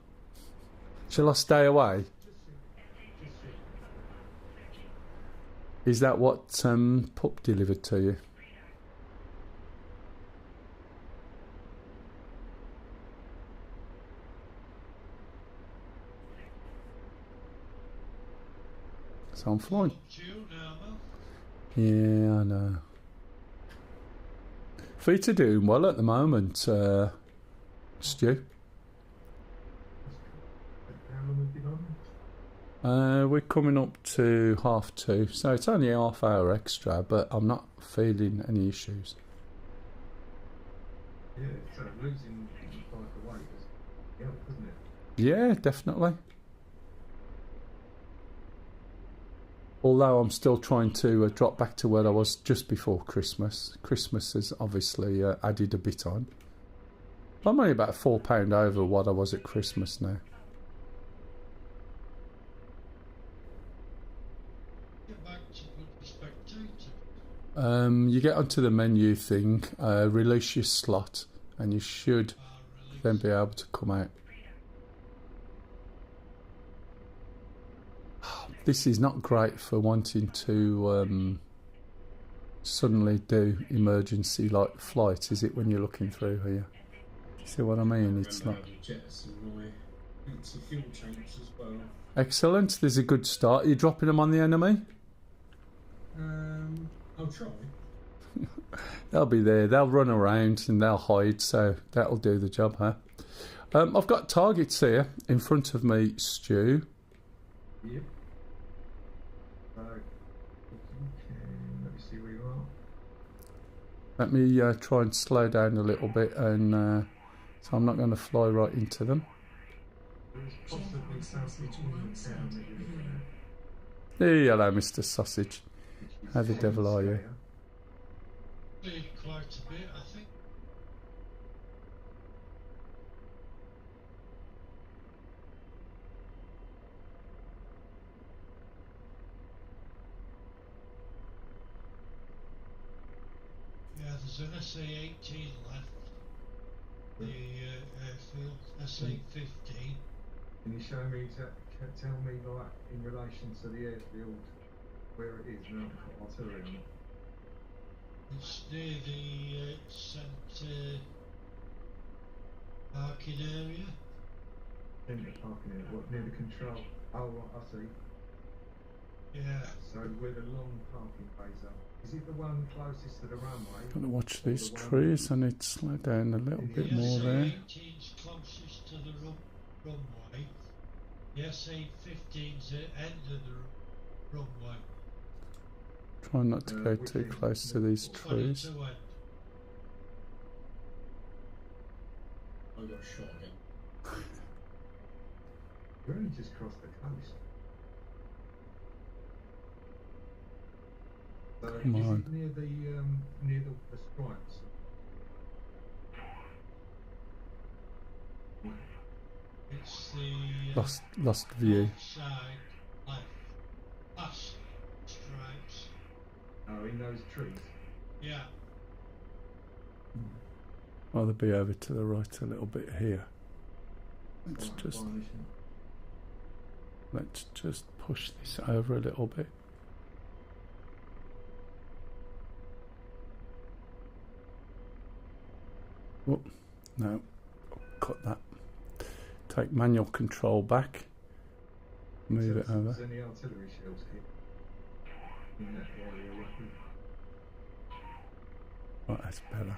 Shall I stay away? Just shoot. Is that what Pup delivered to you? So I'm flying. Up to you now, Mel. Yeah, I know. Feet are doing well at the moment, Stu. How long have you been on? We're coming up to 2:30, so it's only a half hour extra, but I'm not feeling any issues. Yeah, so losing the bike away was help, wasn't it? Yeah, definitely. Although I'm still trying to drop back to where I was just before Christmas. Christmas has obviously added a bit on. I'm only about £4 over what I was at Christmas now. Get back to the spectator. You get onto the menu thing, release your slot, and you should then be able to come out. This is not great for wanting to suddenly do emergency like flights, is it, when you're looking through here? You see what I mean? It's not. Jets and my fuel tanks as well. Excellent, there's a good start. Are you dropping them on the enemy? I'll try. They'll be there. They'll run around and they'll hide, so that'll do the job, huh? I've got targets here in front of me, Stu. Yep. So, let me see where you are. Let me try and slow down a little bit, and so I'm not going to fly right into them. There's possibly something in the town that you're looking at. Hey, hello, Mr. Sausage. How the devil are you? Quite a bit, I think. Yeah, there's an SA-18 left. The airfield, SA-15. Can you show me, tell me, like, in relation to the airfield, where it is, and I'll put artillery on it? It's near the centre parking area. In the parking area, what, near the control? Oh, right, I see. Yeah. So where the long parking bays are. Is it the one closest to the runway? Got to watch these trees. I need to slow down a little bit more there. SA-18's closest to the runway. The SA-15's at end of the runway. Try not to go too close to these trees. I got shot again. We only just crossed the coast. So Come is on. it near the stripes? It's the Lost view. side left, past stripes. Oh, in those trees? Yeah. Well, they'll be over to the right a little bit here. Let's just push this over a little bit. Whoop, no, cut that. Take manual control back. Move it over. Is there any artillery shells here? In that area, roughly? Right, that's better.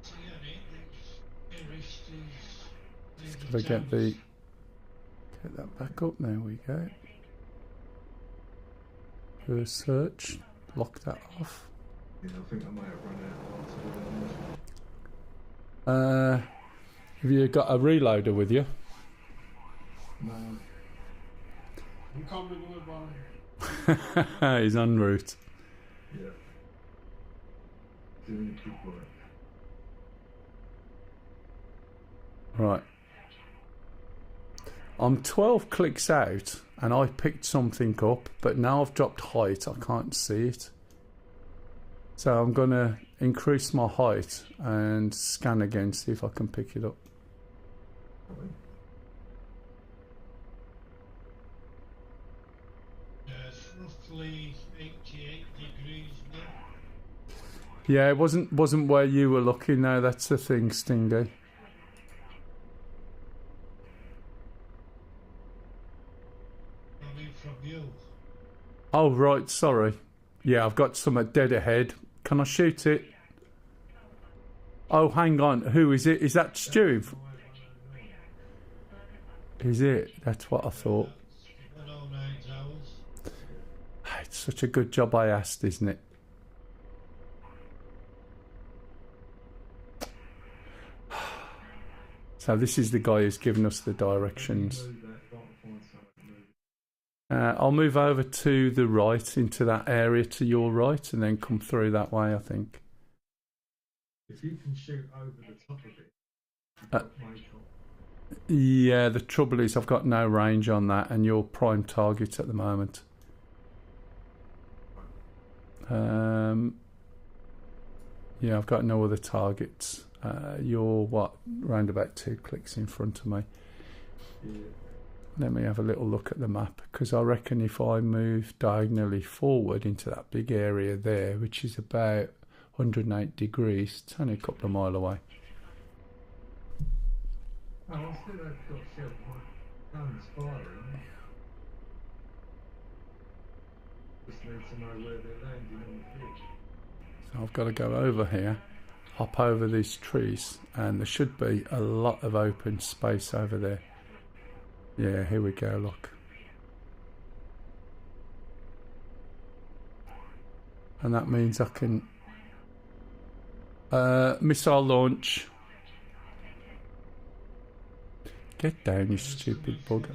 So yeah, the nearest is Just gotta get that back up. There we go. Do a search. Lock that off. Yeah, I think I might have run out of artillery. Have you got a reloader with you? No. I'm coming with one. He's en route. Yeah. Doing good work. Right. I'm 12 clicks out and I picked something up, but now I've dropped height, I can't see it. So I'm going to increase my height and scan again, see if I can pick it up. it's roughly 88 degrees now. Yeah, it wasn't where you were looking. No, that's the thing, Stingy. I mean from you. Oh, right, sorry. Yeah, I've got something dead ahead. Can I shoot it? Oh, hang on. Who is it? Is that Stu? Is it? That's what I thought. 109 hours. It's such a good job I asked, isn't it? So this is the guy who's given us the directions. I'll move over to the right, into that area to your right, and then come through that way, I think. If you can shoot over the top of it, you've got my shot. Yeah, the trouble is I've got no range on that, and you're prime target at the moment. Yeah, I've got no other targets. You're what, round about 2 clicks in front of me. Yeah. Let me have a little look at the map, because I reckon if I move diagonally forward into that big area there, which is about 108 degrees, it's only a couple of miles away. Oh, I still have got shell guns firing. Just need to know where they're landing on the field. So I've got to go over here, hop over these trees, and there should be a lot of open space over there. Yeah, here we go, look. And that means I can missile launch. Get down, you stupid bugger.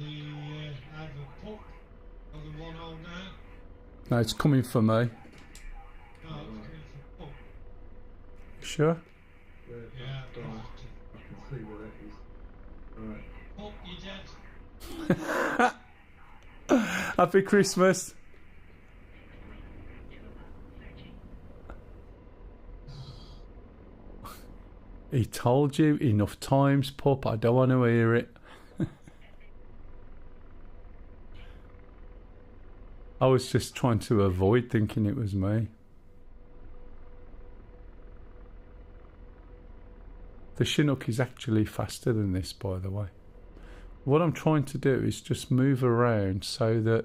No, it's coming for me. Sure? Yeah, I can see where that is. Right. you're dead. Happy Christmas. He told you enough times, pup. I don't want to hear it. I was just trying to avoid thinking it was me. The Chinook is actually faster than this, by the way. What I'm trying to do is just move around so that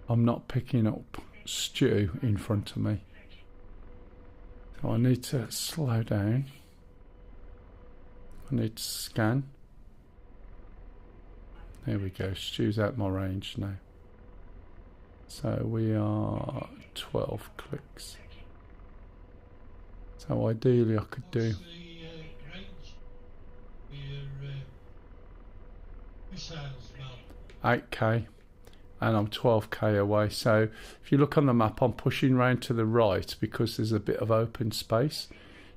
I'm not picking up stew in front of me. So I need to slow down. I need to scan. There we go. Stew's out my range now. So we are 12 clicks. So ideally I could do... What's the range for your missiles, Mel? 8k, and I'm 12k away. So if you look on the map, I'm pushing round to the right because there's a bit of open space,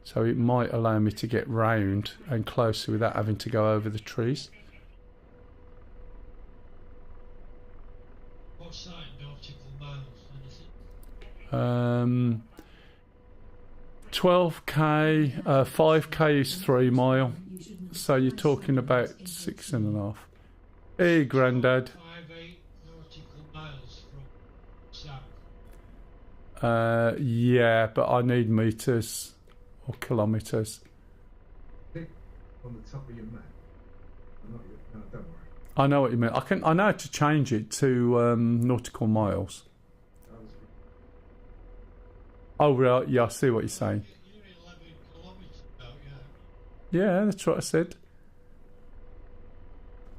so it might allow me to get round and closer without having to go over the trees. What's that in nautical miles? 12k, 5k is 3 mile, so you're talking about 6.5. Hey Grandad. 58 nautical miles from south. Yeah, but I need meters or kilometers. Click on the top of your map. No, don't worry. I know what you mean. I know how to change it to nautical miles. Oh right, yeah, I see what you're saying. You're 11 kilometres out, Yeah, that's what I said.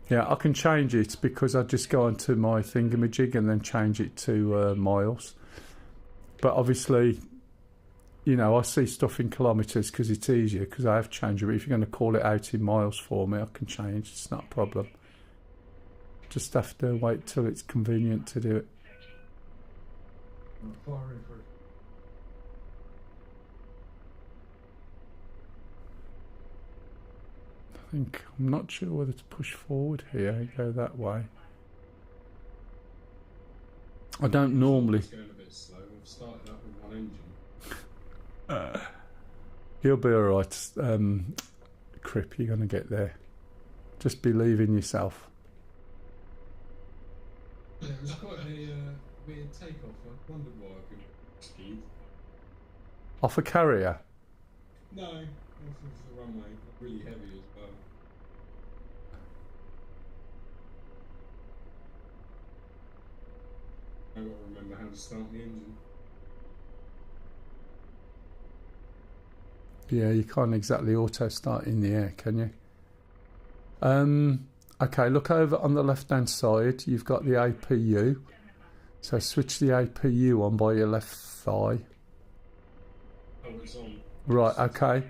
Yeah, I can change it because I just go onto my thingamajig and then change it to miles. But obviously, you know, I see stuff in kilometres because it's easier because I have changed it. But if you're going to call it out in miles for me, I can change. It's not a problem. Just have to wait till it's convenient to do it. I'm firing for it. I'm not sure whether to push forward here and go that way. I don't normally. It's going a bit slow. We've started up with one engine. You'll be alright, Crip, you're going to get there. Just believe in yourself. Yeah, it was quite a weird takeoff. I wondered why I could speed. Off a carrier? No, off of the runway. Really heavy as well. I got to remember how to start the engine. Yeah, you can't exactly auto start in the air, can you? Okay, look over on the left hand side. You've got the APU. So switch the APU on by your left thigh. Oh, it's on. Right, okay.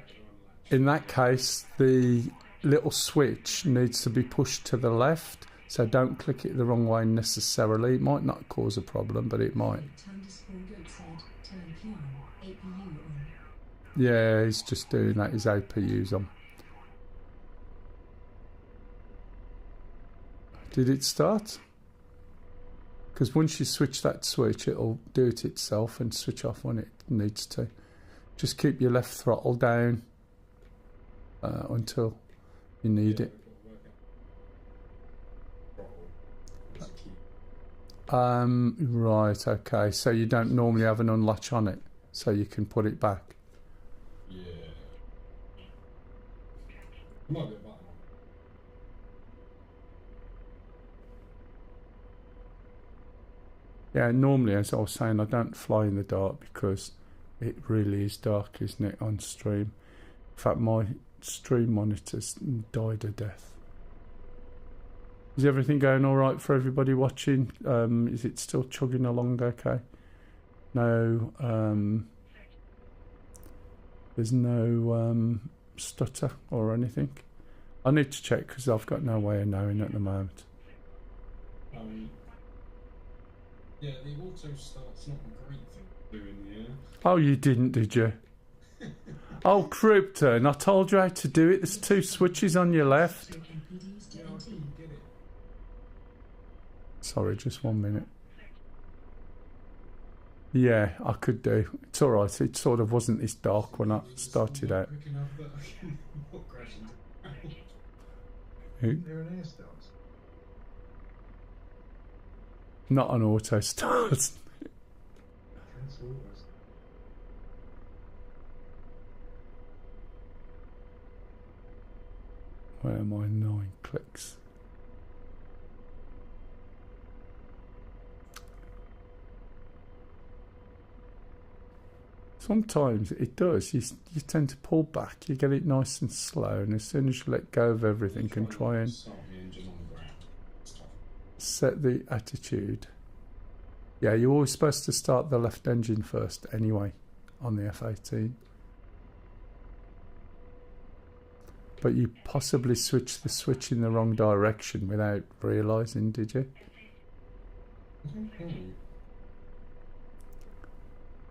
In that case, the little switch needs to be pushed to the left, so don't click it the wrong way necessarily. It might not cause a problem, but it might. Yeah, he's just doing that. His APU's on. Did it start? Because once you switch that switch, it'll do it itself and switch off when it needs to. Just keep your left throttle down until you need it. Right, okay. So you don't normally have an unlatch on it, so you can put it back. Yeah. Might be a button on. Yeah, normally, as I was saying, I don't fly in the dark because it really is dark, isn't it, on stream? In fact, my stream monitors died a death. Is everything going all right for everybody watching? Is it still chugging along okay? No, there's no stutter or anything. I need to check because I've got no way of knowing at the moment. Yeah, the auto start's not a great thing to do in the air. Oh, you didn't, did you? Oh, Krypton, I told you how to do it. There's 2 switches on your left. Sorry, just 1 minute. Yeah, I could do. It's alright, it sort of wasn't this dark when I started out. Who? They're an air start. Not an auto start. That's always. Where am I? 9 clicks. Sometimes it does. You tend to pull back. You get it nice and slow, and as soon as you let go of everything and try and set the attitude. Yeah, you're always supposed to start the left engine first anyway on the F-18. But you possibly switched the switch in the wrong direction without realising, did you?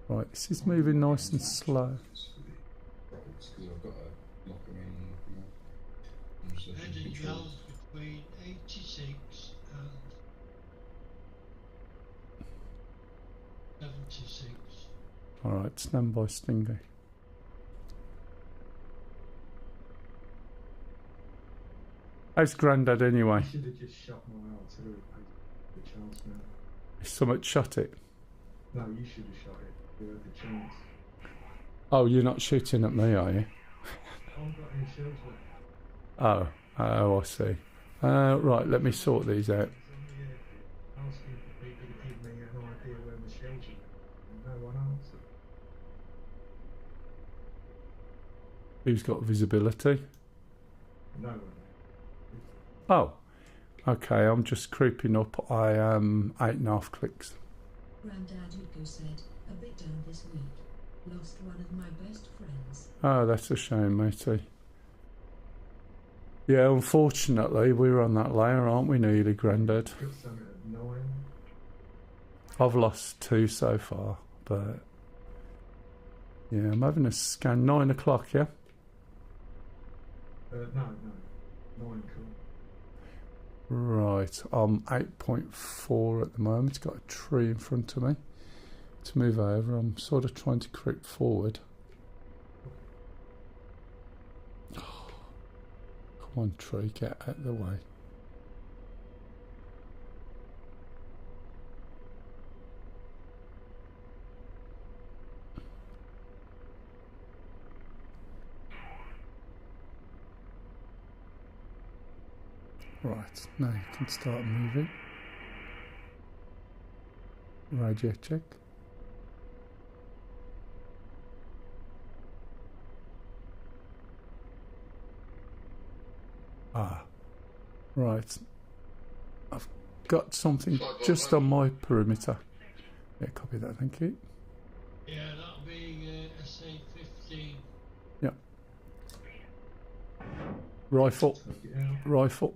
Right, this is moving nice and slow. Heading yells between 86 and 76. Alright, stand by, Stingy. How's Grandad anyway? I should have just shot my artillery the chance now. Somebody shot it. No, you should have shot it. You had the chance. Oh, you're not shooting at me, are you? I haven't got any shells left. Oh, I see. Right, let me sort these out. Asking for people to give me an idea where my shells are. And no one answered. Who's got visibility? No one. Oh, okay, I'm just creeping up. I am 8.5 clicks. Grandad Ugo said, a bit down this week. Lost one of my best friends. Oh, that's a shame, matey. Yeah, unfortunately, we're on that layer, aren't we, nearly, Grandad? Got some at 9. I've lost 2 so far, but... Yeah, I'm having a scan. 9 o'clock, yeah? No. 9 cool. Right, I'm 8.4 at the moment. Got a tree in front of me to move over. I'm sort of trying to creep forward. Come on, tree, get out of the way. Right, now you can start moving. Radio check. Right. I've got something just on my perimeter. Yeah, copy that, thank you. Yeah, that'll be SA-15. Yeah. Rifle. Rifle.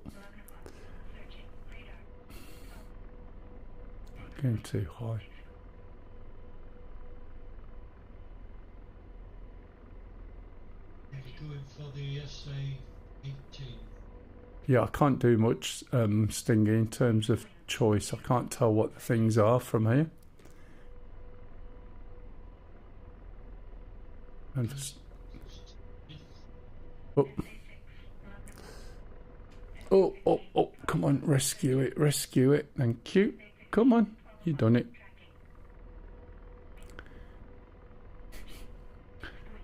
Going too high. You're going for the SA-18. Yeah, I can't do much, Stingy, in terms of choice. I can't tell what the things are from here. And just... Oh, come on, rescue it, thank you. Come on, you done it.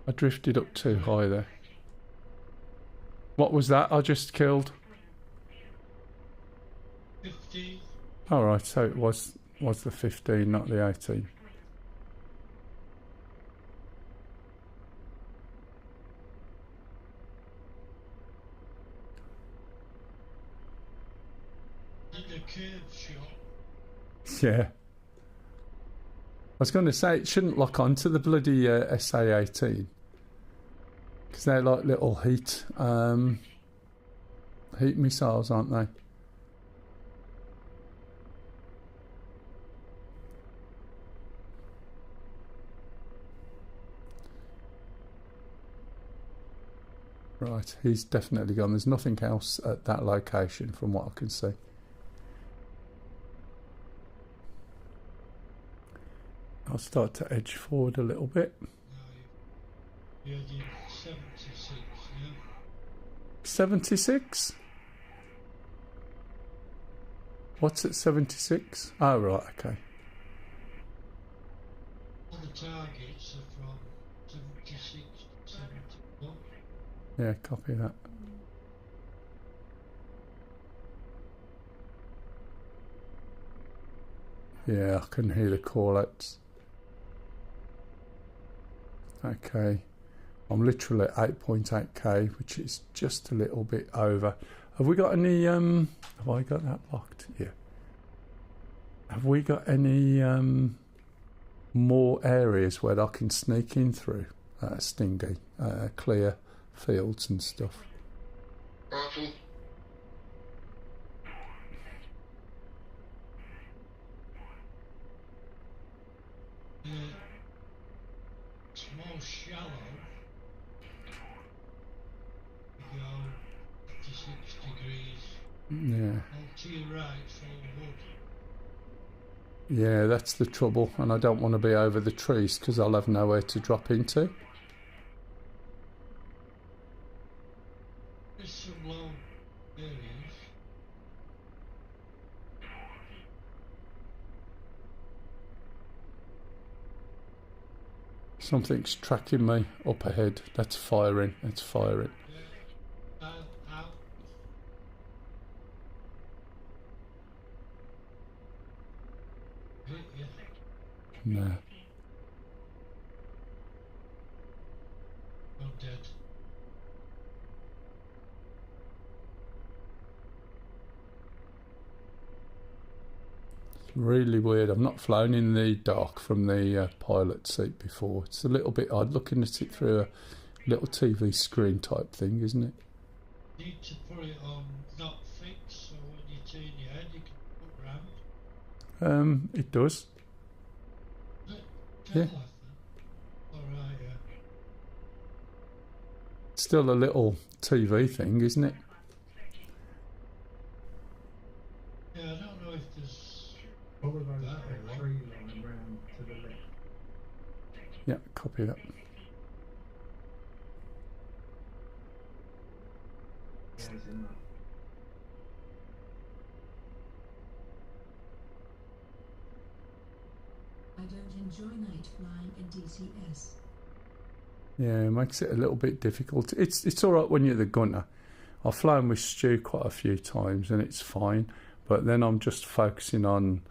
I drifted up too high there. What was that I just killed? 15. Alright, so it was was the 15, not the 18. In the curve shot. Yeah. I was going to say it shouldn't lock onto the bloody SA-18 because they're like little heat missiles, aren't they? Right, he's definitely gone. There's nothing else at that location from what I can see. I'll start to edge forward a little bit. Now you're in 76, yeah? 76? What's at 76? Oh, right, okay. All the targets are from 76 to 71. Yeah, copy that. Yeah, I can hear the call-outs. Okay, I'm literally at 8.8k, which is just a little bit over. Have we got any, have I got that locked? Yeah. Have we got any more areas where I can sneak in through Stingy, clear fields and stuff? Rifle. It's more shallow. You go 56 degrees. Yeah. All to your right, it's all wood. Yeah, that's the trouble, and I don't want to be over the trees because I'll have nowhere to drop into. There's some low areas. Something's tracking me up ahead. That's firing. It's firing. Yeah. Out. Hit you. No. I'm dead. It's really weird. I've not flown in the dark from the pilot seat before. It's a little bit odd looking at it through a little TV screen type thing, isn't it? Need to put it on not fixed, so when you turn your head you can look round. It does. Yeah. Alright, yeah. Still a little TV thing, isn't it? Yeah, I don't know if there's Follow those that that tree line round to the left. Yeah, copy that. There's enough. I don't enjoy night flying in DCS. Yeah, it makes it a little bit difficult. It's all right when you're the gunner. I've flown with Stu quite a few times and it's fine, but then I'm just focusing on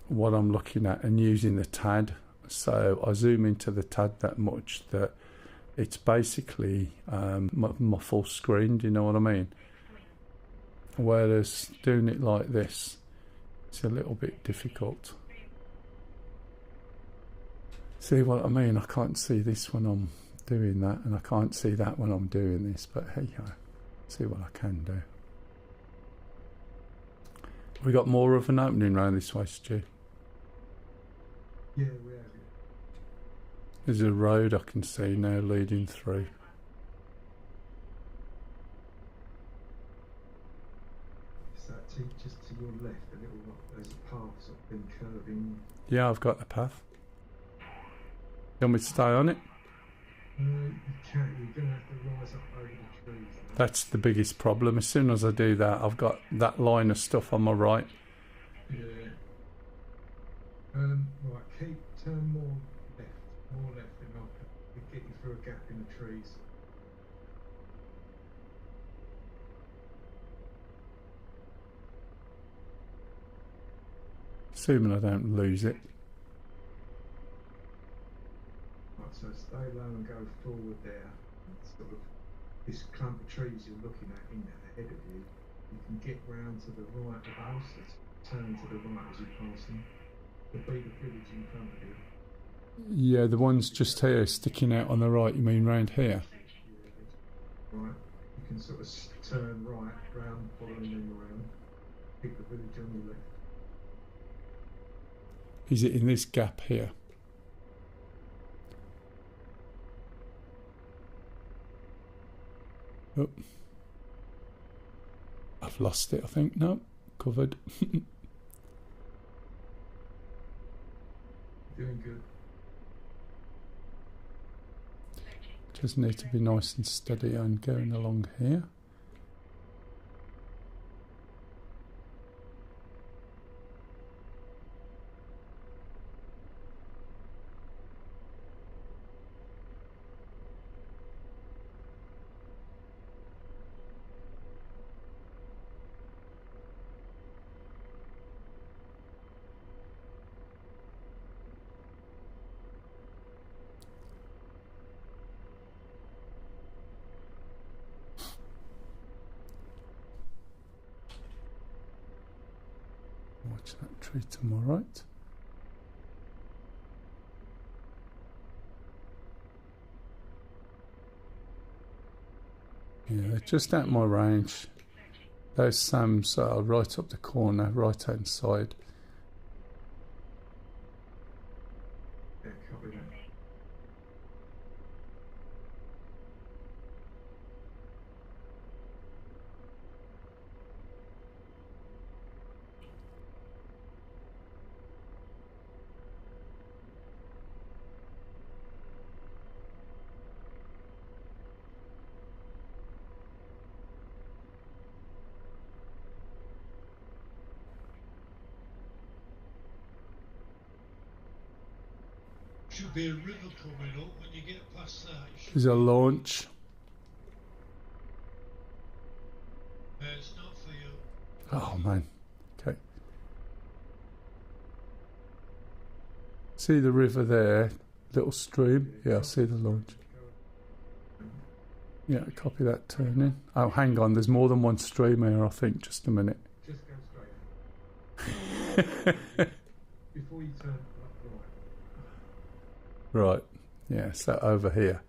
what I'm looking at and using the TAD. So I zoom into the TAD that much that it's basically my full screen, do you know what I mean? Whereas doing it like this, it's a little bit difficult. See what I mean? I can't see this when I'm doing that, and I can't see that when I'm doing this, but hey ho, see what I can do. We got more of an opening round this way, Stu. Yeah, we have it. There's a road I can see now leading through. It's that just to your left, a little there's a path sort of been curving. Yeah, I've got the path. You want me to stay on it? You can't, you're going to have to rise up over the trees. That's the biggest problem. As soon as I do that, I've got that line of stuff on my right. Yeah. Right, turn more left, and I'll get you through a gap in the trees. Assuming I don't lose it. Right, so stay low and go forward there. Sort of this clump of trees you're looking at in ahead of you. You can get round to the right of those, so turn to the right as you pass them. The bigger village in front of you. Yeah, the ones just here sticking out on the right, you mean round here? Yeah, right. You can sort of turn right round, following them around. Pick the village on your left. Is it in this gap here? Oh. I've lost it, I think. No, covered. Doing good. Just need to be nice and steady and going along here. Watch that tree to my right. Yeah, just at my range. Those Sams are right up the corner, right hand side. Yeah, copy that. Should be a river coming up when you get past that. There's a launch. It's not for you. Oh man. Okay. See the river there? Little stream? Yeah, I see the launch. Yeah, copy that turning. Oh, hang on. There's more than one stream here, I think. Just a minute. Just go straight. Before you turn right. Right. Yeah, so over here.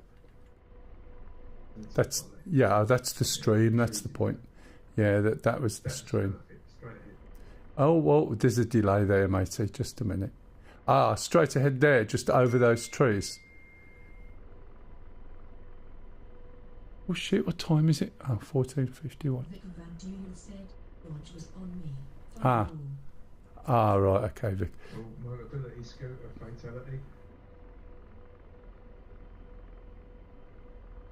That's, yeah, that's the stream. That's the point. Yeah, that was the stream. Straight ahead. Oh, well, there's a delay there, matey. Just a minute. Ah, straight ahead there, just over those trees. Oh, shit, what time is it? Oh, 14:51. Vicar Van Dunen said, launch was on me. Ah. Ah, right, okay, Vic. Oh, mobility scooter fatality.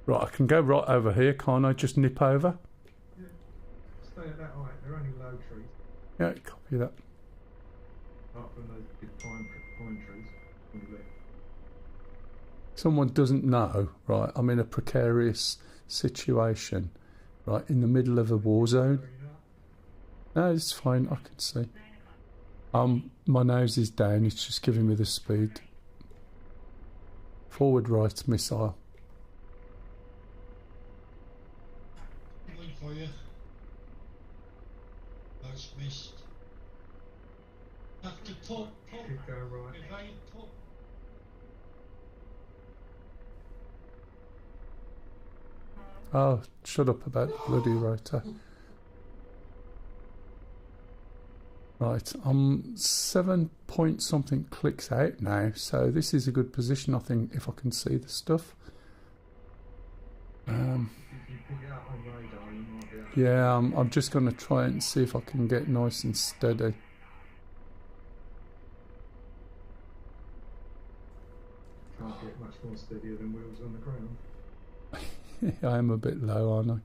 Right, I can go right over here, can't I? Just nip over? Yeah. Stay at that height. They're only low trees. Yeah, copy that. Apart from those big pine trees on the left. Someone doesn't know, right? I'm in a precarious situation, right? In the middle of a war zone. No, it's fine, I can see. My nose is down, it's just giving me the speed. Forward right missile. Coming for you. That's missed. Have to pop. Keep going right. Evade, pop. Oh, shut up about the bloody rotor. Right, I'm 7 point something clicks out now, so this is a good position, I think, if I can see the stuff. If you pick it up on radar, you might be able to. Yeah, I'm just going to try and see if I can get nice and steady. Can't get much more steadier than wheels on the ground. I am a bit low, aren't I?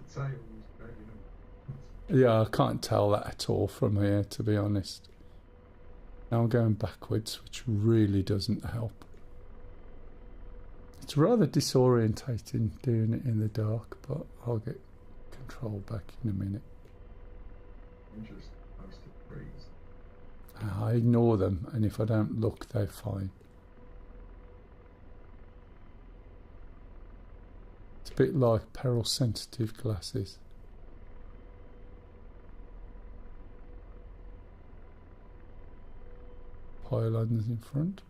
The tail was dragging on. Yeah, I can't tell that at all from here, to be honest. Now I'm going backwards, which really doesn't help. It's rather disorientating doing it in the dark, but I'll get control back in a minute. Interesting. Most of the trees. I ignore them, and if I don't look, they're fine. It's a bit like peril sensitive glasses. Pylons in front.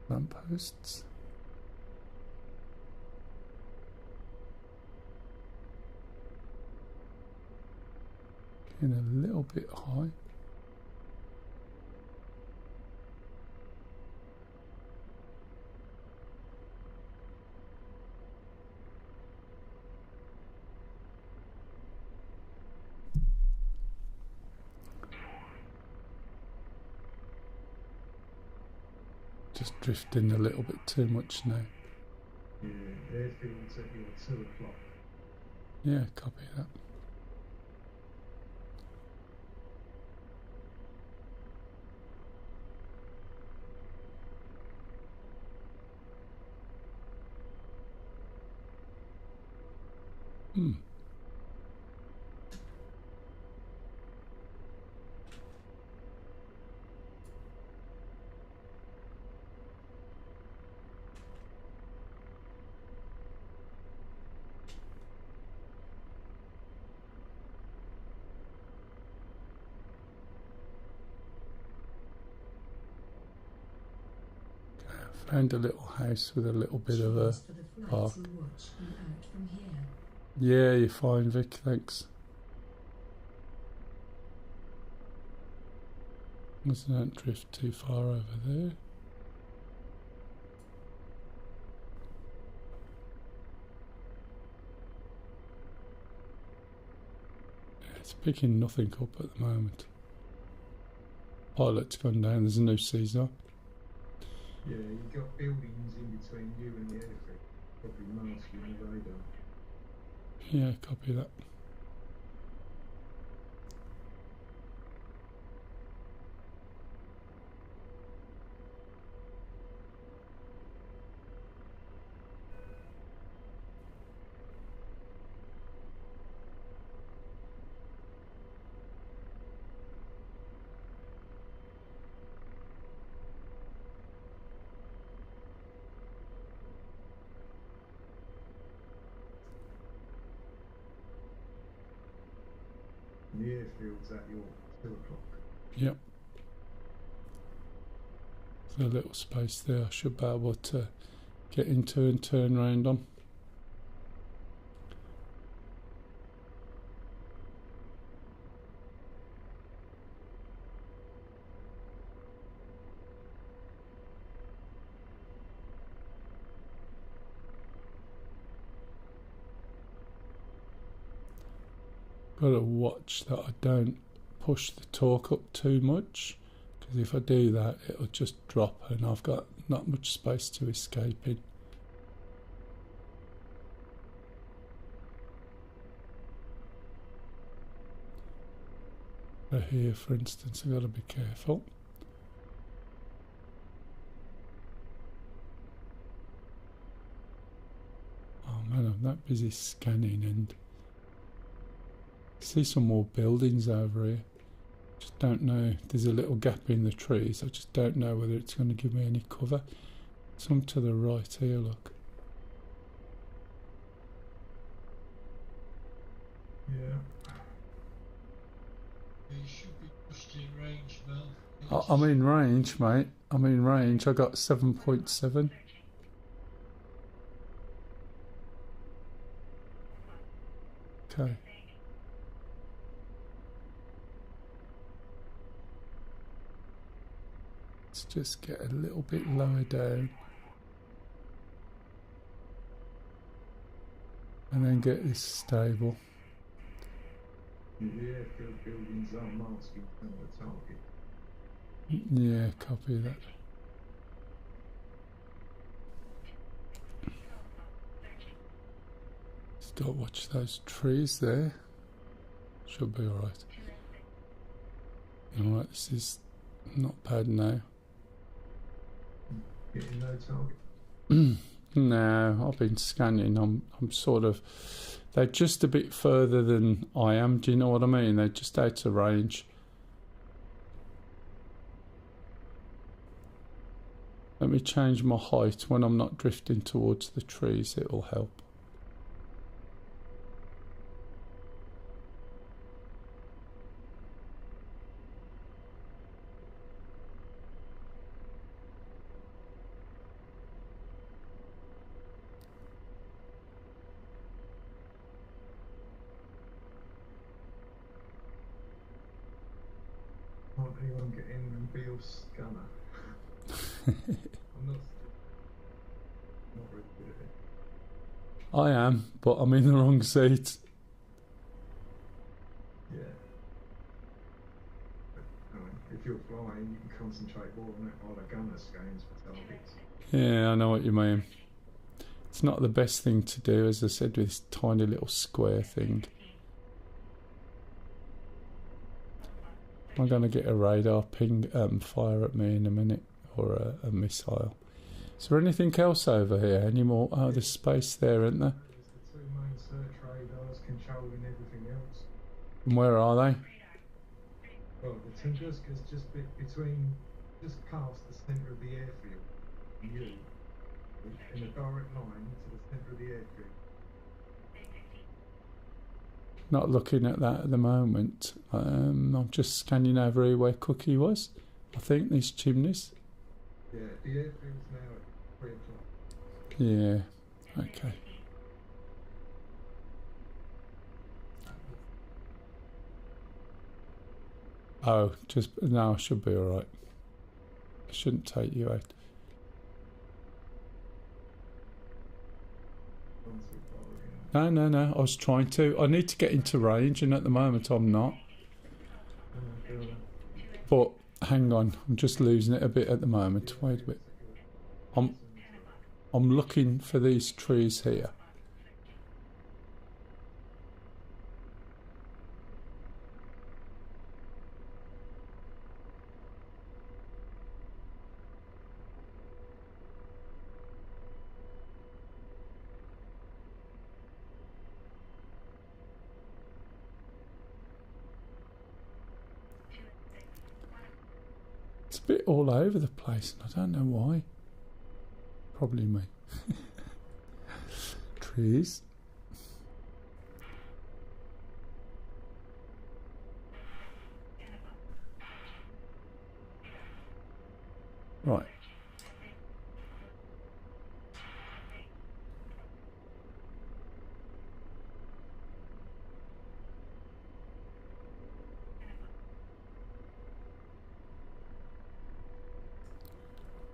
Lampposts. Getting a little bit high. Just drifting a little bit too much now. Yeah, airfield's at your 2 o'clock. Yeah, copy that. Found a little house with a little bit of a park. Yeah, you're fine, Vic, thanks. Let's not drift too far over there. Yeah, it's picking nothing up at the moment. Pilot's gone down, there's a new Caesar. Yeah, you've got buildings in between you and the airfield, probably masking the radar. Yeah, copy that. The airfield's at your 2 o'clock. Yep. There's a little space there I should be able to get into and turn round on. Got to watch that I don't push the torque up too much, because if I do that it'll just drop and I've got not much space to escape in. So here for instance I've got to be careful. Oh man, I'm that busy scanning and see some more buildings over here. Just don't know. There's a little gap in the trees. I just don't know whether it's going to give me any cover. Some to the right here, look. Yeah. You should be just in range, Mel. I'm in range, mate. I'm in range. I got 7.7. Okay. Let's just get a little bit lower down. And then get this stable. The airfield buildings are masking some of the target. Yeah, copy that. Just got to watch those trees there. Should be alright. Alright, this is not bad now. Getting no target. No, I've been scanning. I'm sort of... They're just a bit further than I am. Do you know what I mean? They're just out of range. Let me change my height. When I'm not drifting towards the trees, it will help. Can't anyone get in and be your scanner? I'm not very good at it. I am, but I'm in the wrong seat. Yeah. But, if you're flying, you can concentrate more on it while the gunner scans for targets. Yeah, I know what you mean. It's not the best thing to do, as I said, with this tiny little square thing. I'm going to get a radar ping fire at me in a minute, or a missile. Is there anything else over here? Any more? Oh, there's space there, isn't there? There's the two main search radars controlling everything else. And where are they? Well, the Tunguska's just just past the centre of the airfield. And you, in a direct line to the centre of the airfield. Not looking at that at the moment. I'm just scanning over here where Cookie was. I think these chimneys. Yeah, the airfield's now at 3 o'clock. Yeah, okay. Oh, no, I should be alright. I shouldn't take you out. No, I was trying to. I need to get into range, and at the moment I'm not. But hang on, I'm just losing it a bit at the moment. Wait a bit. I'm looking for these trees here. It's a bit all over the place, and I don't know why. Probably me. Trees. Right.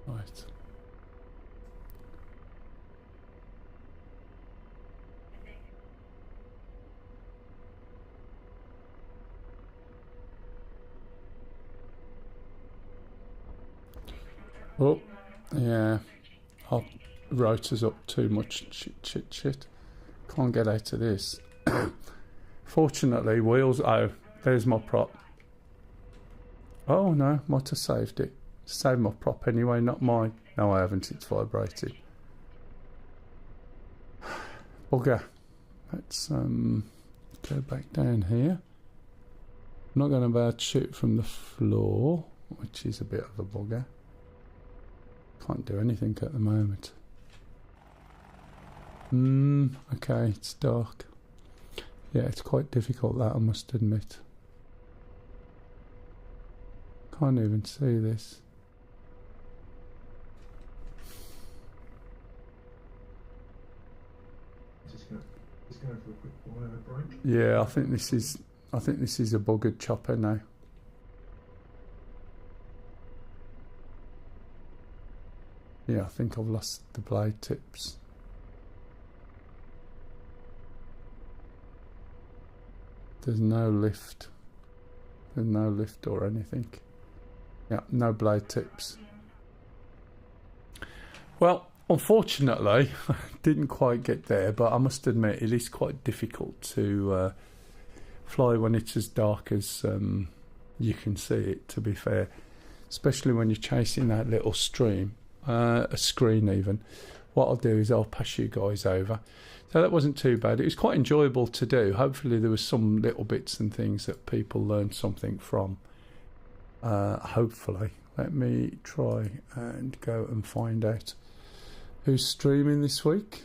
Right. Oh, yeah. Our rotor's up too much. Shit. Can't get out of this. Fortunately, wheels... Oh, there's my prop. Oh, no. Might have saved it. Saved my prop anyway, not mine. No, I haven't. It's vibrating. Bugger. Let's go back down here. I'm not going to be able to shoot from the floor, which is a bit of a bugger. Can't do anything at the moment. Okay, it's dark. Yeah, it's quite difficult, that, I must admit. Can't even see this. Just going for a quick wire break. Yeah, I think this is a buggered chopper now. Yeah, I think I've lost the blade tips. There's no lift. There's no lift or anything. Yeah, no blade tips. Well, unfortunately, I didn't quite get there, but I must admit it is quite difficult to fly when it's as dark as you can see it, to be fair. Especially when you're chasing that little stream. A screen even. what I'll do is I'll pass you guys over. So that wasn't too bad. It was quite enjoyable to do. Hopefully there was some little bits and things that people learned something from. Hopefully. Let me try and go and find out who's streaming this week.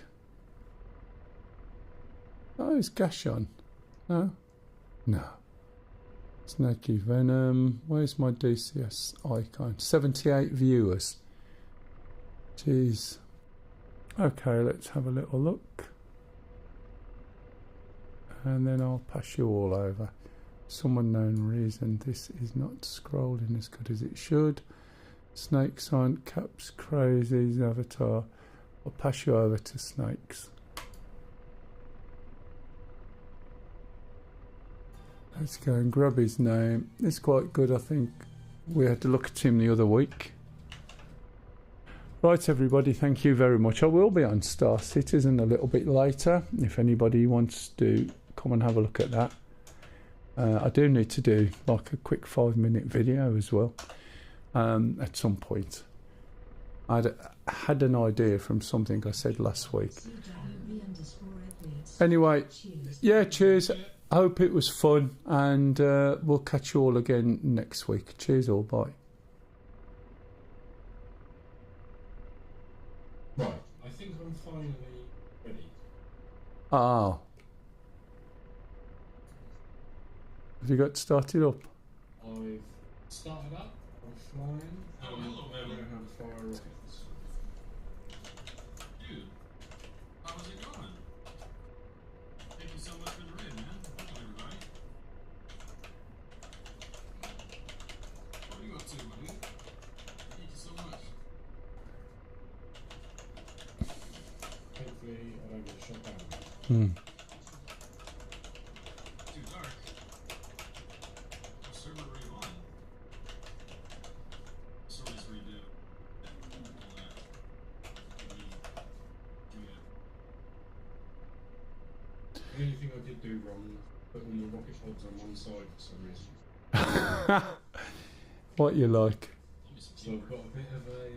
Oh, is Gash on? No? No. Snaky Venom. Where's my DCS icon? 78 viewers. Jeez. Okay, let's have a little look. And then I'll pass you all over. Some unknown reason this is not scrolling as good as it should. Snakes on, Caps Crazy's avatar. I'll pass you over to Snakes. Let's go and grab his name. It's quite good, I think. We had to look at him the other week. Right, everybody, thank you very much. I will be on Star Citizen a little bit later, if anybody wants to come and have a look at that. I do need to do like a quick 5-minute video as well at some point. I had an idea from something I said last week. Anyway, yeah, cheers. I hope it was fun, and we'll catch you all again next week. Cheers all, bye. Right, I think I'm finally ready. Ah. Have you got started up? I've started up, I'm flying, Oh, and hello, we're Ellie. going to have fire rockets. Dude, how was it going? Thank you so much for the raid, man. Welcome, everybody. What are you up to, buddy? Thank you so much. Hopefully I don't get shot down. Too dark. What server were you on? Servers redo. All that. Give me The only thing I did do wrong, put all my rocket pods on one side for some reason. What you like? Give me some So I've got a bit of a